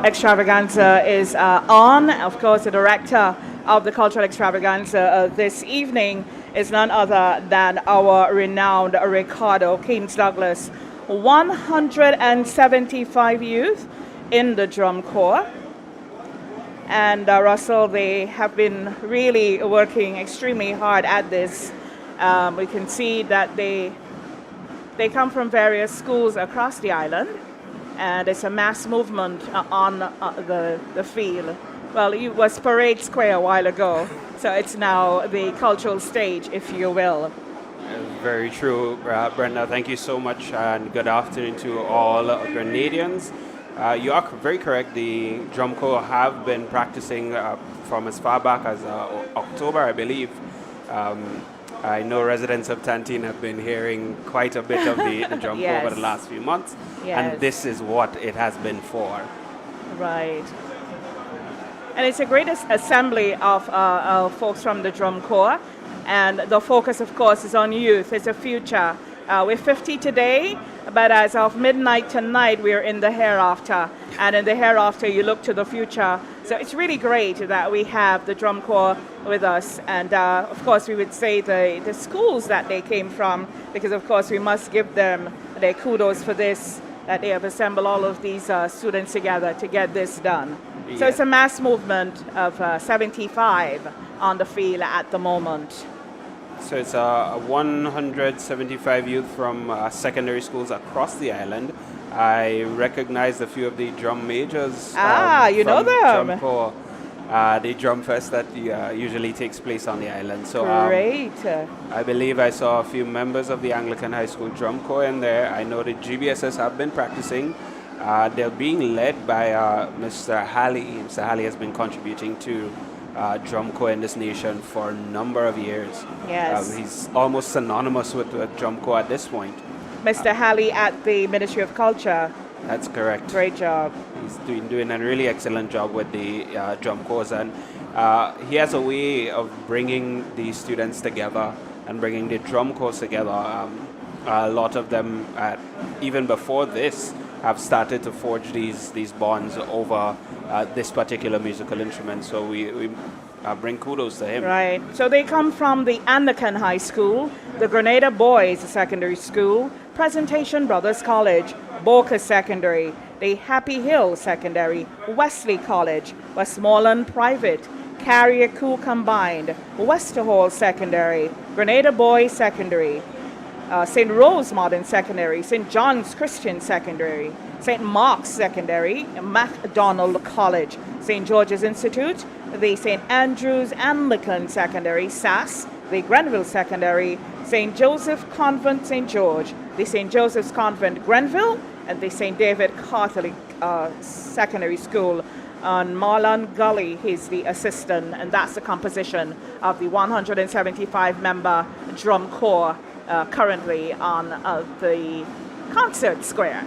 extravaganza is on. Of course, the director of the cultural extravaganza this evening is none other than our renowned Ricardo Keynes Douglas. 175 youth in the drum corps. And Russell, they have been really working extremely hard at this. We can see that they come from various schools across the island. And it's a mass movement on the field. Well, it was Parade Square a while ago, so it's now the cultural stage, if you will. Very true, Brenda. Thank you so much, and good afternoon to all Grenadians. You are very correct. The drum corps have been practicing from as far back as October, I believe. I know residents of Tantine have been hearing quite a bit of the drum corps Yes. over the last few months, Yes. and this is what it has been for. Right. And it's a great assembly of folks from the drum corps. And the focus, of course, is on youth. It's a future. We're 50 today, but as of midnight tonight, we're in the hereafter. And in the hereafter, you look to the future. So it's really great that we have the drum corps with us. And, of course, we would say the schools that they came from, because, of course, we must give them their kudos for this, that they have assembled all of these students together to get this done. So it's a mass movement of 75 on the field at the moment. So it's 175 youth from secondary schools across the island. I recognized a few of the drum majors. You know them. Drum corps, the drum fest that usually takes place on the island. So Great. I believe I saw a few members of the Anglican High School drum corps in there. I know the GBSS have been practicing. They're being led by Mr. Halley. Mr. Halley has been contributing to drum corps in this nation for a number of years. Yes. He's almost synonymous with the drum corps at this point. Mr. Halley at the Ministry of Culture. That's correct. Great job. He's doing a really excellent job with the drum corps, and he has a way of bringing the students together and bringing the drum corps together. A lot of them, even before this, have started to forge these bonds over this particular musical instrument. So we bring kudos to him. Right. So they come from the Anglican High School, the Grenada Boys Secondary School, Presentation Brothers College, Boca Secondary, the Happy Hill Secondary, Wesley College, Westmoreland Private, Carriacou Combined, Westerhall Secondary, Grenada Boys Secondary, St. Rose Modern Secondary, St. John's Christian Secondary, St. Mark's Secondary, MacDonald College, St. George's Institute, the St. Andrew's Anglican Secondary, SAS, the Grenville Secondary, St. Joseph Convent, St. George, the St. Joseph's Convent, Grenville, and the St. David Catholic Secondary School. On Marlon Gully, he's the assistant, and that's the composition of the 175-member drum corps currently on the concert square.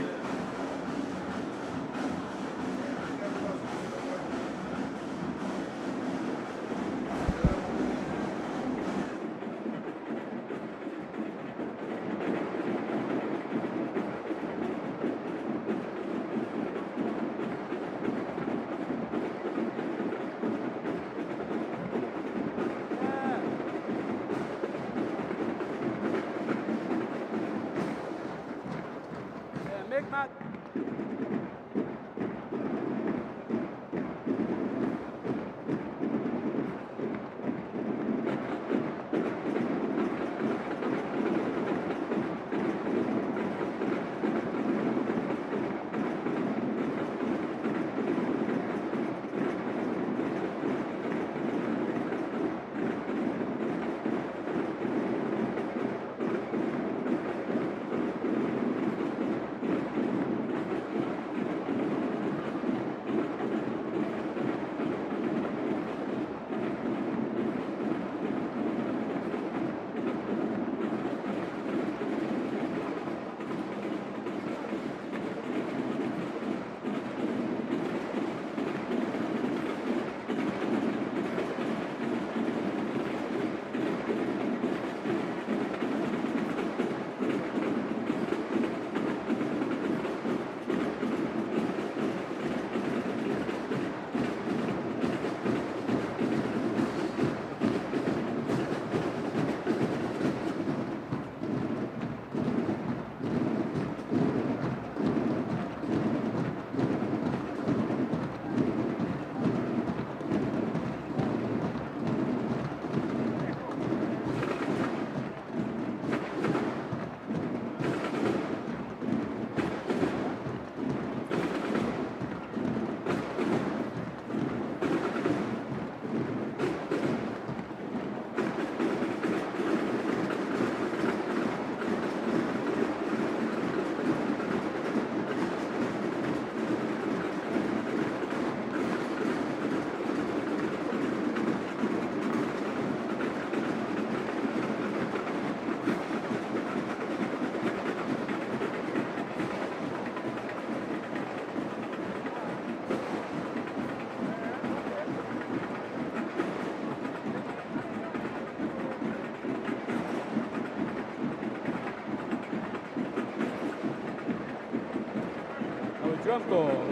drum corps.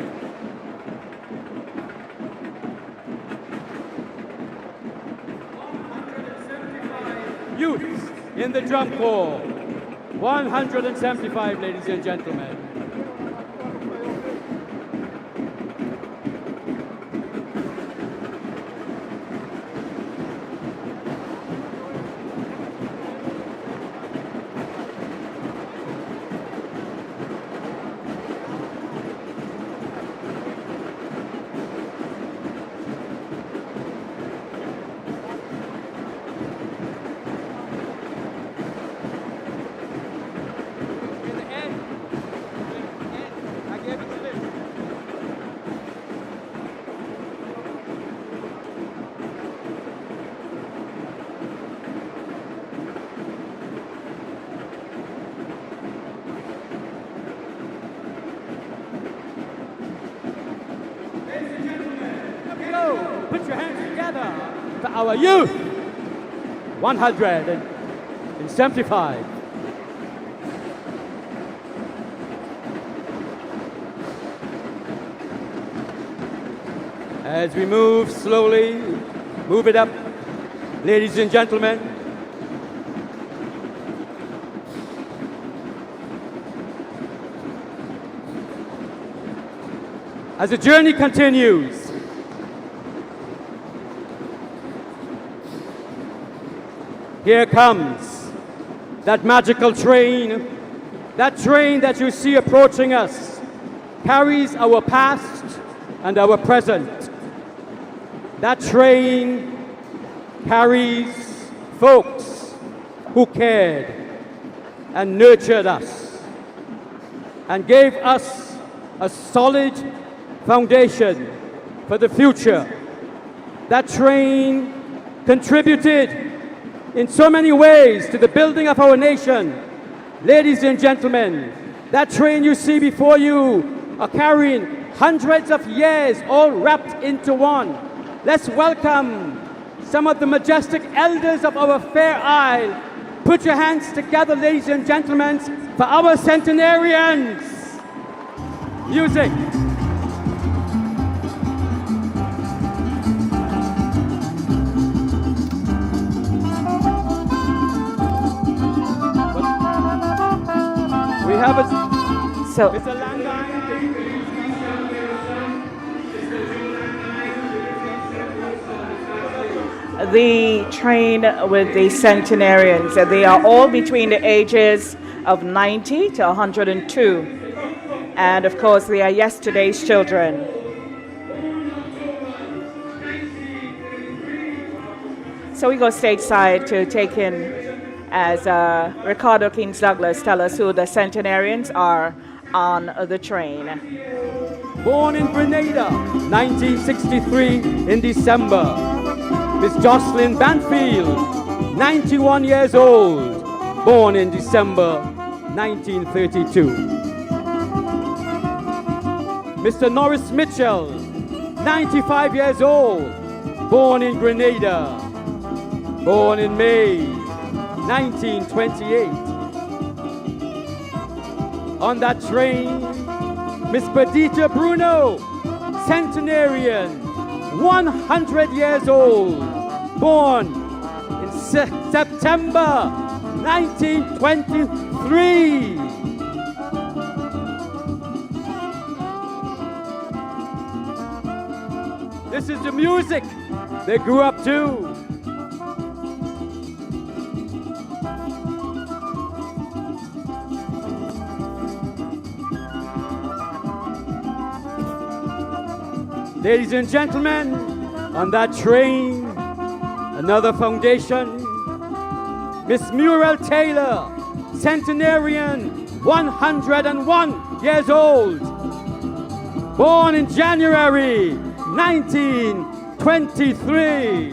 Youths in the drum corps. 175, ladies and gentlemen. Put your hands together for our youth. 175. As we move slowly, move it up, ladies and gentlemen. As the journey continues, here comes that magical train. That train that you see approaching us carries our past and our present. That train carries folks who cared and nurtured us and gave us a solid foundation for the future. That train contributed in so many ways to the building of our nation. Ladies and gentlemen, that train you see before you are carrying hundreds of years all wrapped into one. Let's welcome some of the majestic elders of our fair isle. Put your hands together, ladies and gentlemen, for our centenarians. Music. We have a, so it's a landline. The train with the centenarians, they are all between the ages of 90 to 102. And of course, they are yesterday's children. So we go stateside to take in as Ricardo Kings Douglas tell us who the centenarians are on the train. Born in Grenada, 1963 in December. Miss Jocelyn Banfield, 91 years old, born in December 1932. Mr. Norris Mitchell, 95 years old, born in Grenada, born in May 1928. On that train, Miss Perdita Bruno, centenarian, 100 years old, born in September 1923. This is the music they grew up to. Ladies and gentlemen, on that train, another foundation, Miss Muriel Taylor, centenarian, 101 years old, born in January 1923.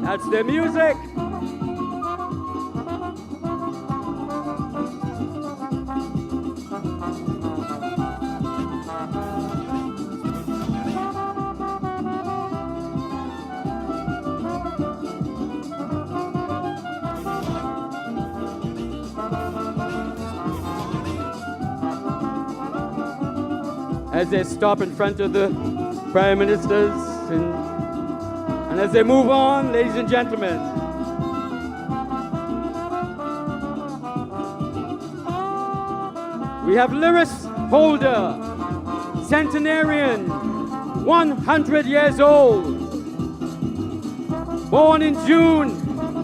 That's the music. as they stop in front of the Prime Ministers. And as they move on, ladies and gentlemen, we have Lyris Holder, centenarian, 100 years old, born in June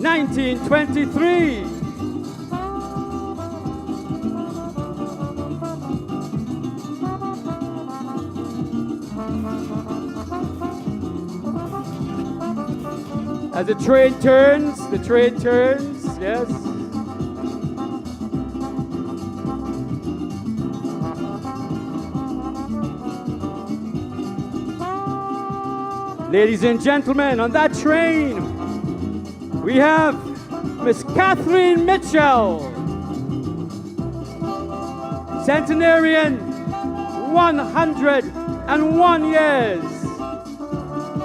1923. As the train turns, yes. Ladies and gentlemen, on that train, we have Miss Catherine Mitchell, centenarian, 101 years.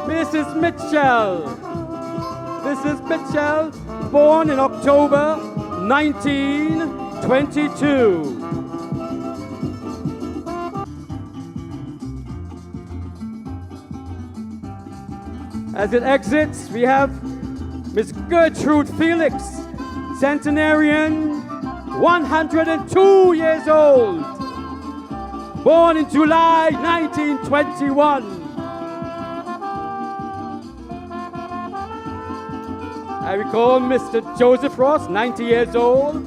Mrs. Mitchell, born in October 1922. As it exits, we have Miss Gertrude Felix, centenarian, 102 years old, born in July 1921. I recall Mr. Joseph Ross, 90 years old,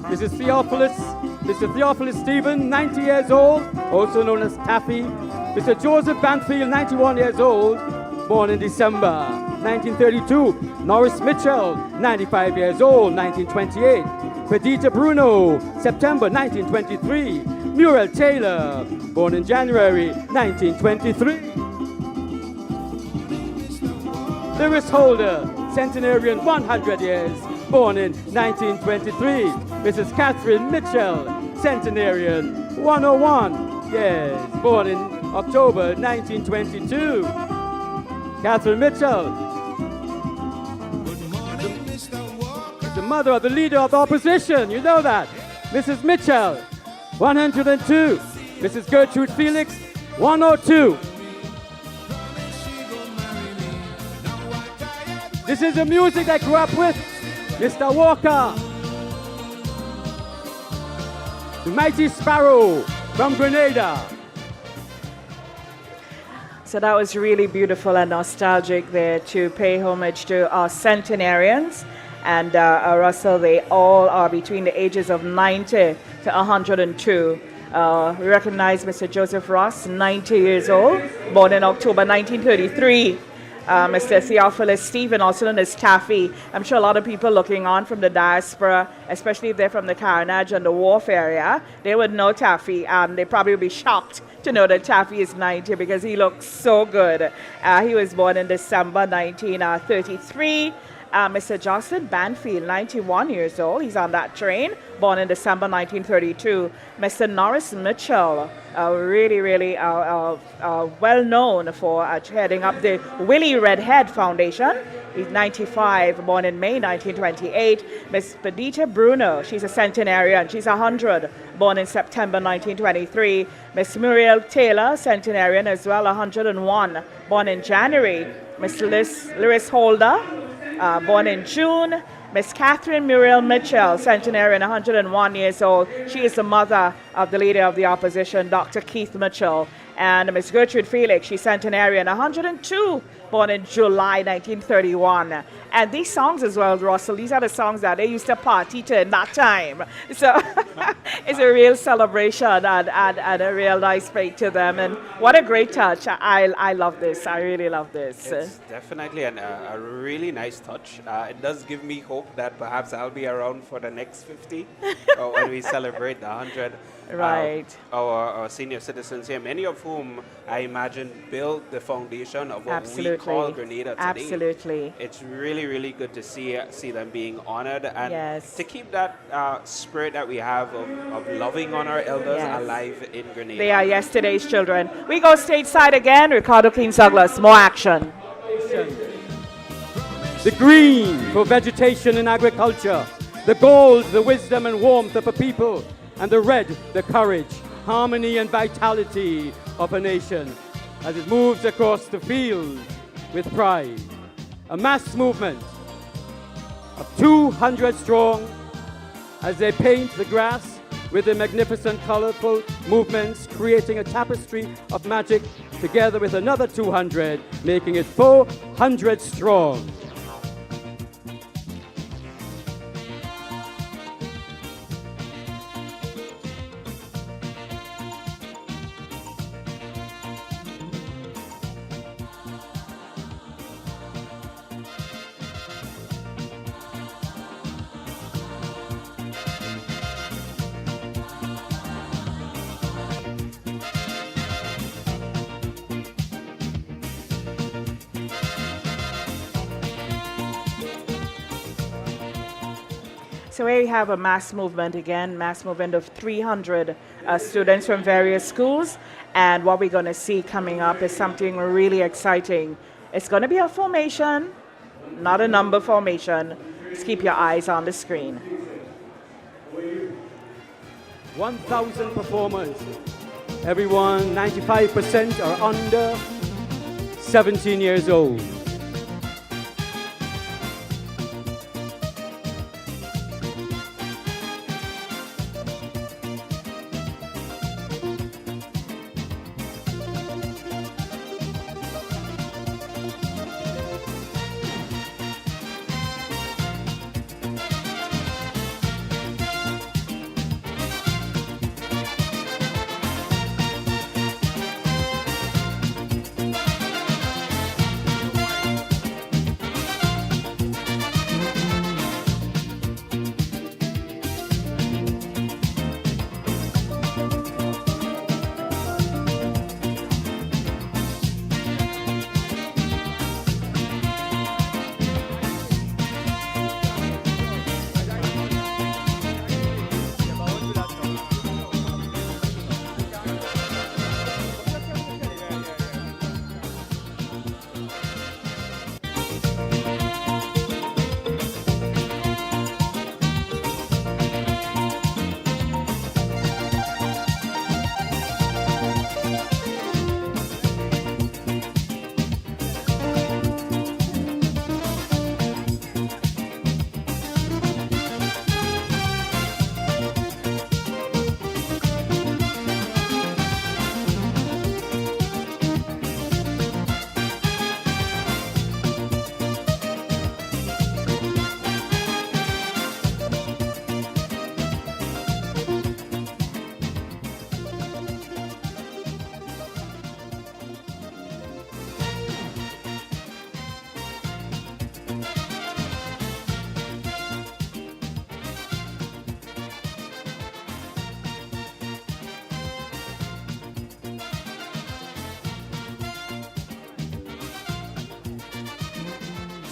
Mr. Theophilus Stephen, 90 years old, also known as Taffy, Mr. Joseph Banfield, 91 years old, born in December 1932. Norris Mitchell, 95 years old, 1928. Perdita Bruno, September 1923. Muriel Taylor, born in January 1923. Lyris Holder, centenarian, 100 years, born in 1923. Mrs. Catherine Mitchell, centenarian, 101 years, born in October 1922. Catherine Mitchell is the mother of the leader of the opposition, you know that. Mrs. Mitchell, 102. Mrs. Gertrude Felix, 102. This is the music I grew up with. Mr. Walker, the Mighty Sparrow from Grenada. So that was really beautiful and nostalgic there to pay homage to our centenarians. And Russell, they all are between the ages of 90 to 102. We recognize Mr. Joseph Ross, 90 years old, born in October 1933. Mr. Theophilus Stephen, also known as Taffy. I'm sure a lot of people looking on from the diaspora, especially if they're from the Carnage and the Wharf area, they would know Taffy. They probably would be shocked to know that Taffy is 90 because he looks so good. He was born in December 1933. Mr. Jocelyn Banfield, 91 years old. He's on that train, born in December 1932. Mr. Norris Mitchell, really well known for heading up the Willie Redhead Foundation. He's 95, born in May 1928. Miss Perdita Bruno, she's a centenarian. She's 100, born in September 1923. Miss Muriel Taylor, centenarian as well, 101, born in January. Miss Lyris Holder, born in June. Miss Catherine Muriel Mitchell, centenarian, 101 years old. She is the mother of the leader of the opposition, Dr. Keith Mitchell. And Miss Gertrude Felix, she's centenarian, 102, born in July 1931. And these songs as well, Russell, these are the songs that they used to party to in that time. So it's a real celebration and a real nice break to them. And what a great touch. I love this. I really love this. It's definitely a really nice touch. It does give me hope that perhaps I'll be around for the next 50 when we celebrate the 100. Right. Our senior citizens here, many of whom I imagine built the foundation of what we call Grenada today. Absolutely. It's really good to see them being honored and yes. to keep that spirit that we have of loving on our elders Yes. alive in Grenada. They are yesterday's children. We go stateside again. Ricardo King Douglas, more action. The green for vegetation and agriculture, the gold, the wisdom and warmth of a people, and the red, the courage, harmony and vitality of a nation as it moves across the field with pride. A mass movement of 200 strong as they paint the grass with their magnificent colorful movements, creating a tapestry of magic together with another 200, making it 400 strong. So here you have a mass movement again, mass movement of 300 students from various schools. And what we're going to see coming up is something really exciting. It's going to be a formation, not a number formation. Just keep your eyes on the screen. 1,000 performers. Everyone, 95% are under 17 years old.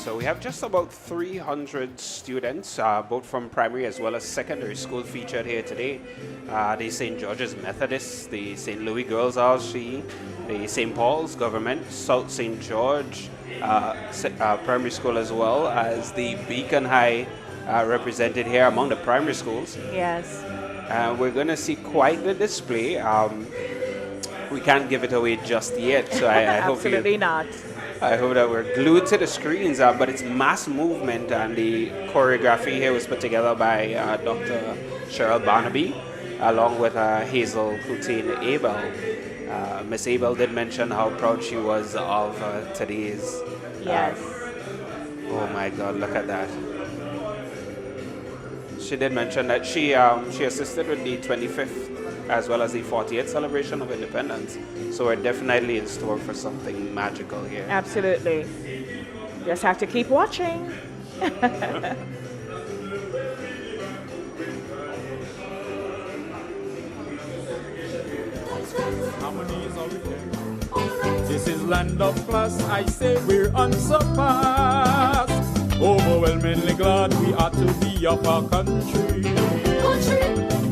So we have just about 300 students, both from primary as well as secondary school, featured here today. The St. George's Methodist, the St. Louis Girls RC, the St. Paul's Government, South St. George Primary School, as well as the Beacon High represented here among the primary schools. Yes. We're going to see quite the display. We can't give it away just yet, so I hope Absolutely not. I hope that we're glued to the screens, but it's mass movement, and the choreography here was put together by Dr. Cheryl Barnaby, along with Hazel Poutine Abel. Miss Abel did mention how proud she was of today's. Yes. Oh my God, look at that. She did mention that she assisted with the 25th as well as the 48th celebration of independence. So we're definitely in store for something magical here. Absolutely. Just have to keep watching. This is land of class, I say we're unsurpassed. Overwhelmingly glad we are to be of our country.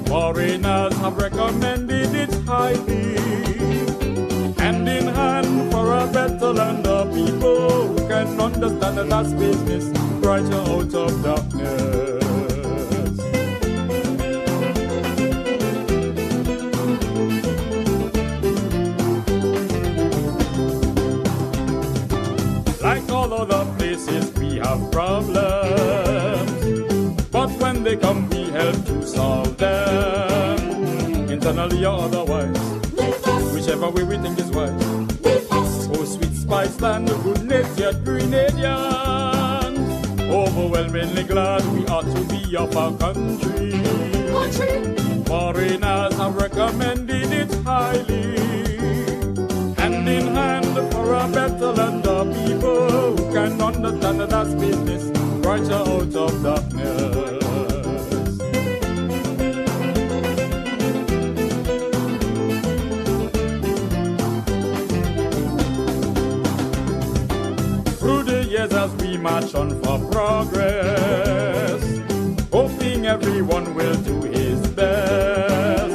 Foreigners have recommended it highly. Hand in hand for a better land of people who can understand that that's business, brighter out of darkness. they come, we help to solve them, internally or otherwise, whichever way we think is wise. Oh, sweet spice land, good-natured Grenadians, overwhelmingly glad we ought to be of our country. Foreigners have recommended it highly, hand in hand for a better land of people who can understand that's business, brighter out of darkness. Through the years as we march on for progress, hoping everyone will do his best.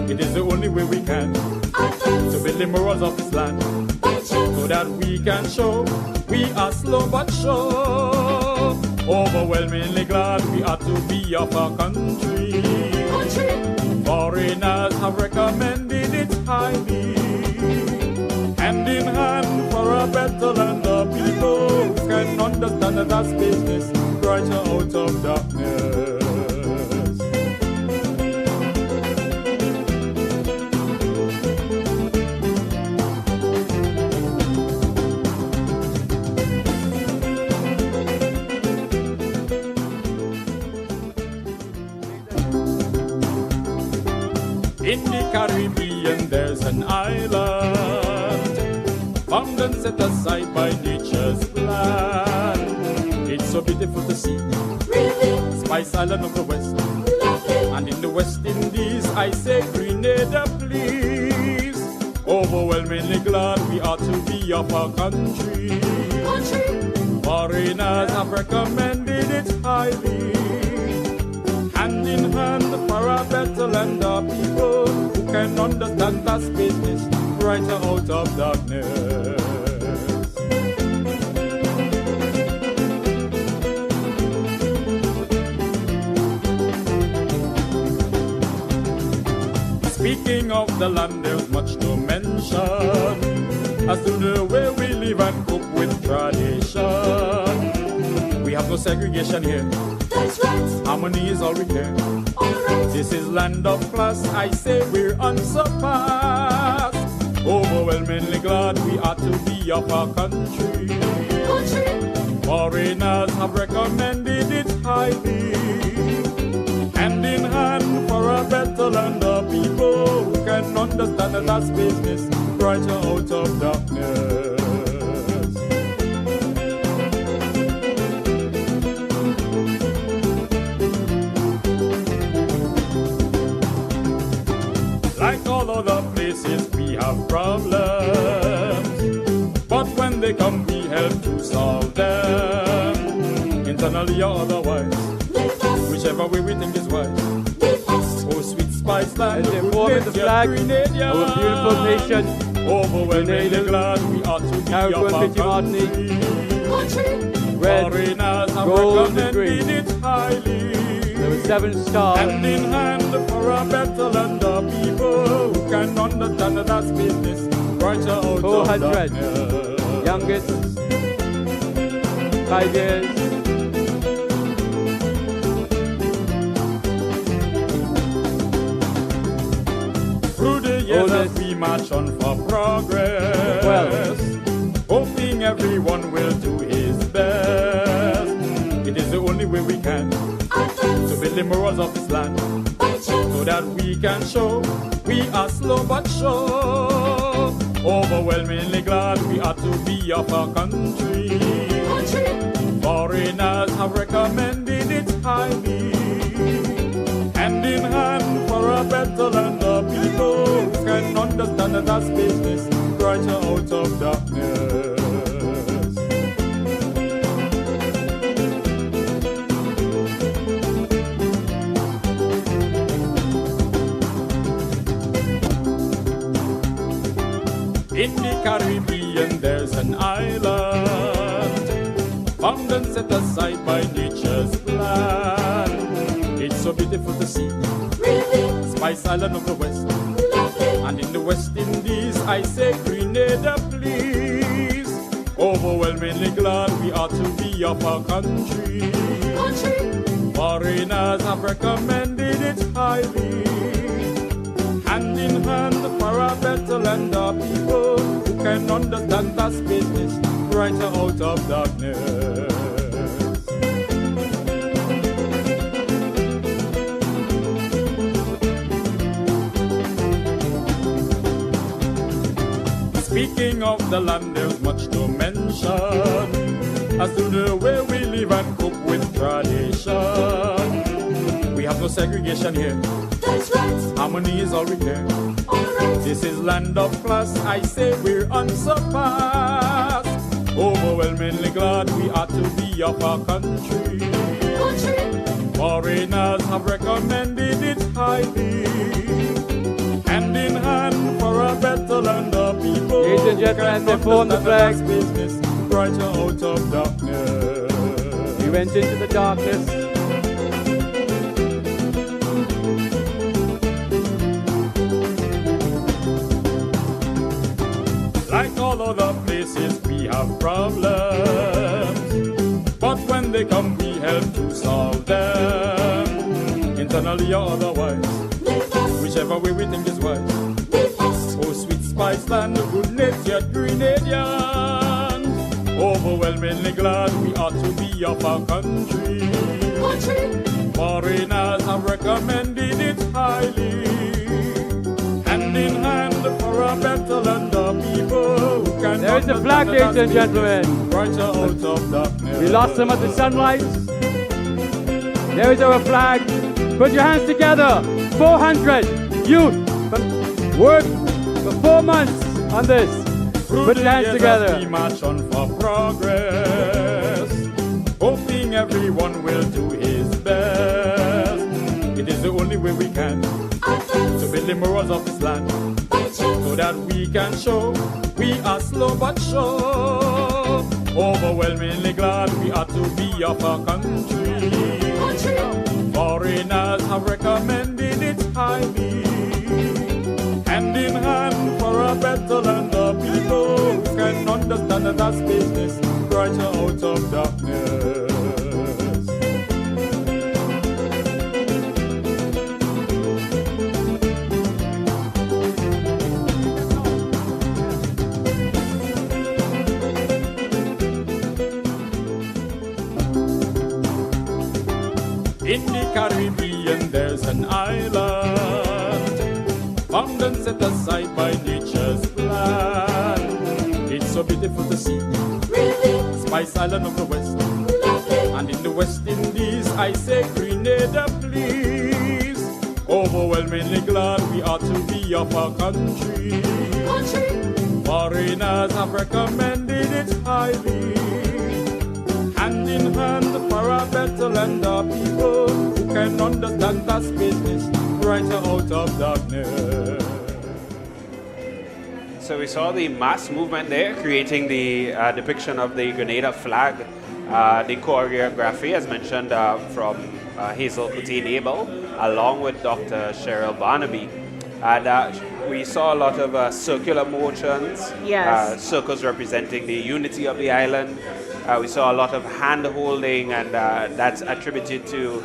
It is the only way we can to build the morals of this land, so that we can show we are slow but sure. Overwhelmingly glad we are to be of our country. Foreigners have recommended it highly, hand in hand for a better land of people who can understand that that's business, brighter out of darkness. In the Caribbean there's an island, found and set aside by nature's plan. It's so beautiful to see, Spice Island of the West, and in the West Indies I say Grenada please. Overwhelmingly glad we are to be of our country. Foreigners have recommended it highly, hand in hand for a better land of people who can understand that's business, brighter out of darkness. Speaking of the land, there's much to mention as to the way we live and cope with tradition. We have no segregation here. That's right. Harmony is all we care. All right. This is land of class. I say we're unsurpassed. Overwhelmingly glad we are to be of our country. Foreigners have recommended it highly, hand in hand for a better land of people who can understand that that's business, brighter out of darkness. Like all other places, we have problems, but when they come, we help to solve them, internally or otherwise, whichever way we think is wise. Oh, sweet spice land, as they form the flag, our beautiful nation, overwhelmingly glad we ought to be of our country. Red, gold, and green. It highly. There were 7 stars. Hand in hand for a better land of people who can understand that that's business, brighter out 400. of darkness. Youngest, 5 years. Through the years as we march on for progress, hoping everyone will do his best. It is the only way we can to build the morals of this land, so that we can show we are slow but sure. Overwhelmingly glad we are to be of our country. Foreigners have recommended it highly, hand in hand for a better land of people who can understand that that's business, brighter out of darkness. In the Caribbean there's an island, found and set aside by nature's plan. It's so beautiful to see, Spice Island of the West, and in the West Indies I say Grenada please. Overwhelmingly glad we are to be of our country. Foreigners have recommended it highly. Hand in hand for a better land of people who can understand that's business brighter out of darkness. Speaking of the land, there's much to mention as to the way we live and cope with tradition. We have no segregation here. That's right. Harmony is all we care. All right. This is land of class. I say we're unsurpassed. Overwhelmingly glad we are to be of our country. Foreigners have recommended it highly. Hand in hand for a better land of people. Ladies and gentlemen, they form the flag. Business brighter out of darkness. We went into the darkness. Like all other places, we have problems, but when they come, we help to solve them, internally or otherwise, whichever way we think is wise. Oh, sweet spice land, good-natured Grenadians, overwhelmingly glad we ought to be of our country. Foreigners have recommended it highly. Hand in hand for a better land of people who can. There is the flag, ladies and gentlemen. Brighter out of darkness. We lost some at the sunlight. There is our flag. Put your hands together. 400 youth worked for 4 months on this. Put your hands together. We march on for progress, hoping everyone will do his best. It is the only way we can to build the morals of this land, so that we can show we are slow but sure. Overwhelmingly glad we are to be of our country. Foreigners have recommended it highly. Hand in hand for a better land of people who can understand that that's business brighter out of darkness. In the Caribbean there's an island, found and set aside by nature's plan. It's so beautiful to see, really? Spice Island of the West, lovely. And in the West Indies I say Grenada please. Overwhelmingly glad we are to be of our country. Foreigners have recommended it highly. Hand in hand for a better land of people who can understand that's business brighter out of darkness. So we saw the mass movement there, creating the depiction of the Grenada flag. The choreography, as mentioned, from Hazel Coutinho, along with Dr. Cheryl Barnaby. And we saw a lot of circular motions, Yes. circles representing the unity of the island. We saw a lot of hand-holding, and that's attributed to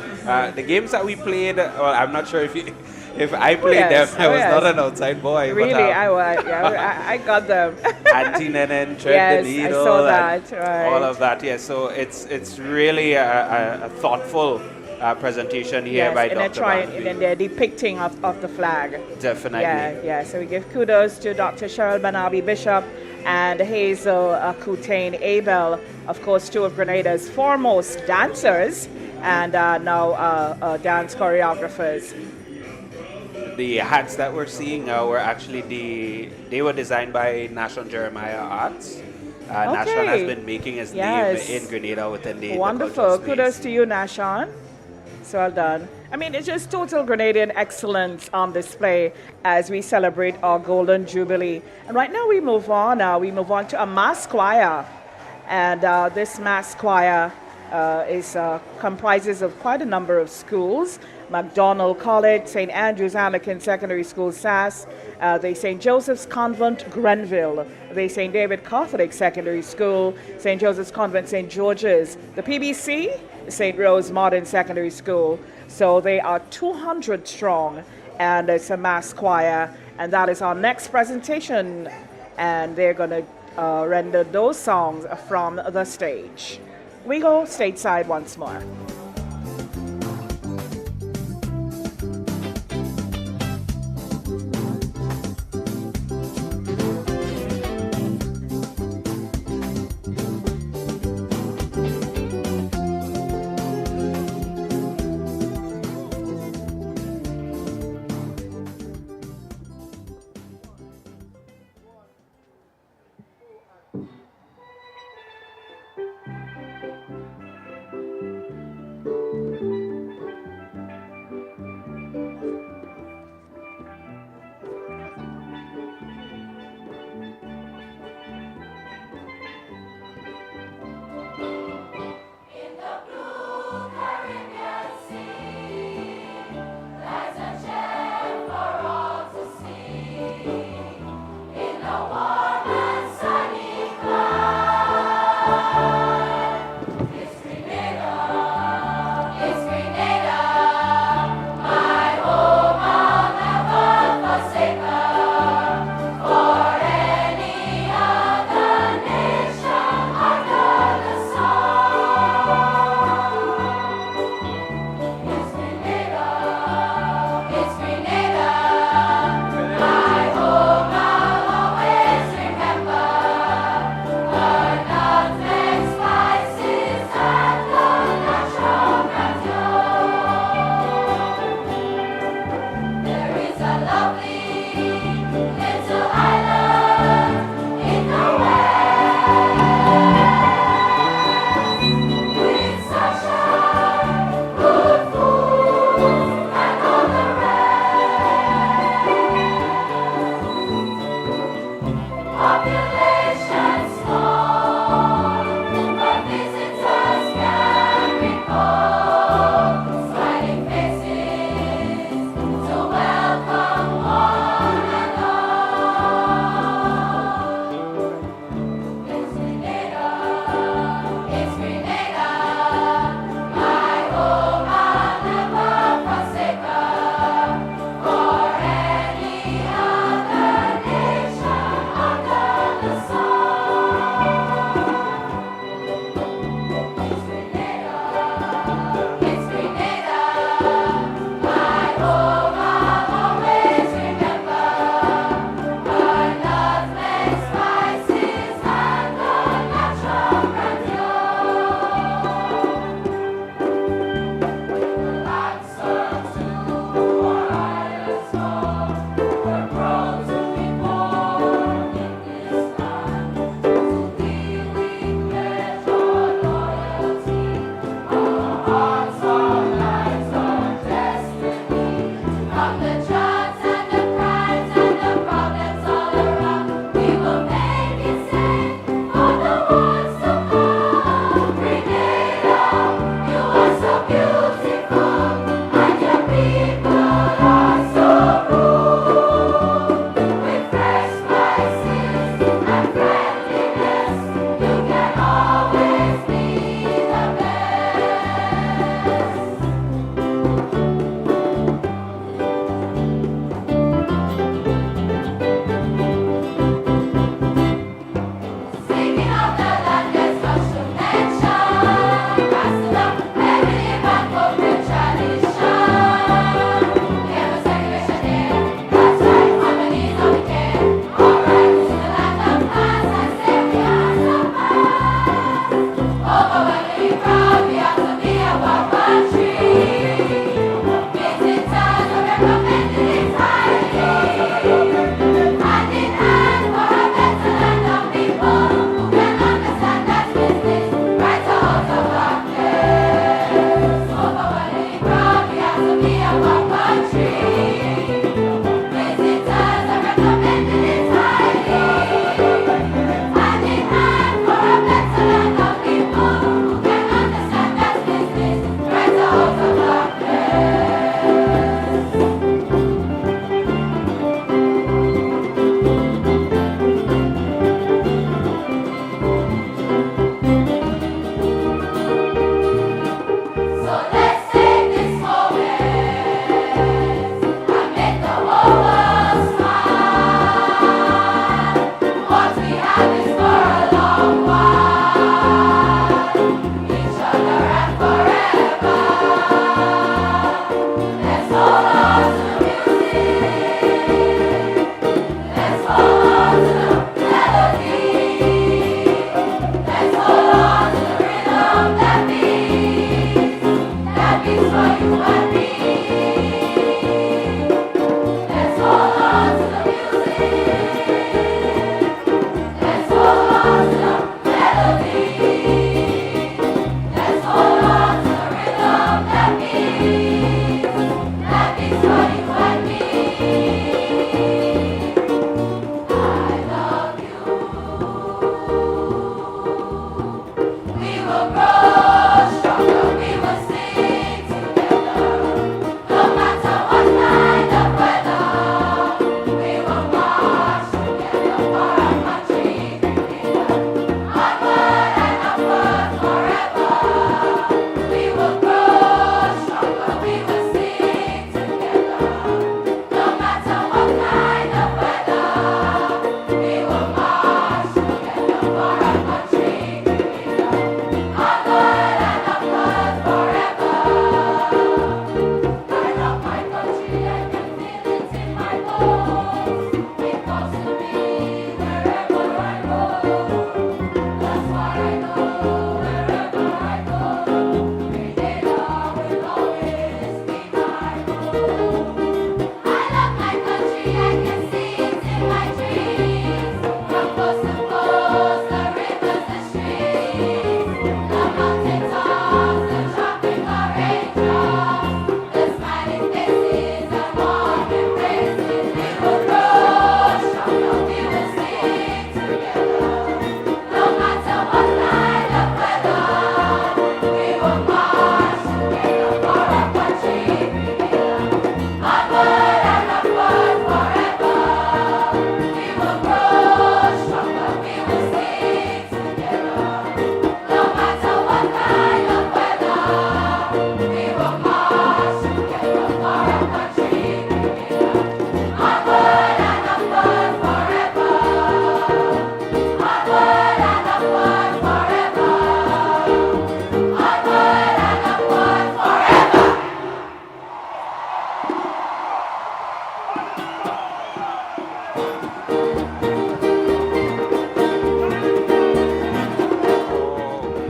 the games that we played. Well, I'm not sure if I played them. I was not an outside boy. Really, but, I got them. Auntie Nenen, thread the Yes, needle, I saw and that. Right. all of that. Yes, so it's really a thoughtful presentation here Yes, by and Dr. and they're depicting of the flag. Definitely. Yeah. So we give kudos to Dr. Cheryl Barnaby Bishop and Hazel Coutain Abel, of course, two of Grenada's foremost dancers and now dance choreographers. The hats that we're seeing were actually they were designed by Nashon Jeremiah Arts. Nashon has been making his name in Grenada within the Wonderful. cultural space. Kudos to you, Nashon. So well done. I mean, it's just total Grenadian excellence on display as we celebrate our Golden Jubilee. And right now we move on. We move on to a mass choir. And this mass choir comprises of quite a number of schools, MacDonald College, St. Andrew's Anglican Secondary School, SAS, the St. Joseph's Convent, Grenville, the St. David Catholic Secondary School, St. Joseph's Convent, St. George's, the PBC, St. Rose Modern Secondary School. So they are 200 strong, and it's a mass choir, and that is our next presentation, and they're going to render those songs from the stage. We go stateside once more.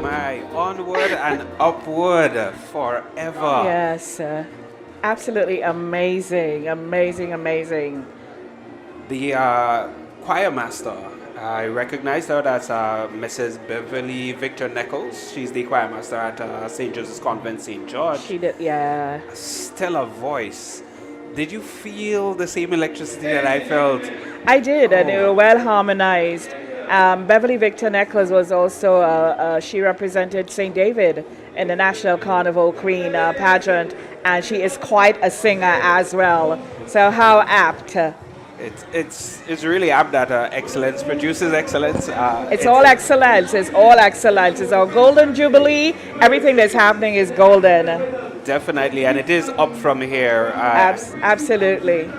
My onward and upward forever. Yes, absolutely amazing, amazing, amazing. The choir master, I recognize her as Mrs. Beverly Victor Nichols. She's the choir master at St. Joseph's Convent, St. George. She did, yeah. A stellar voice. Did you feel the same electricity that I felt? I did, and they were well harmonized. Beverly Victor Nichols was also, she represented St. David in the National Carnival Queen pageant, and she is quite a singer as well. So how apt. It's really apt that excellence produces excellence. It's all excellence. It's all excellence. It's our golden jubilee. Everything that's happening is golden. Definitely, and it is up from here. Absolutely.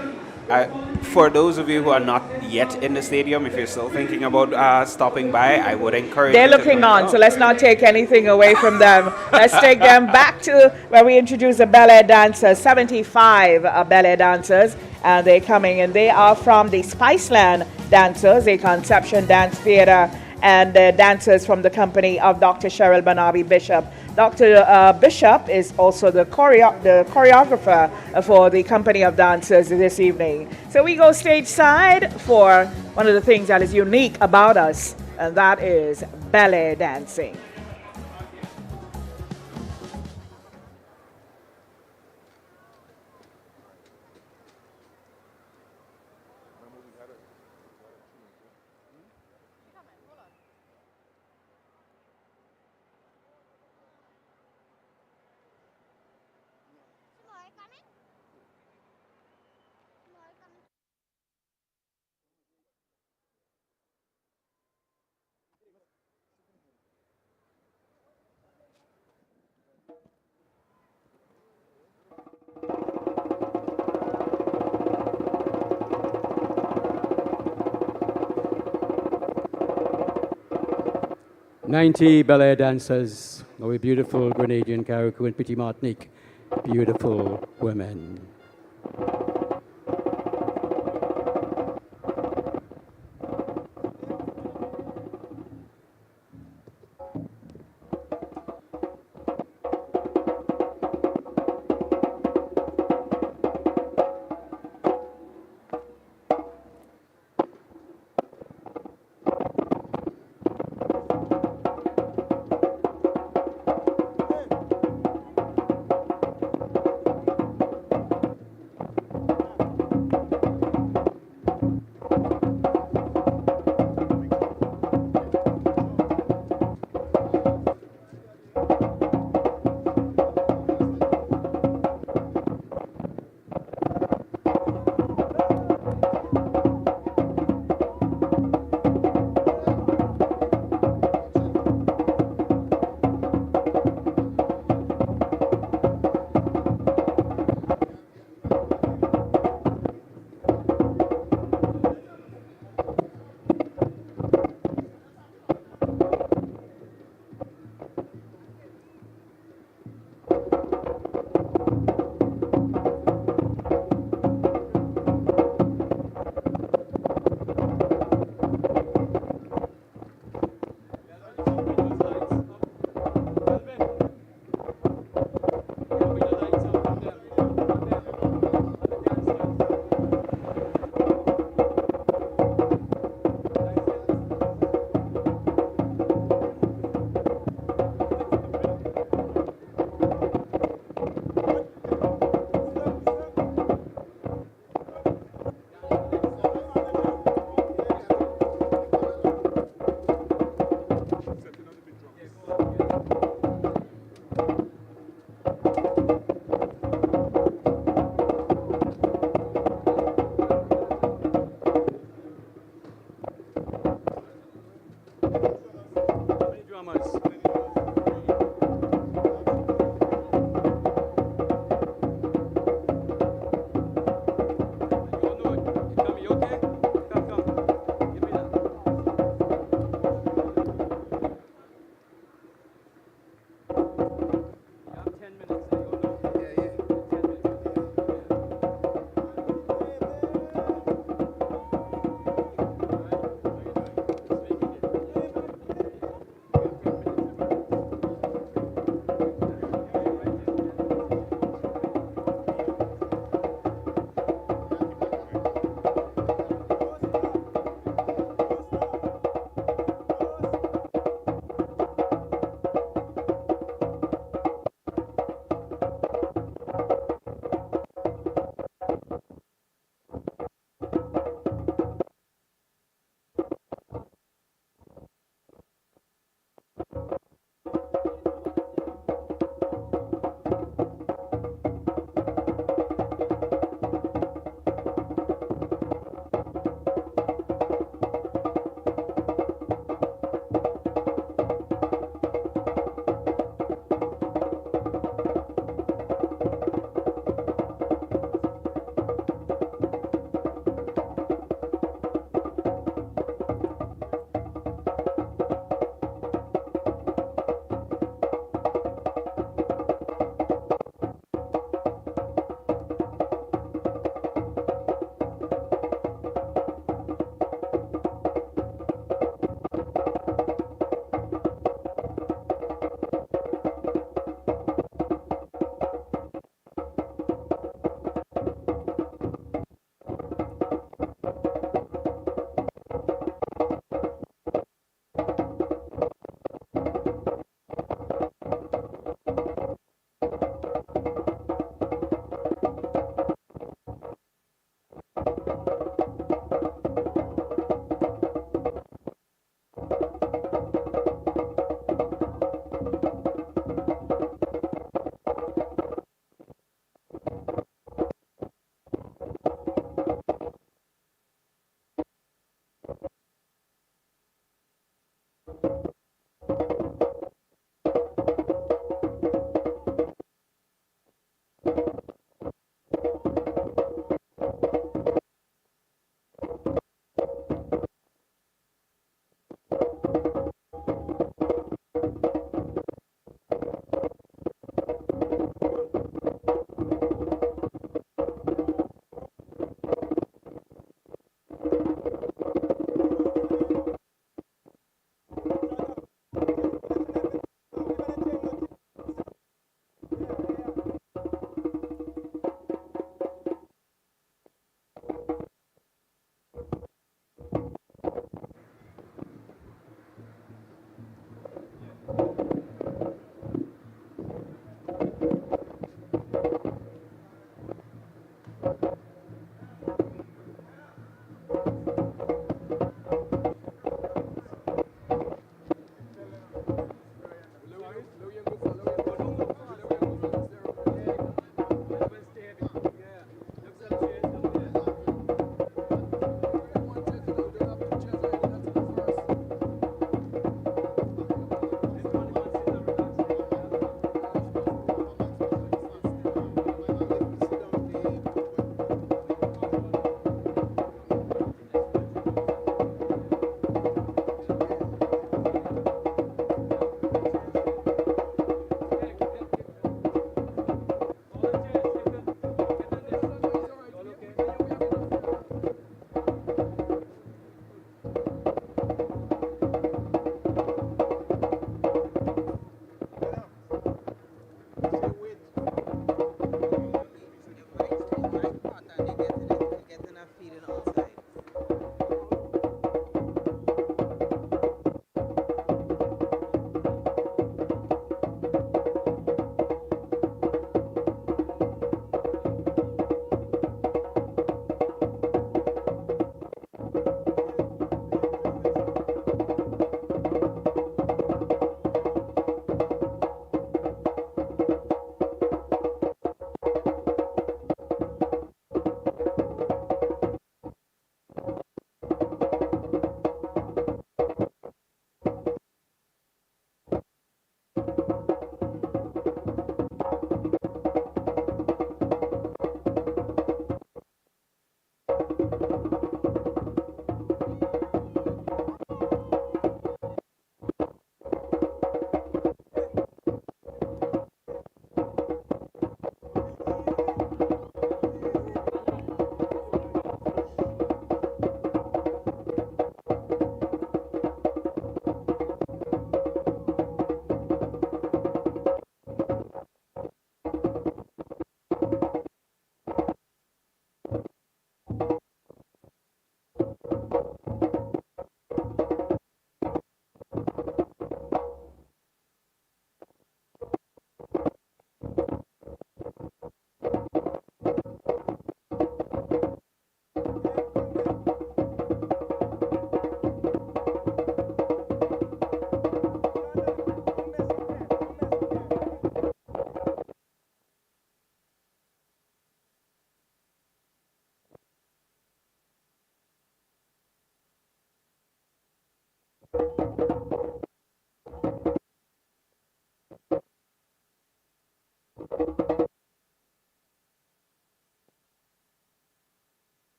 For those of you who are not yet in the stadium, if you're still thinking about stopping by, I would encourage They're you looking to on, so let's not take anything away from them. Let's take them back to where we introduce the ballet dancers, 75 ballet dancers, and they're coming, and they are from the Spiceland Dancers, a conception dance theater, and the dancers from the company of Dr. Cheryl Barnaby Bishop. Dr. Bishop is also the choreographer for the company of dancers this evening. So we go stage side for one of the things that is unique about us, and that is ballet dancing. "90 ballet dancers, our beautiful Grenadian, Carriacou, and Petit Martinique. Beautiful women.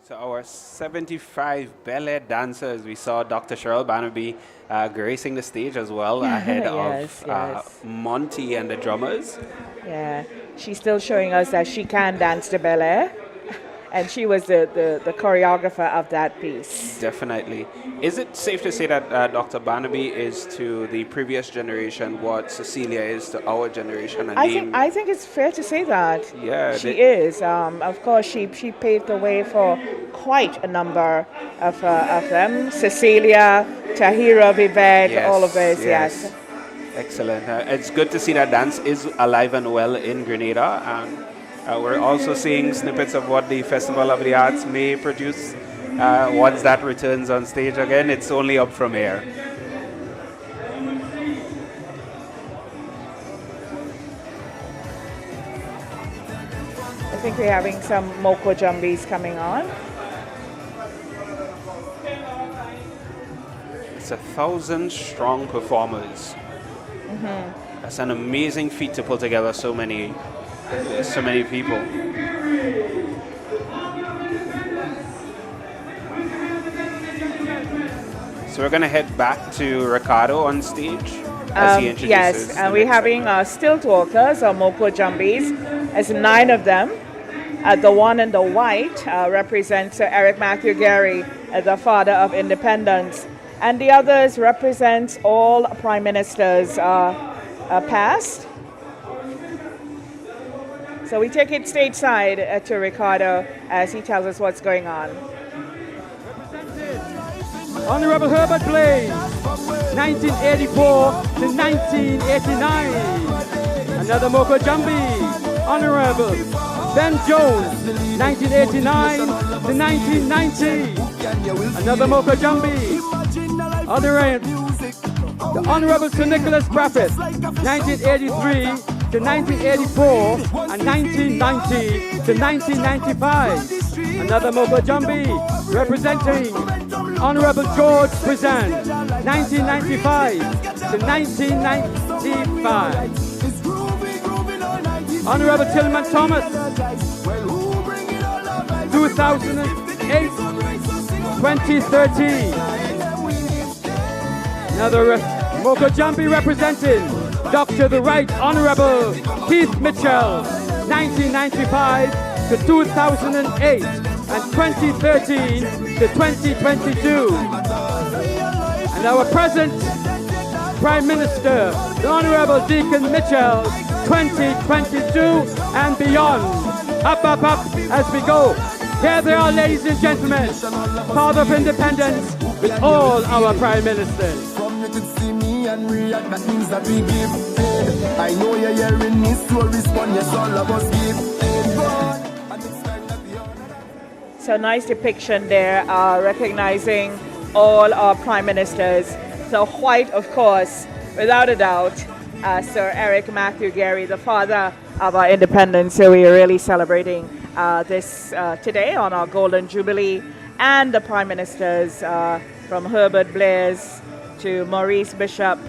So our 75 ballet dancers, we saw Dr. Cheryl Barnaby gracing the stage as well, ahead Yes, of yes. Monty and the drummers. Yeah, she's still showing us that she can dance the ballet, and she was the choreographer of that piece. Definitely. Is it safe to say that Dr. Barnaby is to the previous generation what Cecilia is to our generation? I think it's fair to say that. Yeah, She is. Of course, she paved the way for quite a number of them. Cecilia, Tahira, Vivek, all of those. Yes. Excellent. It's good to see that dance is alive and well in Grenada. And we're also seeing snippets of what the Festival of the Arts may produce once that returns on stage again. It's only up from here. I think we're having some Moko Jumbies coming on. It's 1,000 strong performers. Mm-hmm. That's an amazing feat to pull together so many people. So we're going to head back to Ricardo on stage as he introduces. Yes, and we're having stilt walkers or Moko Jumbies. There's 9 of them. The one in the white represents Eric Matthew Gary, the father of independence. And the others represent all prime ministers past. So we take it stateside to Ricardo as he tells us what's going on. Honorable Herbert Blaine, 1984 to 1989. Another Moko Jumbi, Honorable Ben Jones, 1989 to 1990. Another Moko Jumbi. The Honorable Sir Nicholas Braffett, 1983 to 1984 and 1990 to 1995. Another Moko Jumbi representing Honorable George Prezan, 1995 to 1995. Honorable Tillman Thomas, 2008, 2013. Another Moko Jumbi representing Dr. the Right Honorable Keith Mitchell, 1995 to 2008 and 2013 to 2022. And our present Prime Minister, the Honorable Deacon Mitchell, 2022 and beyond. Up, up, up as we go. Here they are, ladies and gentlemen, Father of Independence with all our Prime Ministers. And react, that means that we give aid. I know you're hearing me, so respond, yes, all of us give aid. So nice depiction there, recognizing all our prime ministers. So white, of course, without a doubt, Sir Eric Matthew Gary, the father of our independence. So we are really celebrating this today on our Golden Jubilee, and the prime ministers from Herbert Blaise to Maurice Bishop,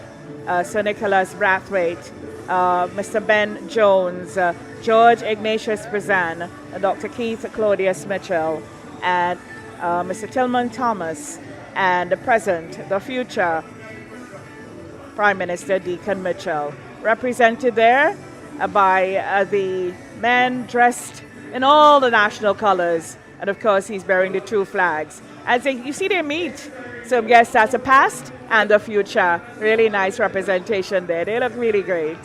Sir Nicholas Brathwaite, Mr. Ben Jones, George Ignatius Prezan, Dr. Keith Claudius Mitchell, and Mr. Tillman Thomas, and the present, the future Prime Minister Deacon Mitchell, represented there by the men dressed in all the national colors, and of course he's bearing the two flags. As you see, they meet. So yes, that's the past and the future. Really nice representation there. They look really great.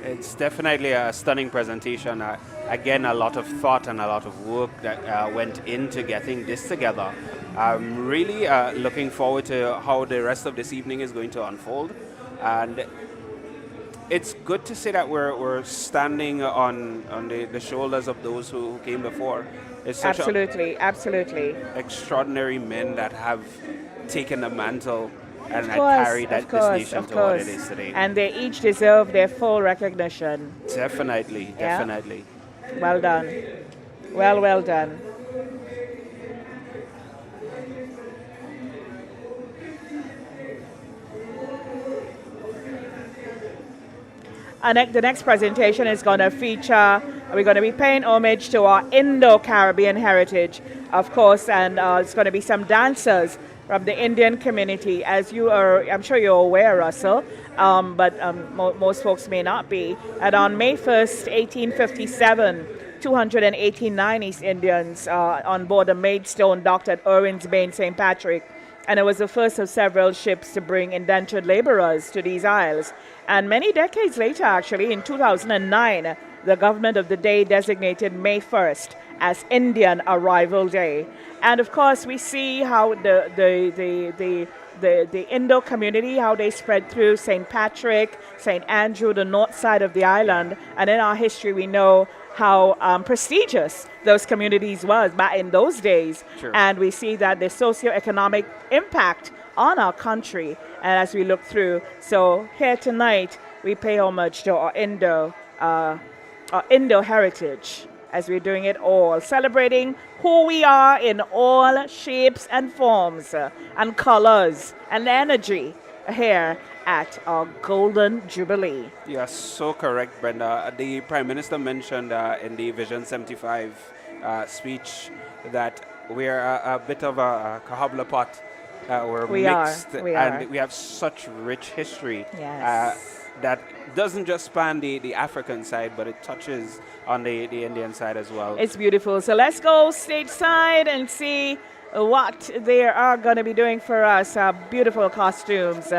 It's definitely a stunning presentation. Again, a lot of thought and a lot of work that went into getting this together. I'm really looking forward to how the rest of this evening is going to unfold. And it's good to see that we're standing on the shoulders of those who came before. It's such Absolutely. extraordinary men that have taken the mantle and Of course, carried this nation of to what it course. is today. And they each deserve their full recognition. Definitely. Well done. Well done. The next presentation is going to feature, we're going to be paying homage to our Indo-Caribbean heritage, of course, and it's going to be some dancers from the Indian community. As you are, I'm sure you're aware, Russell, but most folks may not be. And on May 1st, 1857, 289 East Indians on board a Maidstone docked at Irwin's Bay in St. Patrick. And it was the first of several ships to bring indentured laborers to these isles. And many decades later, actually, in 2009, the government of the day designated May 1st as Indian Arrival Day. And of course, we see how the Indo community, how they spread through St. Patrick, St. Andrew, the north side of the island. And in our history, we know how prestigious those communities was back in those days. Sure. And we see that the socioeconomic impact on our country, and as we look through. So here tonight, we pay homage to our Indo heritage, as we're doing it all, celebrating who we are in all shapes and forms and colors and energy here at our Golden Jubilee. You are so correct, Brenda. The Prime Minister mentioned in the Vision 75 speech that we're a bit of a cobbler pot. We're mixed, and we have such rich history that doesn't just span the African side, but it touches on the Indian side as well. It's beautiful. So let's go stateside and see what they are going to be doing for us. Beautiful costumes.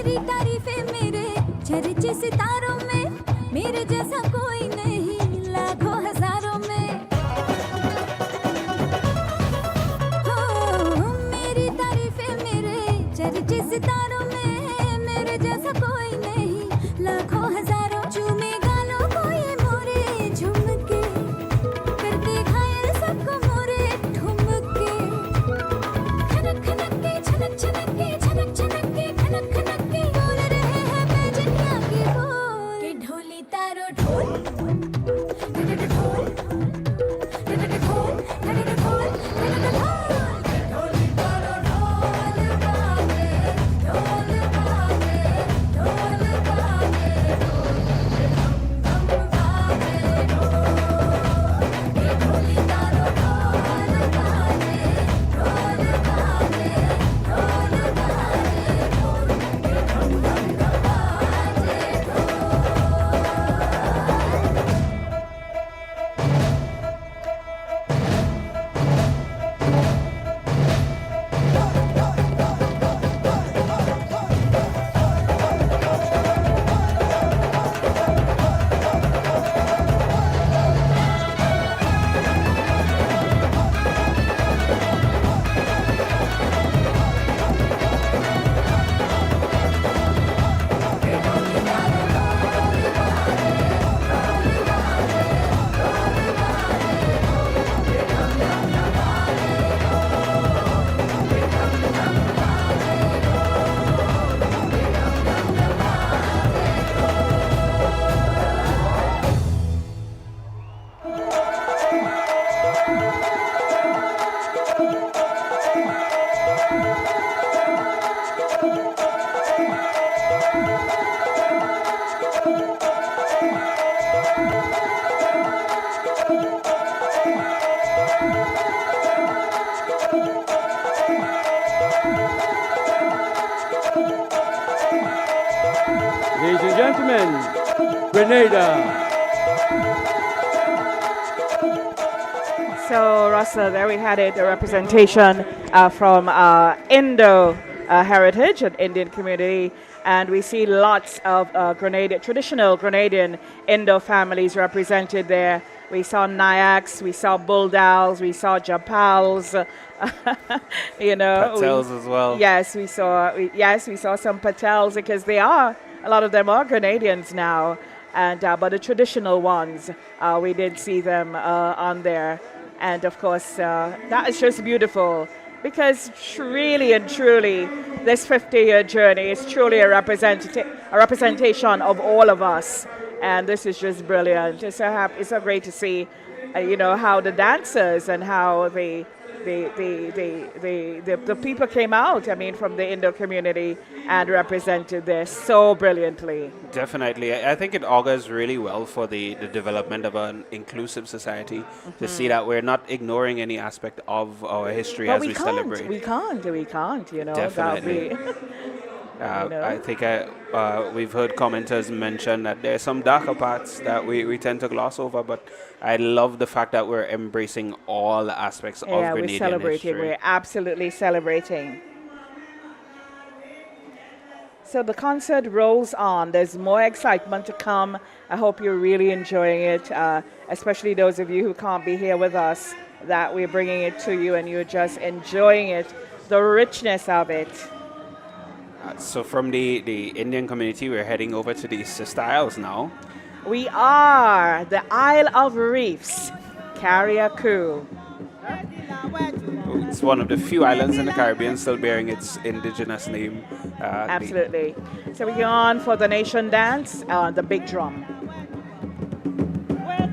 मेरी तारीफें मेरे चर्चे सितारों में मेरे जैसा कोई नहीं लाखों हजारों में हो मेरी तारीफें मेरे चर्चे सितारों में मेरे जैसा कोई नहीं लाखों हजारों चूमे गालों को ये मोरे झुमके करते घायल सबको मोरे ठुमके खनक खनक के छनक छनक के छनक छनक के खनक खनक के बोल रहे हैं बेजनिया के बोल के ढोली तारो ढोल ढोल ढोल ढोल ढोली तारो ढोल बाजे ढोल बाजे ढोल बाजे ढम बाजे के ढोली तारो ढोल बाजे ढोल बाजे ढोल बाजे ढोल के ढम ढम बाजे Ladies and gentlemen, Grenada. So, Russell, there we had it, a representation from Indo heritage and Indian community. And we see lots of traditional Grenadian Indo families represented there. We saw Nayaks, we saw Buldals, we saw Japals, you know. Patels as well. Yes, we saw some Patels because a lot of them are Grenadians now. And but the traditional ones, we did see them on there. And of course, that is just beautiful because really and truly, this 50-year journey is truly a representation of all of us. And this is just brilliant. It's so great to see, how the dancers and how the people came out, from the Indo community and represented this so brilliantly. Definitely. I think it augurs really well for the development of an inclusive society to see that we're not ignoring any aspect of our history as we celebrate. We can't, Definitely. I think we've heard commenters mention that there are some darker parts that we tend to gloss over, but I love the fact that we're embracing all aspects of Grenadian we're celebrating. history. We're absolutely celebrating. So the concert rolls on. There's more excitement to come. I hope you're really enjoying it, especially those of you who can't be here with us, that we're bringing it to you and you're just enjoying it, the richness of it. So from the Indian community, we're heading over to the Sister Isles now. We are the Isle of Reefs, Carriacou. It's one of the few islands in the Caribbean still bearing its indigenous name. Absolutely. So we go on for the nation dance, the big drum. Where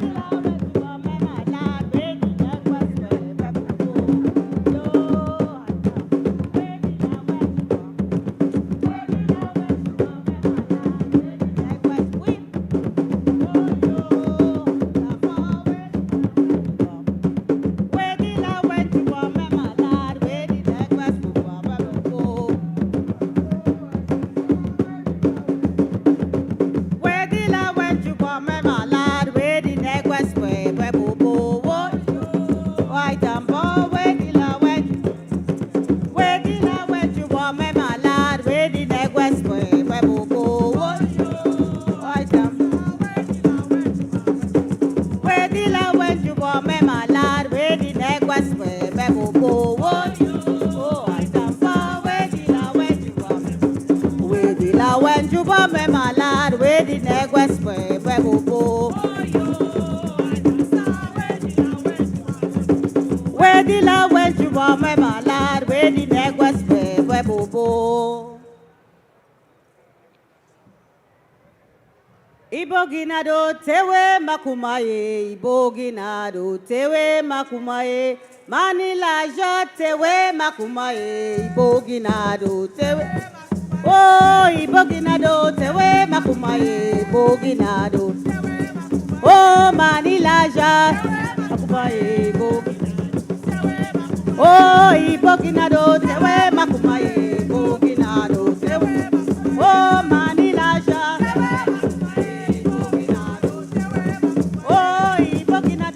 la when you bomb me malad we the neck west we bobo. We the la when you bomb me malad we the neck west we bobo. Iboginado tewe makumaye, Iboginado tewe makumaye, Manila ja tewe makumaye, Iboginado tewe. Oh, Iboginado tewe makumaye, Iboginado. Oh, Manila ja makumaye, Iboginado. Oh, Iboginado tewe makumaye, Iboginado tewe. Oh, Manila ja. Oh, Iboginado.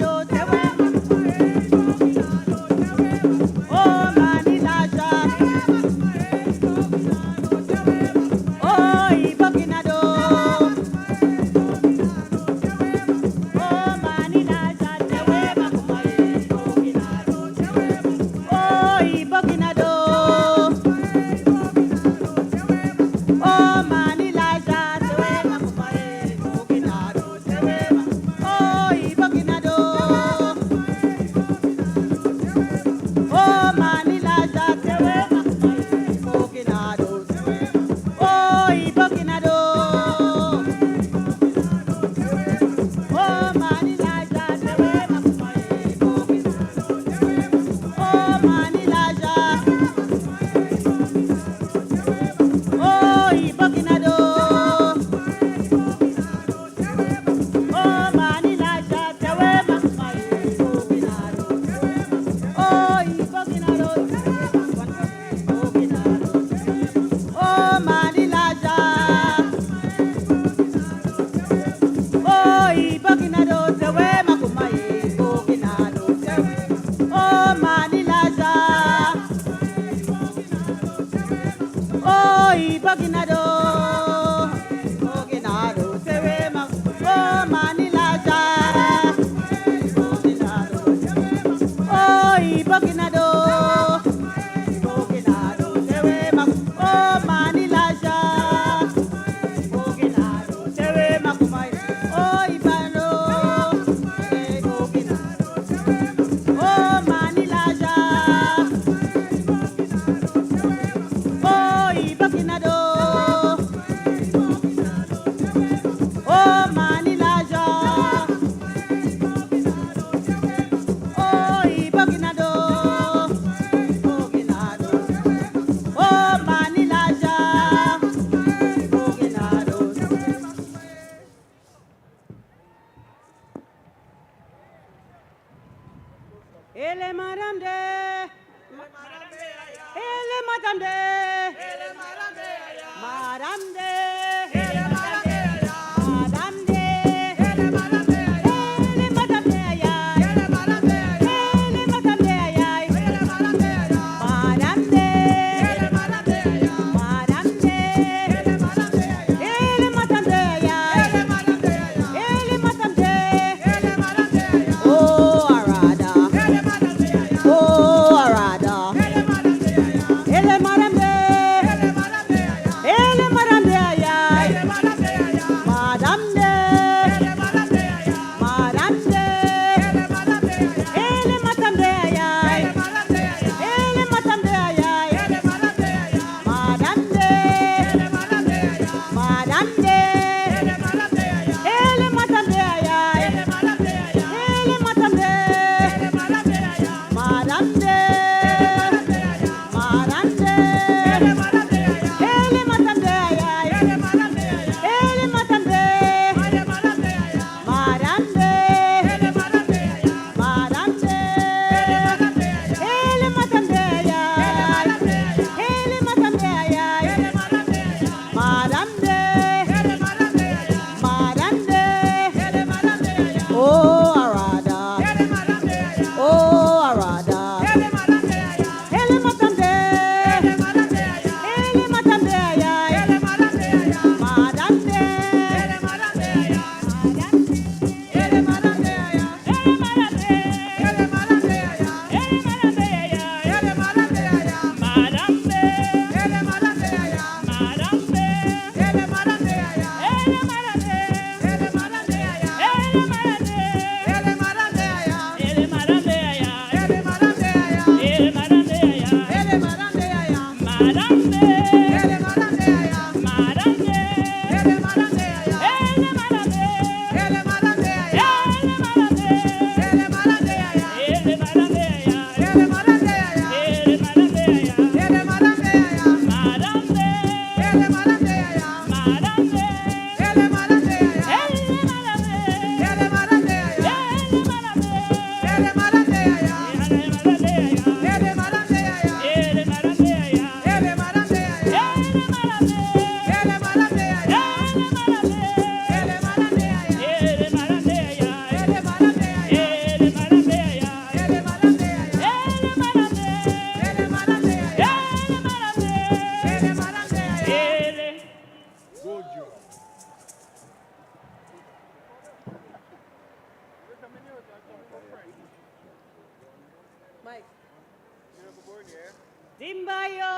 Dimbayo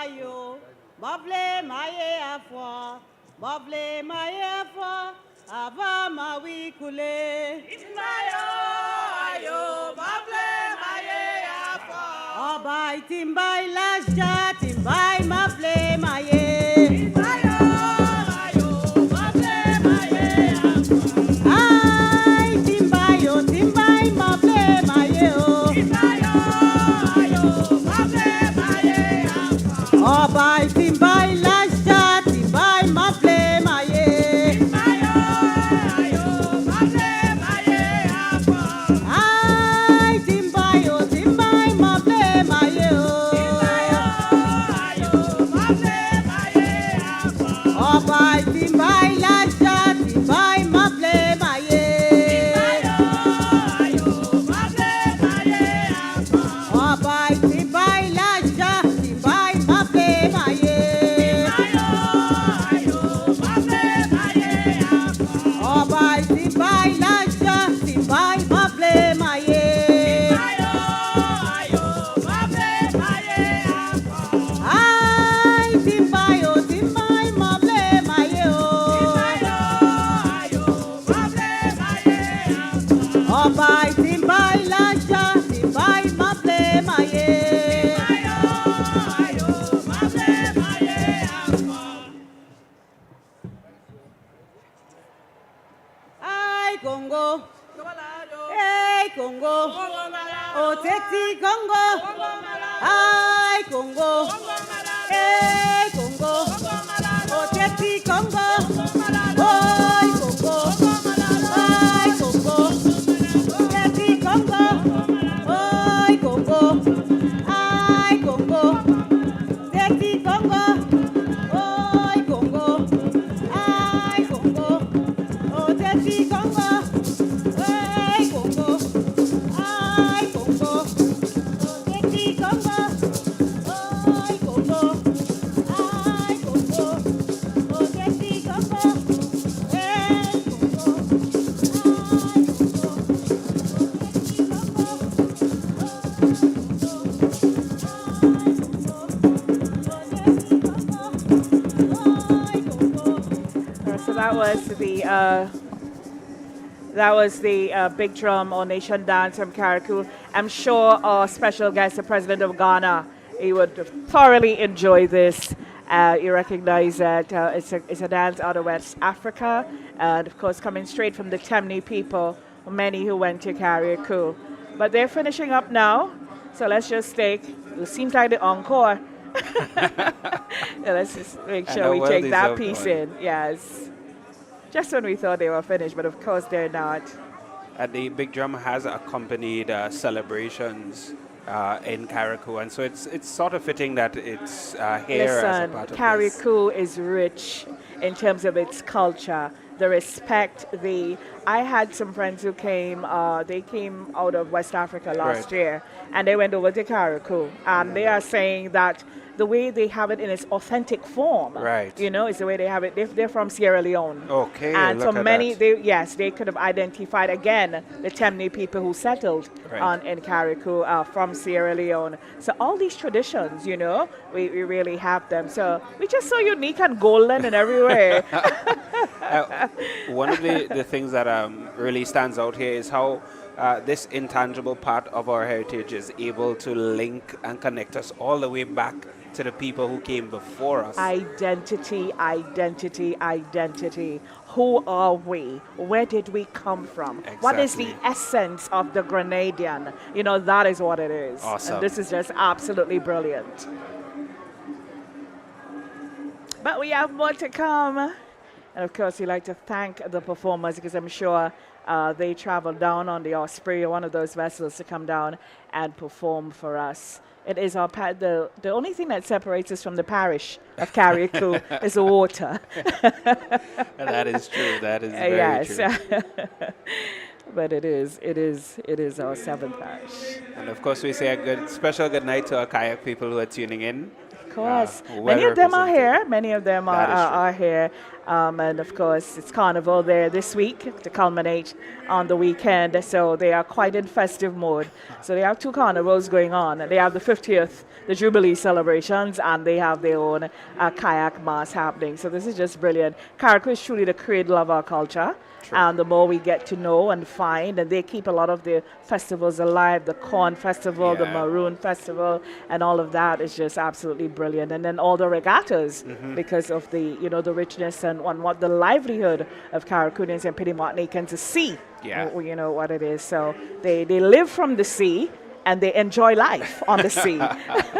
ayo, bable maye afwa, bable maye afwa, ava mawikule. Dimbayo ayo, bable maye afwa. Obai timbai lasha, timbai mable maye. Dimbayo ayo, bable maye afwa. Ay timbayo, timbai mable maye o. Dimbayo ayo, bable maye afwa. Obai timbai lasha, timbai mable maye. Dimbayo ayo, bable maye afwa. Ay timbayo, timbai mable maye o. Dimbayo ayo, bable maye afwa. Obai timbai lasha, timbai mable maye. Dimbayo ayo, bable maye afwa. Obai timbai lasha, timbai mable maye. Dimbayo ayo, bable maye afwa. Obai timbai lasha, timbai mable maye. Dimbayo ayo, bable maye afwa. Ay timbayo, timbai mable maye o. Dimbayo ayo, bable maye afwa. Obai timbai lasha, timbai mable maye. Dimbayo ayo, bable maye afwa. Ay Congo, hey Congo, oh Teti Congo, ay Congo, hey Congo, oh Teti Congo, ay Congo, ay Congo, Teti Congo, ay Congo, ay Congo, Teti Congo, ay Congo, ay Congo, oh Teti Congo, ay Congo, ay Congo, oh Teti Congo, ay Congo, ay Congo, oh Teti Congo, ay So that was the big drum or nation dance from Carriacou. I'm sure our special guest, the president of Ghana, he would thoroughly enjoy this. You recognize that it's a dance out of West Africa, and of course coming straight from the Temne people, many who went to Carriacou. But they're finishing up now, so let's just take, it seems like the encore. Let's just make sure we take that piece in. Yes. Just when we thought they were finished, but of course they're not. The big drum has accompanied celebrations in Carriacou, and so it's sort of fitting that it's here as a part of this. Carriacou is rich in terms of its culture, the respect. I had some friends who came. They came out of West Africa last year, and they went over to Carriacou, and they are saying that the way they have it in its authentic form, you know, is the way they have it. They're from Sierra Leone. Okay, and so look at many, that. they could have identified again the Temne people who settled in Carriacou from Sierra Leone. So all these traditions, you know, we really have them. So we're just so unique and golden in every way. One of the things that really stands out here is how this intangible part of our heritage is able to link and connect us all the way back to the people who came before us. Identity, identity, identity. Who are we? Where did we come from? Exactly. What is the essence of the Grenadian? You know, that is what it is. Awesome. And this is just absolutely brilliant. But we have more to come. And of course, we'd like to thank the performers because I'm sure they traveled down on the Osprey, one of those vessels, to come down and perform for us. It is our the only thing that separates us from the parish of Carriacou is the water. That is true. That is very true. But it is our 7th parish. And of course, we say a special good night to our kayak people who are tuning in. Of course. Well many of them are represented. here. Many of them are here. And of course, it's Carnival there this week to culminate on the weekend. So they are quite in festive mode. So they have 2 carnivals going on. They have the 50th, the Jubilee celebrations, and they have their own kayak mass happening. So this is just brilliant. Carriacou is truly the cradle of our culture. And the more we get to know and find, and they keep a lot of the festivals alive, the Corn Festival, the Maroon Festival, and all of that is just absolutely brilliant. And then all the regattas, because of the, the richness and what the livelihood of Carriacouians and Petit Martinicans to see, what it is. So they live from the sea, and they enjoy life on the sea.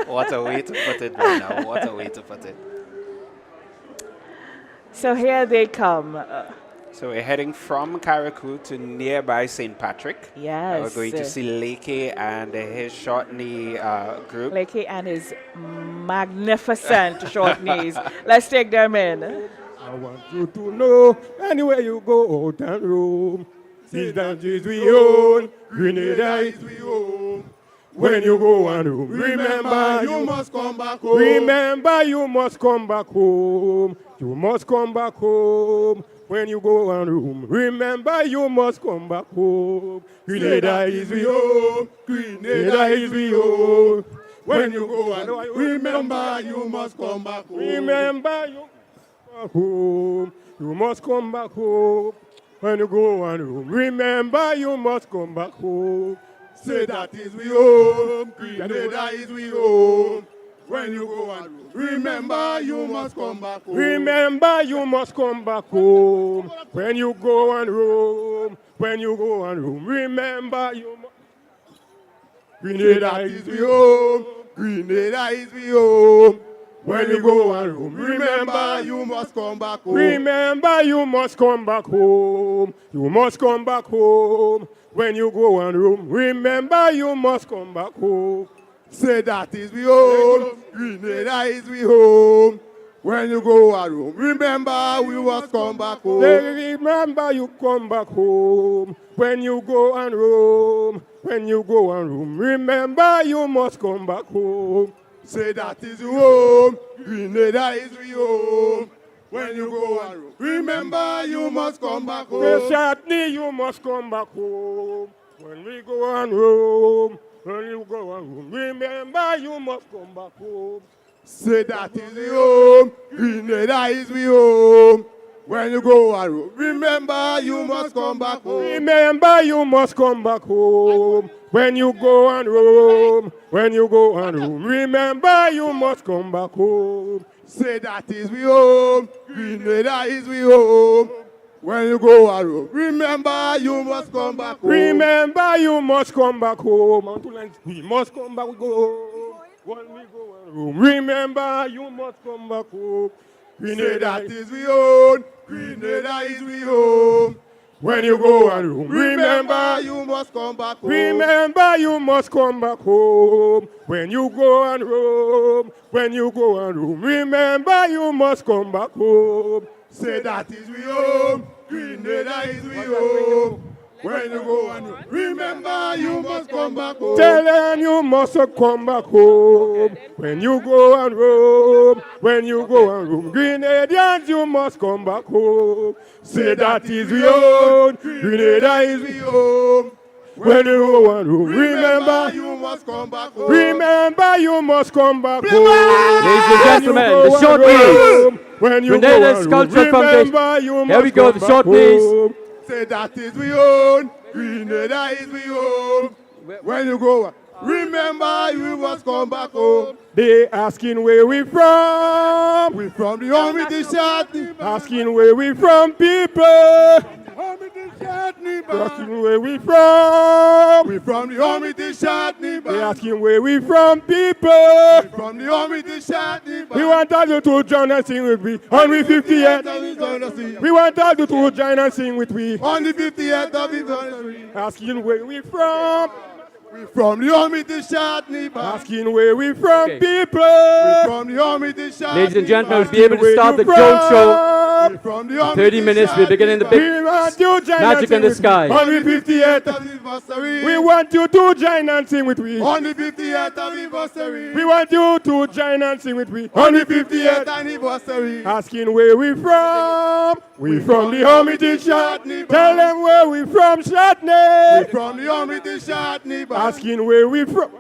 What a way to put it right now. What a way to put it. So here they come. So we're heading from Carriacou to nearby St. Patrick. Yes. We're going to see Lakey and his short knee group. Lakey and his magnificent short knees. Let's take them in. I want you to know, anywhere you go out and roam, see that is we own, Grenada is we own. When you go and roam, remember you must come back home. Remember you must come back home. You must come back home. When you go and room, remember you must come back home. Grenada is we home. Grenada is we home. When you go and room, remember you must come back home. Remember you back home. You must come back home. When you go and room, remember you must come back home. Say that is we home. Grenada is we home. When you go and room, remember you must come back home. Remember you must come back home. When you go and roam, when you go and roam, remember you must. Grenada is we home. Grenada is we home. When you go and roam, remember you must come back home. Remember you must come back home. You must come back home. When you go and roam, remember you must come back home. Say that is we home, Grenada is we home. When you go and roam, remember we must come back home. Remember you come back home. When you go and roam, when you go and roam, remember you must come back home. Say that is we home, Grenada is we home. When you go and roam, remember you must come back home. Certainly you must come back home. When we go and roam. When you go and roam, remember you must come back home. Say that is we home, Grenada is we home. When you go and roam, remember you must come back home. Remember you must come back home. When you go and roam, when you go and roam, remember you must come back home. Say that is we home, Grenada is we home. When you go and roam, remember you must come back home. Remember you must come back home. We must come back home. When we go and roam, remember you must come back home. Grenada is we own. Grenada is we home. When you go and roam, remember you must come back home. Remember you must come back home. When you go and roam, when you go and roam, remember you must come back home. Say that is we home. Grenada is we home. When you go and roam, remember you must come back home. Tell them you must come back home. When you go and roam, when you go and roam, Grenadians you must come back home. Say that is we home. Grenada is we home. When you go and roam, remember you must come back home. Remember you must come back home. Ladies and gentlemen, the short knees. When you Grenada's Cultural Foundation. Here we go, the short knees. Say that is we own. Grenada is we home. When you go, remember you must come back home. They asking where we from. We from the army the asking where we from, people. Asking where we from. We from the army the Shotney band. They asking where we from, people. We from the army to Shotney band. We want all you to join and sing with me. On the 58th. We want all you to join and sing with me. On the 58th of anniversary. Asking where we from. We from the army to Shotney band. Asking where we from, people. We from the army to Shotney. Ladies and gentlemen, we'll be able to start the Jones Show. We from the army 30 minutes, we're beginning the big Magic in the Sky. On the 58th anniversary. We want you to join and sing with me. On the 58th anniversary. We want you to join and sing with me. On the 58th anniversary. Asking where we from. We from the army to Shotney. Tell them where we from, Shotney. We from the army to Shotney. Asking where we from.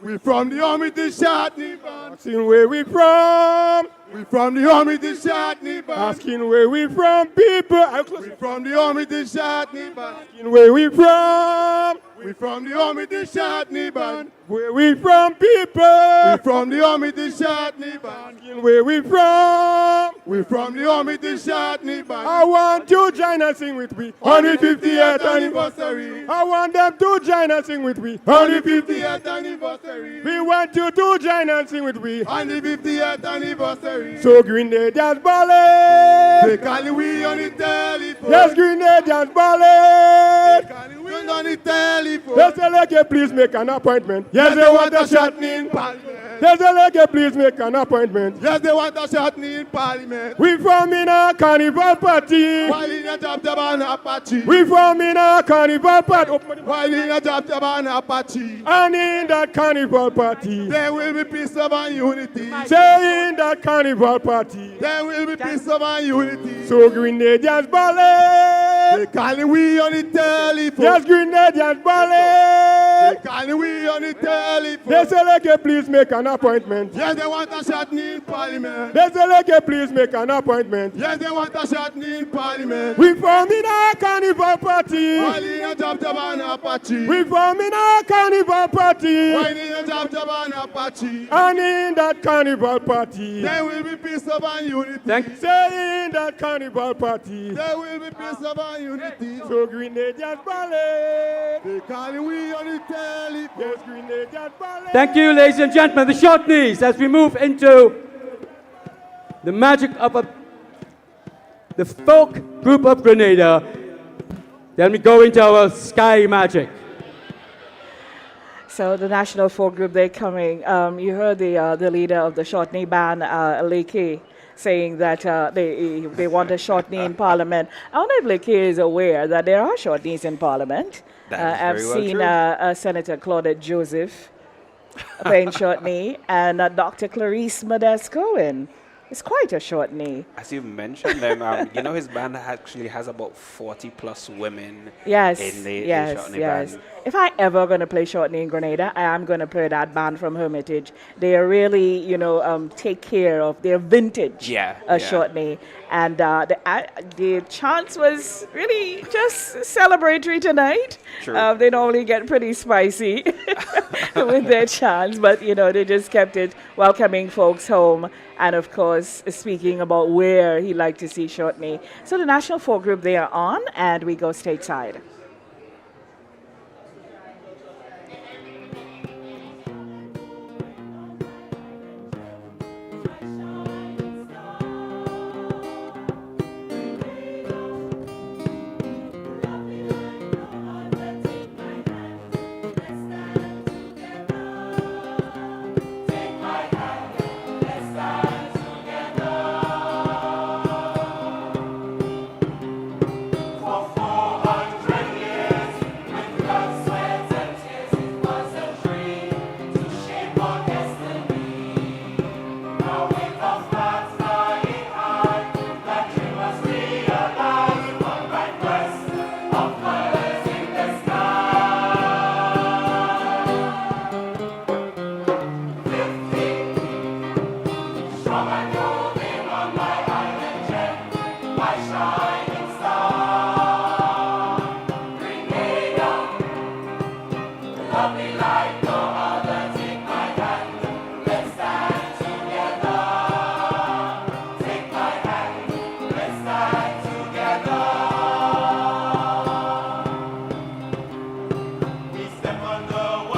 We from the army to Shotney. Asking where we from. We from the army to Shotney. Asking where we from, people. We from the army to Shotney. Asking where we from. We from the army to Shotney band. Where we from, people? We from the army to Shotney band. Where we from? We from the army to Shotney band. I want you to join and sing with me on the 58th anniversary. I want them to join and sing with me on the 50th anniversary. We want you to join and sing with me on the 50th anniversary. So Grenadians ballet. They call we on the telephone. Yes, Grenadians ballet. They call we on the telephone. Yes, Eleke, please make an appointment. Yes, they want a Shotney in Parliament. Yes, Eleke, please make an appointment. Yes, they want a Shotney in Parliament. We from in a carnival party. While in a job Apache. We from in a carnival party. While in a job Apache. And in that carnival party, there will be peace, love, and unity. Say in that carnival party, there will be peace, love, and unity. So Grenadians ballet. They call we on the telephone. Yes, Grenadians ballet. They call we on the telephone. Yes, Eleke, please make an appointment. Yes, they want a Shotney in Parliament. Yes, Eleke, please make an appointment. Yes, they want a Shotney in Parliament. We from in a carnival party. While in a job Apache. We from in a carnival party. While in a job Apache. And in that carnival party, there will be peace, love, and unity. Say in that carnival party, there will be peace, love, and unity. So Grenadians ballet. They call we on the telephone. Yes, Grenadians ballet. Thank you, ladies and gentlemen, the Shotneys, as we move into the magic of the folk group of Grenada. Then we go into our sky magic. So the national folk group, they're coming. You heard the leader of the Shotney band, Leke, saying that they want a Shotney in Parliament. I wonder if Leke is aware that there are Shotneys in Parliament. I've seen Senator Claudette Joseph playing Shotney and Dr. Clarice Modeste-Cohen. It's quite a Shotney. As you've mentioned them, you know his band actually has about 40 plus women in the Shotney band. If I ever going to play Shotney in Grenada, I am going to play that band from Hermitage. They are really, take care of their vintage Shotney. And the chants was really just celebratory tonight. True. They normally get pretty spicy with their chants, but, they just kept it welcoming folks home. And, of course, speaking about where he liked to see Shotney. So the National Folk Group, they are on, and we go stateside. Step on the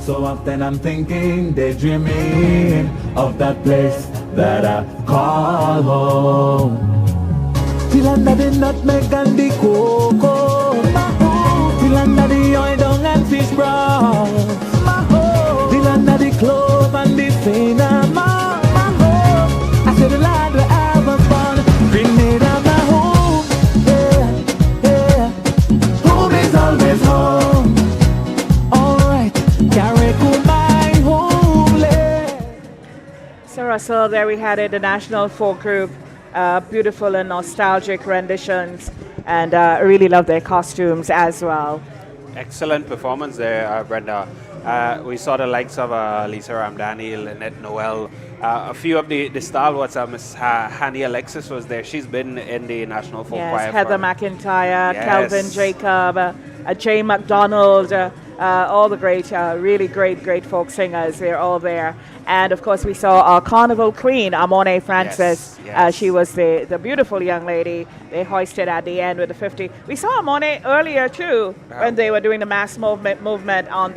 So often I'm thinking, daydreaming of that place that I call home. Till under the nutmeg and the cocoa, my home. Till under the oil dung and fish broth, my home. Till under the clove and the cinnamon, my home. I said the land where I was born, Grenada, my home. Yeah, yeah. Home is always home. So Russell, there we had it, the National Folk Group, beautiful and nostalgic renditions, and I really love their costumes as well. Excellent performance there, Brenda. We saw the likes of Lisa Ramdani, Lynette Noel, a few of the stalwarts. Miss Hani Alexis was there. She's been in the National Folk Choir. Yes, Heather McIntyre, Kelvin Jacob, Jay McDonald, all the great, really great folk singers. They're all there. And of course, we saw our Carnival Queen, Amone Francis. Yes. She was the beautiful young lady they hoisted at the end with the 50. We saw Amone earlier too, when they were doing the mass movement on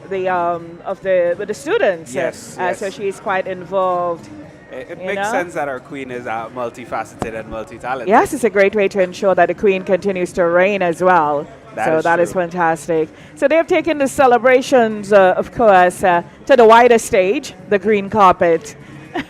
with the students. Yes, So she's quite involved. It makes sense that our queen is multifaceted and multi-talented. Yes, it's a great way to ensure that the queen continues to reign as well. That is fantastic. So they've taken the celebrations, of course, to the wider stage, the green carpet.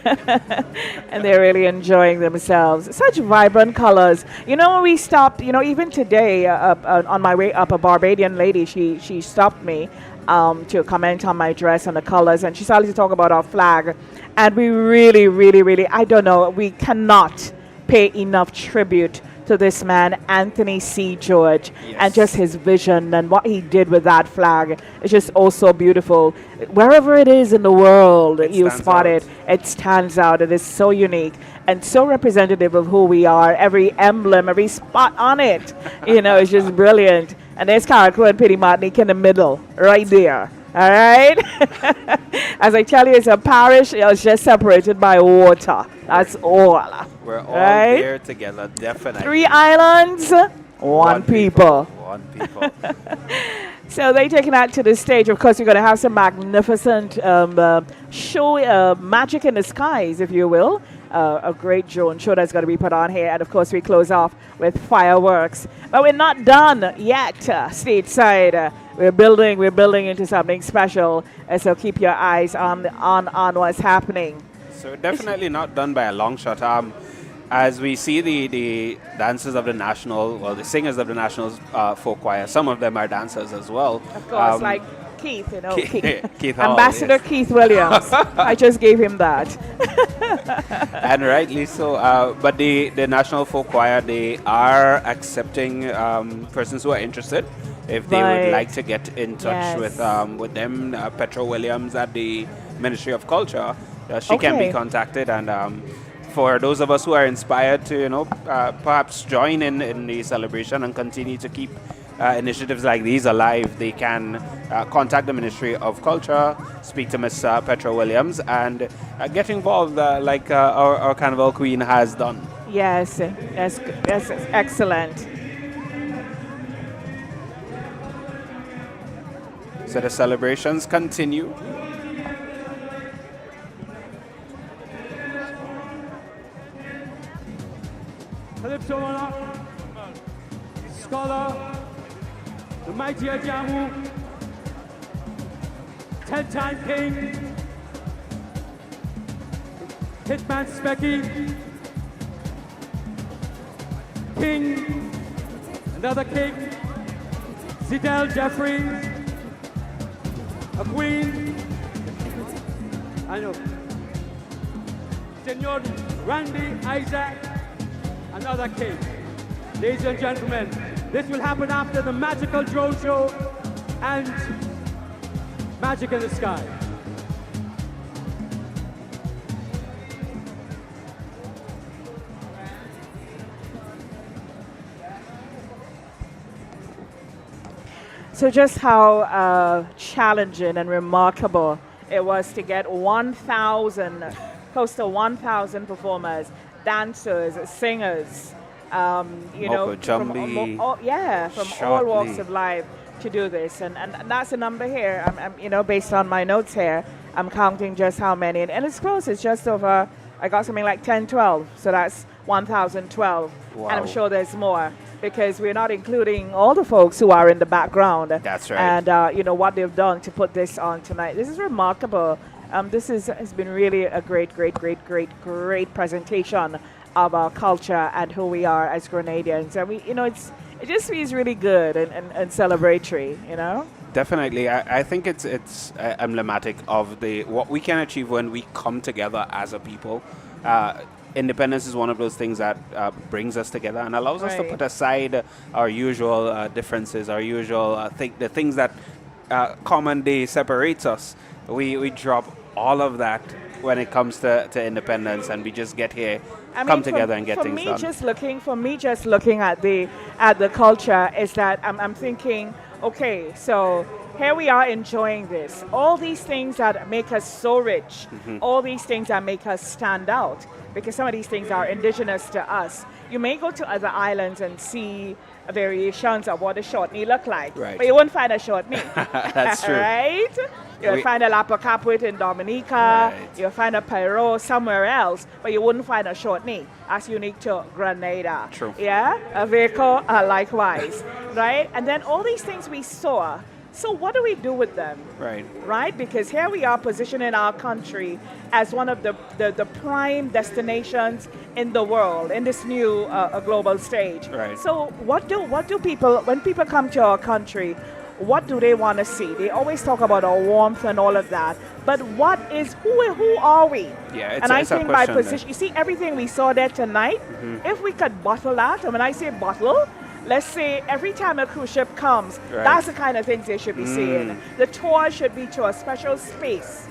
And they're really enjoying themselves. Such vibrant colors. When we stopped, even today, on my way up, a Barbadian lady, she stopped me to comment on my dress and the colors, and she started to talk about our flag. And we really, I don't know, we cannot pay enough tribute to this man, Anthony C. George, and just his vision and what he did with that flag. It's just also beautiful. Wherever it is in the world you spot it, it stands out. It is so unique and so representative of who we are. Every emblem, every spot on it, it's just brilliant. And there's Carriacou and Petty Martinique in the middle, right there. All right? As I tell you, it's a parish. It's just separated by water. That's all. We're all there together, definitely. 3 islands, one people. One people. So they taken that to the stage. Of course, we're going to have some magnificent show, magic in the skies, if you will. A great drone show that's going to be put on here. And of course, we close off with fireworks. But we're not done yet, stateside. We're building into something special. So keep your eyes on what's happening. So definitely not done by a long shot. As we see the dancers of the the singers of the National Folk Choir, some of them are dancers as well. Of course, like Keith, Keith Hall, Ambassador yes. Keith Williams. I just gave him that. And rightly so. But the National Folk Choir, they are accepting persons who are interested. If they would like to get in touch with them, Petra Williams at the Ministry of Culture, she can be contacted. And for those of us who are inspired to, perhaps join in the celebration and continue to keep initiatives like these alive, they can contact the Ministry of Culture, speak to Miss Petra Williams, and get involved like our Carnival Queen has done. Yes, that's excellent. So the celebrations continue. Calypso Monarch, Scholar, the mighty Ajamu, 10-time King, Hitman Specky, King, another king, Zidel Jeffries, a queen, I know, Senor Randy Isaac, another king. Ladies and gentlemen, this will happen after the magical drone show and Magic in the Sky. So just how challenging and remarkable it was to get 1,000, close to 1,000 performers, dancers, singers, you know, Jubliee, from all walks of life to do this. And that's a number here. I'm, you know, based on my notes here, I'm counting just how many. And it's close. It's just over, I got something like 10, 12. So that's 1,012. Wow. And I'm sure there's more, because we're not including all the folks who are in the background. That's right. And, you know, what they've done to put this on tonight. This is remarkable. This has been really a great presentation of our culture and who we are as Grenadians. And we, you know, it just feels really good and celebratory, you know? Definitely. I think it's emblematic of what we can achieve when we come together as a people. Independence is one of those things that brings us together and allows us to put aside our usual differences, our usual the things that commonly separates us. We drop all of that when it comes to independence, and we just get here, come together and get things done. For me, just looking at the culture is that I'm thinking, okay, so here we are enjoying this. All these things that make us so rich, all these things that make us stand out, because some of these things are indigenous to us. You may go to other islands and see variations of what a short knee look like, but you won't find a short knee. That's true. Right? You'll find a Lapacapwit in Dominica, you'll find a Pyro somewhere else, but you wouldn't find a short knee. That's unique to Grenada. True. Yeah? A vehicle likewise. Right? And then all these things we saw. So what do we do with them? Right? Because here we are positioning our country as one of the prime destinations in the world, in this new global stage. Right. So what do people, when people come to our country, what do they want to see? They always talk about our warmth and all of that. But who are we? Yeah, and I it's a think by question position, you see everything we saw there tonight, if we could bottle that, and when I say bottle, let's say every time a cruise ship comes, that's the kind of things they should be seeing. The tour should be to a special space,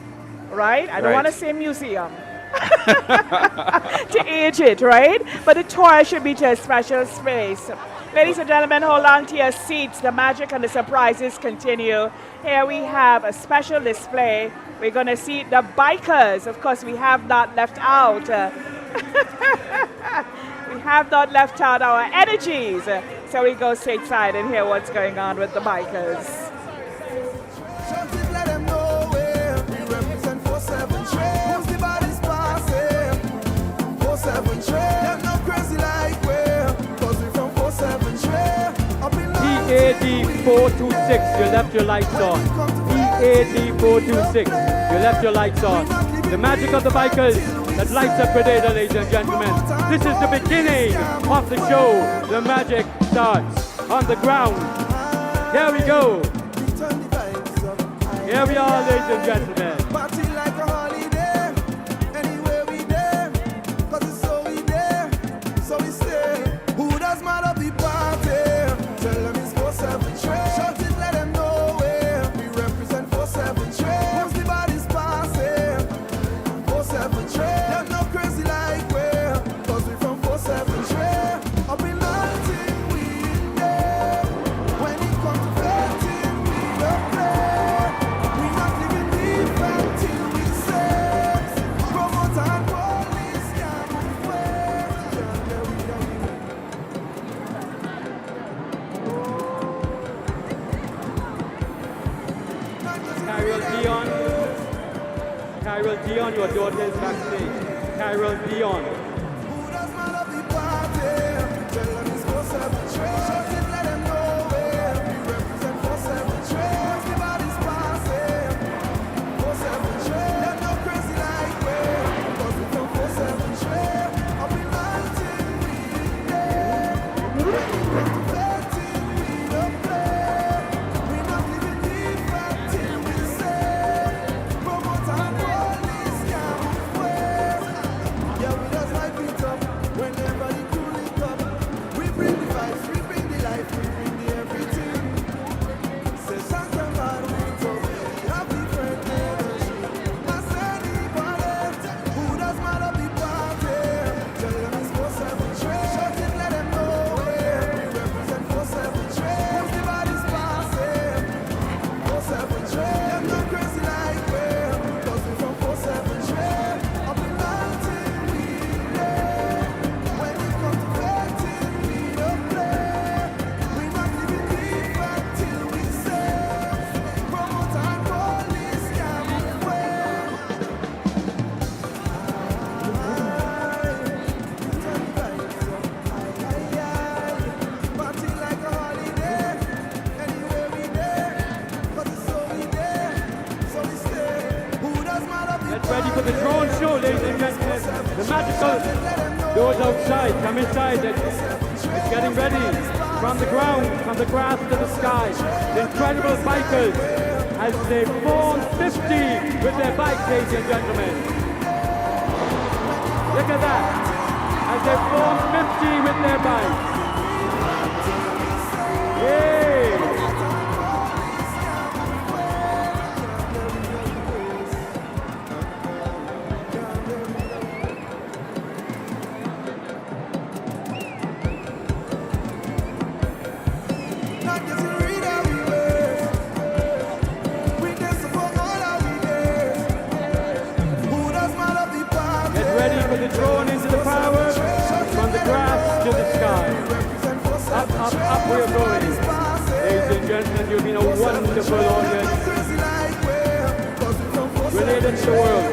right? I don't want to say museum to age it, right? But the tour should be to a special space. Ladies and gentlemen, hold on to your seats. The magic and the surprises continue. Here we have a special display. We're going to see the bikers. Of course, we have not left out. We have not left out our energies. So we go stateside and hear what's going on with the bikers. EAD 426, you left your lights on. EAD 426, you left your lights on. The magic of the bikers that lights up Grenada, ladies and gentlemen. This is the beginning of the show. The magic starts on the ground. Here we go. Here we are, ladies and gentlemen. Dion, your daughter is backstage. Carol Dion. Those outside, come inside. It's getting ready. From the ground, from the grass to the sky. The incredible bikers as they form 50 with their bike, ladies and gentlemen. Look at that. As they form 50 with their bikes. Yay! Drawn into the power from the grass to the sky. Up, up, up we're going. Ladies and gentlemen, you've been a wonderful audience. Related to the world.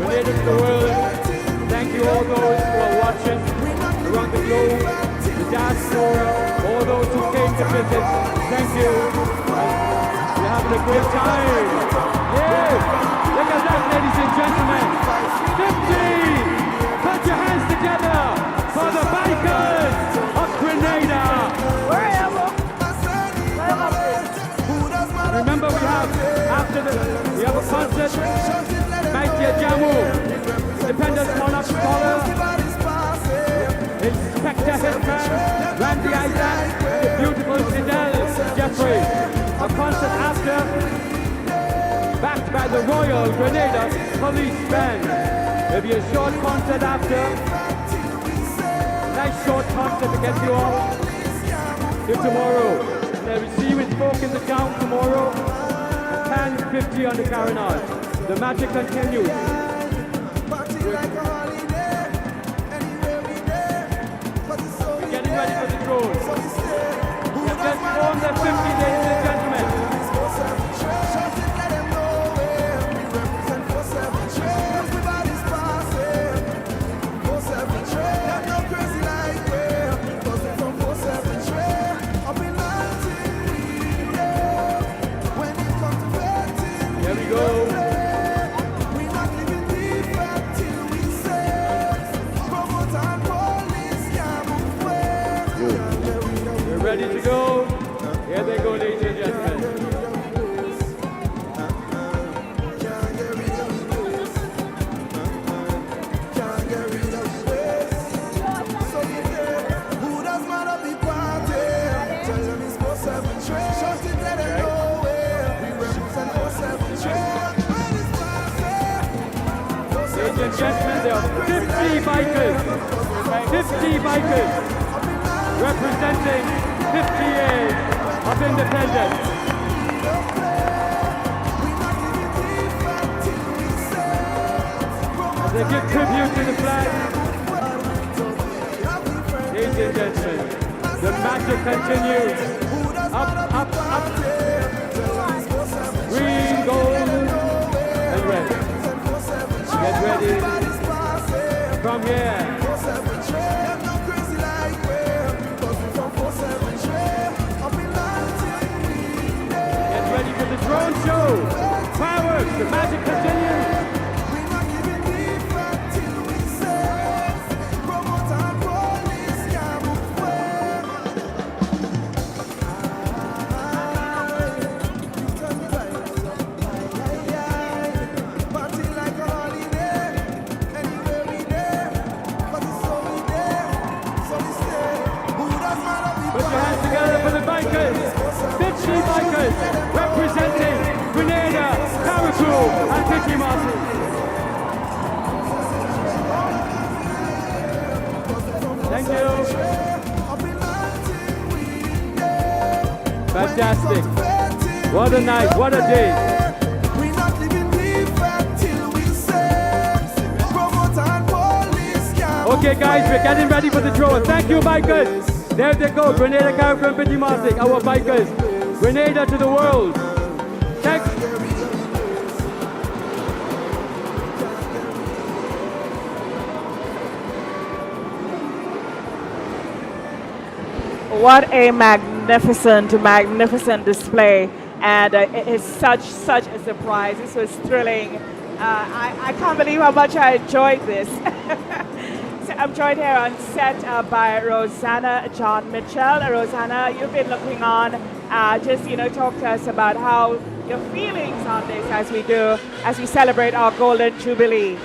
Related to the world. Thank you all those who are watching around the globe, the diaspora, all those who came to visit. Thank you. We're having a great time. Yeah. Look at that, ladies and gentlemen. 50! Put your hands together for the bikers of Grenada. Remember, we have a concert. Mighty Jamu, Independent Monarch Scholar, Inspector Hitman, Randy Isaac, the beautiful Fidel Jeffrey. A concert after. Backed by the Royal Grenada Police Band. There'll be a short concert after. Nice short concert to get you all till tomorrow. Then we see you in Folk in the Town tomorrow at 10:50 on the Carronade. The magic continues. We're getting ready for the drone. We have just formed the 50, ladies and gentlemen. Ready to go? Here they go, ladies and gentlemen. Ladies and gentlemen, there are 50 bikers. 50 bikers representing 50 years of independence. As they give tribute to the flag, ladies and gentlemen, the magic continues. Up, up, up. Green, gold, and red. Get ready. From here. The drone show, fireworks, the magic continues. Put your hands together for the bikers, 50 bikers. Representing Grenada, Carriacou, and Petit Martin. Thank you. Fantastic. What a night, what a day. Okay guys, we're getting ready for the draw. Thank you bikers. There they go, Grenada, Carriacou, and Petit Martin, our bikers. Grenada to the world. Thanks. What a magnificent, magnificent display. And it is such a surprise. This was thrilling. I can't believe how much I enjoyed this. So I'm joined here on set by Rosanna John Mitchell. Rosanna, you've been looking on. Just, talk to us about how your feelings on this as we celebrate our Golden Jubilee.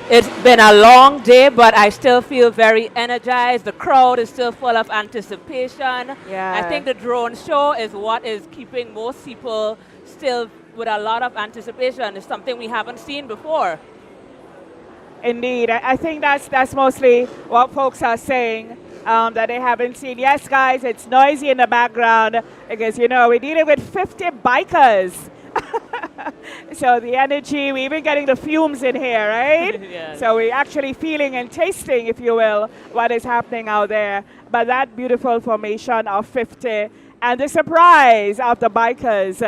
It's been a long day, but I still feel very energized. The crowd is still full of anticipation. Yeah. I think the drone show is what is keeping most people still with a lot of anticipation. It's something we haven't seen before. Indeed. I think that's mostly what folks are saying, that they haven't seen. Yes, guys, it's noisy in the background because, we're dealing with 50 bikers. So the energy, we're even getting the fumes in here, right? Yes. So we're actually feeling and tasting, if you will, what is happening out there. But that beautiful formation of 50 and the surprise of the bikers,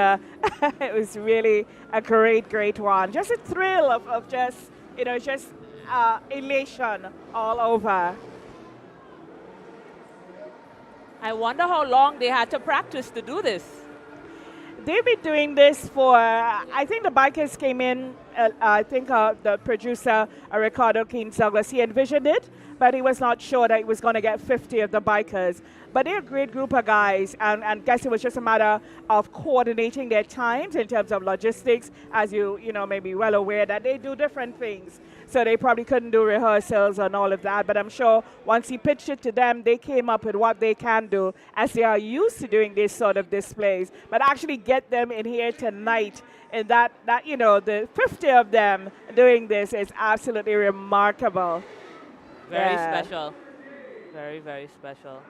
it was really a great, great one. Just a thrill of just, elation all over. I wonder how long they had to practice to do this. They've been doing this for, I think the bikers came in, the producer, Ricardo Keynes Douglas, he envisioned it, but he was not sure that he was going to get 50 of the bikers. But they're a great group of guys, and I guess it was just a matter of coordinating their times in terms of logistics, as you may be well aware that they do different things. So they probably couldn't do rehearsals and all of that, but I'm sure once he pitched it to them, they came up with what they can do, as they are used to doing this sort of displays. But actually get them in here tonight, and that the 50 of them doing this is absolutely remarkable. Very Yeah. special. Very, very special.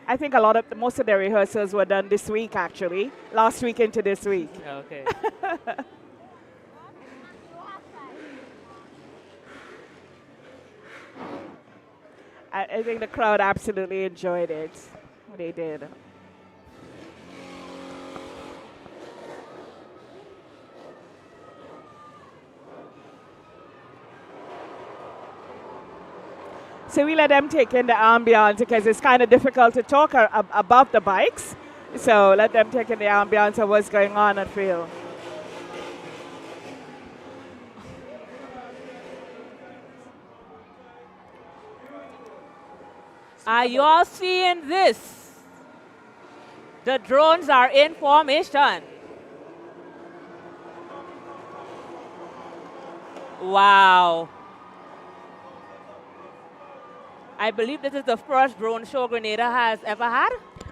I think most of the rehearsals were done this week, actually. Last week into this week. Okay. I think the crowd absolutely enjoyed it. They did. So we let them take in the ambience because it's kind of difficult to talk above the bikes. So let them take in the ambience of what's going on at field. Are you all seeing this? The drones are in formation. Wow. I believe this is the first drone show Grenada has ever had.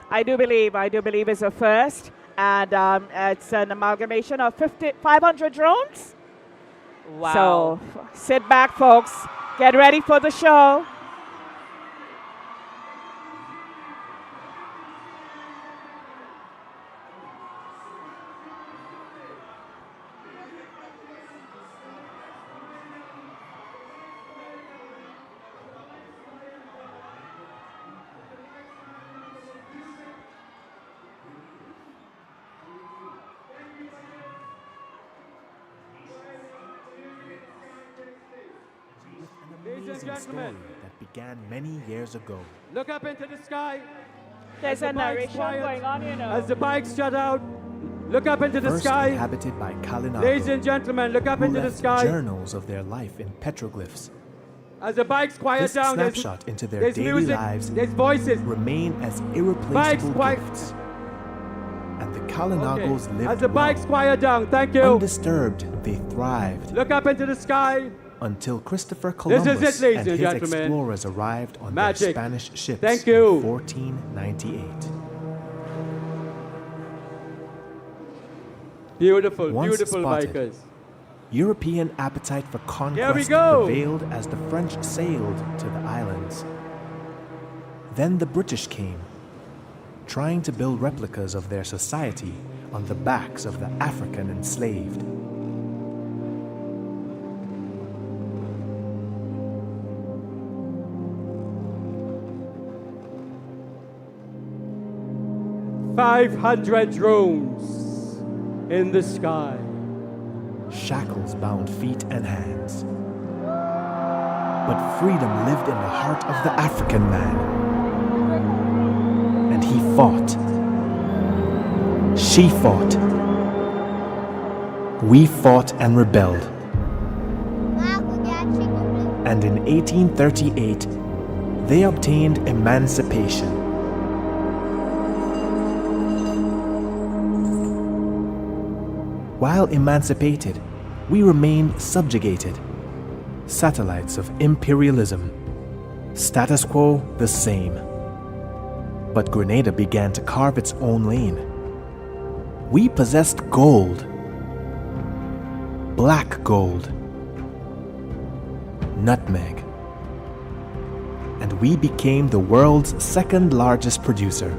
I do believe it's a first. And it's an amalgamation of 500 drones. Wow. So sit back, folks. Get ready for the show. Ladies and gentlemen, that began many years ago. Look up into the sky. There's a narration going on, As the bikes shut out, look up into the First sky. inhabited by Kalinago, Ladies and gentlemen, look up who into the left sky. journals of their life in petroglyphs. As the bikes quiet This down, snapshot into their there's daily music, lives there's voices. remain as Bikes irreplaceable quiet. gifts. And the Kalinagos lived As the well. bikes quiet down, thank you. Undisturbed, they thrived Look up into the sky. until Christopher This is Columbus it, ladies and and his gentlemen. explorers arrived on Magic. their Spanish ships Thank you. in 1498. Beautiful, Once beautiful spotted, bikers. European appetite for conquest go. prevailed as the French sailed to the islands. Then the British came, trying to build replicas of their society on the backs of the African enslaved. $500 drones in the sky. Shackles bound feet and hands. But freedom lived in the heart of the African man. And he fought. She fought. We fought and rebelled. and in 1838, they obtained emancipation. While emancipated, we remained subjugated, satellites of imperialism, status quo the same. But Grenada began to carve its own lane. We possessed gold, black gold, nutmeg, and we became the world's second largest producer.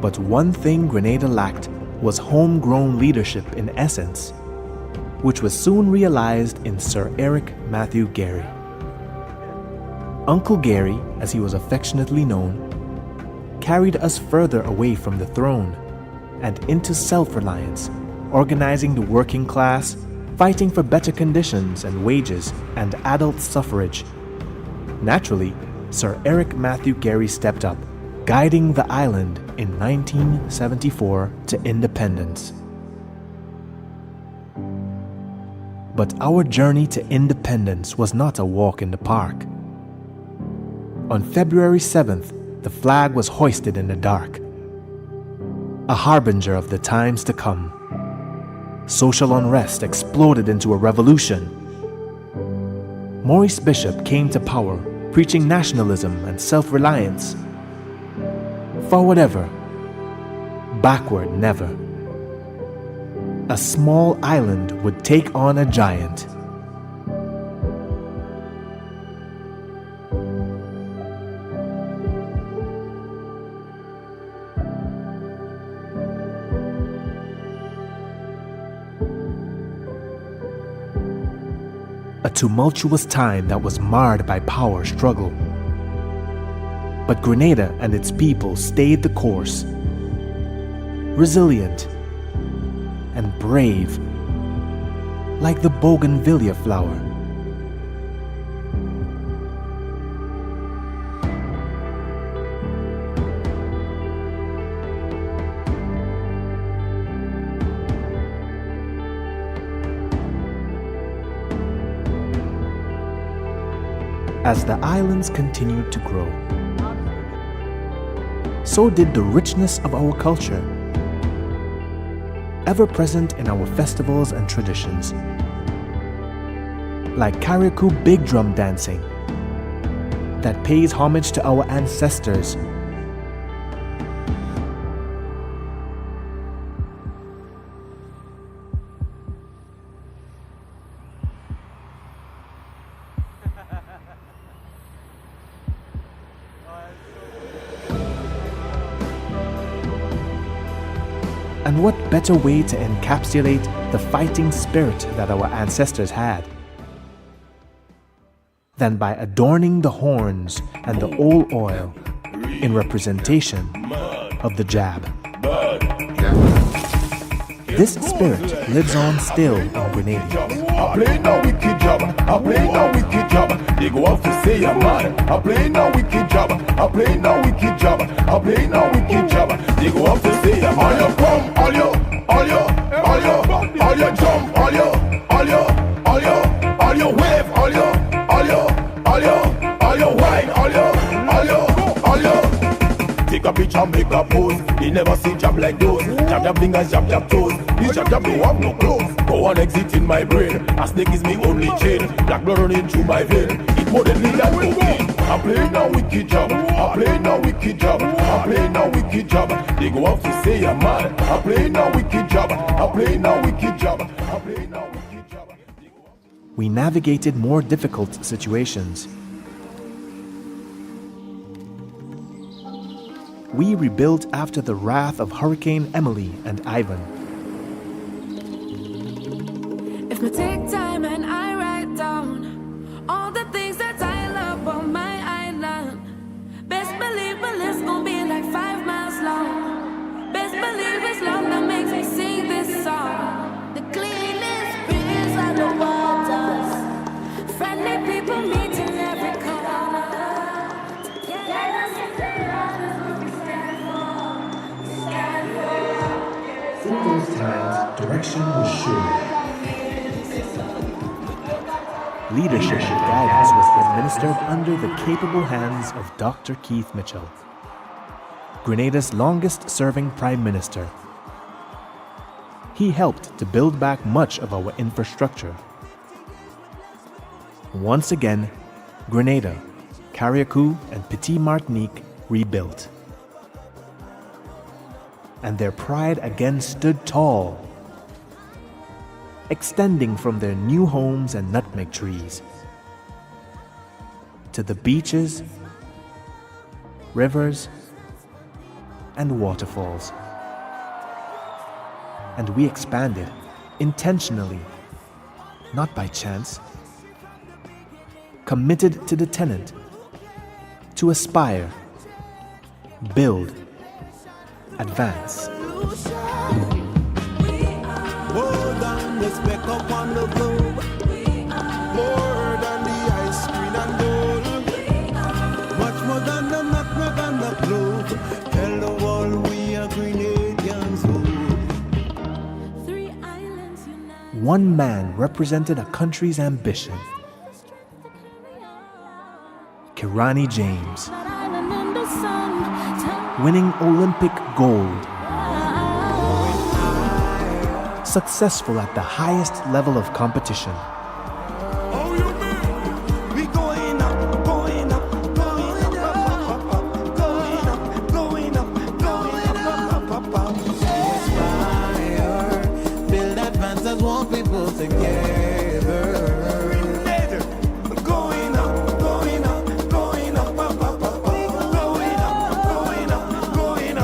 But one thing Grenada lacked was homegrown leadership in essence, which was soon realized in Sir Eric Matthew Gerry. Uncle Gerry, as he was affectionately known, carried us further away from the throne and into self-reliance, organizing the working class, fighting for better conditions and wages and adult suffrage. Naturally, Sir Eric Matthew Gerry stepped up, guiding the island in 1974 to independence. But our journey to independence was not a walk in the park. On February 7th, the flag was hoisted in the dark, a harbinger of the times to come. Social unrest exploded into a revolution. Maurice Bishop came to power, preaching nationalism and self-reliance. Forward ever, backward never. A small island would take on a giant. A tumultuous time that was marred by power struggle. But Grenada and its people stayed the course, resilient and brave, like the bougainvillea flower. As the islands continued to grow, so did the richness of our culture, ever present in our festivals and traditions, like Carriacou big drum dancing that pays homage to our ancestors. And what better way to encapsulate the fighting spirit that our ancestors had than by adorning the horns and the old oil in representation of the jab. This spirit lives on still in Grenada. I play no wicked job, I play no wicked job. They go off to say I'm mad. I play no wicked job, I play no wicked job, I play no wicked job. They go off to say I'm all your come, all your jump, all your wave, all your wine, all your. Take a picture, make a pose. They never see jab like those. Jab fingers, jab toes. This jab don't have no clothes. Go on exit in my brain. A snake is me only chain. Black blood running through my vein. It more than lead and cocaine. I play no wicked job. I play no wicked job. I play no wicked job. They go off to say I'm mad. I play no wicked job. I play no wicked job. I play no wicked job. We navigated more difficult situations. We rebuilt after the wrath of Hurricane Emily and Ivan. If I take time and I write down all the things that I love on my island, best believe my list gon' be like 5 miles long. Best believe it's love that makes me sing this song. The cleanest breeze on the waters, friendly people meeting every corner. In those times, direction was sure. Leadership and guidance was administered under the capable hands of Dr. Keith Mitchell, Grenada's longest-serving Prime Minister. He helped to build back much of our infrastructure. Once again, Grenada, Carriacou, and Petit Martinique rebuilt. And their pride again stood tall, extending from their new homes and nutmeg trees to the beaches, rivers, and waterfalls. And we expanded intentionally, not by chance, committed to the tenant, to aspire, build, advance. More than the speck upon the globe, more than the ice cream and gold, much more than the nutmeg and the clove. Tell the world we are Grenadians. One man represented a country's ambition. Kirani James, winning Olympic gold, successful at the highest level of competition. We going up, going up, going up, going up, going up, going up. Inspire, build advances, want people together. Going up, going up, going up, going up, going up.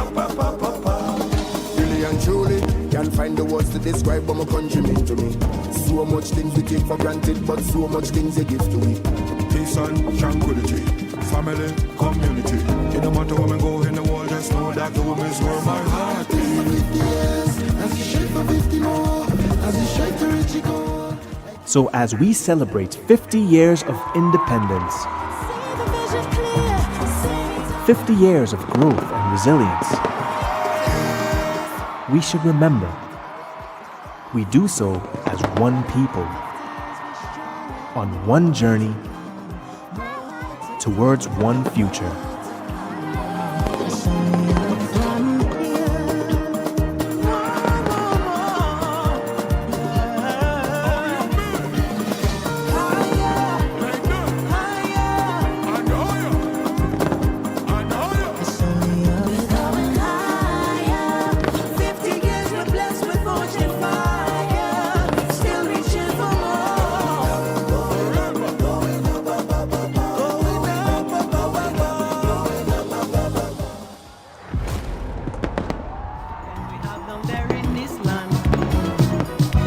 Really and truly, can't find the words to describe what my country mean to me. So much things we take for granted, but so much things they give to me. Peace and tranquility, family, community. It no matter where we go in the world, just know that the women's where my heart is. 50 years, as you shake for 50 more, as you shake to reach your goal. So as we celebrate 50 years of independence, 50 years of growth and resilience, we should remember we do so as one people, on one journey, towards one future.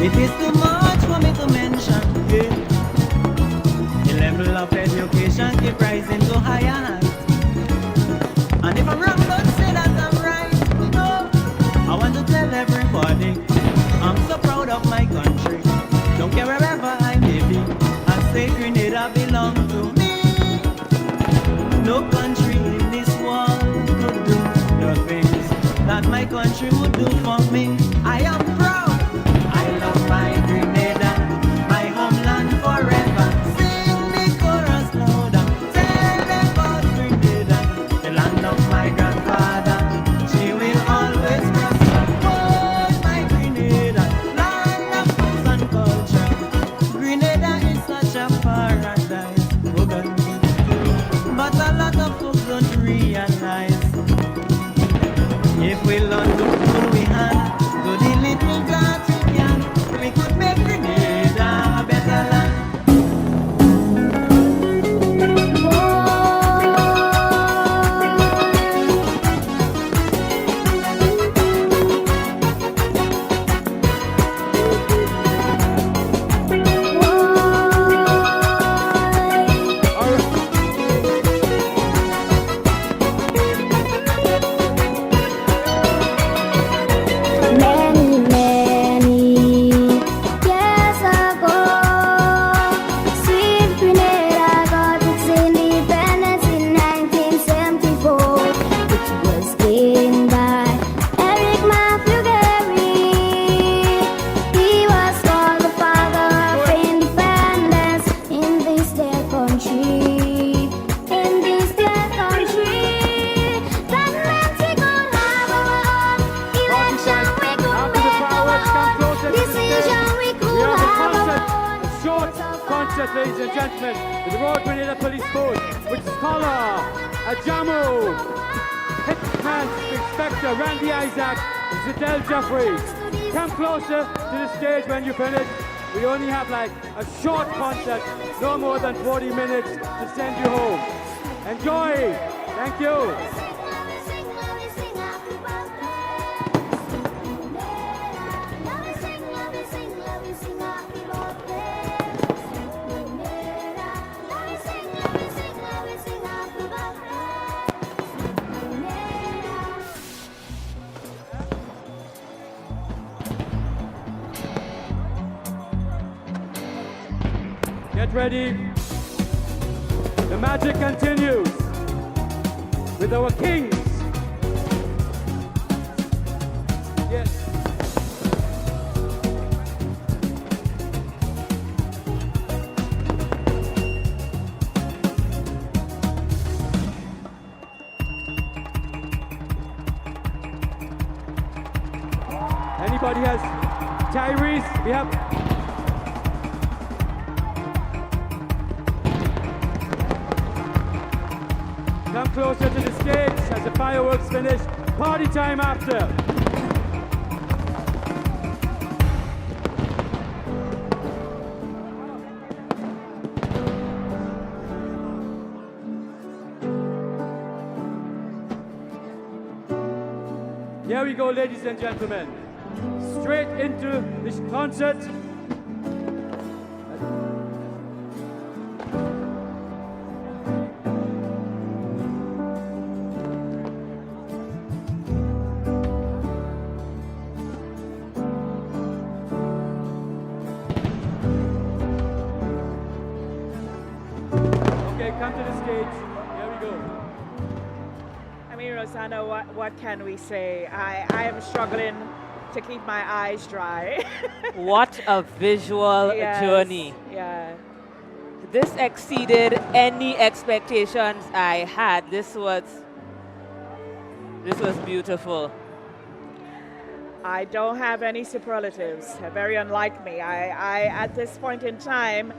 It is too much for me to mention, yeah. The level of education keep rising to higher heights. And if I'm wrong, don't say that I'm right. No, I want to tell everybody I'm so proud of my country. Don't care wherever I may be, I say Grenada belongs to me. No country in this world could do the things that my country would do for me. I am proud. I love my Grenada, my homeland forever. Sing the chorus louder, tell them about concert, ladies and gentlemen, with the Royal Grenada Police Force, with Scholar, Ajamo, Hitman Inspector Randy Isaac, Zidel Jeffrey. Come closer to the stage when you finish. We only have like a short concert, no more than 40 minutes to send you home. Enjoy! Thank you! Get ready. The magic continues with our kings. Yes. Anybody has Tyrese? We have. Come closer to the stage as the fireworks finish. Party time after. Here we go, ladies and gentlemen. Straight into this concert. Come to the stage. Here we go. I mean, Rosanna, what can we say? I am struggling to keep my eyes dry. What a visual journey. Yeah. This exceeded any expectations I had. This was beautiful. I don't have any superlatives. Very unlike me. I at this point in time,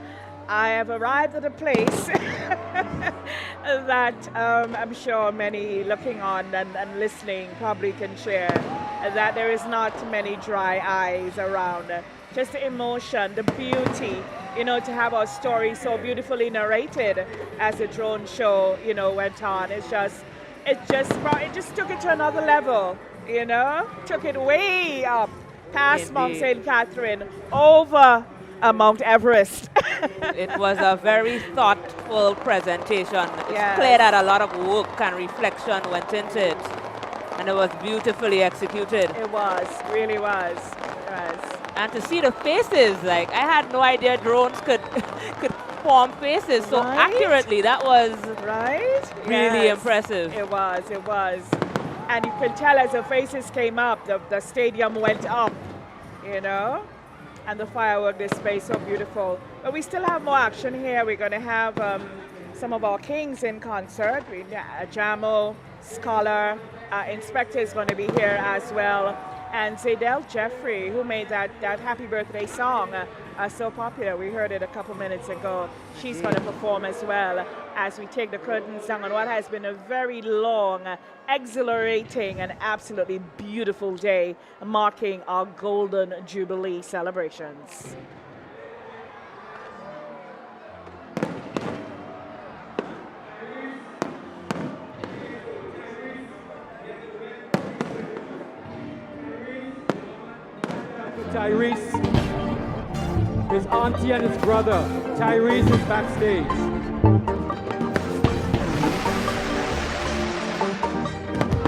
I have arrived at a place that I'm sure many looking on and listening probably can share, that there is not many dry eyes around. Just the emotion, the beauty, to have our story so beautifully narrated as the drone show, went on. It just took it to another level, took it way up past Mount St. Catherine, over Mount Everest. It was a very thoughtful presentation. It's clear that a lot of work and reflection went into it, and it was beautifully executed. It was, really was. And to see the faces, I had no idea drones could form faces so accurately. That was really impressive. It was. And you could tell as the faces came up, the stadium went up, and the firework display so beautiful. But we still have more action here. We're going to have some of our kings in concert. Jamo, Scholar, Inspector is going to be here as well. And Zidel Jeffrey, who made that happy birthday song so popular. We heard it a couple minutes ago. She's going to perform as well as we take the curtains down on what has been a very long, exhilarating, and absolutely beautiful day marking our Golden Jubilee celebrations. Tyrese, his auntie and his brother. Tyrese is backstage.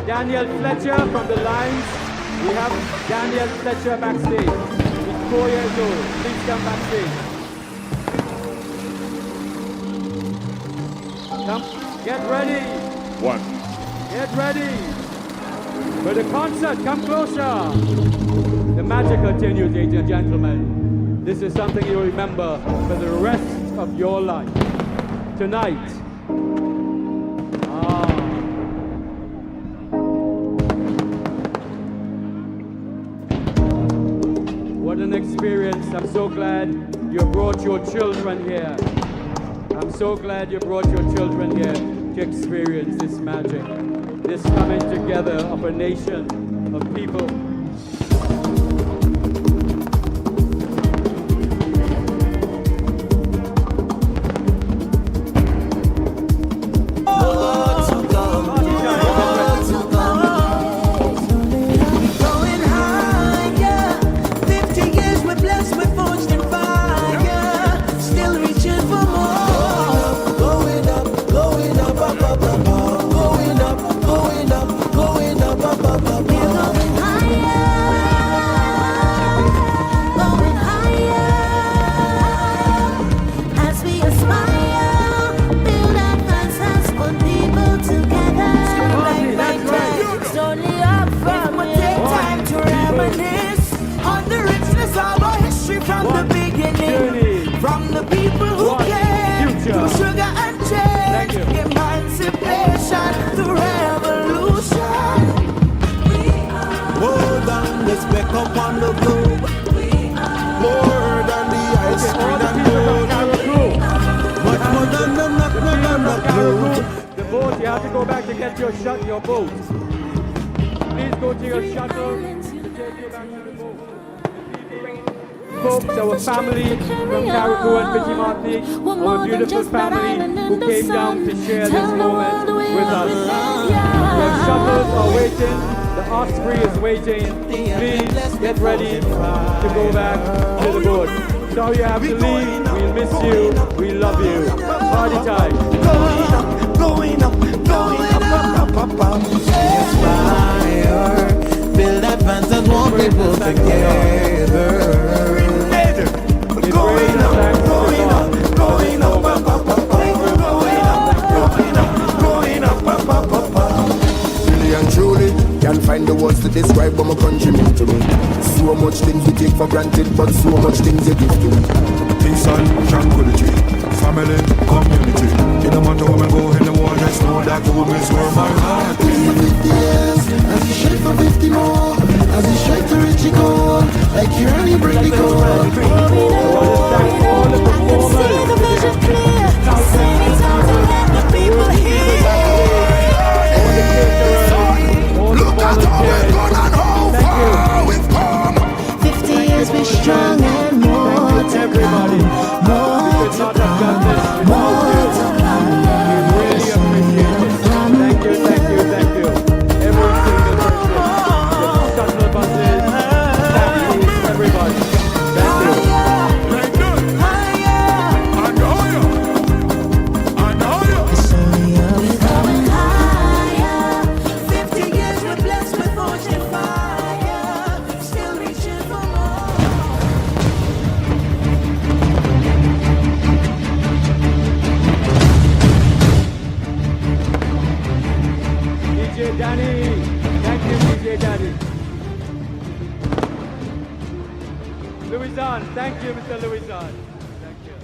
Daniel Fletcher from the Lions. We have Daniel Fletcher backstage. He's 4 years old. Please come backstage. Come, get ready. Get ready. For the concert, come closer. The magic continues, ladies and gentlemen. This is something you'll remember for the rest of your life. Tonight. What What an experience. I'm so glad you brought your children here. I'm so glad you brought your children here to experience this magic, this coming together of a nation of people. Your boat. Please go to your shuttle to take you back to the boat. Folks, our family from Carriacou and Petit Martinique, our beautiful family who came down to share this moment with us. Your shuttles are waiting, the Osprey is waiting. Please get ready to go back to the boat. Sorry you have to leave, we'll miss you, we love you. Party time. Going up, inspire, build advance and more people together. Going up, really and truly, can't find the words to describe what my country means to me. So much things we take for granted, but so much things you give to me. Peace and tranquility, family, community. It don't matter where we go in the world, just know that home is where my heart is. 50 years, as you shake for 50 more, as you shake to reach your goal, like you only bring the goal. I can see the vision clear, sing it out to let the people hear. Look at how we've gone and how far we've come. 50 years be strong and more to come. More to come. More to come. Thank you, Mr. Louison. Thank you.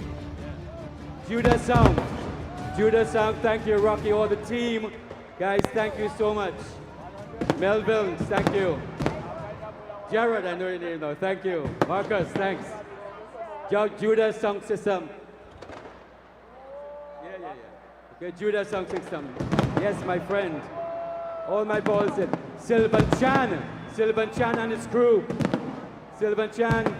Judah Sound, thank you, Rocky, all the team. Guys, thank you so much. Melville, thank you. Jared, I know your name now, thank you. Marcus, thanks. Judah Sound System. Yeah. Okay, Judah Sound System. Yes, my friend. All my balls, Sylvan Chan and his crew. Sylvan Chan,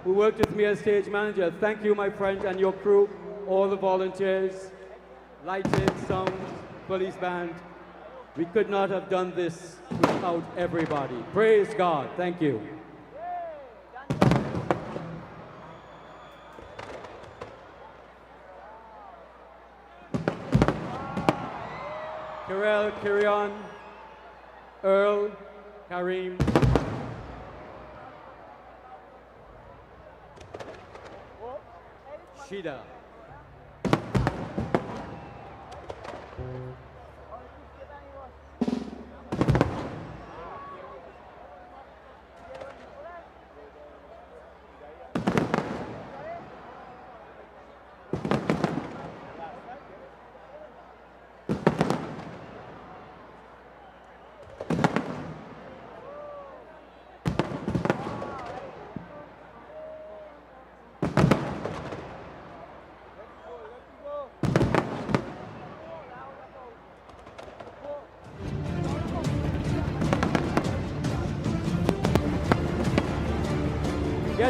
who worked with me as stage manager. Thank you, my friend, and your crew, all the volunteers, lighting, sound, police band. We could not have done this without everybody. Praise God. Thank you. Karel, Kirion, Earl, Kareem, Shida.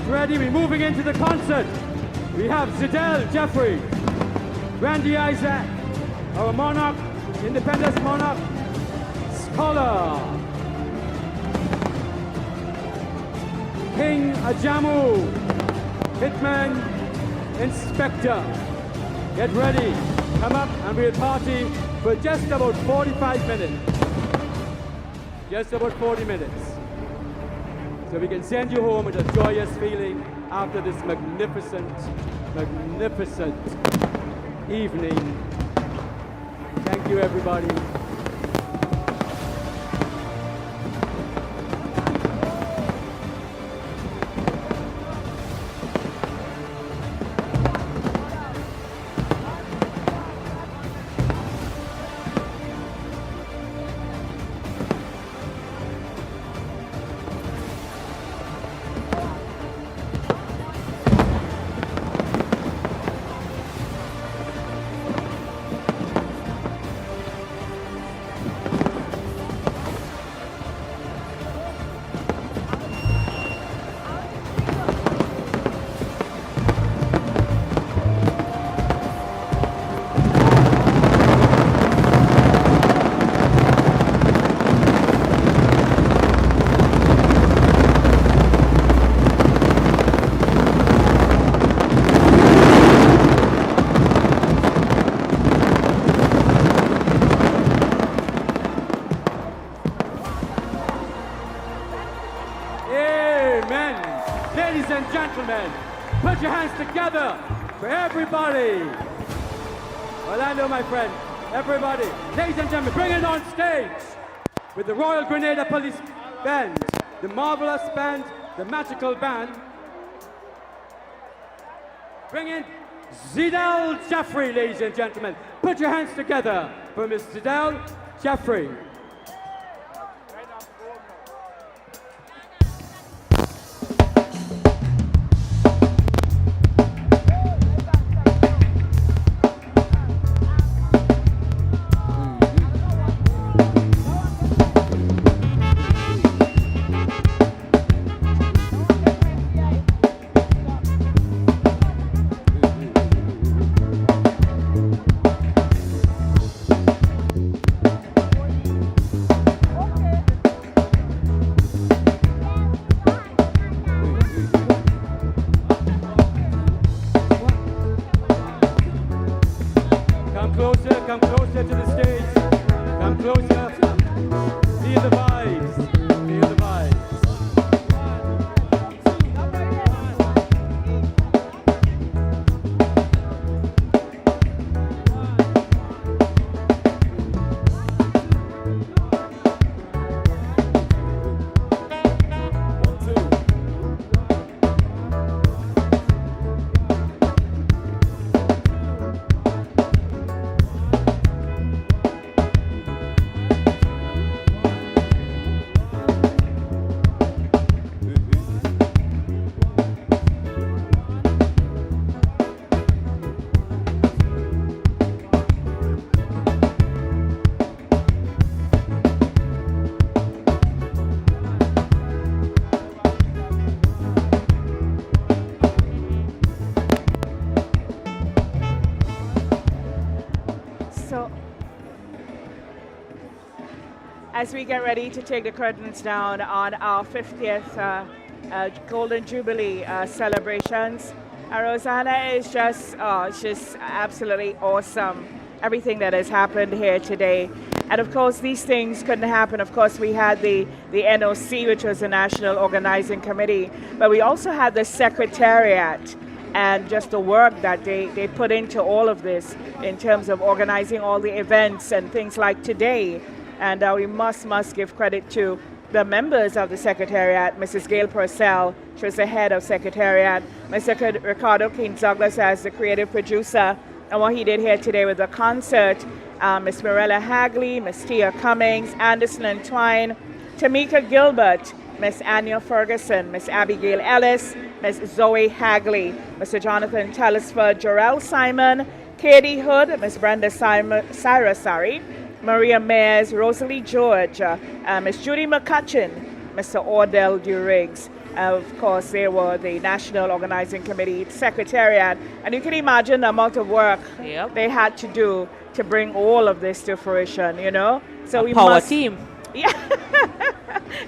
Get ready, we're moving into the concert. We have Zidel Jeffrey, Randy Isaac, our monarch, Independence monarch, Scholar, King Ajamu, Hitman, Inspector. Get ready, come up and we'll party for just about 45 minutes. Just about 40 minutes. So we can send you home with a joyous feeling after this magnificent, magnificent evening. Thank you, everybody. Put your hands together for everybody. Orlando, my friend, everybody. Ladies and gentlemen, bring it on stage with the Royal Grenada Police Band, the Marvelous Band, the Magical Band. Bring in Zidel Jeffrey, ladies and gentlemen. Put your hands together for Miss Zidel Jeffrey. Come closer to the stage. Come closer. Feel the vibes. Feel the vibes. As we get ready to take the curtains down on our 50th Golden Jubilee celebrations, Rosanna is just absolutely awesome. Everything that has happened here today. And of course, these things couldn't happen. Of course, we had the NOC, which was the National Organizing Committee, but we also had the Secretariat and just the work that they put into all of this in terms of organizing all the events and things like today. And we must give credit to the members of the Secretariat, Mrs. Gail Purcell, she was the head of Secretariat, Mr. Ricardo King-Douglas as the creative producer, and what he did here today with the concert, Miss Mirella Hagley, Miss Tia Cummings, Anderson and Twine, Tamika Gilbert, Miss Anya Ferguson, Miss Abigail Ellis, Miss Zoe Hagley, Mr. Jonathan Telesford, Jarrell Simon, Katie Hood, Miss Brenda Cyrus, Maria Mayers, Rosalie George, Miss Judy McCutcheon, Mr. Ordell Duriggs. Of course, they were the National Organizing Committee Secretariat. And you can imagine the amount of work they had to do to bring all of this to fruition, you know? So we power must, team. Yeah,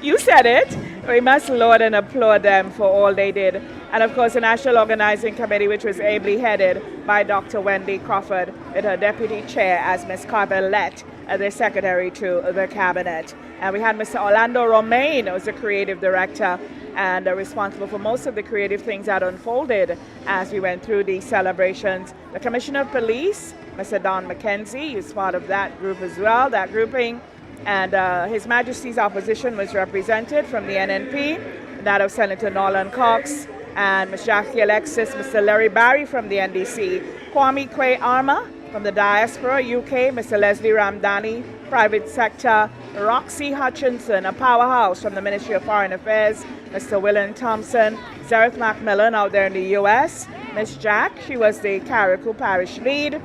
you said it. We must laud and applaud them for all they did. And of course, the National Organizing Committee, which was ably headed by Dr. Wendy Crawford, with her deputy chair as Ms. Carvel Lett, the secretary to the cabinet. And we had Mr. Orlando Romaine, who was the creative director and responsible for most of the creative things that unfolded as we went through these celebrations. The Commissioner of Police, Mr. Don McKenzie, is part of that group as well, that grouping. And His Majesty's opposition was represented from the NNP, that of Senator Nolan Cox, and Ms. Jackie Alexis, Mr. Larry Barry from the NDC, Kwame Kwe Arma from the diaspora, UK, Mr. Leslie Ramdani, private sector, Roxy Hutchinson, a powerhouse from the Ministry of Foreign Affairs, Mr. Willen Thompson, Zareth Macmillan out there in the US, Ms. Jack, she was the Carriacou Parish lead,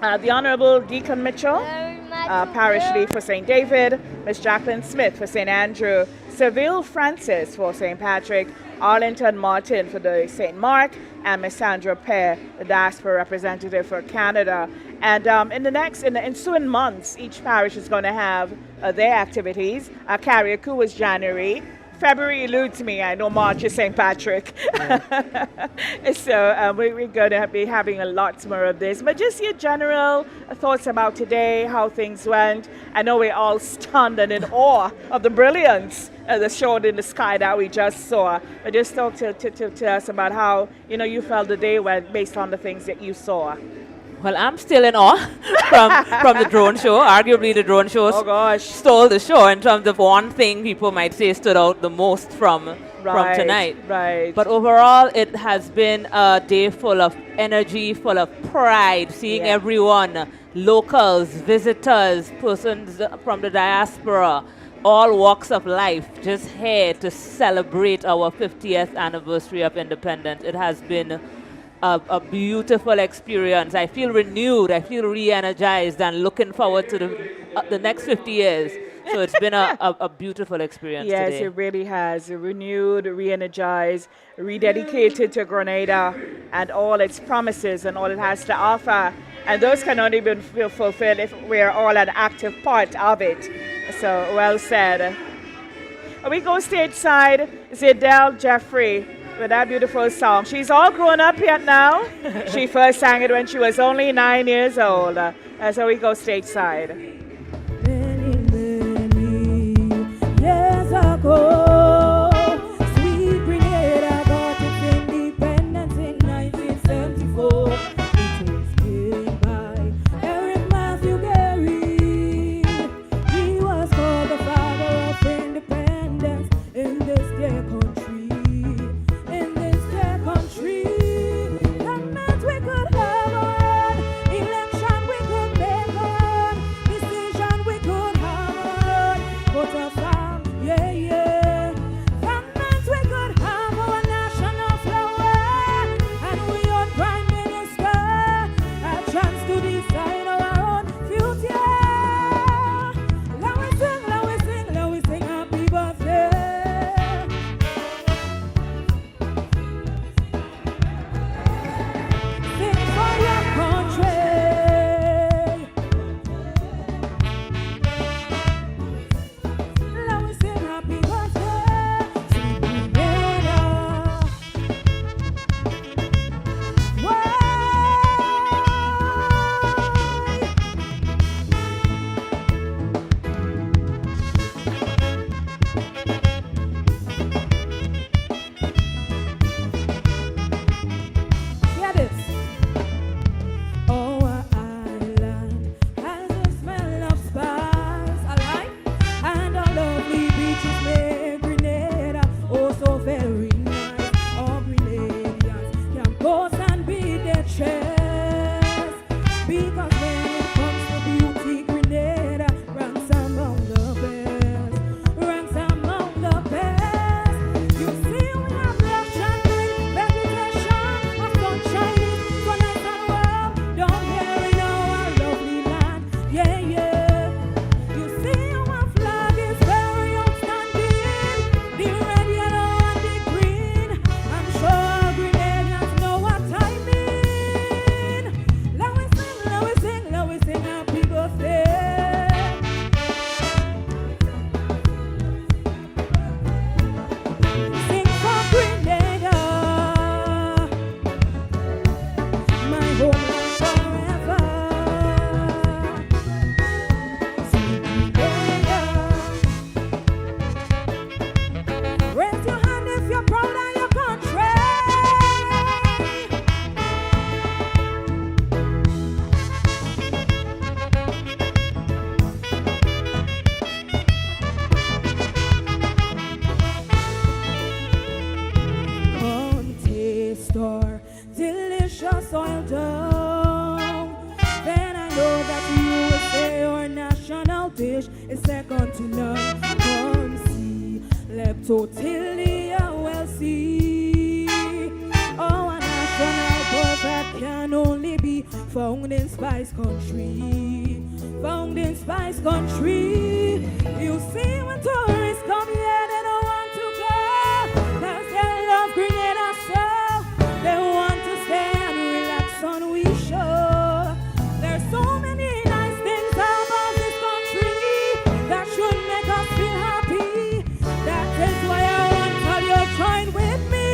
the Honorable Deacon Mitchell, Parish lead for St. David, Ms. Jacqueline Smith for St. Andrew, Seville Francis for St. Patrick, Arlington Martin for the St. Mark, and Ms. Sandra Pear, the diaspora representative for Canada. And in the ensuing months, each parish is going to have their activities. Carriacou was January. February eludes me. I know March is St. Patrick. So we're going to be having a lot more of this. But just your general thoughts about today, how things went. I know we're all stunned and in awe of the brilliance of the show in the sky that we just saw. But just talk to us about how you felt the day went based on the things that you saw. Well, I'm still in awe from the drone show. Arguably, the drone show stole the show in terms of one thing people might say stood out the most from tonight. Right. But overall, it has been a day full of energy, full of pride, seeing everyone, locals, visitors, persons from the diaspora, all walks of life, just here to celebrate our 50th anniversary of independence. It has been a beautiful experience. I feel renewed, I feel re-energized and looking forward to the next 50 years. So it's been a beautiful experience yes, today. It really has. Renewed, re-energized, rededicated to Grenada and all its promises and all it has to offer. And those can only be fulfilled if we're all an active part of it. So well said. We go stateside, Zidelle Jeffrey with that beautiful song. She's all grown up yet now. She first sang it when she was only 9 years old. So we go stateside. Years ago, sweet Grenada got its independence in 1974. It was gained by Eric Matthew Gary. He was called the father of independence in this dear country. In this dear country, that meant we could have our own election, we could make our own decision, we could have our own vote of yeah, yeah. store, delicious oil dough. Then I know that you will say our national dish is second to none. Come see, leptotilia well see. Our national bird that can only be found in Spice Country. Found in Spice Country. You see when tourists come here, they don't want to go, 'cause they love Grenada so. They want to stay and relax on we shore. There's so many nice things about this country that should make us feel happy. That is why I want all you join with me.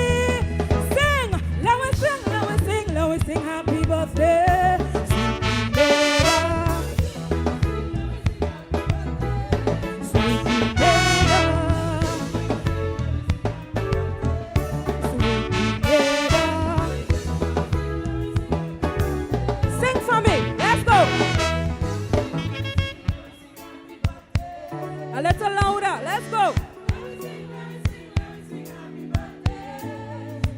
Sing, let me sing, let me sing, let me sing happy birthday. A little louder, let's go.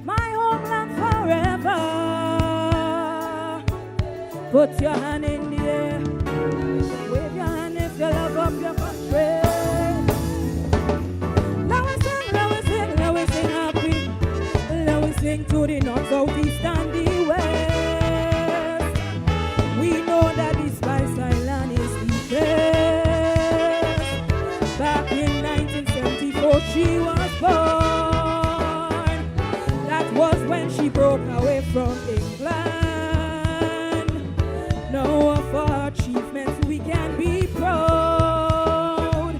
My homeland forever. Put your hand in the air. Wave your hand if you love up your country. Let we sing, let we sing, let we sing happy. Let we sing to the north, south, east, and the west. We know that the Spice Island is the best. Back in 1974 she was born. That was when she broke away from England. Now of our achievements we can be proud.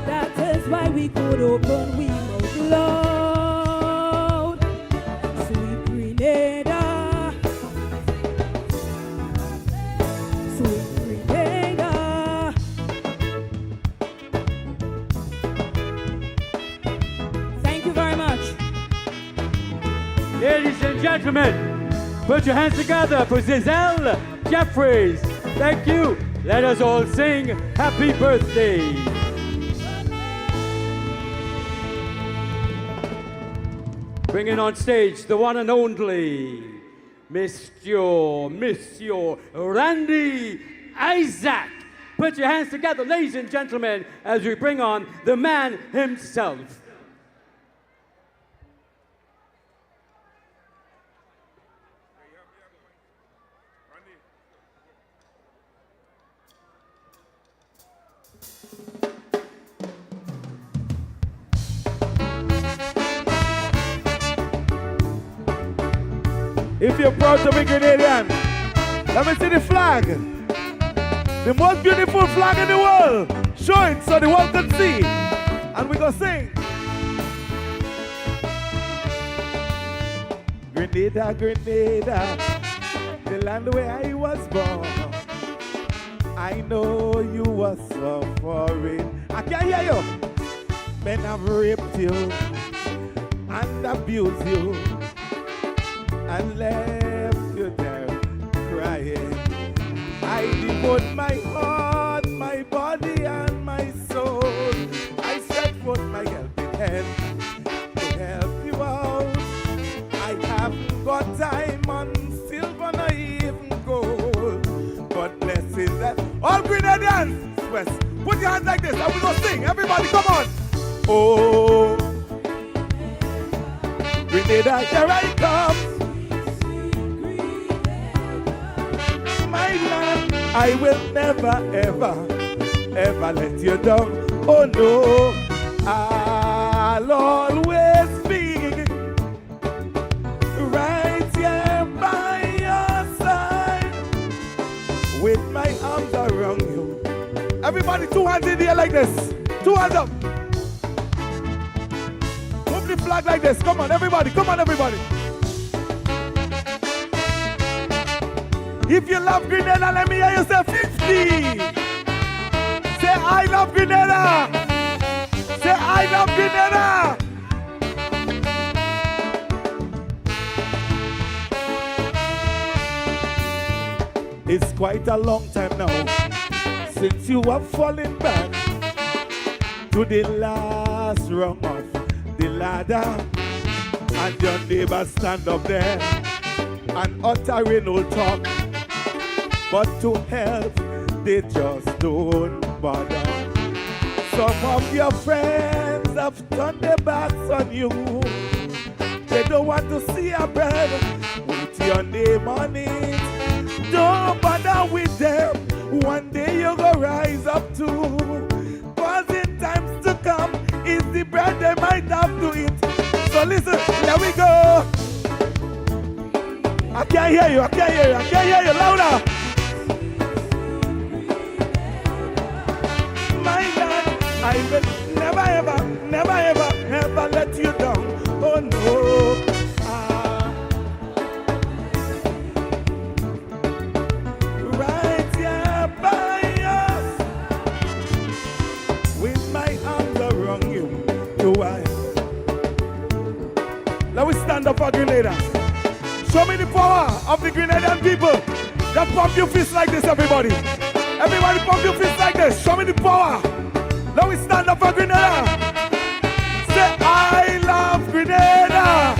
That is why we could open we mouth loud. Sweet Grenada, sweet Grenada. Thank you very much. Ladies and gentlemen, put your hands together for Giselle Jeffries. Thank you. Let us all sing happy birthday. Bringing on stage the one and only Monsieur Randy Isaac. Put your hands together, ladies and gentlemen, as we bring on the man himself. If you're proud to be Grenadian, let me see the flag. The most beautiful flag in the world. Show it so the world can see. And we gonna sing. Grenada, Grenada, the land where I was born. I know you were suffering. I can't hear you. Men have raped you and abused you and left you there crying. I devote my heart, my body, and my soul. I set forth my helping hand to help you out. I haven't got diamond, silver, nor even gold, but blessings that all Grenadians, West, put your hands like this, and we gonna sing. Everybody, come on. Oh, Grenada, here I come. My land, I will never, ever, ever let you down. Oh no, I'll always be right here by your side with my arms around you. Everybody, 2 hands in the air like this. 2 hands up. Move the flag like this. Come on, everybody. Come on, everybody. If you love Grenada, let me hear you say 50. Say, I love Grenada. Say, I love Grenada. It's quite a long time now since you have fallen back to the last rung of the ladder. and your neighbor stand up there and uttering old talk, but to help they just don't bother. Some of your friends have turned their backs on you. They don't want to see a bread with your name on it. Don't bother with them. One day you go rise up too. Cause in times to come is the bread they might have to eat. So listen, here we go. I can't hear you, I can't hear you, I can't hear you, louder. My God, I will never ever, never ever, ever let you down. Oh no. Right here by us, with my arms around you, do I? Let me stand up for Grenada. Show me the power of the Grenadian people. Just pump your fists like this, everybody. Everybody pump your fists like this. Show me the power. Let me stand up for Grenada. Say, I love Grenada.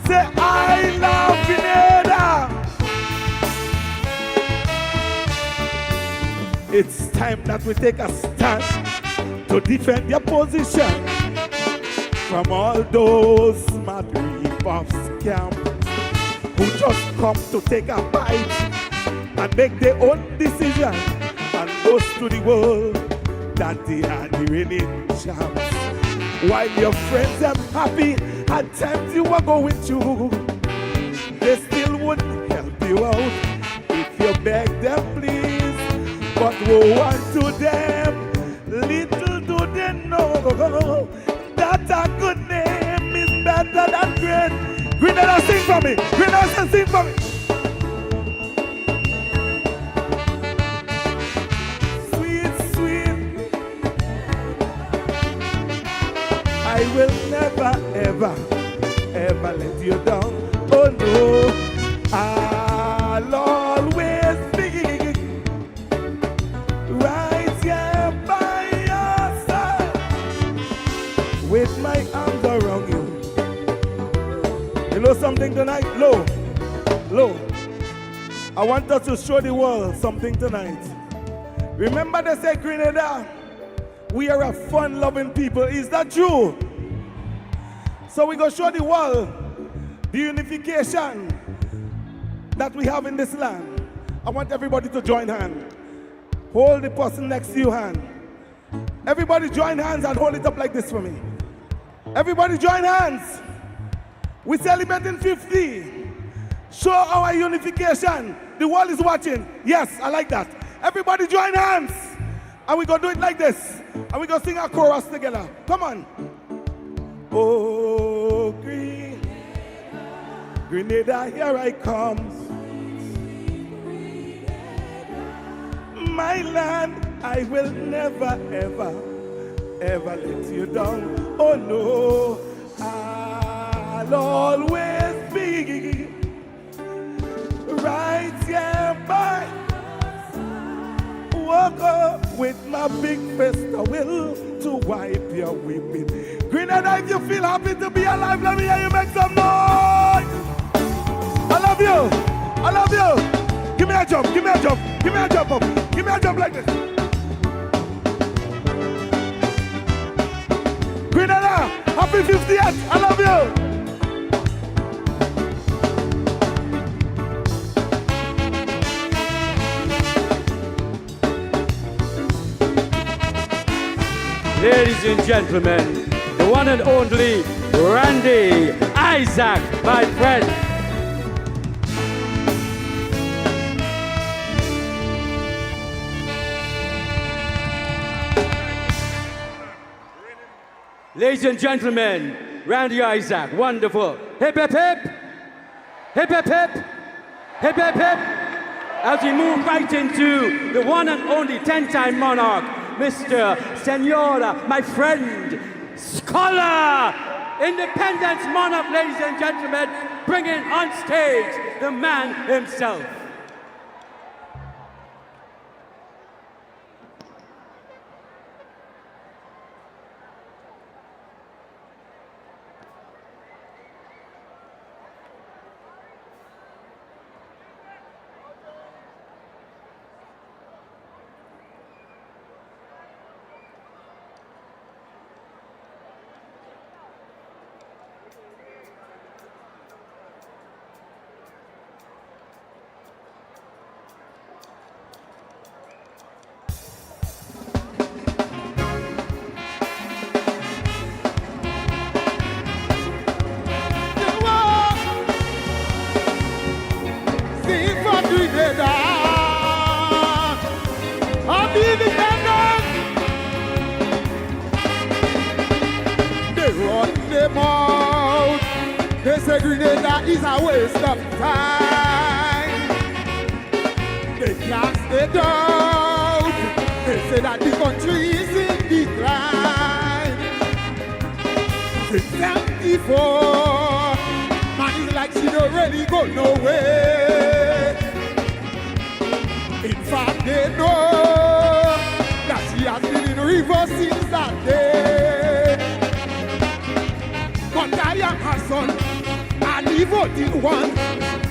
Say, I love Grenada. It's time that we take a stand to defend your position from all those mad rebuffs scams who just come to take a bite and make their own decision and boast to the world that they are the reigning champs. While your friends are happy at times you are going through, they still wouldn't help you out if you beg them please. But woe unto them, little do they know that a good name is better than great. Grenada, sing for me. Grenada, sing for me. Sweet, sweet. I will never, ever, ever let you down. Oh no, I'll always be right here by your side with my arms around you. You know something tonight? Low. I want us to show the world something tonight. Remember they say Grenada, we are a fun-loving people. Is that true? So we go show the world the unification that we have in this land. I want everybody to join hands. Hold the person next to you hand. Everybody join hands and hold it up like this for me. Everybody join hands. We're celebrating 50. Show our unification. The world is watching. Yes, I like that. Everybody join hands. And we're going to do it like this. And we're going to sing our chorus together. Come on. Oh, Grenada, here I come. My land, I will never, ever, ever let you down. Oh no, I'll always be right here by. Walk up with my big fist, I will to wipe your weeping. Grenada, if you feel happy to be alive, let me hear you make some noise. I love you. I love you. Give me a jump. Give me a jump. Give me a jump up. Give me a jump like this. Grenada, happy 50th. I love you. Ladies and gentlemen, the one and only Randy Isaac, my friend. Ladies and gentlemen, Randy Isaac, wonderful. Hip, hip, hip. Hip, hip, hip. Hip, hip, hip. As we move right into the one and only 10-time monarch, Mr. Senora, my friend, scholar, independence monarch, ladies and gentlemen, bringing on stage the man himself. They say Grenada is a waste of time. They cast it doubt. They say that the country is in decline. Since 74, man is like she don't really go nowhere. In fact, they know that she has been in reverse since that day. But I am her son, and the voting one,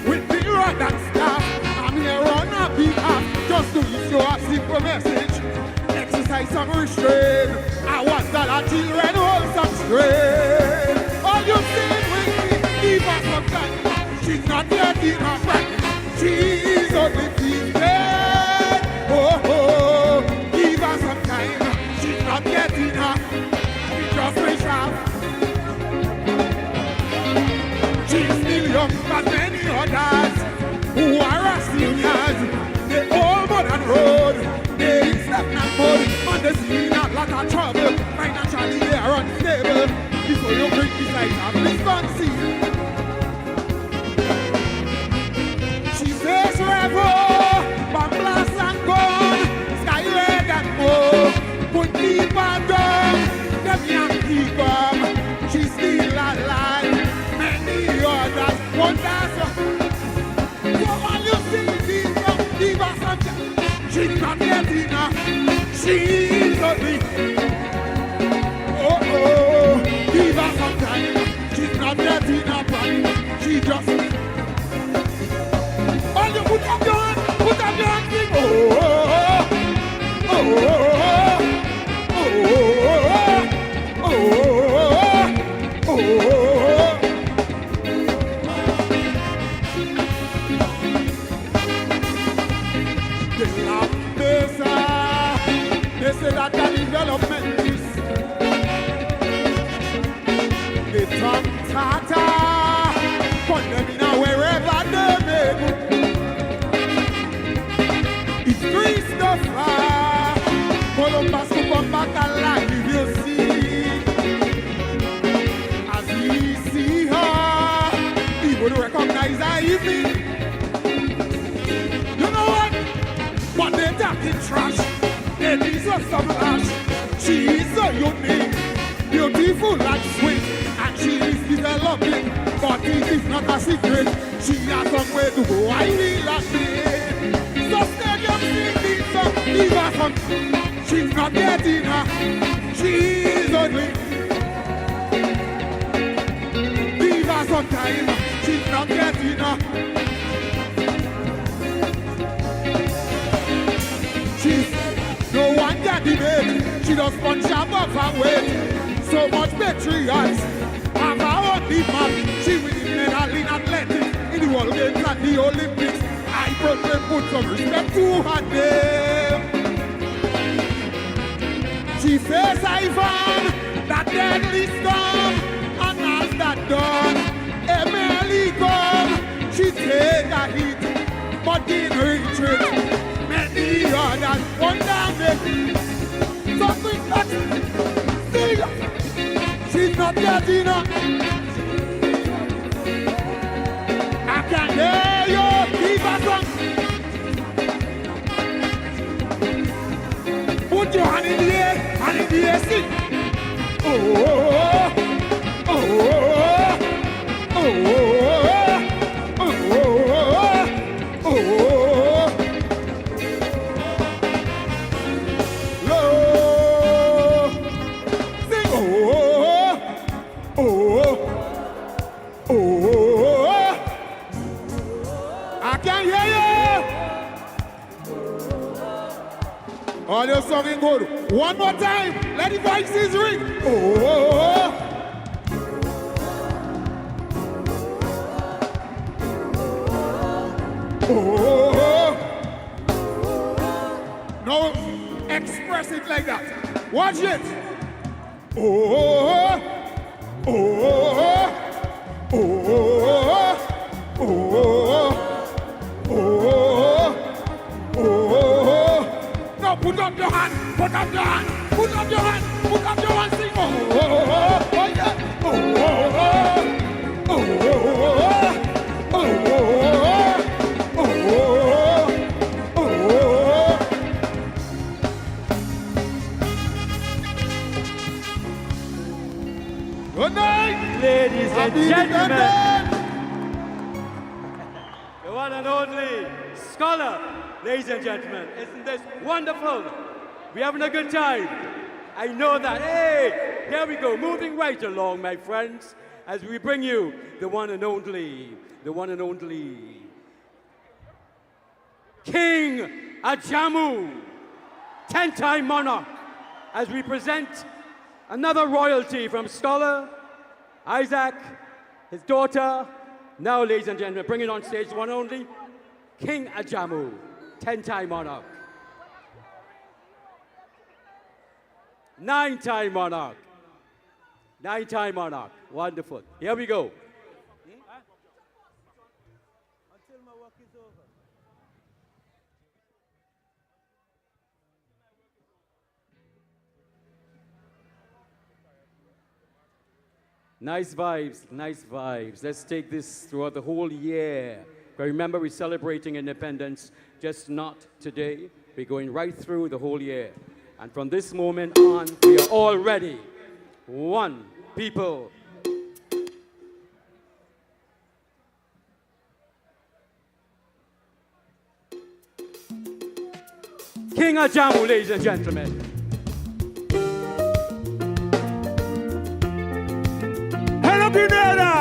with the rod and staff. I'm here on her behalf, just to issue a simple message. Exercise some restraint. I want that our children hold some strength. All you say with me, give her some time. She's not getting her back. She's only 15. Oh, oh, give her some time. She's not getting her. She just wish her. She's still young, but many others who are seniors. They all mud and road. They step and mud, and they see a lot of trouble. Financially, they are unstable. Before you criticize her, please fancy. She says rebel, bomb blast and gun, sky red and more. Put people down, them young people. She's still alive. Many others won't answer. So all you see is give her some time. She's not getting her. She's ugly. Oh, oh, give her some time. She's not getting her pride. She just. All you put up your hand, sing. Oh, oh, oh, oh, oh, oh, oh, oh, oh. They say that the development is the top tata, put them in a wherever they may go. It's free stuff, Columbus to come back alive, you see. As we see her, he would recognize her evening. You know what? But they're talking trash. They deserve some ash. She is so unique, beautiful like sweet, and she is developing. But this is not a secret. She has somewhere to go. I will admit. So stadium singing some, give her some. She's not getting her. She's ugly. Give her some time. She's not getting her. She's no one can debate. She does punch above her weight. So much patriots have her on the map. She will medal in athletics, in the World Games and the Olympics. I put some respect to her name. She faced Ivan, that deadly storm, and as that done, Emily come. She take a hit, but in retreat. Many others wonder something that still she's not getting up. I can hear you, keep her song. Put your hand in the air, sing. Oh, oh, oh, oh, oh, oh, oh, oh, oh, oh. All your song in good. One more time. Let the voices ring. Oh, oh, oh. Now express it like that. Watch it. Oh, oh, oh, oh, oh, oh, oh. Now put up your hand, put up your hand, put up your hand, put up your hand, sing. Oh, oh, oh, oh, yeah. Oh, oh, oh, oh, oh. one and only scholar. Ladies and gentlemen, isn't this wonderful? We're having a good time. I know that. Hey, here we go, moving right along, my friends, as we bring you the one and only, King Ajamu, 10-time monarch, as we present another royalty from Scholar, Isaac, his daughter. Now, ladies and gentlemen, bring it on stage, the one and only King Ajamu, 10-time monarch. 9-time monarch. 9-time monarch. Wonderful. Here we go. Nice vibes, nice vibes. Let's take this throughout the whole year. But remember, we're celebrating independence, just not today. We're going right through the whole year. And from this moment on, we are all ready. One people. King Ajamu, ladies and gentlemen. Hello, Grenada!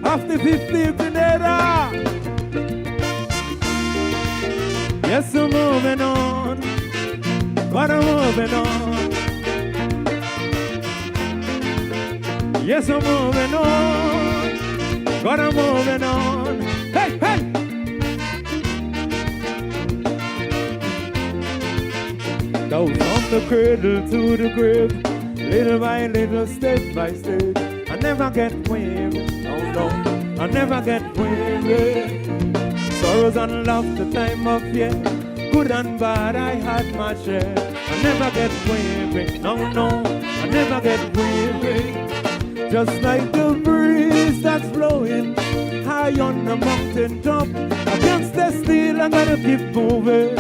After 50 Grenada! Yes, I'm moving on, but I'm moving on. Yes, I'm moving on, but I'm moving on. Hey, hey! Now from the cradle to the grave, little by little, step by step, I never get weary, no, I never get weary. Sorrows and laughter, time of year, good and bad, I had my share. I never get weary, no, I never get weary. Just like the breeze that's blowing high on the mountain top, I can't stay still, I gotta keep moving.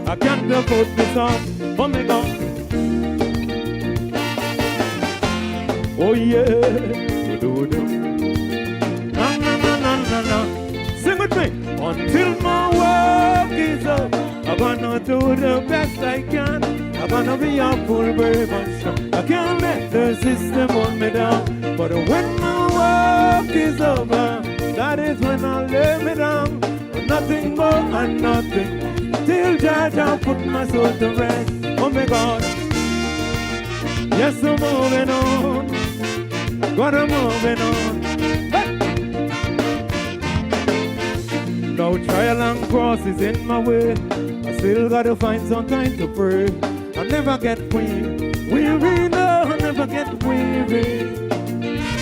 I can't afford to stop. Oh my God. Oh yeah. Na na na na na na. Sing with me. Until my work is up, I'm gonna do the best I can. I'm gonna be a full brave and strong. I can't let the system hold me down. But when my work is over, that is when I lay me down. Nothing more and nothing. Till Judge, I put my soul to rest. Oh my God. Yes, I'm moving on. God, I'm moving on. Hey! No trial and cross is in my way. I still gotta find some time to pray. I never get weary, no, I never get weary.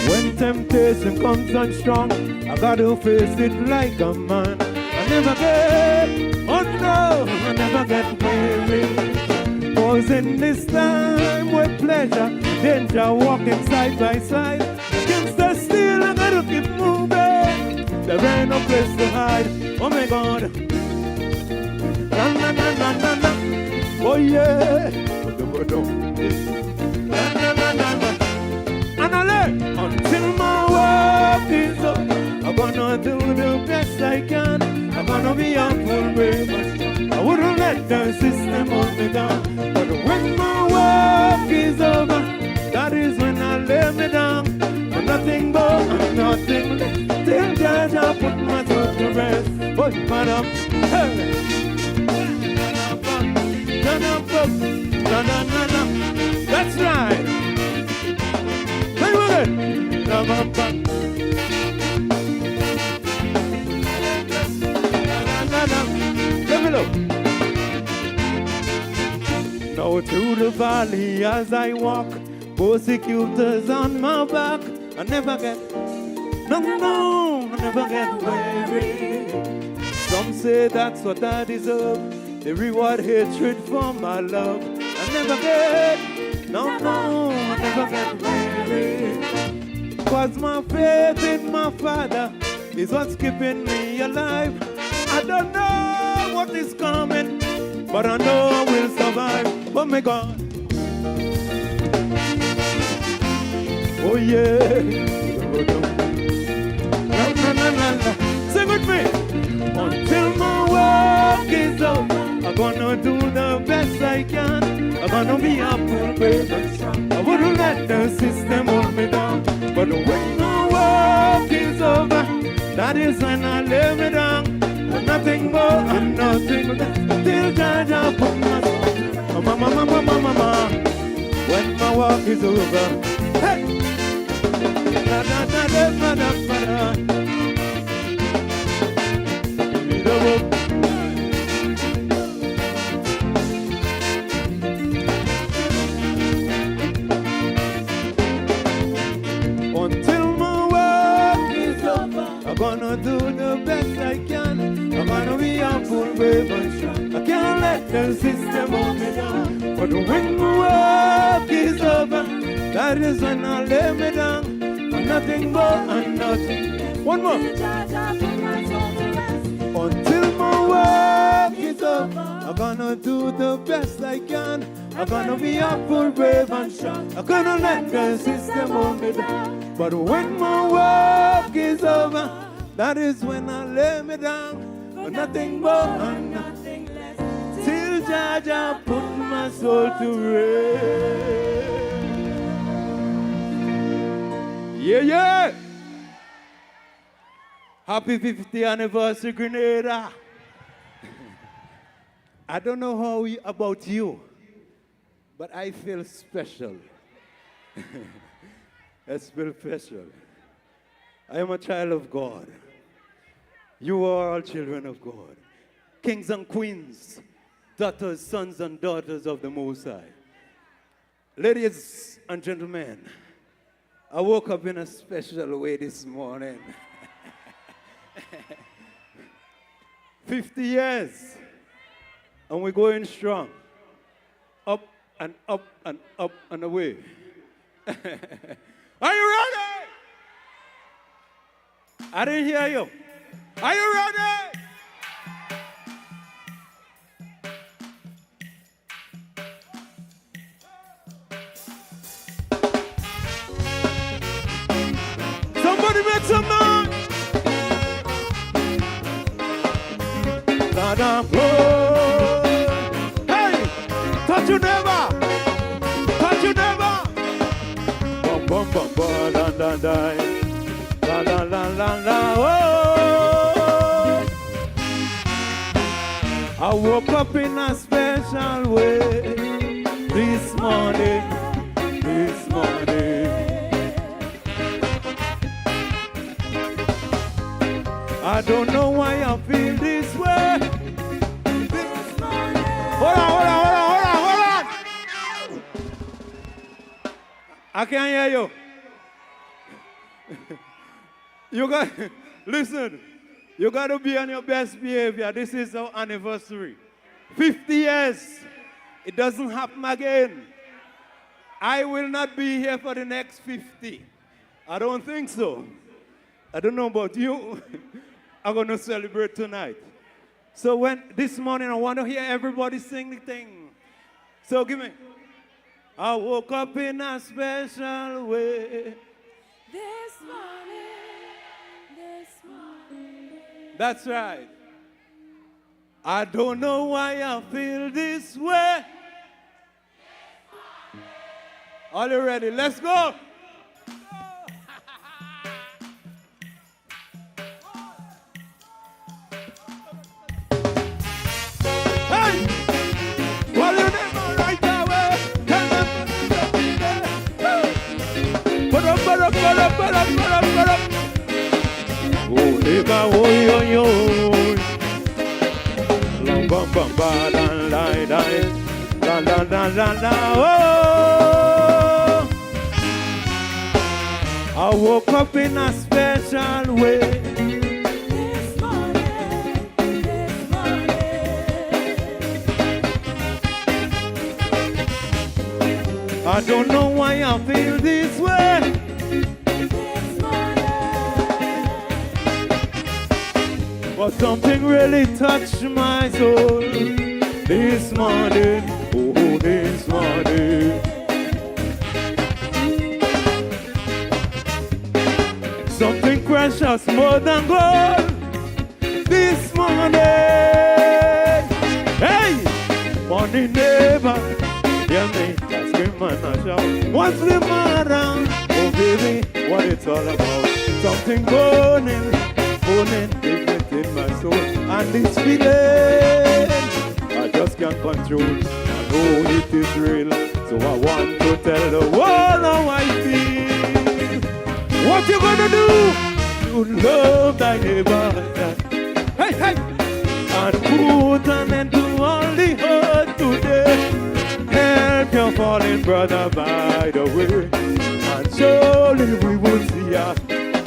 When temptation comes on strong, I gotta face it like a man. I never get, oh no, I never get weary. Cause in this time with pleasure, danger walking side by side. Against the steel, I gotta keep moving. There ain't no place to hide. Oh my God. Na na na na na na. Oh yeah. Na na na na na. And I learn until my work is up. I'm gonna do the best I can. I'm gonna be a full brave. I wouldn't let the system hold me down. But when my work is over, that is when I lay me down. For nothing more and nothing less. Till Judge, I put my soul to rest. But madam, hey. Na na na na. That's right. Hey, with it. Na na na. Let me look. Now through the valley as I walk, persecutors on my back. I never get, no, I never get weary. Some say that's what I deserve. They reward hatred for my love. I never get, no, I never get weary. Cause my faith in my Father is what's keeping me alive. I don't know what is coming, but I know I will survive. Oh my God. Oh yeah. Sing with me. Until my work is over, I'm gonna do the best I can. I'm gonna be a full person. I wouldn't let the system hold me down. But when my work is over, that is when I lay me down. Nothing more and nothing less. Till Jaja put my soul. Mama. When my work is over, hey. Da da da da da da da. Until my work is over, I'm gonna do the best I can. I'm gonna be a full brave and strong. I can't let the system hold me down. But when my work is over, that is when I lay me down. I'm nothing more and nothing less. One more. Until my work is over, I'm gonna do the best I can. I'm gonna be a full brave and strong. I'm gonna let the system hold me down. But when my work is over, that is when I lay me down. Nothing more and nothing less. Till Jaja put my soul to rest. Yeah. Happy 50th anniversary, Grenada. I don't know how about you, but I feel special. I feel special. I am a child of God. You are all children of God. Kings and queens, daughters, sons and daughters of the Most High. Ladies and gentlemen, I woke up in a special way this morning. 50 years, and we're going strong. Up and up and up and away. Are you ready? I didn't hear you. Are you ready? Somebody make some noise. Hey, touch your neighbor. Touch your neighbor. Bum bum bum bum da da da. La la la la la. Oh, I woke up in a special way this morning. This morning. I don't know why I feel this way. Hold on. I can't hear you. You got, listen, you got to be on your best behavior. This is our anniversary. 50 years. It doesn't happen again. I will not be here for the next 50. I don't think so. I don't know about you. I'm going to celebrate tonight. So this morning I want to hear everybody sing the thing. So give me. I woke up in a special way. This morning. That's right. I don't know why I feel this way. Are you ready? Let's go. I woke up in a special way. This morning. I don't know why I feel this way. But something really touched my soul this morning. Oh, this morning. Something precious more than gold this morning. Hey, money never hear me scream and I shout. What's the matter? Oh baby, what it's all about? Something burning deep within my soul, and this feeling I just can't control. I know it is real, so I want to tell the world how I feel. What you gonna do? You love thy neighbor, hey, hey, and put an end to all the hurt today. Help your fallen brother by the way, and surely we will see ya.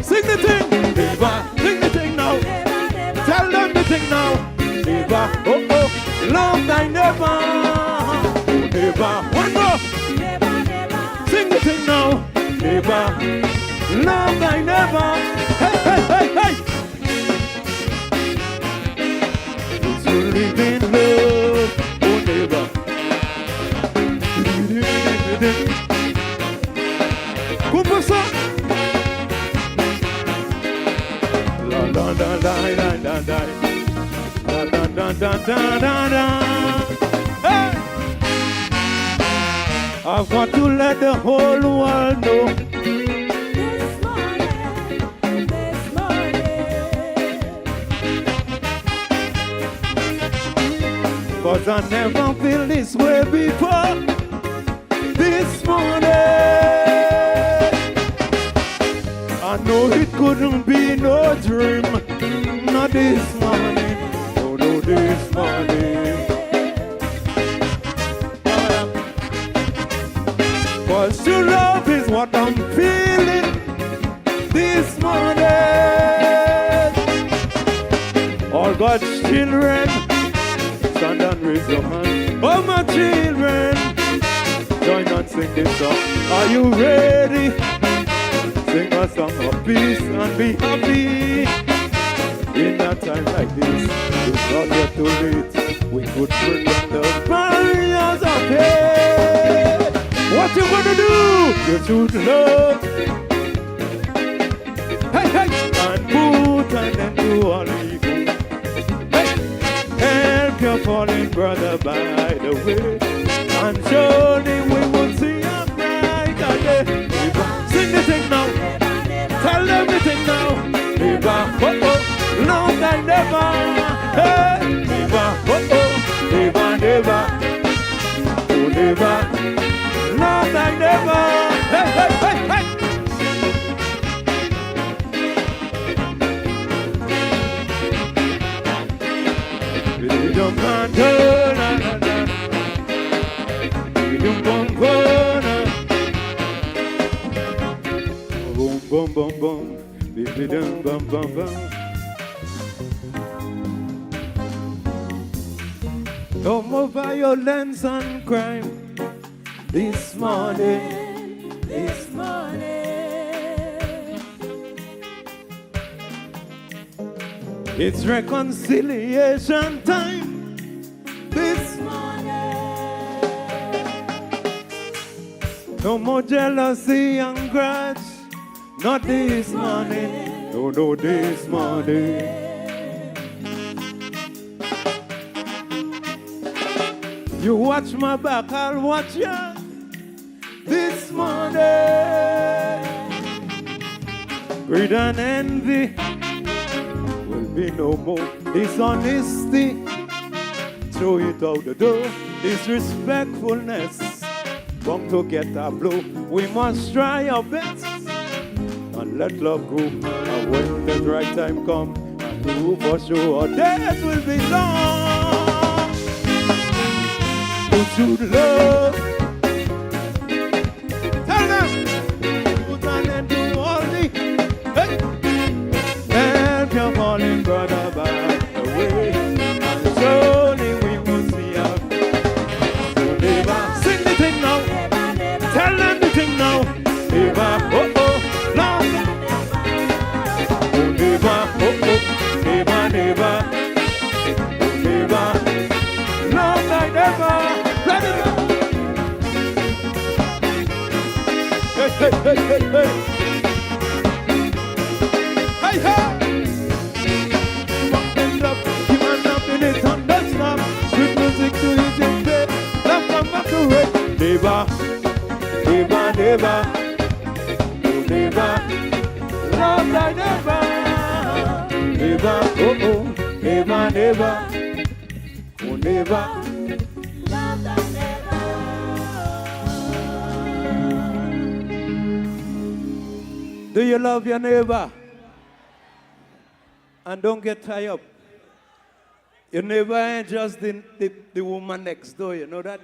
Sing the thing, neighbor, sing the thing now. Tell them the thing now, neighbor. Oh oh, love thy neighbor, oh neighbor. One more, sing the thing now, neighbor. Love thy neighbor. Hey, hey, hey, hey. It's to live in love, oh neighbor. Como ça? La la la la la la la la la la la la la. Hey! I've got to let the whole world know. Cause I never feel this way before. This morning I know it couldn't be no dream. Not this morning, no, no, this morning. Cause your love is what I'm feeling this morning. All God's children, stand and raise your hand. Oh my children, join and sing this song. Are you ready? Sing a song of peace and be happy. In a time like this, it's not yet too late. We could break down the barriers of hate. What you gonna do? You should love. Hey, hey, and put an end to all evil. Hey, help your fallen brother by the way, and surely we will see a brighter day. Sing the thing now, tell them the thing now. Neighbor, oh oh, love thy neighbor. Hey, neighbor, oh oh, neighbor, neighbor, oh neighbor, love thy neighbor. Hey, hey, hey, hey. Don't control, na na na. Don't control, na. Boom, boom, boom, boom. Baby, dum, bum, bum, bum. No more violence and crime this morning, this morning. It's reconciliation time this morning. No more jealousy and grudge, not this morning. No, no, this morning. You watch my back, I'll watch yours this morning. Greed and envy will be no more. Dishonesty, throw it out the door. Disrespectfulness, come to get a blow. We must try our best and let love go. And when the right time comes, and do for sure our days will be long. Put you love. Tell them, put an end to all the help your falling brother by the way, and surely we will see our so neighbor, sing the thing now, tell them the thing now, neighbor, oh oh, love, oh neighbor, oh oh, neighbor, neighbor, oh neighbor, love thy neighbor, let it go. Hey, hey. End up, keep on up in it on the snap. Sweet music to hit your face. Love come back to it. Never, never, never, oh, never. Love like never, never, oh, oh, never, never, oh, never. Do you love your neighbor? And don't get tied up. Your neighbor ain't just the woman next door, you know that?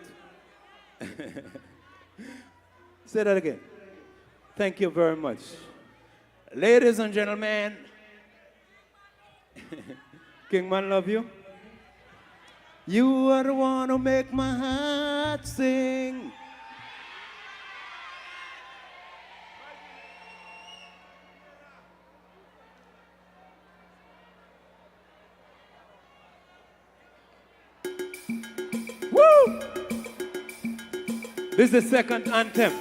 Say that again. Thank you very much. Ladies and gentlemen, Kingman love you. You are the one who make my heart sing. Woo! This is the second anthem.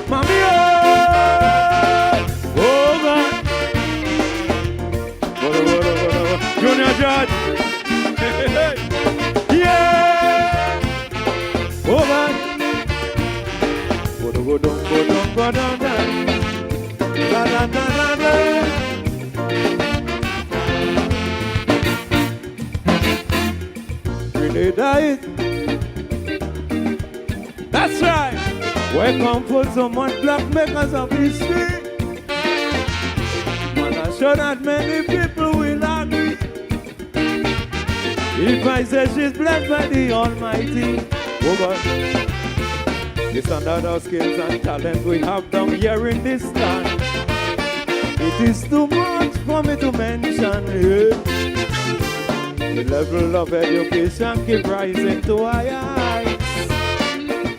Mami, oh God. Junior Judge. Yeah. Oh God. Go down. Da, da, da, da, da. Grenada it. That's right. Welcome for some black makers of history. And I'm sure that many people will agree. If I say she's blessed by the Almighty, oh God, the standard of skills and talent we have down here in this land. It is too much for me to mention, yeah. The level of education keep rising to higher heights.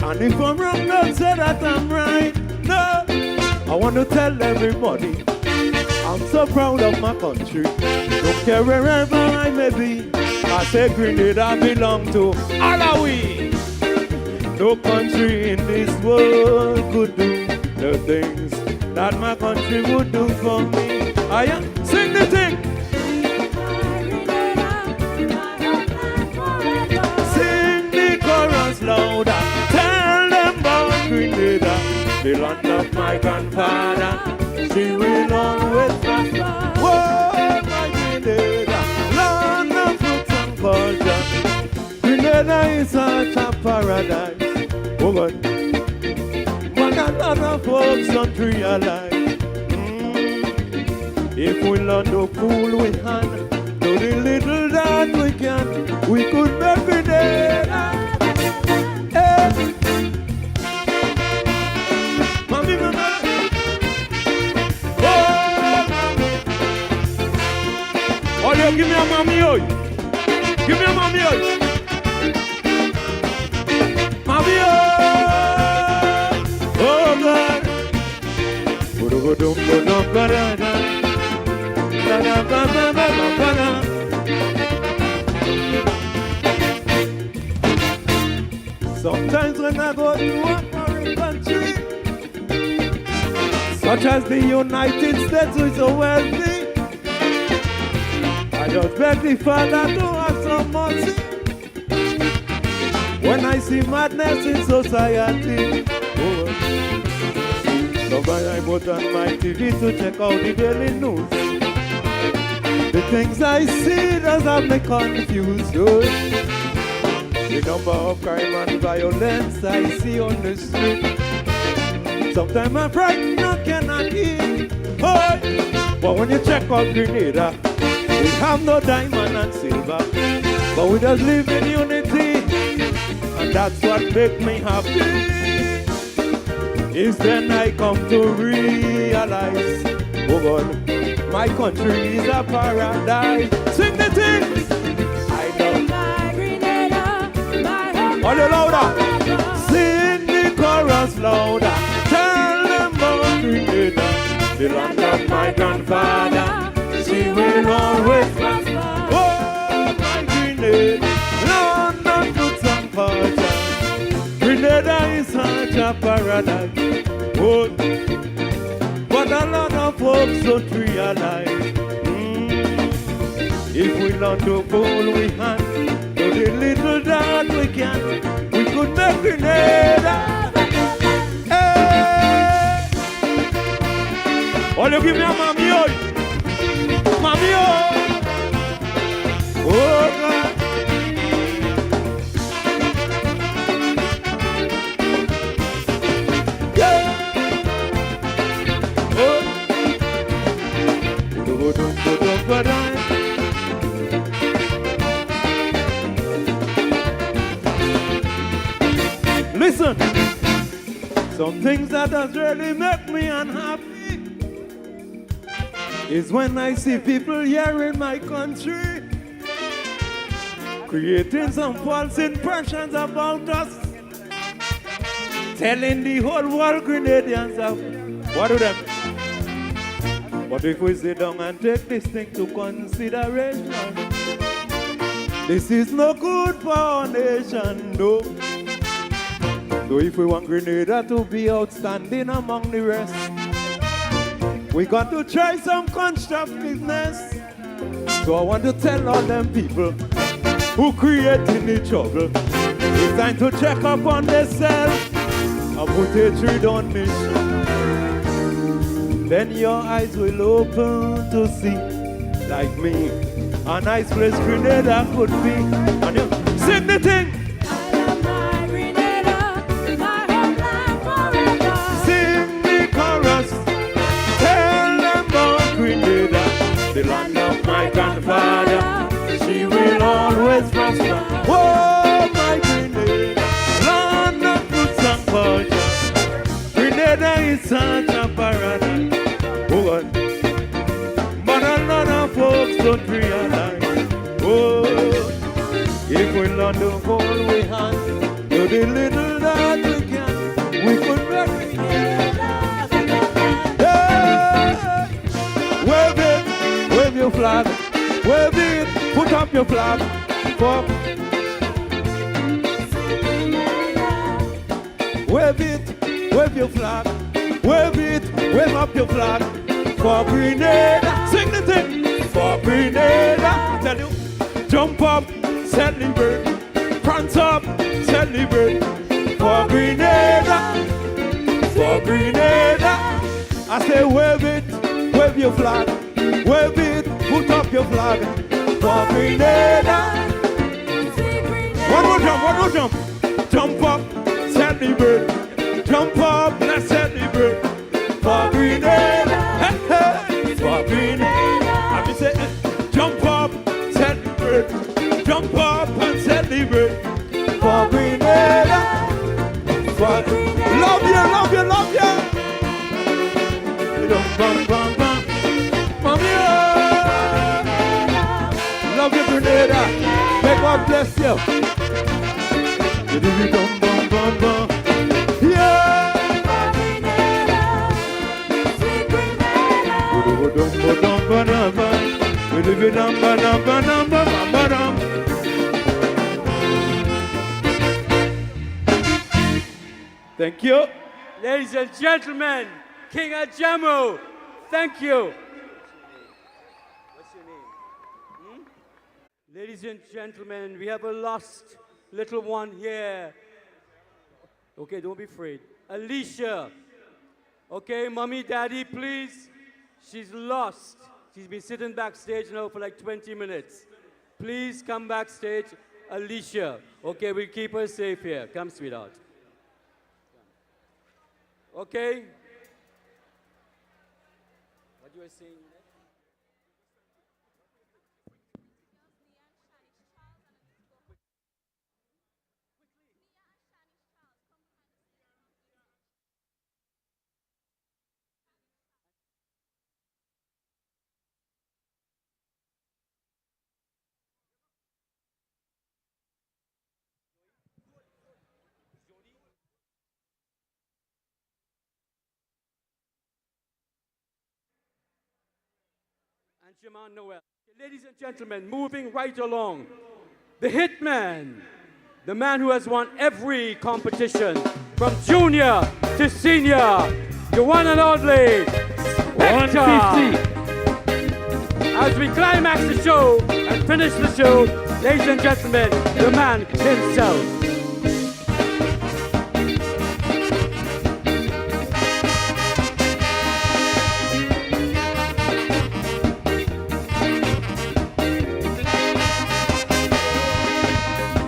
And if I'm wrong, don't say that I'm right. No, I want to tell everybody I'm so proud of my country. Don't care wherever I may be. I say Grenada belong to all of we. No country in this world could do the things that my country would do for me. I am sing the thing. Sing the chorus louder. Tell them about Grenada, the land of my grandfather. She will always prosper. Whoa, my Grenada, land of roots and culture. Grenada is such a paradise. Oh God. But a lot of folks don't realize. If we learn to cool we hand, do the little that we can, we could make it there. Hey. Mommy, mama. Oh, you give me a mommy, oi. Give me a mommy, oi. Mommy, oi. Oh, God. Sometimes when I go to a foreign country, such as the United States, which is so wealthy, I just beg the Father to have some mercy. When I see madness in society, so I put on my TV to check out the daily news. The things I see does have me confused. Oh. The number of crime and violence I see on the street. Sometimes I'm frightened, I cannot eat. Oh. But when you check out Grenada, we have no diamond and silver, but we just live in unity, and that's what makes me happy. Is then I come to realize, oh God, my country is a paradise. Sing the things. I love my Grenada, my home. All the louder. Sing the chorus louder. Tell them about Grenada, the land of my grandfather. She will always prosper. Oh, my paradise. Oh, but a lot of folks don't realize. If we learn to hold we hand, to the little that we can, we could make Grenada. Hey! Oh, you give me a mommy, oh! Mommy, oh! Oh, God! Yeah! Oh! Listen, some things that does really make me unhappy is when I see people here in my country creating some false impressions about us, telling the whole world Grenadians are what do them? But if we sit down and take this thing to consideration, this is no good for our nation, no. So if we want Grenada to be outstanding among the rest, we got to try some constructiveness. So I want to tell all them people who creating the trouble, it's time to check up on themselves and put hatred on mission. Then your eyes will open to see, like me, a nice place Grenada could be. And you sing the thing. The land of my grandfather, she will always prosper. Oh, my Grenada, land of roots and culture. Grenada is such a paradise. Oh, God. But a lot of folks don't realize. Oh, if we learn to hold we hand, to the little that we can, we could make it. Wave it. Wave your flag, wave it, put up your flag for. Wave it, wave your flag, wave it, wave up your flag for Grenada. Sing the thing for Grenada. Tell you, jump up, celebrate, prance up, celebrate for Grenada, for Grenada. I say wave it, wave your flag. Wave it, put up your flag for Grenada. One more jump. Jump up, celebrate. Jump up, let's celebrate for Grenada. Hey, hey, for Grenada. I mean say, jump up, celebrate. Jump up and celebrate for Grenada. For love you. Bam, bam, bam. Love you, Grenada. May God bless you. Yeah. Thank you. Ladies and gentlemen, King Ajamu, thank you. Ladies and gentlemen, we have a lost little one here. Okay, don't be afraid. Alicia. Okay, mommy, daddy, please. She's lost. She's been sitting backstage now for like 20 minutes. Please come backstage. Alicia. Okay, we'll keep her safe here. Come, sweetheart. Okay. What you were saying? And Jaman Noel. Okay, ladies and gentlemen, moving right along, the hitman, the man who has won every competition, from junior to senior, the one and only Hector. 150. As we climax the show and finish the show, ladies and gentlemen, the man himself.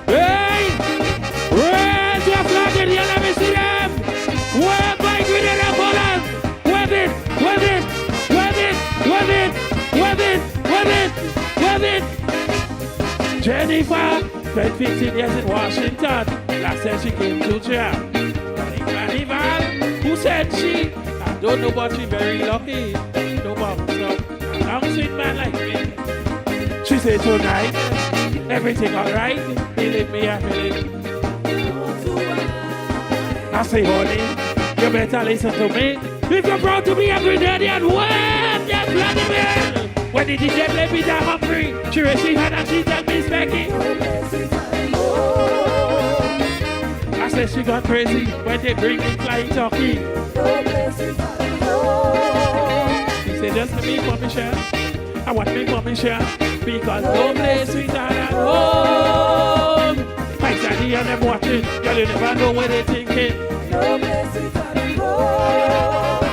Hey! Raise your flag in here, let me see them! Wave by Grenada Poland! Wave it! Wave it! Wave it! Wave it! Wave it! Wave it! Wave it! Jennifer, spent 15 years in Washington. Last time she came to jail. Carnival, who said she? I don't know, but she very lucky. No problem, so a long sweet man like me. She said tonight, everything alright. Believe me, I feel it. I say, honey, you better listen to me. If you're proud to be a Grenadian, wave that Vladimir. When the DJ play me that hungry, she raised her hand and she tell me, Becky. I said she got crazy when they bring me flying turkey. She said, just let me for me share. I want me for me share. Because no place sweeter than home. My daddy and them watching, girl, you never know what they thinking.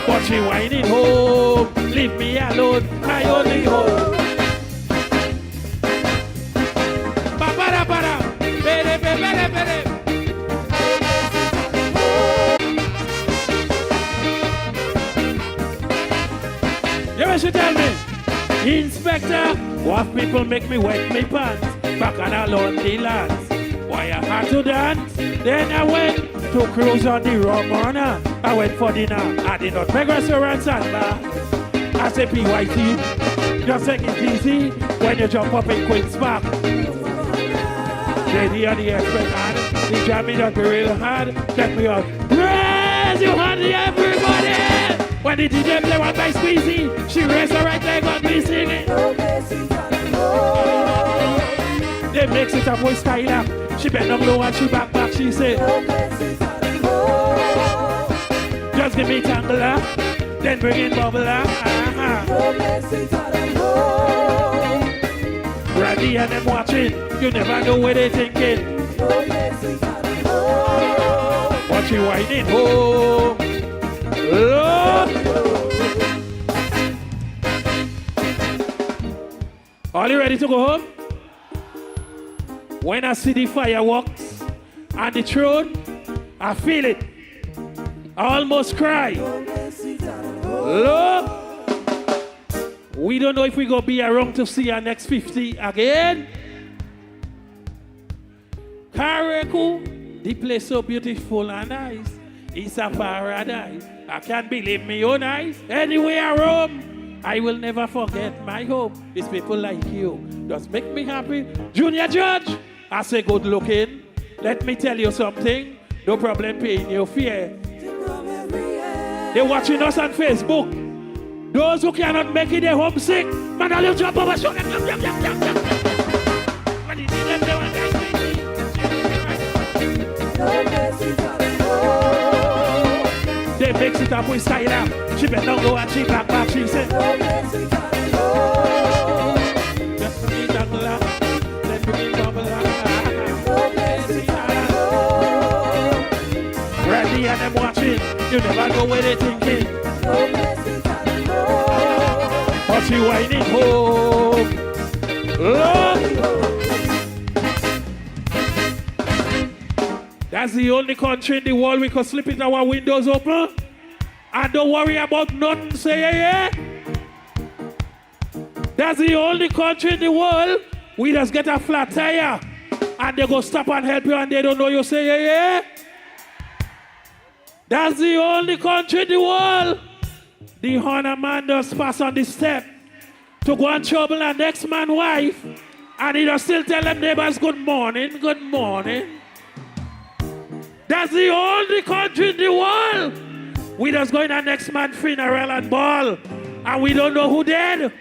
But she whining home, leave me alone, my only home. Ba-ba-da-ba-da, bere-be-bere-bere. You know she tell me, Inspector, what people make me wet me pants back on a lonely lands. Why I had to dance, then I went to cruise on the Ramona. I went for dinner at the Nutmeg restaurants and bar. I say PYT, just take it easy when you jump up in Queen's Park. Lady on the express hand, the jam me don't be real hard. Check me out, raise your hand everybody! When the DJ play one by Squeezy, she raised her right leg on me singing. They mix it up with Skylar. She bend down low and she back, she say. Just give me tangler, then bring in bubbler. Randy and them watching, you never know where they thinking. What you whining home? Lord. Are you ready to go home? When I see the fireworks and the throne, I feel it. I almost cry. Look, we don't know if we're going to be around to see our next 50 again. Karaku, the place so beautiful and nice. It's a paradise. I can't believe my own eyes. Anywhere I roam, I will never forget my home. It's people like you just make me happy. Junior Judge, I say good looking. Let me tell you something. No problem paying your fare. They're watching us on Facebook. Those who cannot make it, they're homesick. Man, I'll jump over. Show them. When you see them, they want they mix it up with Skylar. She bend down low and she back, she said. Just for me, Dangla. Let me be bubbler. Randy and them watching. You never know where they thinking. But she whining home. Lord. That's the only country in the world we can sleep in our windows open. And don't worry about nothing. Say yeah. That's the only country in the world we just get a flat tire and they go stop and help you and they don't know you say yeah. That's the only country in the world. The honor man does pass on the step to go and trouble the next man's wife and he does still tell them neighbors good morning, good morning. That's the only country in the world. We just go in our next man's funeral and ball. And we don't know who dead.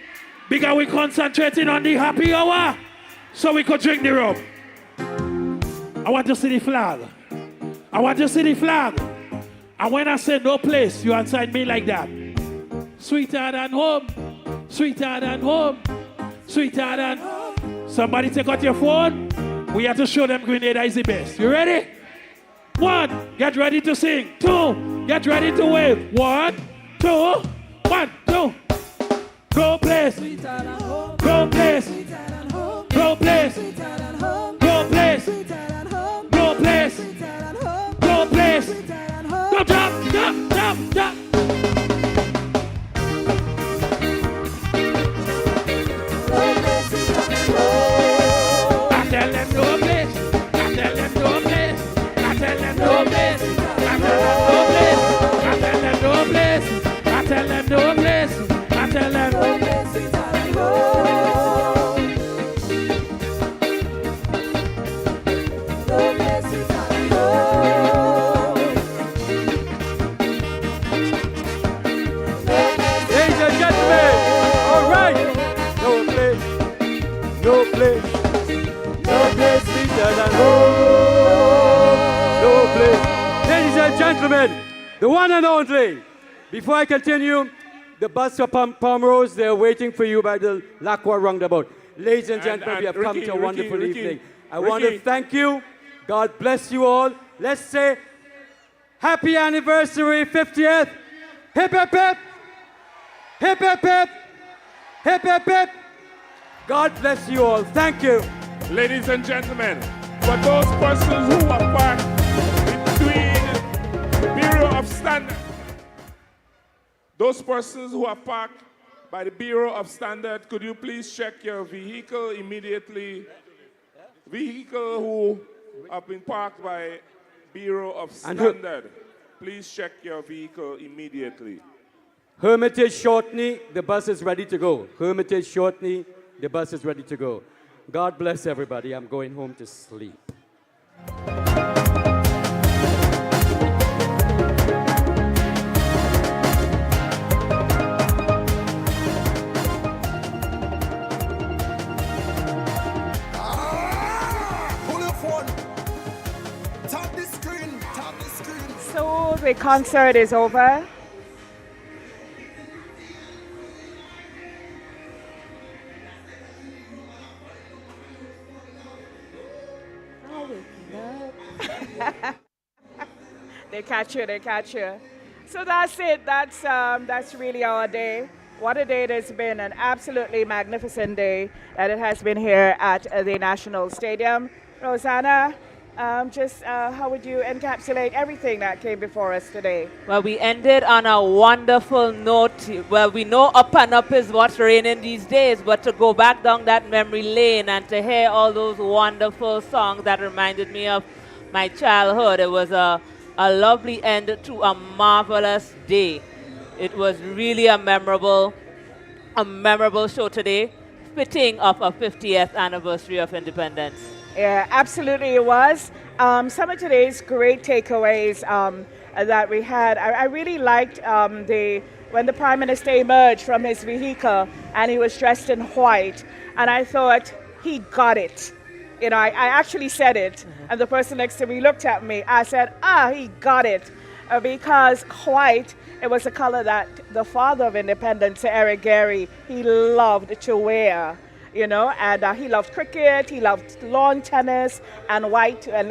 Because we concentrating on the happy hour. So we could drink the rum. I want to see the flag. I want to see the flag. And when I say no place, you answer me like that. Sweeter than home. Sweeter than home. Sweeter than home. Somebody take out your phone. We have to show them Grenada is the best. You ready? 1, get ready to sing. 2, get ready to wave. 1, 2, 1, 2. Go place. Go place. Go place. Go place. Go place. Go place. Go jump, jump, jump, jump. I tell them no place. I tell them no place. I tell them no place. I tell them no place. I tell them no place. I tell them no place. I tell them Ladies and gentlemen, all right. No place, no place, no place sweeter than home. No place. Ladies and gentlemen, the one and only. Before I continue, the bus for Palm Rose, they're waiting for you by the Lacqua roundabout. Ladies and gentlemen, we have come to a wonderful evening. I want to thank you. God bless you all. Let's say happy anniversary, 50th. Hip, hip, hip. Hip, hip, hip. Hip, hip, hip. God bless you all. Thank you. Ladies and gentlemen, for those persons who are parked between Bureau of Standard, those persons who are parked by the Bureau of Standard, could you please check your vehicle immediately? Vehicle who have been parked by Bureau of Standard, please check your vehicle immediately. Hermitage Shortney, the bus is ready to go. Hermitage Shortney, the bus is ready to go. God bless everybody. I'm going home to sleep. So the concert is over. They catch you, they catch you. So that's it. That's really our day. What a day it has been, an absolutely magnificent day that it has been here at the National Stadium. Rosanna, how would you encapsulate everything that came before us today? Well, we ended on a wonderful note. Well, we know up and up is what's raining these days, but to go back down that memory lane and to hear all those wonderful songs that reminded me of my childhood, it was a lovely end to a marvelous day. It was really a memorable show today, fitting of a 50th anniversary of independence. Yeah, absolutely it was. Some of today's great takeaways that we had, I really liked when the Prime Minister emerged from his vehicle and he was dressed in white, and I thought, he got it. You know, I actually said it, and the person next to me looked at me. I said, he got it. Because white, it was a color that the father of independence, Eric Gary, he loved to wear. You know, and he loved cricket, he loved lawn tennis, and white, and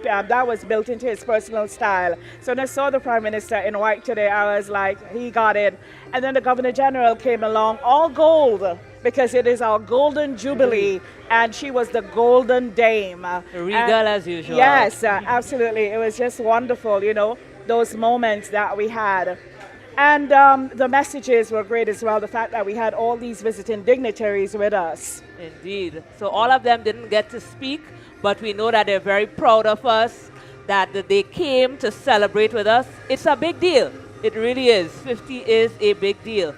that was built into his personal style. So when I saw the Prime Minister in white today, I was like, he got it. And then the Governor General came along, all gold, because it is our golden Jubilee, and she was the golden dame. Regal as usual. Yes, absolutely. It was just wonderful, you know, those moments that we had. And the messages were great as well, the fact that we had all these visiting dignitaries with us. Indeed. So all of them didn't get to speak, but we know that they're very proud of us, that they came to celebrate with us. It's a big deal. It really is. 50 is a big deal.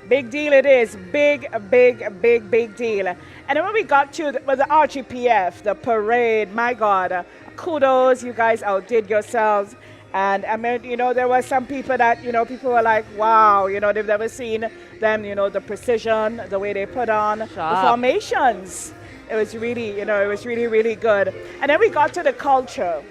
Big deal it is. Big, big, big, big deal. And then when we got to the RGPF, the parade, my God, kudos, you guys outdid yourselves. And I mean, you know, there were some people that, you know, people were like, wow, you know, they've never seen them, you know, the precision, the way they put on, the formations. It was really, it was really, really good. And then we got to the culture.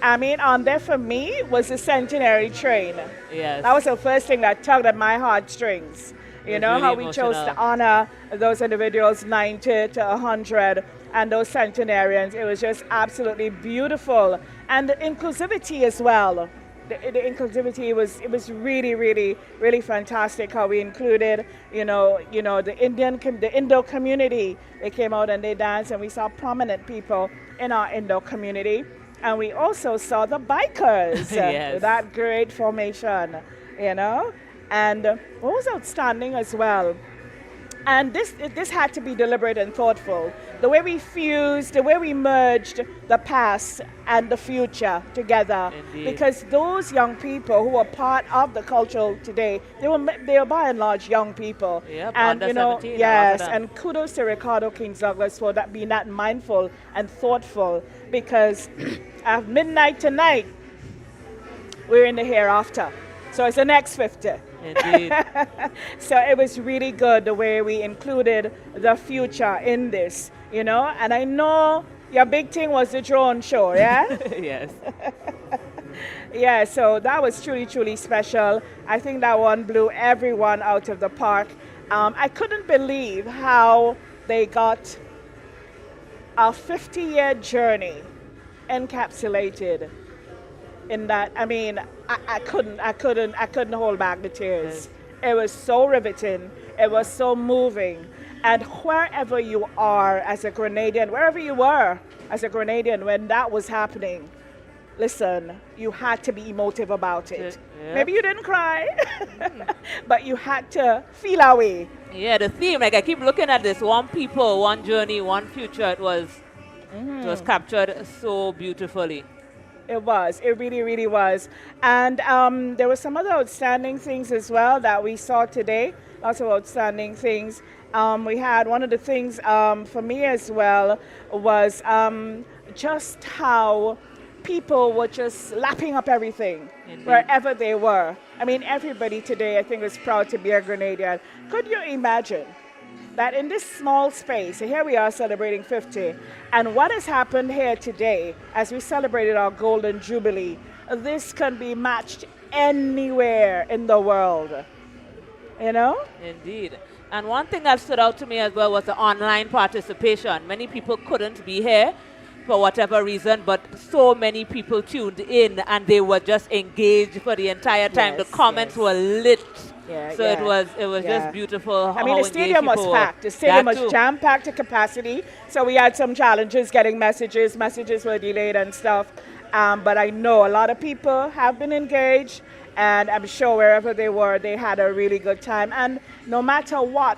I mean, on there for me was the centenary train. Yes. That was the first thing that tugged at my heartstrings. You know, really how we chose to emotional. honor those individuals 90 to 100 and those centenarians. It was just absolutely beautiful. And the inclusivity as well. The inclusivity was really, really, really fantastic how we included, the Indo community. They came out and they danced, and we saw prominent people in our Indo community. And we also saw the bikers, Yes. that great formation, And what was outstanding as well, and this had to be deliberate and thoughtful, the way we fused, the way we merged the past and the future together. Indeed. Because those young people who were part of the culture today, they were by and large young people. Yep, and under 17, yes, a lot of them. and kudos to Ricardo Kings Douglas for being that mindful and thoughtful, because at midnight tonight, we're in the hereafter. So it's the next 50. Indeed. So it was really good the way we included the future in this, And I know your big thing was the drone show, yeah? Yes. Yeah, so that was truly, truly special. I think that one blew everyone out of the park. I couldn't believe how they got a 50-year journey encapsulated in that. I mean, I couldn't hold back the tears. It was so riveting. It was so moving. And wherever you are as a Grenadian, wherever you were as a Grenadian when that was happening, listen, you had to be emotive about it. Yeah. Maybe you didn't cry, but you had to feel our way. Yeah, the theme, like I keep looking at this, one people, one journey, one future. It was captured so beautifully. It was. It really, really was. And there were some other outstanding things as well that we saw today. Lots of outstanding things. We had one of the things for me as well was just how people were just lapping up everything. Indeed. Wherever they were. I mean, everybody today, I think, is proud to be a Grenadian. Could you imagine that in this small space, here we are celebrating 50, and what has happened here today as we celebrated our Golden Jubilee, this can be matched anywhere in the world, Indeed. And one thing that stood out to me as well was the online participation. Many people couldn't be here for whatever reason, but so many people tuned in and they were just engaged for the entire time. Yes, the comments were lit. Yeah, So yeah, it was just beautiful. I mean, the stadium was packed. The stadium was jam-packed to capacity. So we had some challenges getting messages. Messages were delayed and stuff. But I know a lot of people have been engaged, and I'm sure wherever they were, they had a really good time. And no matter what,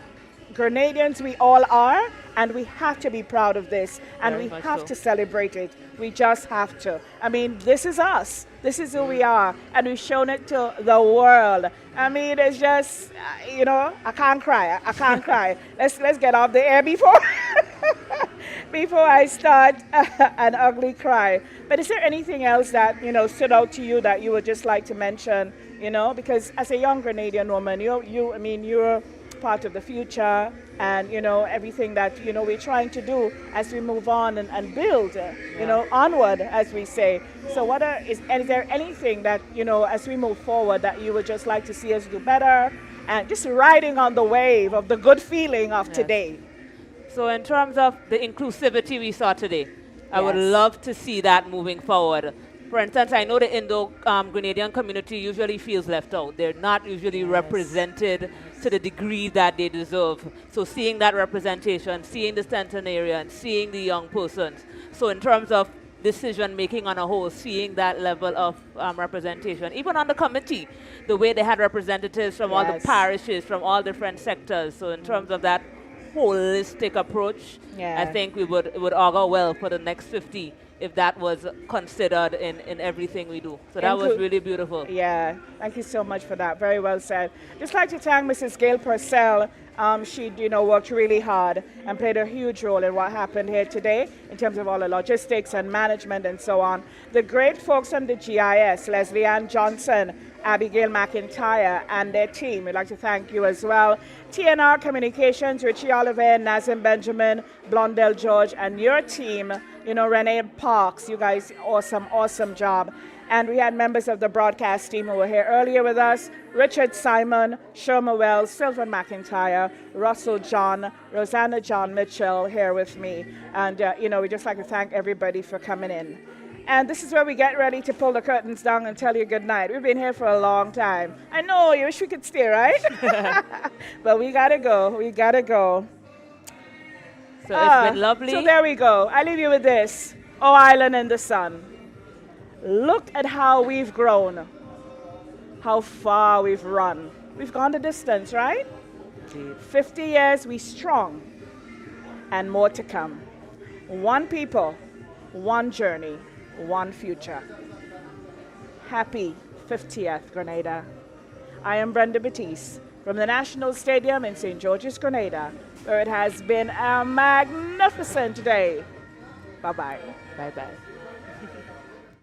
Grenadians we all are, and we have to be proud of this, and Very we much have so. to celebrate it. We just have to. I mean, this is us. This is who we are, and we've shown it to the world. I mean, it's just, I can't cry. I can't cry. Let's get off the air before I start an ugly cry. But is there anything else that stood out to you that you would just like to mention? Because as a young Grenadian woman, you're part of the future, and everything that we're trying to do as we move on and build onward, as we say. So is there anything that as we move forward that you would just like to see us do better, and just riding on the wave of the good feeling of today? So in terms of the inclusivity we saw today, I would Yes. love to see that moving forward. For instance, I know the Indo-Grenadian community usually feels left out. They're not usually represented to the degree that they deserve. So seeing that representation, seeing the centenarian, seeing the young persons. So in terms of decision making on a whole, seeing that level of representation. Even on the committee, the way they had representatives from all the Yes. parishes, from all different sectors. So in terms of that holistic approach, Yeah. I think it would augur well for the next 50 if that was considered in everything we do. So that was really beautiful. Yeah, thank you so much for that. Very well said. Just like to thank Mrs. Gail Purcell. She, worked really hard and played a huge role in what happened here today in terms of all the logistics and management and so on. The great folks on the GIS, Leslie Ann Johnson Abigail McIntyre and their team. We'd like to thank you as well. TNR Communications, Richie Oliver, Nazim Benjamin, Blondell George, and your team, Renee Parks. You guys, awesome job. And we had members of the broadcast team who were here earlier with us. Richard Simon, Sherma Wells, Sylvan McIntyre, Russell John, Rosanna John Mitchell here with me. And, we'd just like to thank everybody for coming in. And this is where we get ready to pull the curtains down and tell you good night. We've been here for a long time. I know, you wish we could stay, right? But we gotta go. So it's been lovely. So there we go. I leave you with this. Oh, Island in the Sun. Look at how we've grown, how far we've run. We've gone the distance, right? 50 years, we strong, and more to come. One people, one journey, one future. Happy 50th, Grenada. I am Brenda Batiste from the National Stadium in St. George's, Grenada, where it has been a magnificent day. Bye-bye. Bye-bye.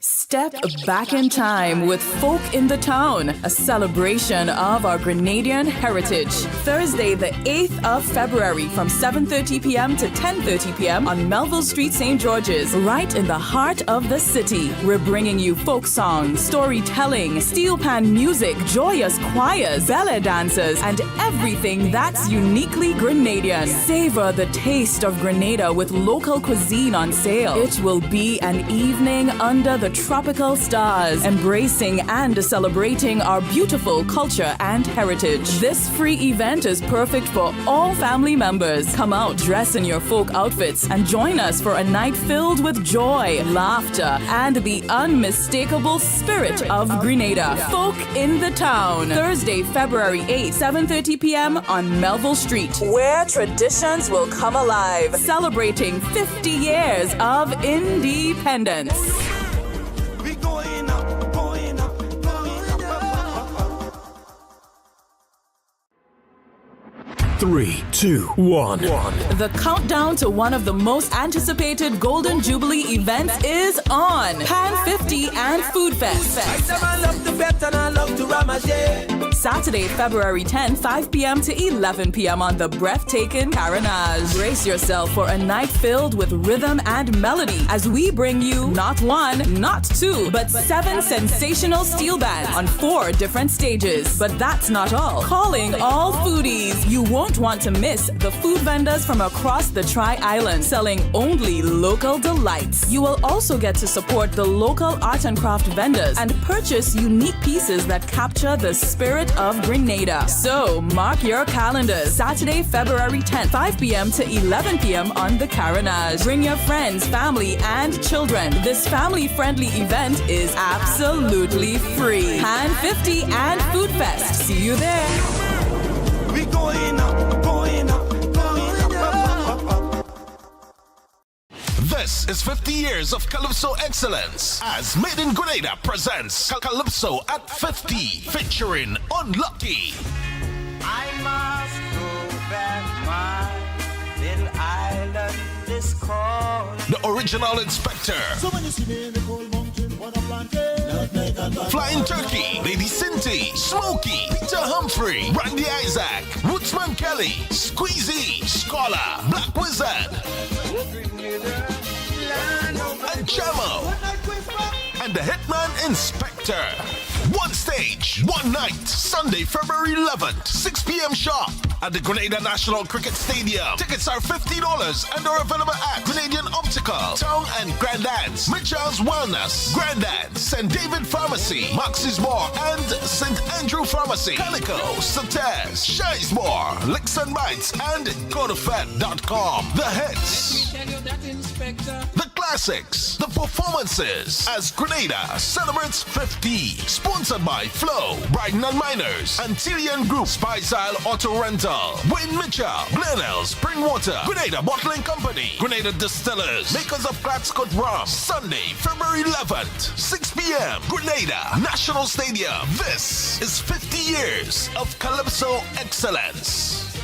Step back in time with Folk in the Town, a celebration of our Grenadian heritage. Thursday, the 8th of February from 7:30 p.m. to 10:30 p.m. on Melville Street, St. George's, right in the heart of the city. We're bringing you folk songs, storytelling, steel pan music, joyous choirs, ballet dancers, and everything that's uniquely Grenadian. Savor the taste of Grenada with local cuisine on sale. It will be an evening under the tropical stars, embracing and celebrating our beautiful culture and heritage. This free event is perfect for all family members. Come out, dress in your folk outfits, and join us for a night filled with joy, laughter, and the unmistakable spirit of Grenada. Folk in the Town, Thursday, February 8th, 7:30 p.m. on Melville Street, where traditions will come alive, celebrating 50 years of independence. 3, 2, 1. The countdown to one of the most anticipated Golden Jubilee events is on. Pan 50 and Food Fest. Saturday, February 10th, 5 p.m. to 11 p.m. on the breathtaking Carenage. Brace yourself for a night filled with rhythm and melody as we bring you not one, not two, but 7 sensational steel bands on 4 different stages. But that's not all. Calling all foodies. You won't want to miss the food vendors from across the Tri-Island selling only local delights. You will also get to support the local art and craft vendors and purchase unique pieces that capture the spirit of Grenada. So mark your calendars. Saturday, February 10th, 5 p.m. to 11 p.m. on the Carenage. Bring your friends, family, and children. This family-friendly event is absolutely free. Pan 50 and Food Fest. See you there. We going up, going up, going up. This is 50 years of Calypso excellence as Made in Grenada presents Calypso at 50 featuring Unlucky. I must go back, my little island is called. The original Inspector. So when you see me in the cold mountain, what I'm planting. Flying Turkey, Lady Cinty, Smokey, Peter Humphrey, Randy Isaac, Woodsman Kelly, Squeezy, Scholar, Black Wizard, and Chamo, and the Hitman Inspector. One stage, one night, Sunday, February 11th, 6 p.m. sharp at the Grenada National Cricket Stadium. Tickets are $50 and are available at Grenadian Optical, Town and Grandans, Mitchell's Wellness, Grandans, St. David Pharmacy, Max's Bar, and St. Andrew Pharmacy, Calico, Sates, Shizemore, Licks and Bites, and GoToFed.com. The hits, the classics, the performances as Grenada celebrates 50. Sponsored by Flow, Brighton and Miners, Antillean Group, Spicyle Auto Rental, Wayne Mitchell, Glenelg, Springwater, Grenada Bottling Company, Grenada Distillers, makers of Gladscott Rum. Sunday, February 11th, 6 p.m. Grenada National Stadium. This is 50 years of Calypso excellence.